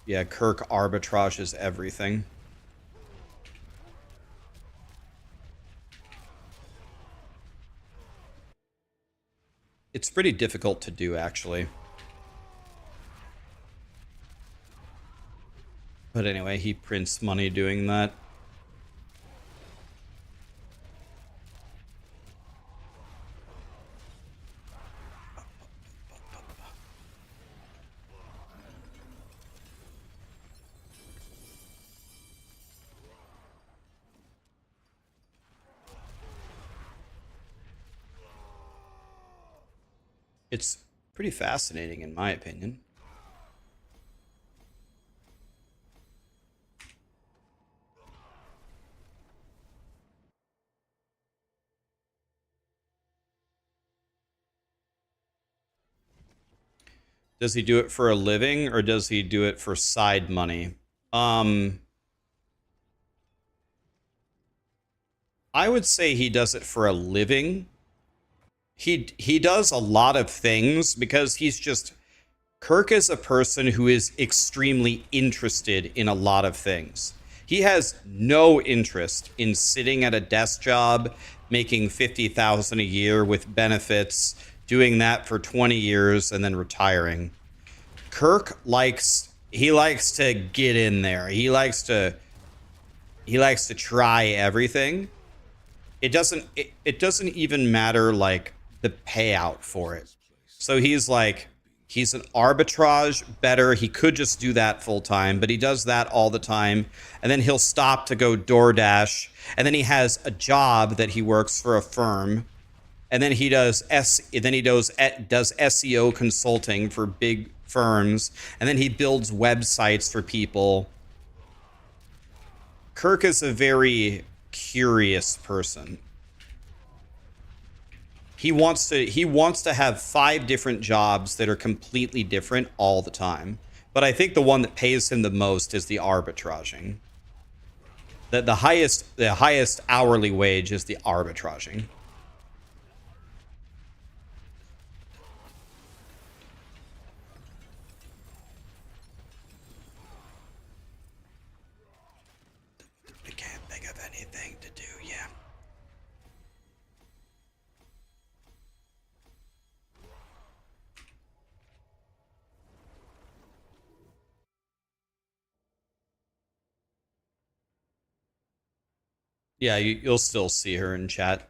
yeah, Kirk arbitrages everything. It's pretty difficult to do, actually. But anyway, he prints money doing that. It's pretty fascinating, in my opinion. Does he do it for a living or does he do it for side money? I would say he does it for a living. He does a lot of things because Kirk is a person who is extremely interested in a lot of things. He has no interest in sitting at a desk job, making $50,000 a year with benefits, doing that for 20 years and then retiring. Kirk likes to get in there. He likes to try everything. It doesn't even matter like the payout for it. So he's an arbitrage better. He could just do that full time, but he does that all the time. And then he'll stop to go DoorDash. And then he has a job that he works for a firm. And then he does SEO consulting for big firms. And then he builds websites for people. Kirk is a very curious person. He wants to have 5 different jobs that are completely different all the time. But I think the one that pays him the most is the arbitraging. The highest hourly wage is the arbitraging. I can't think of anything to do, yeah. Yeah, you'll still see her in chat.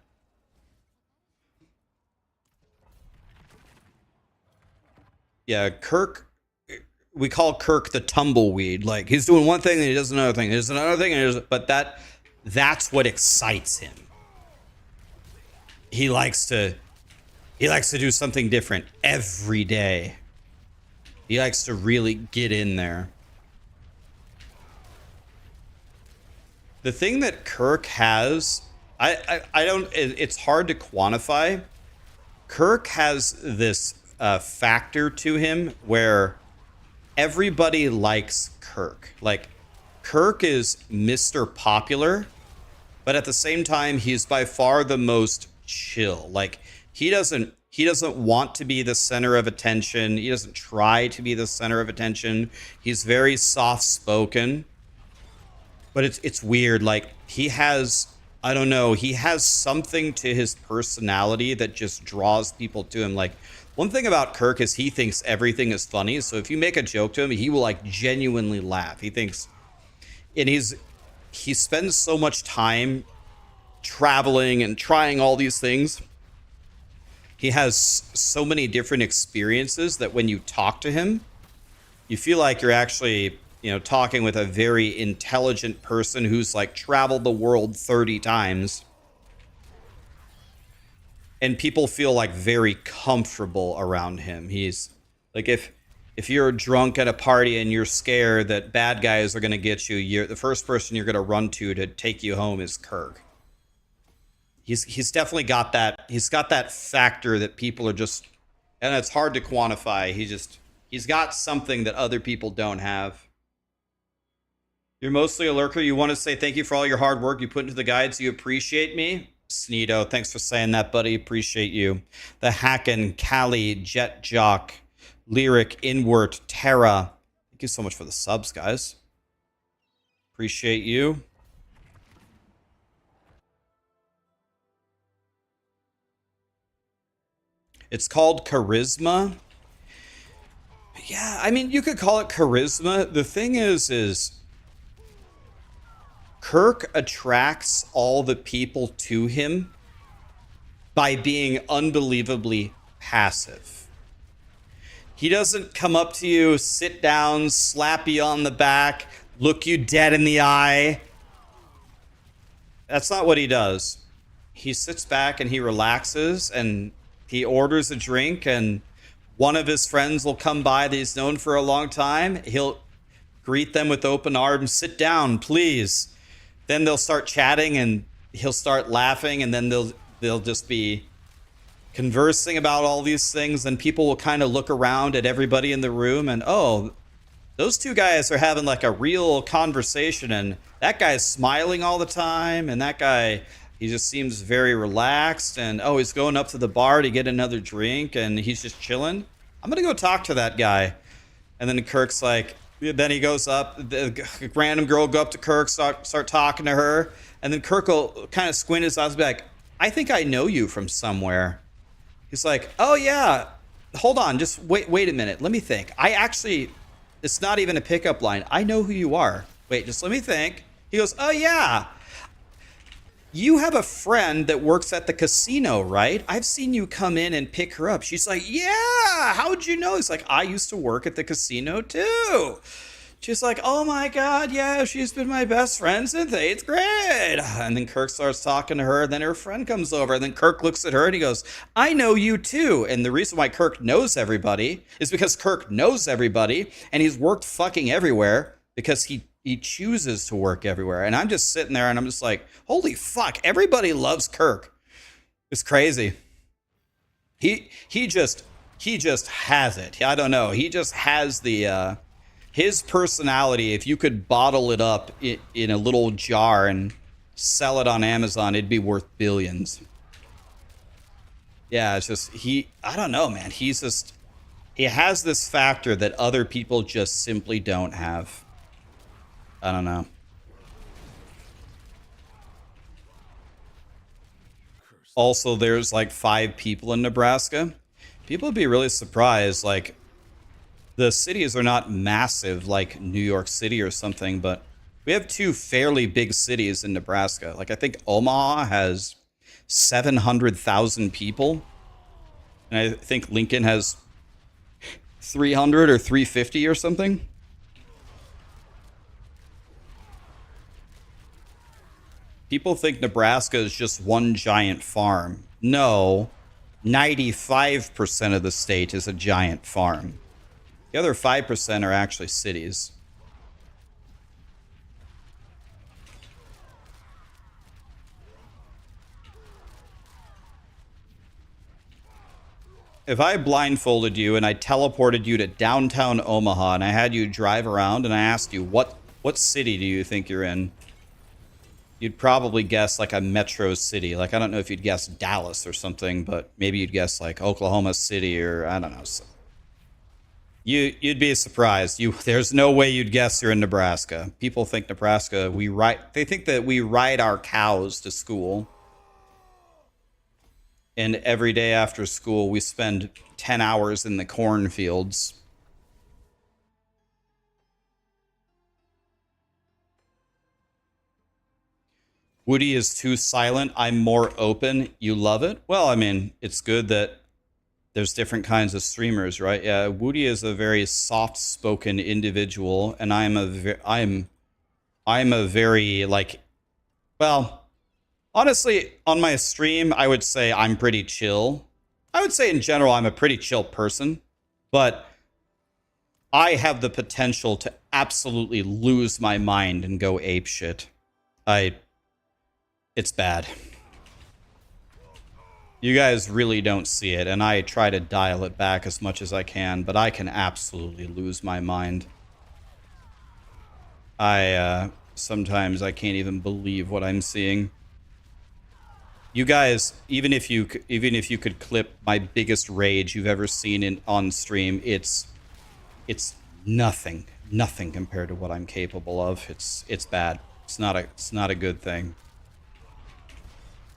Yeah, Kirk, we call Kirk the tumbleweed. Like, he's doing one thing and he does another thing. There's another thing, but that's what excites him. He likes to do something different every day. He likes to really get in there. The thing that Kirk has, it's hard to quantify. Kirk has this factor to him where everybody likes Kirk. Like, Kirk is Mr. Popular, but at the same time, he's by far the most chill. Like, he doesn't want to be the center of attention. He doesn't try to be the center of attention. He's very soft-spoken. But it's weird. Like, he has something to his personality that just draws people to him. Like, One thing about Kirk is he thinks everything is funny. So if you make a joke to him, he will like genuinely laugh. He thinks, and he spends so much time traveling and trying all these things. He has so many different experiences that when you talk to him, you feel like you're actually, you know, talking with a very intelligent person who's like traveled the world 30 times. And people feel like very comfortable around him. He's like, if you're drunk at a party and you're scared that bad guys are going to get you, the first person you're going to run to take you home is Kirk. He's definitely got that. He's got that factor that people are just, and it's hard to quantify. He's got something that other people don't have. You're mostly a lurker. You want to say thank you for all your hard work you put into the guides. You appreciate me. Sneedo, thanks for saying that, buddy. Appreciate you. The Hacken, Callie, Jet Jock, Lyric, Inward, Terra. Thank you so much for the subs, guys. Appreciate you. It's called charisma. Yeah, I mean, you could call it charisma. The thing is Kirk attracts all the people to him by being unbelievably passive. He doesn't come up to you, sit down, slap you on the back, look you dead in the eye. That's not what he does. He sits back and he relaxes and he orders a drink, and one of his friends will come by that he's known for a long time. He'll greet them with open arms. Sit down, please. Then they'll start chatting and he'll start laughing, and then they'll just be conversing about all these things, and people will kind of look around at everybody in the room and, oh, those two guys are having like a real conversation, and that guy's smiling all the time, and that guy, he just seems very relaxed, and oh, he's going up to the bar to get another drink, and he's just chilling. I'm gonna go talk to that guy. And then Kirk's like, then he goes up, the random girl will go up to Kirk, start talking to her, and then Kirk will kind of squint his eyes and be like, I think I know you from somewhere. He's like, oh yeah, hold on, just wait a minute, let me think. It's not even a pickup line. I know who you are. Wait, just let me think. He goes, oh yeah, you have a friend that works at the casino, right? I've seen you come in and pick her up. She's like, yeah, how'd you know? He's like, I used to work at the casino too. She's like, oh my God, yeah, she's been my best friend since 8th grade. And then Kirk starts talking to her, and then her friend comes over, and then Kirk looks at her and he goes, I know you too. And the reason why Kirk knows everybody is because Kirk knows everybody, and he's worked fucking everywhere because he chooses to work everywhere. And I'm just sitting there and I'm just like, holy fuck, everybody loves Kirk. It's crazy. He just has it. I don't know. He just has the his personality. If you could bottle it up in a little jar and sell it on Amazon, it'd be worth billions. Yeah, it's just I don't know, man. He has this factor that other people just simply don't have. I don't know. Also, there's like 5 people in Nebraska. People would be really surprised. Like, the cities are not massive like New York City or something, but we have 2 fairly big cities in Nebraska. Like, I think Omaha has 700,000 people. And I think Lincoln has 300 or 350 or something. People think Nebraska is just one giant farm. No, 95% of the state is a giant farm. The other 5% are actually cities. If I blindfolded you and I teleported you to downtown Omaha and I had you drive around and I asked you, what city do you think you're in? You'd probably guess like a metro city. Like, I don't know if you'd guess Dallas or something, but maybe you'd guess like Oklahoma City or I don't know. You'd be surprised. There's no way you'd guess you're in Nebraska. People think Nebraska, they think that we ride our cows to school. And every day after school, we spend 10 hours in the cornfields. Woody is too silent. I'm more open. You love it? Well, I mean, it's good that there's different kinds of streamers, right? Yeah, Woody is a very soft-spoken individual, and I'm a very, like, well, honestly, on my stream, I would say I'm pretty chill. I would say in general, I'm a pretty chill person, but I have the potential to absolutely lose my mind and go apeshit. It's bad. You guys really don't see it, and I try to dial it back as much as I can, but I can absolutely lose my mind. Sometimes I can't even believe what I'm seeing. You guys, even if you could clip my biggest rage you've ever seen on stream, it's nothing compared to what I'm capable of. It's bad. It's not a good thing.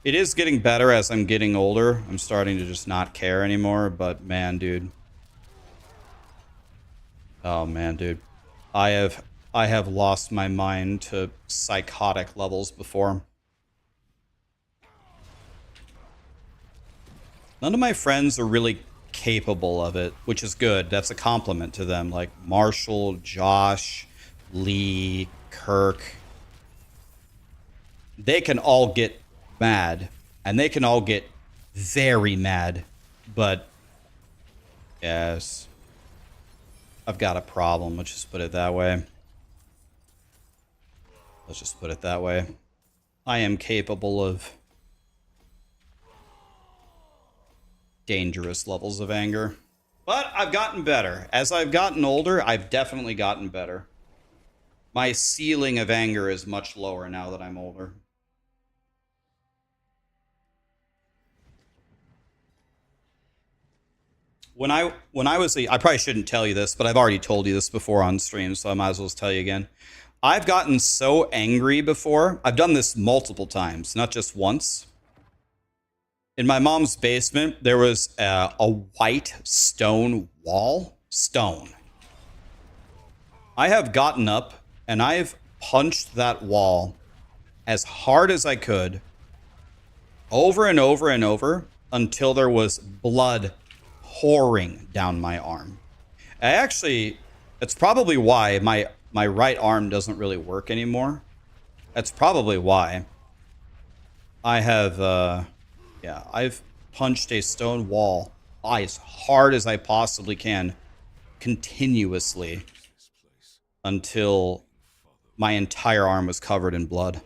It is getting better as I'm getting older. I'm starting to just not care anymore, but man, dude. Oh man, dude. I have lost my mind to psychotic levels before. None of my friends are really capable of it, which is good. That's a compliment to them. Like Marshall, Josh, Lee, Kirk. They can all get mad, and they can all get very mad, but yes, I've got a problem. Let's just put it that way. Let's just put it that way. I am capable of dangerous levels of anger, but I've gotten better. As I've gotten older, I've definitely gotten better. My ceiling of anger is much lower now that I'm older. When I was I probably shouldn't tell you this, but I've already told you this before on stream, so I might as well tell you again. I've gotten so angry before. I've done this multiple times, not just once. In my mom's basement, there was a white stone wall. Stone. I have gotten up and I've punched that wall as hard as I could, over and over and over, until there was blood pouring down my arm. It's probably why my right arm doesn't really work anymore. That's probably why. I've punched a stone wall as hard as I possibly can, continuously, until my entire arm was covered in blood.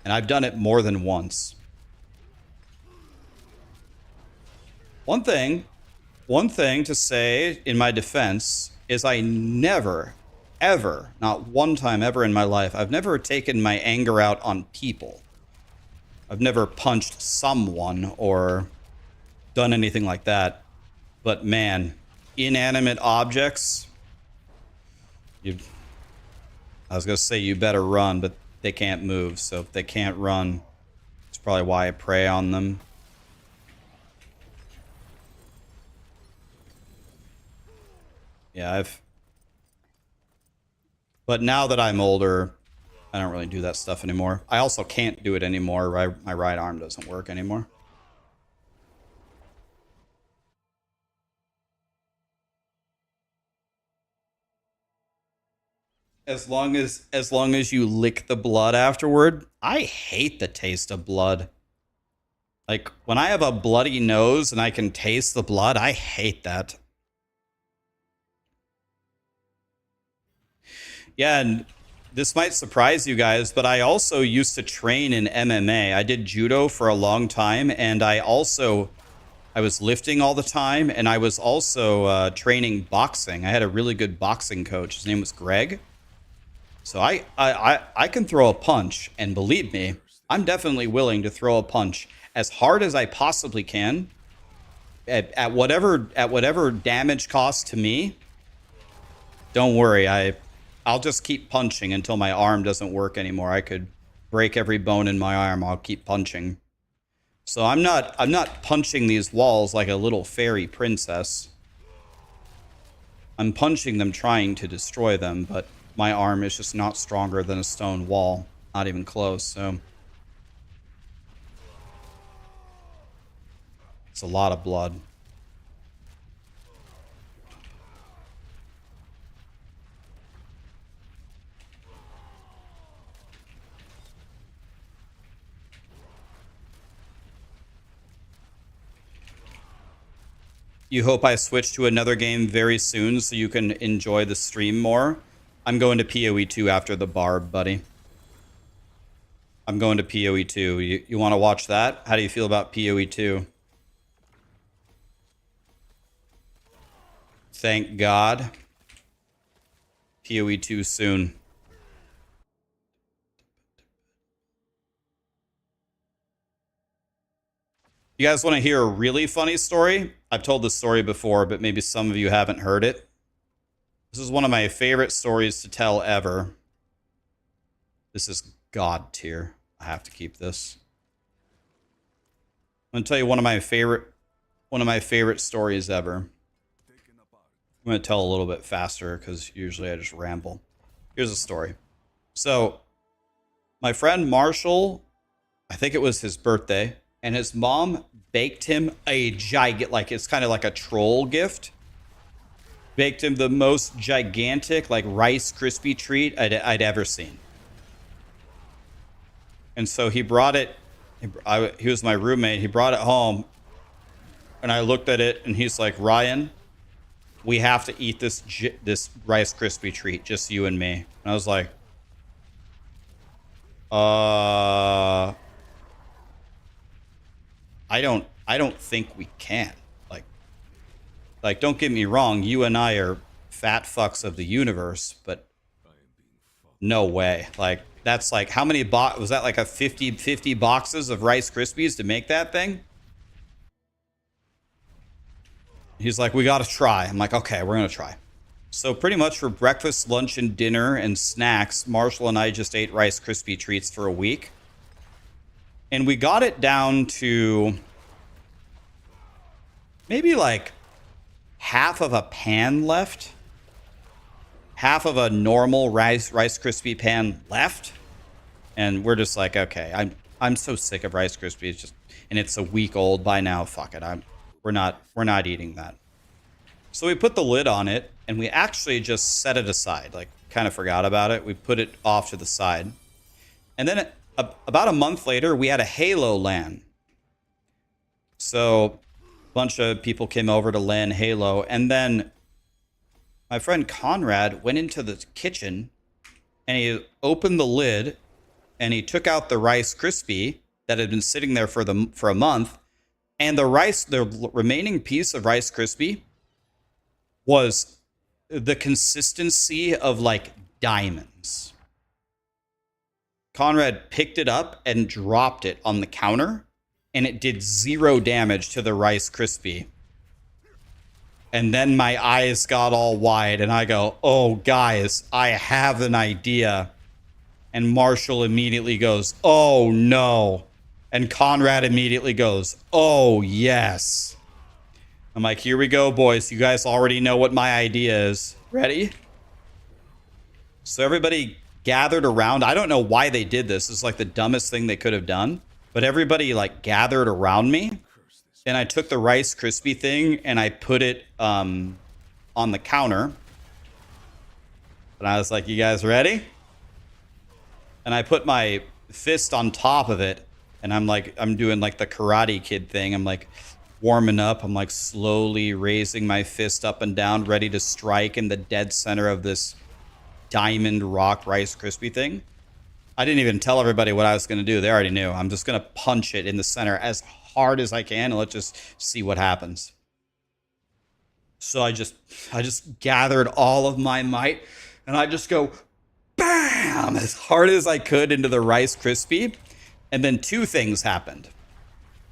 And I've done it more than once. One thing to say in my defense is I never, ever, not one time ever in my life, I've never taken my anger out on people. I've never punched someone or done anything like that. But man, inanimate objects, I was going to say you better run, but they can't move. So if they can't run, that's probably why I prey on them. Yeah, but now that I'm older, I don't really do that stuff anymore. I also can't do it anymore. My right arm doesn't work anymore. As long as you lick the blood afterward, I hate the taste of blood. Like when I have a bloody nose and I can taste the blood, I hate that. Yeah, and this might surprise you guys, but I also used to train in MMA. I did judo for a long time, and I was lifting all the time, and I was also training boxing. I had a really good boxing coach. His name was Greg. So I can throw a punch, and believe me, I'm definitely willing to throw a punch as hard as I possibly can at whatever damage cost to me. Don't worry, I'll just keep punching until my arm doesn't work anymore. I could break every bone in my arm. I'll keep punching. So I'm not punching these walls like a little fairy princess. I'm punching them trying to destroy them, but my arm is just not stronger than a stone wall. Not even close, so it's a lot of blood. You hope I switch to another game very soon so you can enjoy the stream more. I'm going to PoE 2 after the Barb, buddy. I'm going to PoE 2. You want to watch that? How do you feel about PoE 2? Thank God. PoE 2 soon. You guys want to hear a really funny story? I've told this story before, but maybe some of you haven't heard it. This is one of my favorite stories to tell ever. This is God tier. I have to keep this. I'm going to tell you one of my favorite stories ever. I'm going to tell a little bit faster because usually I just ramble. Here's a story. So, my friend Marshall, I think it was his birthday, and his mom baked him a giant, like it's kind of like a troll gift. Baked him the most gigantic, like Rice Krispie treat I'd ever seen. And so he brought it. He was my roommate. He brought it home, and I looked at it, and he's like, "Ryan, we have to eat this Rice Krispie treat, just you and me." And I was like, I don't think we can. Like, don't get me wrong. You and I are fat fucks of the universe, but no way. Like, that's like, how many was that like a 50 boxes of Rice Krispies to make that thing? He's like, we got to try. I'm like, okay, we're going to try. So pretty much for breakfast, lunch, and dinner and snacks, Marshall and I just ate Rice Krispie treats for a week. And we got it down to maybe like half of a pan left. Half of a normal Rice Krispie pan left. And we're just like, okay, I'm so sick of Rice Krispies. Just, and it's a week old by now. Fuck it. We're not eating that. So we put the lid on it, and we actually just set it aside. Like, kind of forgot about it. We put it off to the side. And then about a month later, we had a Halo LAN. So a bunch of people came over to LAN Halo, and then my friend Conrad went into the kitchen, and he opened the lid, and he took out the Rice Krispie that had been sitting there for a month, and the remaining piece of Rice Krispie was the consistency of like diamonds. Conrad picked it up and dropped it on the counter, and it did 0 damage to the Rice Krispie. And then my eyes got all wide, and I go, "Oh, guys, I have an idea." And Marshall immediately goes, "Oh, no." And Conrad immediately goes, "Oh, yes." I'm like, here we go, boys. You guys already know what my idea is. Ready? So everybody gathered around. I don't know why they did this. It's like the dumbest thing they could have done. But everybody like gathered around me. And I took the Rice Krispie thing and I put it on the counter. And I was like, you guys ready? And I put my fist on top of it. And I'm doing like the Karate Kid thing. I'm like warming up. I'm like slowly raising my fist up and down, ready to strike in the dead center of this diamond rock Rice Krispie thing. I didn't even tell everybody what I was going to do. They already knew. I'm just going to punch it in the center as hard as I can, and let's just see what happens. So I just gathered all of my might, and I just go bam as hard as I could into the Rice Krispie. And then 2 things happened.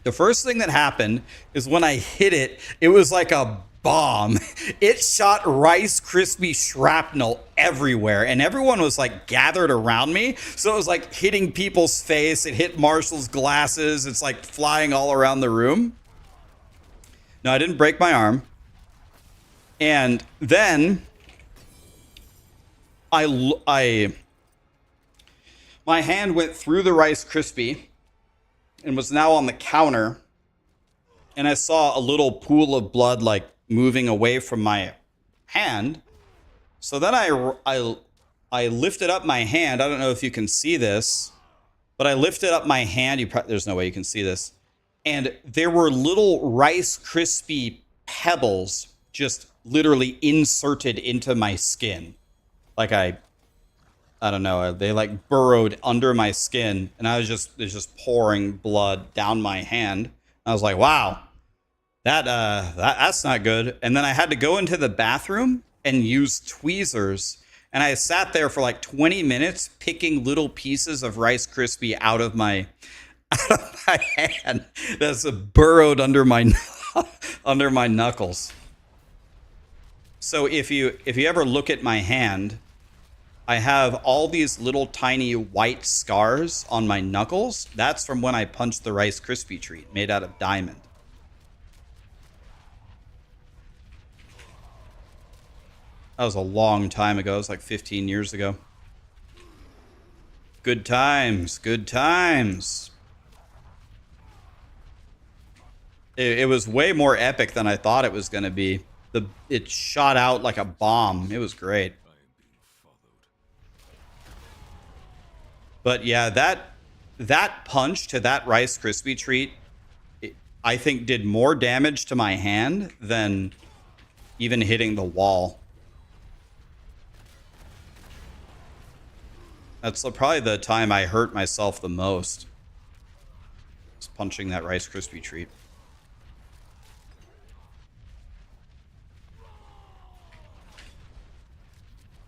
The first thing that happened is when I hit it, it was like a bomb. It shot Rice Krispie shrapnel everywhere, and everyone was like gathered around me. So it was like hitting people's face. It hit Marshall's glasses. It's like flying all around the room. No, I didn't break my arm. And then my hand went through the Rice Krispie and was now on the counter. And I saw a little pool of blood like moving away from my hand. So then I lifted up my hand. I don't know if you can see this, but I lifted up my hand. There's no way you can see this. And there were little Rice Krispie pebbles just literally inserted into my skin. Like I don't know, they like burrowed under my skin, and it was just pouring blood down my hand. I was like, wow, that's not good. And then I had to go into the bathroom and use tweezers. And I sat there for like 20 minutes picking little pieces of Rice Krispie out of my hand that's burrowed under my under my knuckles. So if you ever look at my hand, I have all these little tiny white scars on my knuckles. That's from when I punched the Rice Krispie treat made out of diamond. That was a long time ago. It was like 15 years ago. Good times. Good times. It was way more epic than I thought it was going to be. It shot out like a bomb. It was great. But yeah, that punch to that Rice Krispie treat, I think did more damage to my hand than even hitting the wall. That's probably the time I hurt myself the most. Was punching that Rice Krispie treat.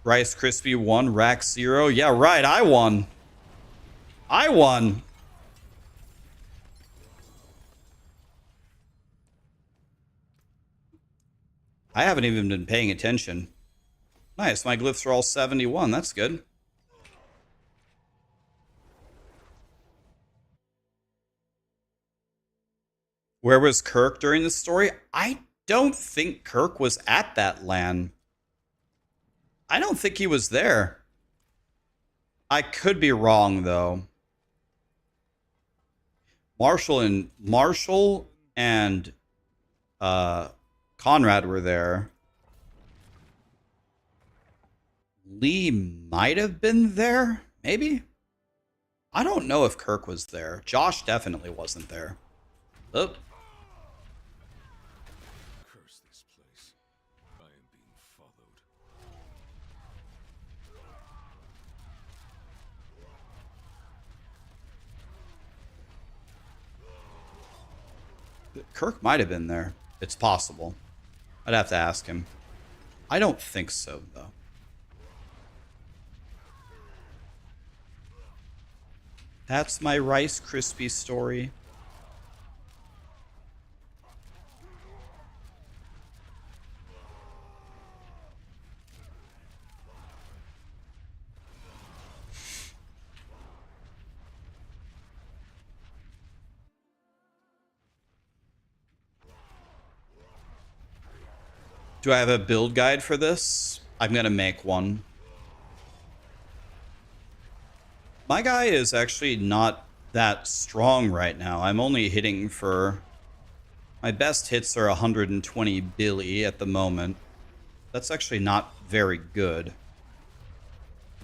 Rice Krispie 1, Rax 0. Yeah, right, I won. I won. I haven't even been paying attention. Nice, my glyphs are all 71. That's good. Where was Kirk during the story? I don't think Kirk was at that LAN. I don't think he was there. I could be wrong, though. Marshall and Conrad were there. Lee might have been there, maybe? I don't know if Kirk was there. Josh definitely wasn't there. Oh. Curse this place. I am being followed. Kirk might have been there. It's possible. I'd have to ask him. I don't think so, though. That's my Rice Krispie story. Do I have a build guide for this? I'm going to make one. My guy is actually not that strong right now. I'm only hitting for... My best hits are 120 Billy at the moment. That's actually not very good.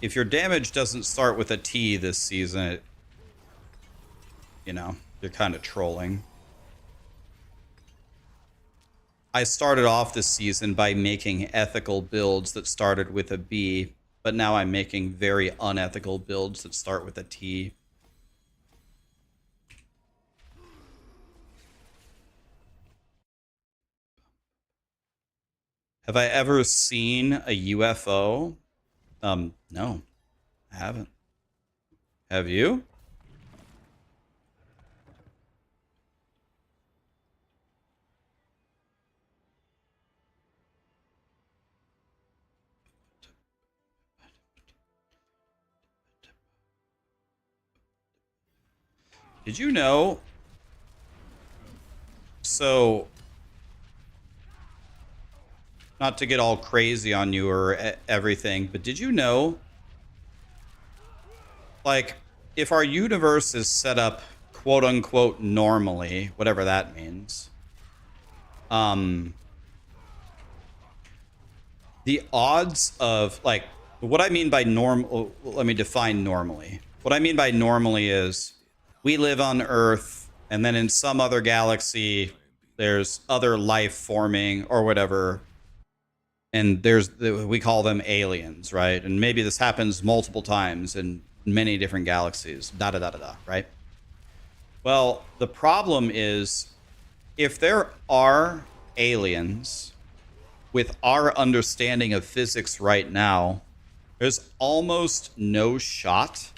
If your damage doesn't start with a T this season, you know, you're kind of trolling. I started off this season by making ethical builds that started with a B, but now I'm making very unethical builds that start with a T. Have I ever seen a UFO? No, I haven't. Have you? Did you know? So, not to get all crazy on you or everything, but did you know, like, if our universe is set up quote unquote normally, whatever that means, the odds of, like, what I mean by normal, let me define normally. What I mean by normally is we live on Earth, and then in some other galaxy, there's other life forming or whatever. And we call them aliens, right? And maybe this happens multiple times in many different galaxies, da da da da da, right? Well, the problem is if there are aliens with our understanding of physics right now, there's almost no shot,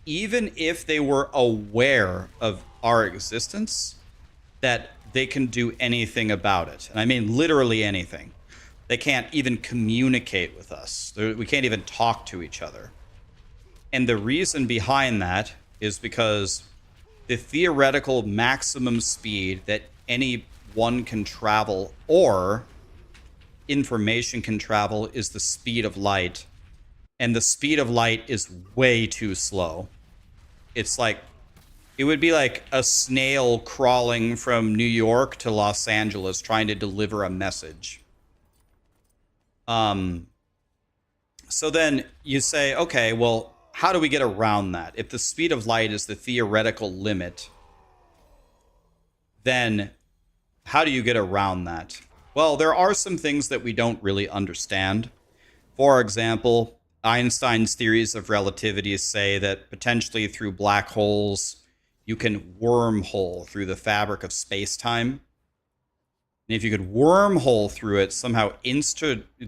even if they were aware of our existence, that they can do anything about it. And I mean literally anything. They can't even communicate with us. We can't even talk to each other. And the reason behind that is because the theoretical maximum speed that anyone can travel or information can travel is the speed of light. And the speed of light is way too slow. It's like, it would be like a snail crawling from New York to Los Angeles trying to deliver a message. So then you say, okay, well, how do we get around that? If the speed of light is the theoretical limit, then how do you get around that? Well, there are some things that we don't really understand. For example, Einstein's theories of relativity say that potentially through black holes, you can wormhole through the fabric of space-time. And if you could wormhole through it, somehow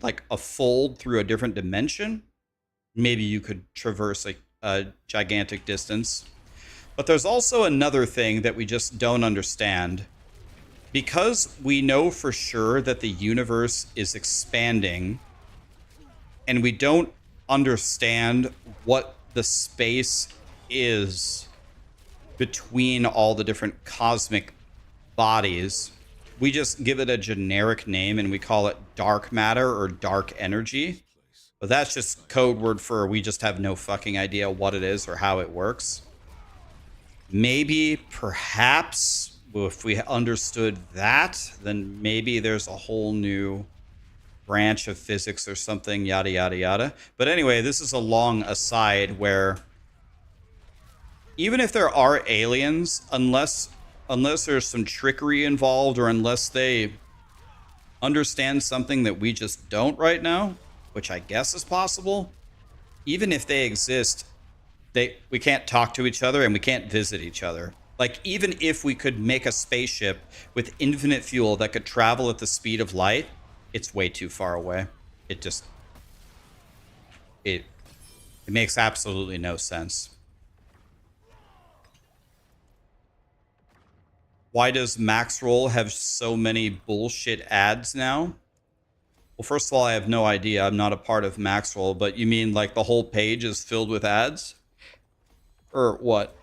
like a fold through a different dimension, maybe you could traverse a gigantic distance. But there's also another thing that we just don't understand. Because we know for sure that the universe is expanding, and we don't understand what the space is between all the different cosmic bodies, we just give it a generic name and we call it dark matter or dark energy. But that's just code word for we just have no fucking idea what it is or how it works. Maybe, perhaps, if we understood that, then maybe there's a whole new branch of physics or something, yada, yada, yada. But anyway, this is a long aside where even if there are aliens, unless there's some trickery involved or unless they understand something that we just don't right now, which I guess is possible, even if they exist, we can't talk to each other and we can't visit each other. Like, even if we could make a spaceship with infinite fuel that could travel at the speed of light, it's way too far away. It makes absolutely no sense. Why does Maxroll have so many bullshit ads now? Well, first of all, I have no idea. I'm not a part of Maxroll, but you mean like the whole page is filled with ads? Or what?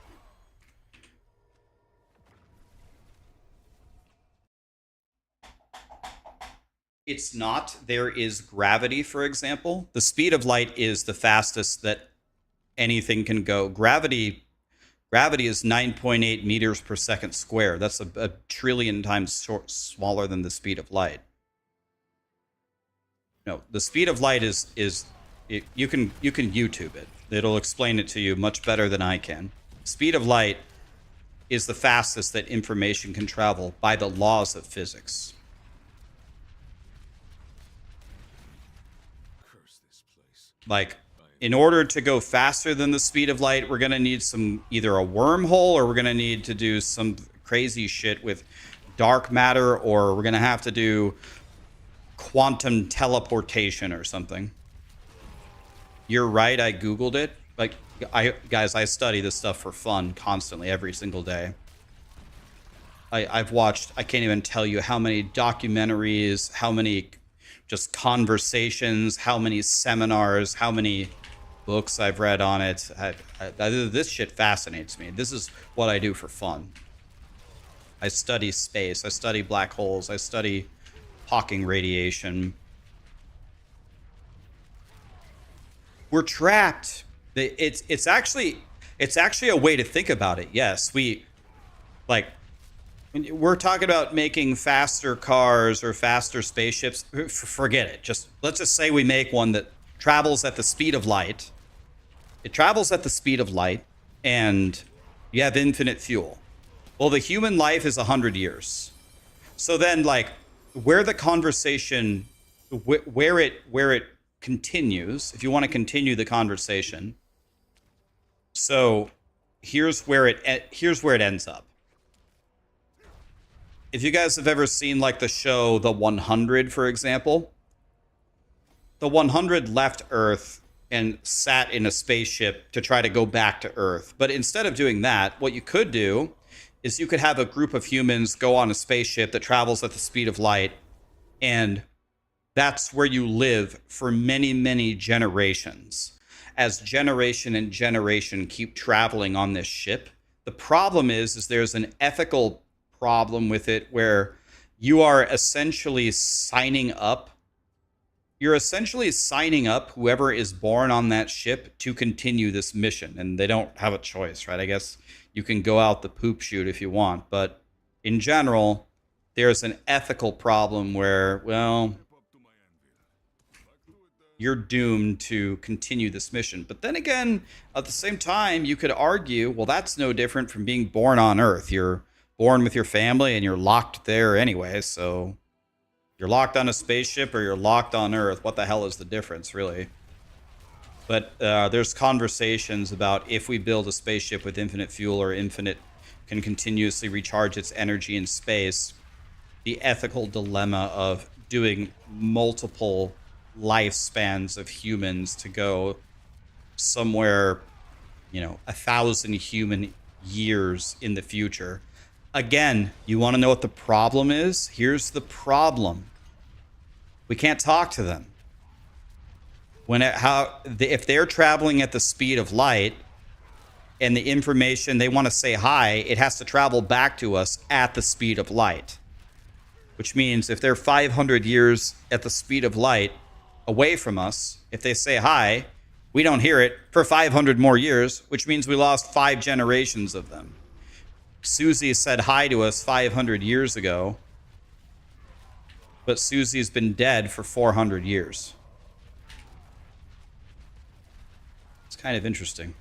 It's not. There is gravity, for example. The speed of light is the fastest that anything can go. Gravity is 9.8 meters per second square. That's a trillion times smaller than the speed of light. No, the speed of light you can YouTube it. It'll explain it to you much better than I can. Speed of light is the fastest that information can travel by the laws of physics. Curse this place. Like, in order to go faster than the speed of light, we're going to need either a wormhole, or we're going to need to do some crazy shit with dark matter, or we're going to have to do quantum teleportation or something. You're right, I Googled it. Like, guys, I study this stuff for fun constantly, every single day. I've watched, I can't even tell you how many documentaries, how many just conversations, how many seminars, how many books I've read on it. This shit fascinates me. This is what I do for fun. I study space. I study black holes. I study Hawking radiation. We're trapped. It's actually a way to think about it. Yes, we're talking about making faster cars or faster spaceships. Forget it. Let's just say we make one that travels at the speed of light. It travels at the speed of light, and you have infinite fuel. Well, the human life is 100 years. So then, like, where the conversation, where it continues, if you want to continue the conversation. So here's where it ends up. If you guys have ever seen like the show The 100, for example, the 100 left Earth and sat in a spaceship to try to go back to Earth. But instead of doing that, what you could do is you could have a group of humans go on a spaceship that travels at the speed of light, and that's where you live for many, many generations. As generation and generation keep traveling on this ship, the problem is there's an ethical problem with it where you are essentially signing up. You're essentially signing up whoever is born on that ship to continue this mission, and they don't have a choice, right? I guess you can go out the poop chute if you want, but in general, there's an ethical problem where, well, you're doomed to continue this mission. But then again, at the same time, you could argue, well, that's no different from being born on Earth. You're born with your family and you're locked there anyway, so you're locked on a spaceship or you're locked on Earth. What the hell is the difference, really? But there's conversations about if we build a spaceship with infinite fuel or can continuously recharge its energy in space, the ethical dilemma of doing multiple lifespans of humans to go somewhere, 1,000 human years in the future. Again, you want to know what the problem is? Here's the problem. We can't talk to them. If they're traveling at the speed of light and the information they want to say hi, it has to travel back to us at the speed of light. Which means if they're 500 years at the speed of light away from us, if they say hi, we don't hear it for 500 more years, which means we lost 5 generations of them. Susie said hi to us 500 years ago, but Susie's been dead for 400 years. It's kind of interesting.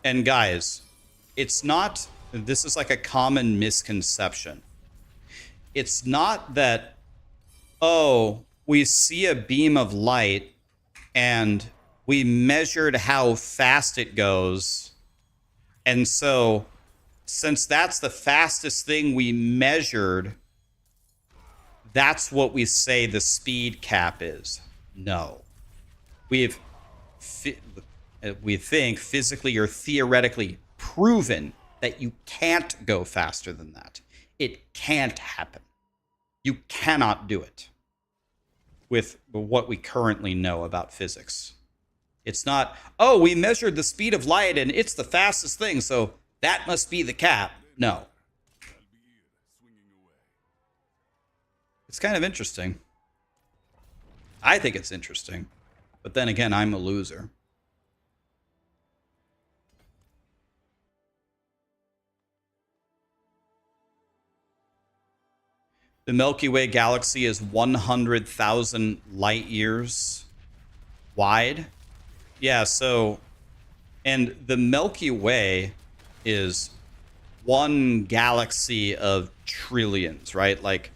And guys, this is like a common misconception. It's not that, we see a beam of light and we measured how fast it goes. And so, since that's the fastest thing we measured, that's what we say the speed cap is. No. We think physically or theoretically proven that you can't go faster than that. It can't happen. You cannot do it with what we currently know about physics. It's not, we measured the speed of light and it's the fastest thing, so that must be the cap. No. It's kind of interesting. I think it's interesting. But then again, I'm a loser. The Milky Way galaxy is 100,000 light years wide. Yeah, so, and the Milky Way is one galaxy of trillions, right? Like,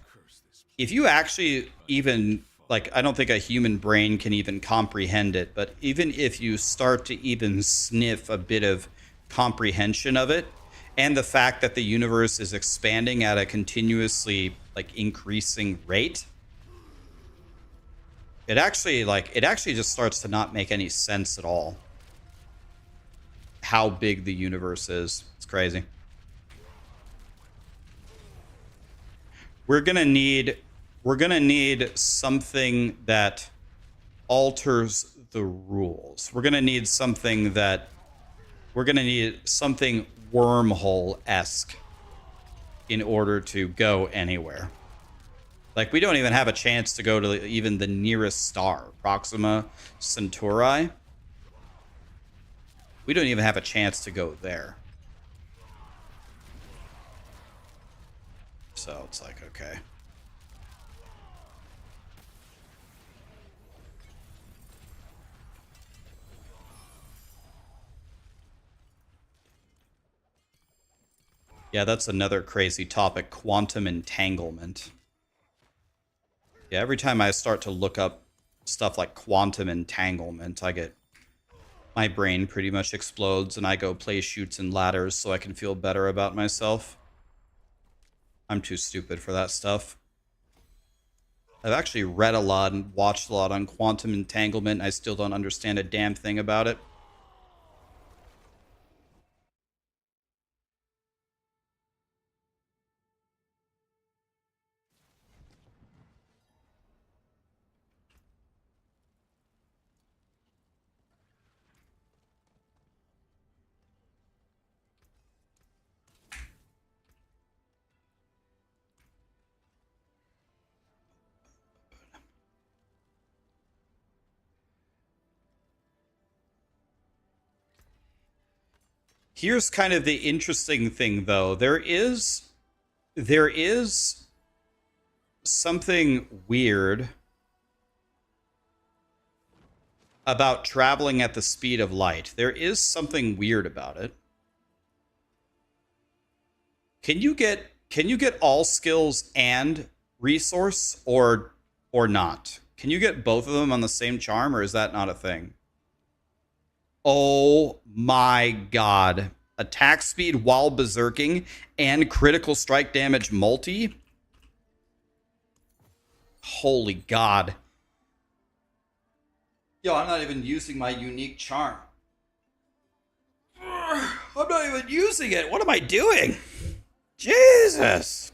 if you actually even, like, I don't think a human brain can even comprehend it, but even if you start to even sniff a bit of comprehension of it, and the fact that the universe is expanding at a continuously, like, increasing rate, It actually just starts to not make any sense at all. How big the universe is. It's crazy. We're gonna need something that alters the rules. We're gonna need something wormhole-esque in order to go anywhere. Like, we don't even have a chance to go to even the nearest star, Proxima Centauri. We don't even have a chance to go there. So it's like, okay. Yeah, that's another crazy topic, quantum entanglement. Yeah, every time I start to look up stuff like quantum entanglement, my brain pretty much explodes and I go play Chutes and Ladders so I can feel better about myself. I'm too stupid for that stuff. I've actually read a lot and watched a lot on quantum entanglement, and I still don't understand a damn thing about it. Here's kind of the interesting thing, though. There is something weird about traveling at the speed of light. There is something weird about it. Can you get all skills and resource or not? Can you get both of them on the same charm, or is that not a thing? Oh my god. Attack speed while berserking and critical strike damage multi? Holy god. Yo, I'm not even using my unique charm. I'm not even using it. What am I doing? Jesus.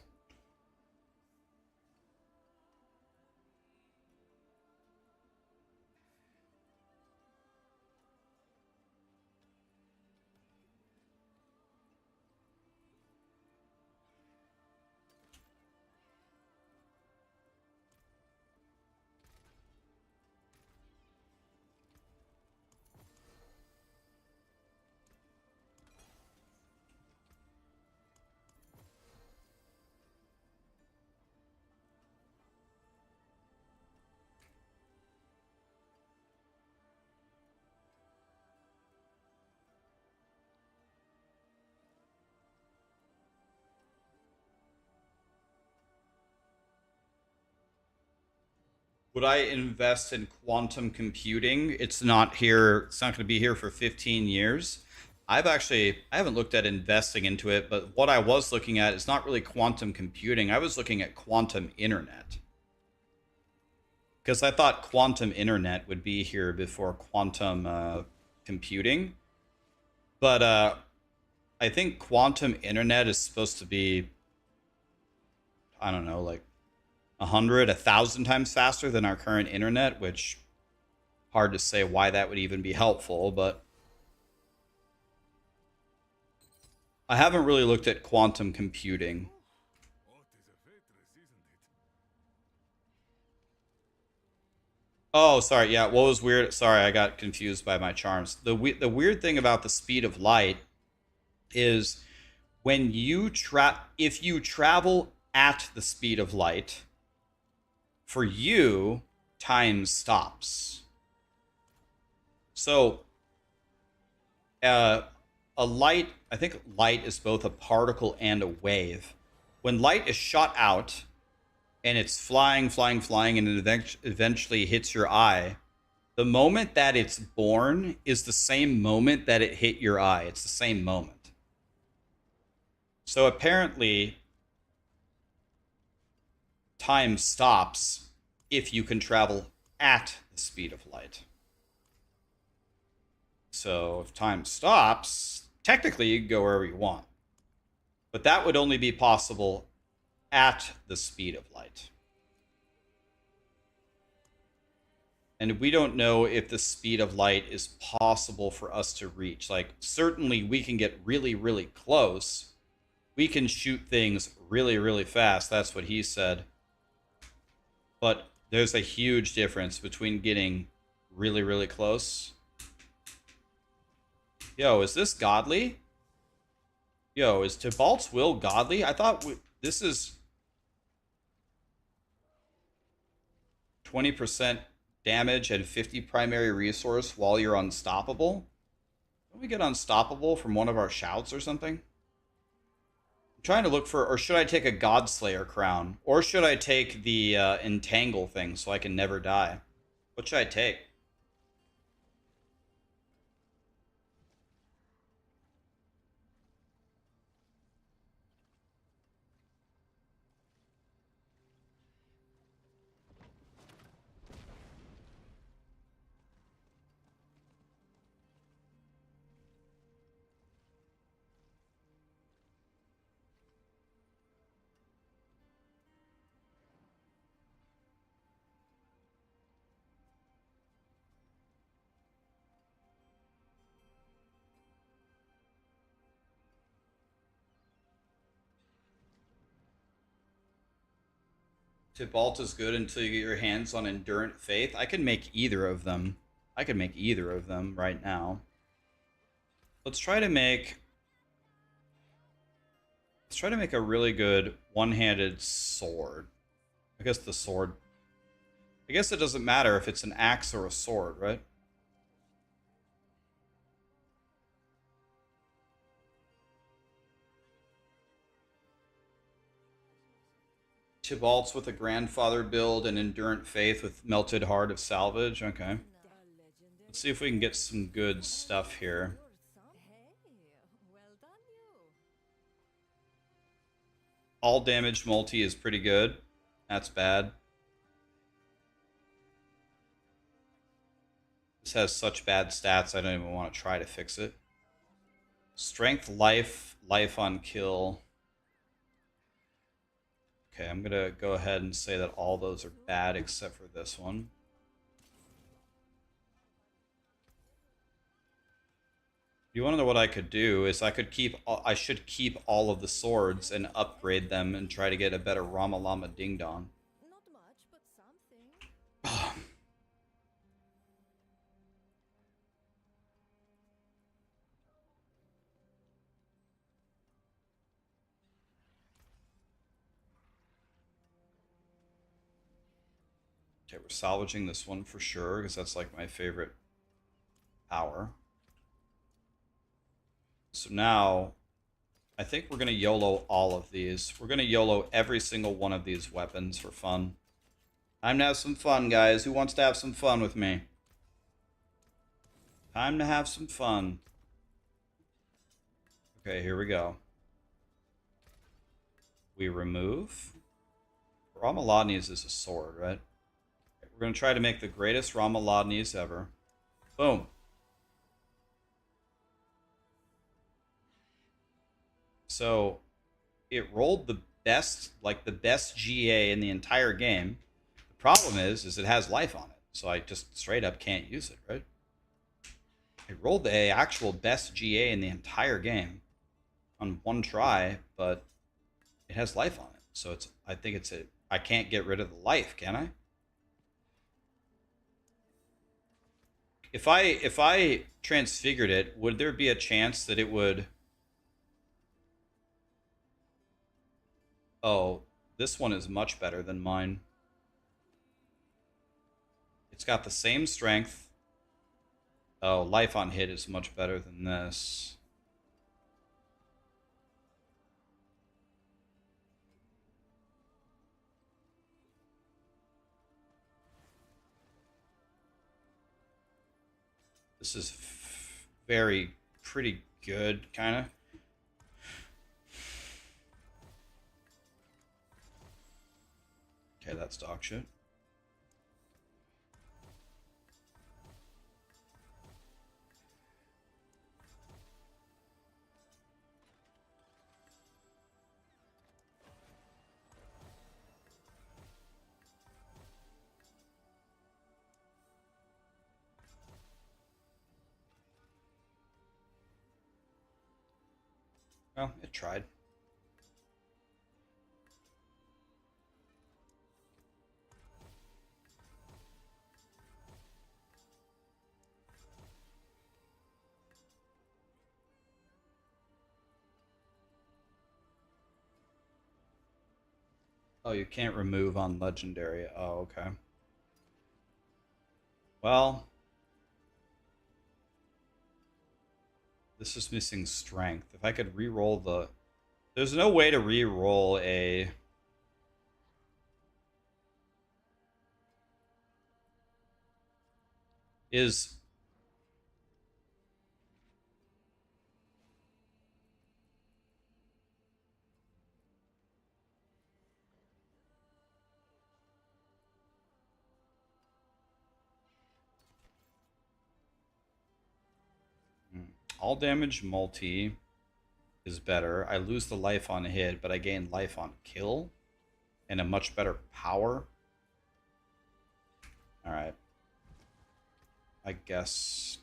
Would I invest in quantum computing? It's not here. It's not going to be here for 15 years. I haven't looked at investing into it, but what I was looking at is not really quantum computing. I was looking at quantum internet. Because I thought quantum internet would be here before quantum computing. But I think quantum internet is supposed to be, I don't know, like 100, 1,000 times faster than our current internet, which hard to say why that would even be helpful, but I haven't really looked at quantum computing. Oh, sorry. Yeah, what was weird? Sorry, I got confused by my charms. The weird thing about the speed of light is when if you travel at the speed of light, for you, time stops. So, a light, I think light is both a particle and a wave. When light is shot out and it's flying, and it eventually hits your eye, the moment that it's born is the same moment that it hit your eye. It's the same moment. So apparently, time stops if you can travel at the speed of light. So if time stops, technically you can go wherever you want. But that would only be possible at the speed of light. And we don't know if the speed of light is possible for us to reach. Like, certainly we can get really, really close. We can shoot things really, really fast. That's what he said. But there's a huge difference between getting really, really close. Yo, is this godly? Yo, is Tybalt's will godly? I thought this is 20% damage and 50 primary resource while you're unstoppable. Don't we get unstoppable from one of our shouts or something? I'm trying to look for, or should I take a Godslayer crown? Or should I take the entangle thing so I can never die? What should I take? Tybalt is good until you get your hands on Endurant Faith. I can make either of them. I can make either of them right now. Let's try to make a really good one-handed sword. I guess the sword. I guess it doesn't matter if it's an axe or a sword, right? Tybalt's with a grandfather build and Endurant Faith with Melted Heart of Salvage. Okay. Let's see if we can get some good stuff here. All damage multi is pretty good. That's bad. This has such bad stats, I don't even want to try to fix it. Strength, life, life on kill. Okay, I'm going to go ahead and say that all those are bad except for this one. You want to know what I could do is I should keep all of the swords and upgrade them and try to get a better Ramalama Ding Dong. Not much, but something. Okay, we're salvaging this one for sure, because that's like my favorite power. So now, I think we're going to YOLO all of these. We're going to YOLO every single one of these weapons for fun. Time to have some fun, guys. Who wants to have some fun with me? Time to have some fun. Okay, here we go. We remove. Ramaladni's is a sword, right? We're going to try to make the greatest Ramaladni's ever. Boom. So, it rolled the best, like the best GA in the entire game. The problem is it has life on it. So I just straight up can't use it, right? It rolled the actual best GA in the entire game on one try, but it has life on it. So I think I can't get rid of the life, can I? If I transfigured it, would there be a chance that it would... Oh, this one is much better than mine. It's got the same strength. Oh, life on hit is much better than this. This is pretty good, kind of. Okay, that's dog shit. Well, it tried. Oh, you can't remove on legendary. Oh, okay. Well, this is missing strength. If I could re-roll the... There's no way to re-roll a... Is... All damage multi is better. I lose the life on hit, but I gain life on kill and a much better power. Alright. I guess...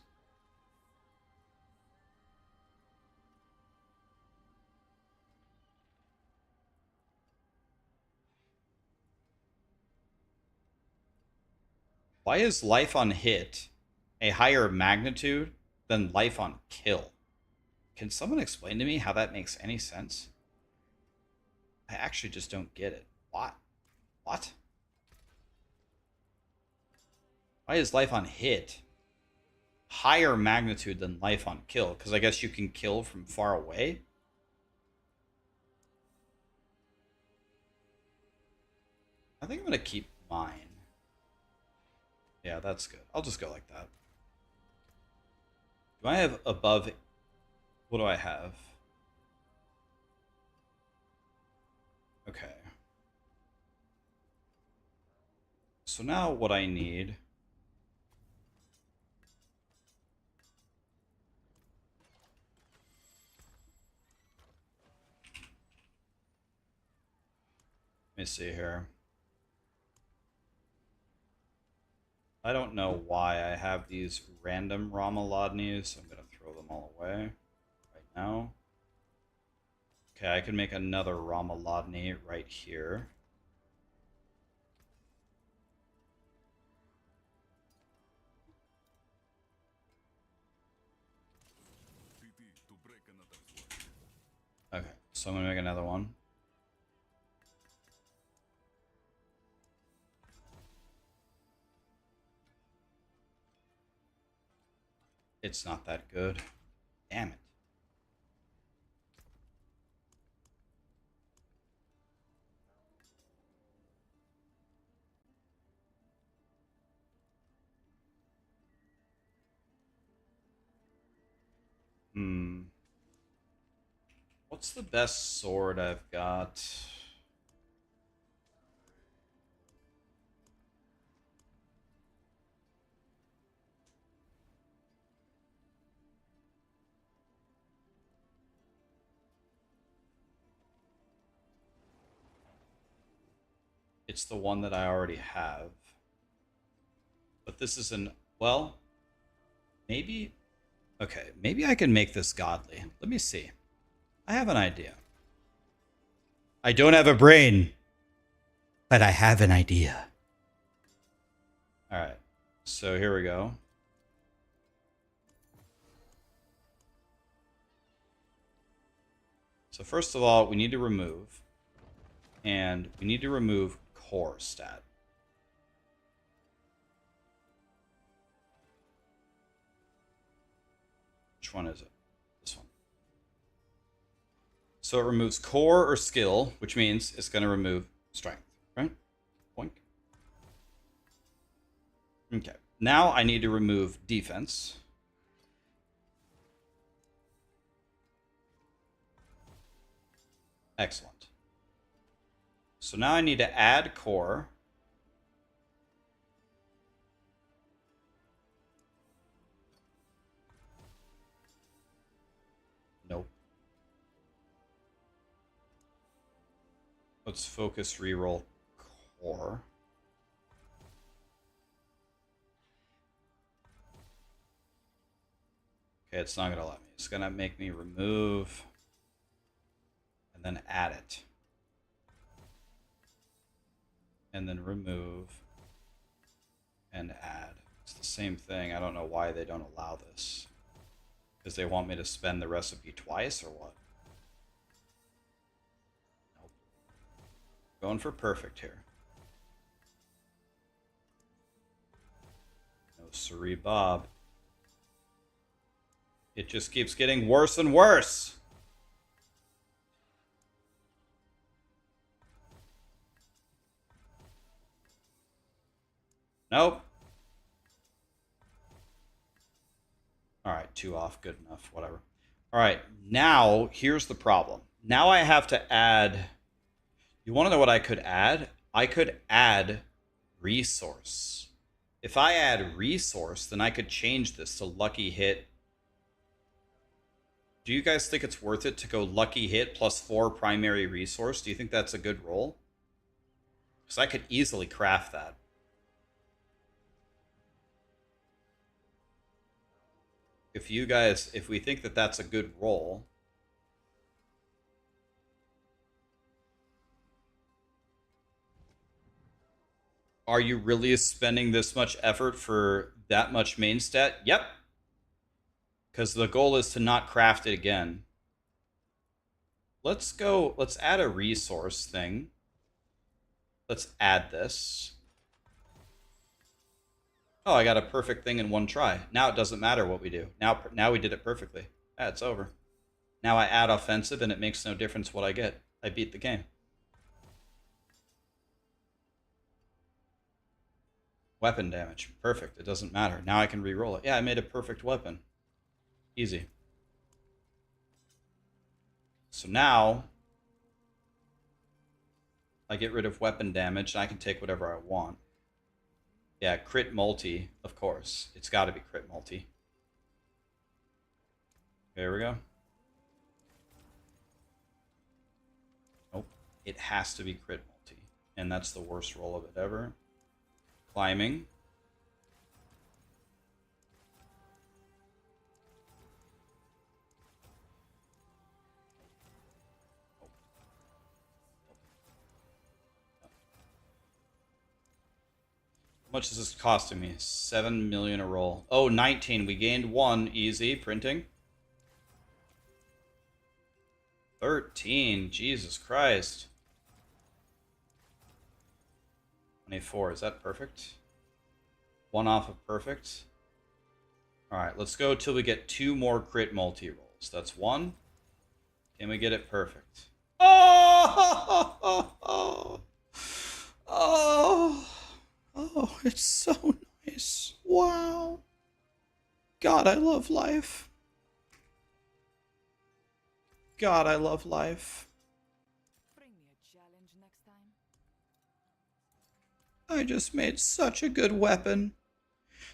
Why is life on hit a higher magnitude than life on kill? Can someone explain to me how that makes any sense? I actually just don't get it. What? What? Why is life on hit higher magnitude than life on kill? Because I guess you can kill from far away? I think I'm going to keep mine. Yeah, that's good. I'll just go like that. Do I have above... What do I have? Okay. So now what I need... Let me see here. I don't know why I have these random Ramalodnies, so I'm going to throw them all away right now. Okay, I can make another Ramalodni right here. Okay, so I'm going to make another one. It's not that good. Damn it. What's the best sword I've got? It's the one that I already have. But this is an... Well, maybe... Okay, maybe I can make this godly. Let me see. I have an idea. I don't have a brain, but I have an idea. Alright, so here we go. So first of all, we need to remove. And we need to remove core stat. Which one is it? This one. So it removes core or skill, which means it's going to remove strength, right? Boink. Okay. Now I need to remove defense. Excellent. So now I need to add core. Nope. Let's focus reroll core. Okay, it's not going to let me. It's going to make me remove and then add it. And then remove and add. It's the same thing. I don't know why they don't allow this. Because they want me to spend the recipe twice or what? Nope. Going for perfect here. No siree, Bob. It just keeps getting worse and worse. Nope. All right, 2 off, good enough, whatever. All right, now here's the problem. Now I have to add, you want to know what I could add? I could add resource. If I add resource, then I could change this to lucky hit. Do you guys think it's worth it to go lucky hit plus 4 primary resource? Do you think that's a good roll? Because I could easily craft that. If we think that that's a good roll, are you really spending this much effort for that much main stat? Yep. Because the goal is to not craft it again. Let's add a resource thing. Let's add this. Oh, I got a perfect thing in one try. Now it doesn't matter what we do. Now we did it perfectly. Ah, it's over. Now I add offensive and it makes no difference what I get. I beat the game. Weapon damage. Perfect. It doesn't matter. Now I can re-roll it. Yeah, I made a perfect weapon. Easy. So now I get rid of weapon damage and I can take whatever I want. Yeah, crit multi, of course. It's got to be crit multi. There we go. Nope. It has to be crit multi. And that's the worst roll of it ever. Climbing. How much is this costing me? 7 million a roll. Oh, 19. We gained 1. Easy. Printing. 13. Jesus Christ. 24. Is that perfect? 1 off of perfect. Alright, let's go till we get 2 more crit multi-rolls. That's 1. Can we get it perfect? Oh! Oh! Oh, it's so nice. Wow. God, I love life. God, I love life. Bring me a challenge next time. I just made such a good weapon.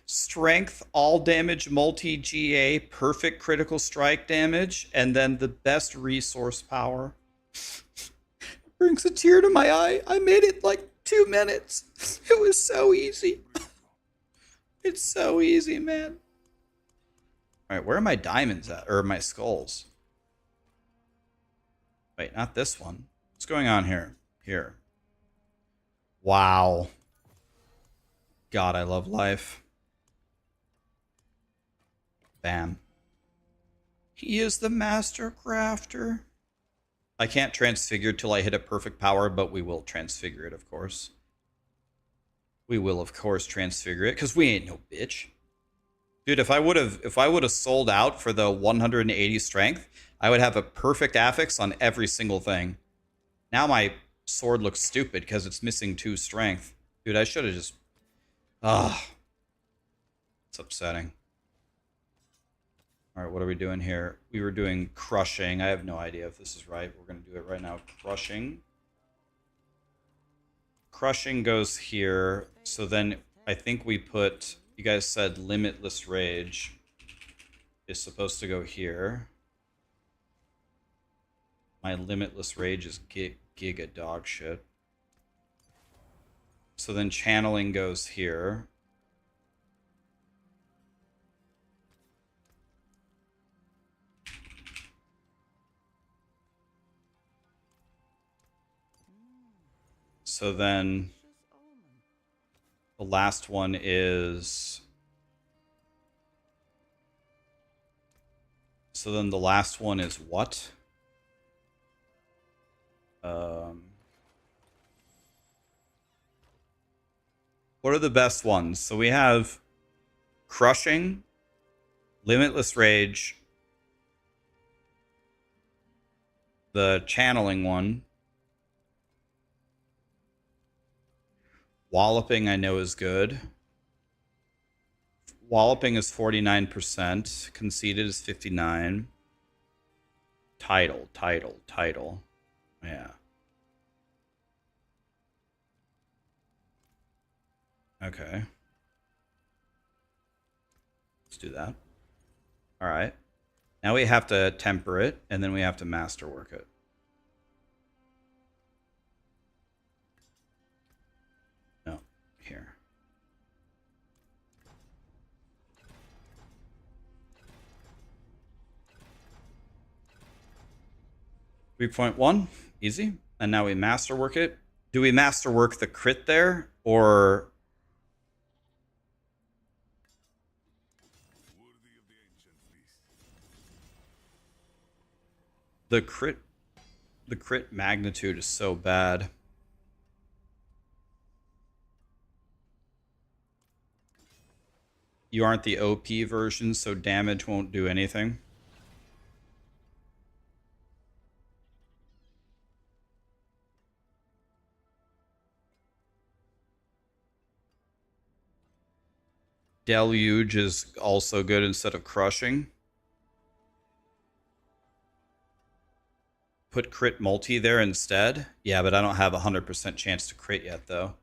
Strength, all damage, multi-GA, perfect critical strike damage, and then the best resource power. Brings a tear to my eye. I made it like 2 minutes. It was so easy. It's so easy, man. All right, where are my diamonds at? Or my skulls? Wait, not this one. What's going on here? Here. Wow. God, I love life. Bam. He is the master crafter. I can't transfigure till I hit a perfect power, but we will transfigure it, of course. We will, of course, transfigure it, because we ain't no bitch. Dude, if I would have sold out for the 180 strength, I would have a perfect affix on every single thing. Now my sword looks stupid because it's missing 2 strength. Dude, I should have just... It's upsetting. All right, what are we doing here? We were doing crushing. I have no idea if this is right. We're going to do it right now. Crushing. Crushing goes here. So then I think we put... You guys said Limitless Rage is supposed to go here. My Limitless Rage is giga dog shit. So then Channeling goes here. So then the last one is... So then the last one is what? What are the best ones? So we have Crushing, Limitless Rage, the Channeling one. Walloping I know is good. Walloping is 49%. Conceded is 59%. Title. Yeah. Okay. Let's do that. All right. Now we have to temper it, and then we have to masterwork it. No, here. 3.1, easy. And now we masterwork it. Do we masterwork the crit there, or the crit? The crit magnitude is so bad. You aren't the OP version, so damage won't do anything. Deluge is also good instead of Crushing. Put crit multi there instead. Yeah, but I don't have a 100% chance to crit yet, though.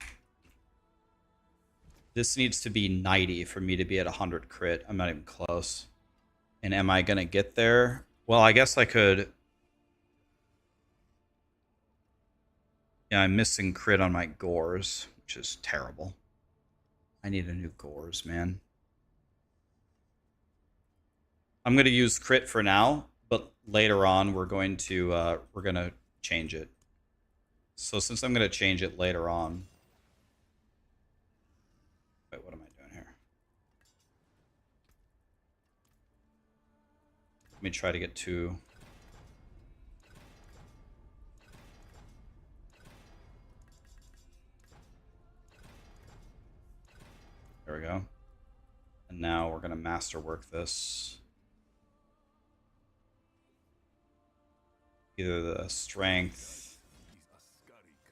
This needs to be 90 for me to be at 100 crit. I'm not even close. And am I going to get there? Well, I guess I could. Yeah, I'm missing crit on my Gores, which is terrible. I need a new Gores, man. I'm going to use crit for now, but later on we're going to change it. So since I'm going to change it later on. Wait, what am I doing here? Let me try to get to... There we go. And now we're going to masterwork this. Either the strength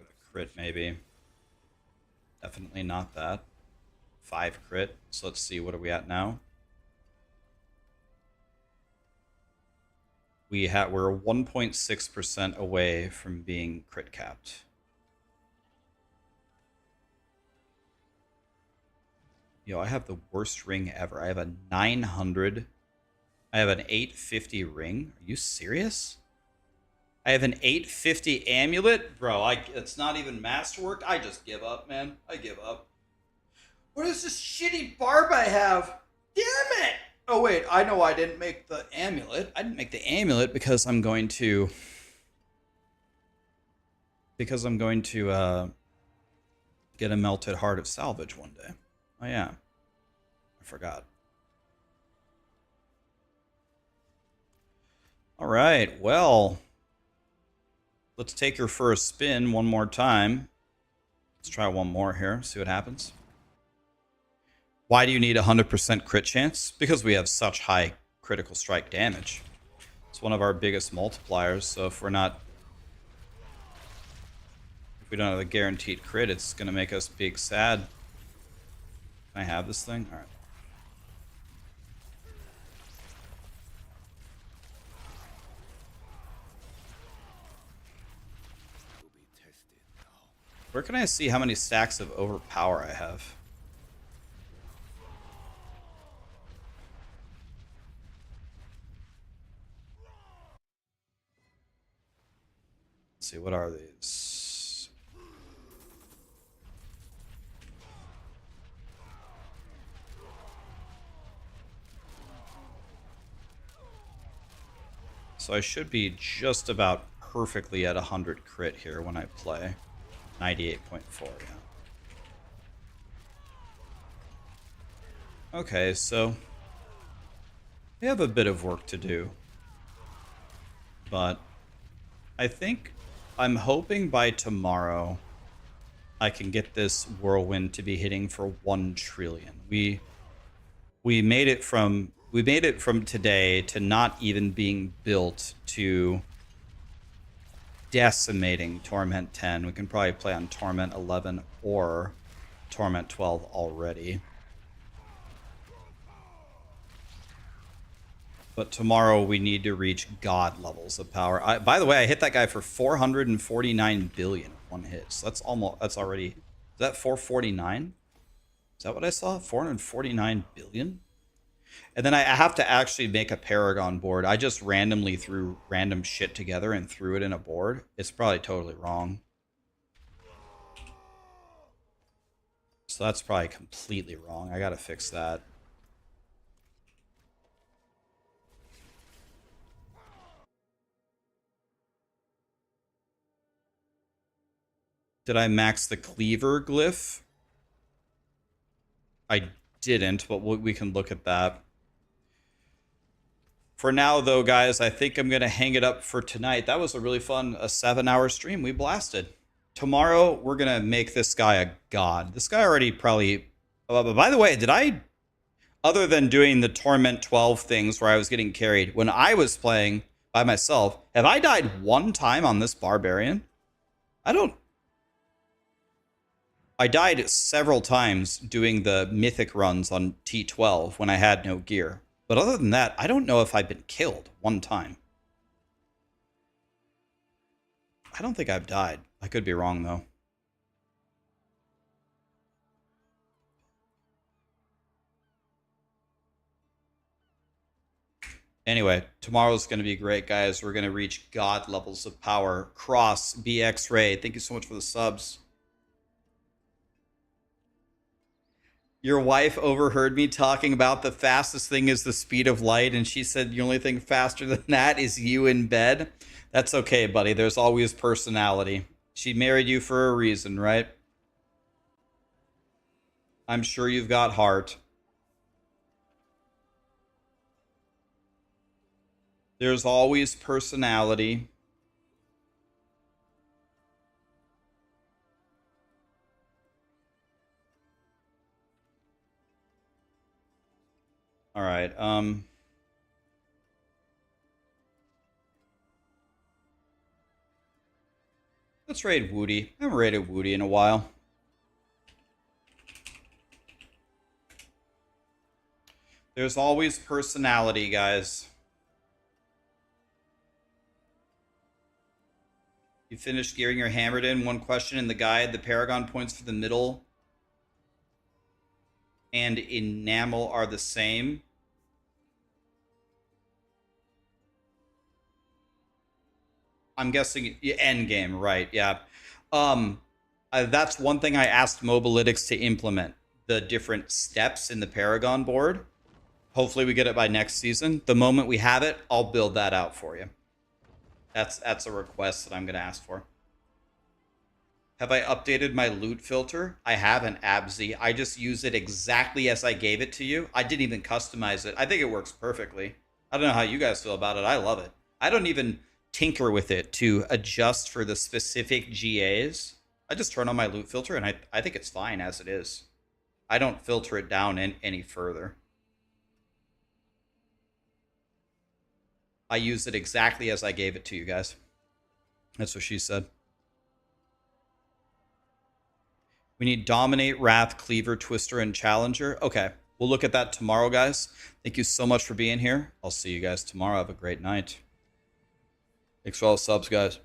or the crit, maybe. Definitely not that. 5 crit. So let's see, what are we at now? We're 1.6% away from being crit capped. Yo, I have the worst ring ever. I have a 900. I have an 850 ring. Are you serious? I have an 850 amulet? Bro, it's not even masterworked. I just give up, man. I give up. What is this shitty barb I have? Damn it! Oh, wait. I know I didn't make the amulet. I didn't make the amulet because I'm going to... get a melted heart of salvage one day. Oh, yeah. I forgot. All right. Well, let's take her for a spin one more time. Let's try one more here. See what happens. Why do you need 100% crit chance? Because we have such high critical strike damage. It's one of our biggest multipliers. So if we don't have a guaranteed crit, it's going to make us big sad. Can I have this thing? All right. Where can I see how many stacks of overpower I have? Let's see, what are these? So I should be just about perfectly at 100 crit here when I play. 98.4, yeah. Okay, so we have a bit of work to do. But I think I'm hoping by tomorrow I can get this Whirlwind to be hitting for 1 trillion. We made it from today to not even being built to decimating Torment 10. We can probably play on Torment 11 or Torment 12 already. But tomorrow we need to reach God levels of power. By the way, I hit that guy for 449 billion one hit. So that's already, is that 449? Is that what I saw? 449 billion? And then I have to actually make a paragon board. I just randomly threw random shit together and threw it in a board. It's probably totally wrong. So that's probably completely wrong. I gotta fix that. Did I max the cleaver glyph? I didn't, but we can look at that. For now, though, guys, I think I'm going to hang it up for tonight. That was a really fun 7-hour stream. We blasted. Tomorrow, we're going to make this guy a god. This guy already probably... by the way, did I... Other than doing the Torment 12 things where I was getting carried, when I was playing by myself, have I died one time on this Barbarian? I don't... I died several times doing the Mythic runs on T12 when I had no gear. But other than that, I don't know if I've been killed one time. I don't think I've died. I could be wrong, though. Anyway, tomorrow's going to be great, guys. We're going to reach God levels of power. Cross, BX Ray, thank you so much for the subs. Your wife overheard me talking about the fastest thing is the speed of light, and she said the only thing faster than that is you in bed. That's okay, buddy. There's always personality. She married you for a reason, right? I'm sure you've got heart. There's always personality. All right. Let's raid Woody. I haven't raided Woody in a while. There's always personality, guys. You finished gearing your hammered in. One question in the guide. The paragon points for the middle and enamel are the same. I'm guessing Endgame, right? Yeah. That's one thing I asked Mobalytics to implement, the different steps in the paragon board. Hopefully we get it by next season. The moment we have it, I'll build that out for you. That's a request that I'm going to ask for. Have I updated my loot filter? I haven't, Abzy. I just use it exactly as I gave it to you. I didn't even customize it. I think it works perfectly. I don't know how you guys feel about it. I love it. I don't even tinker with it to adjust for the specific GAs. I just turn on my loot filter, and I think it's fine as it is. I don't filter it down any further. I use it exactly as I gave it to you guys. That's what she said. We need Dominate, Wrath, Cleaver, Twister, and Challenger. Okay, we'll look at that tomorrow, guys. Thank you so much for being here. I'll see you guys tomorrow. Have a great night. Thanks for all the subs, guys.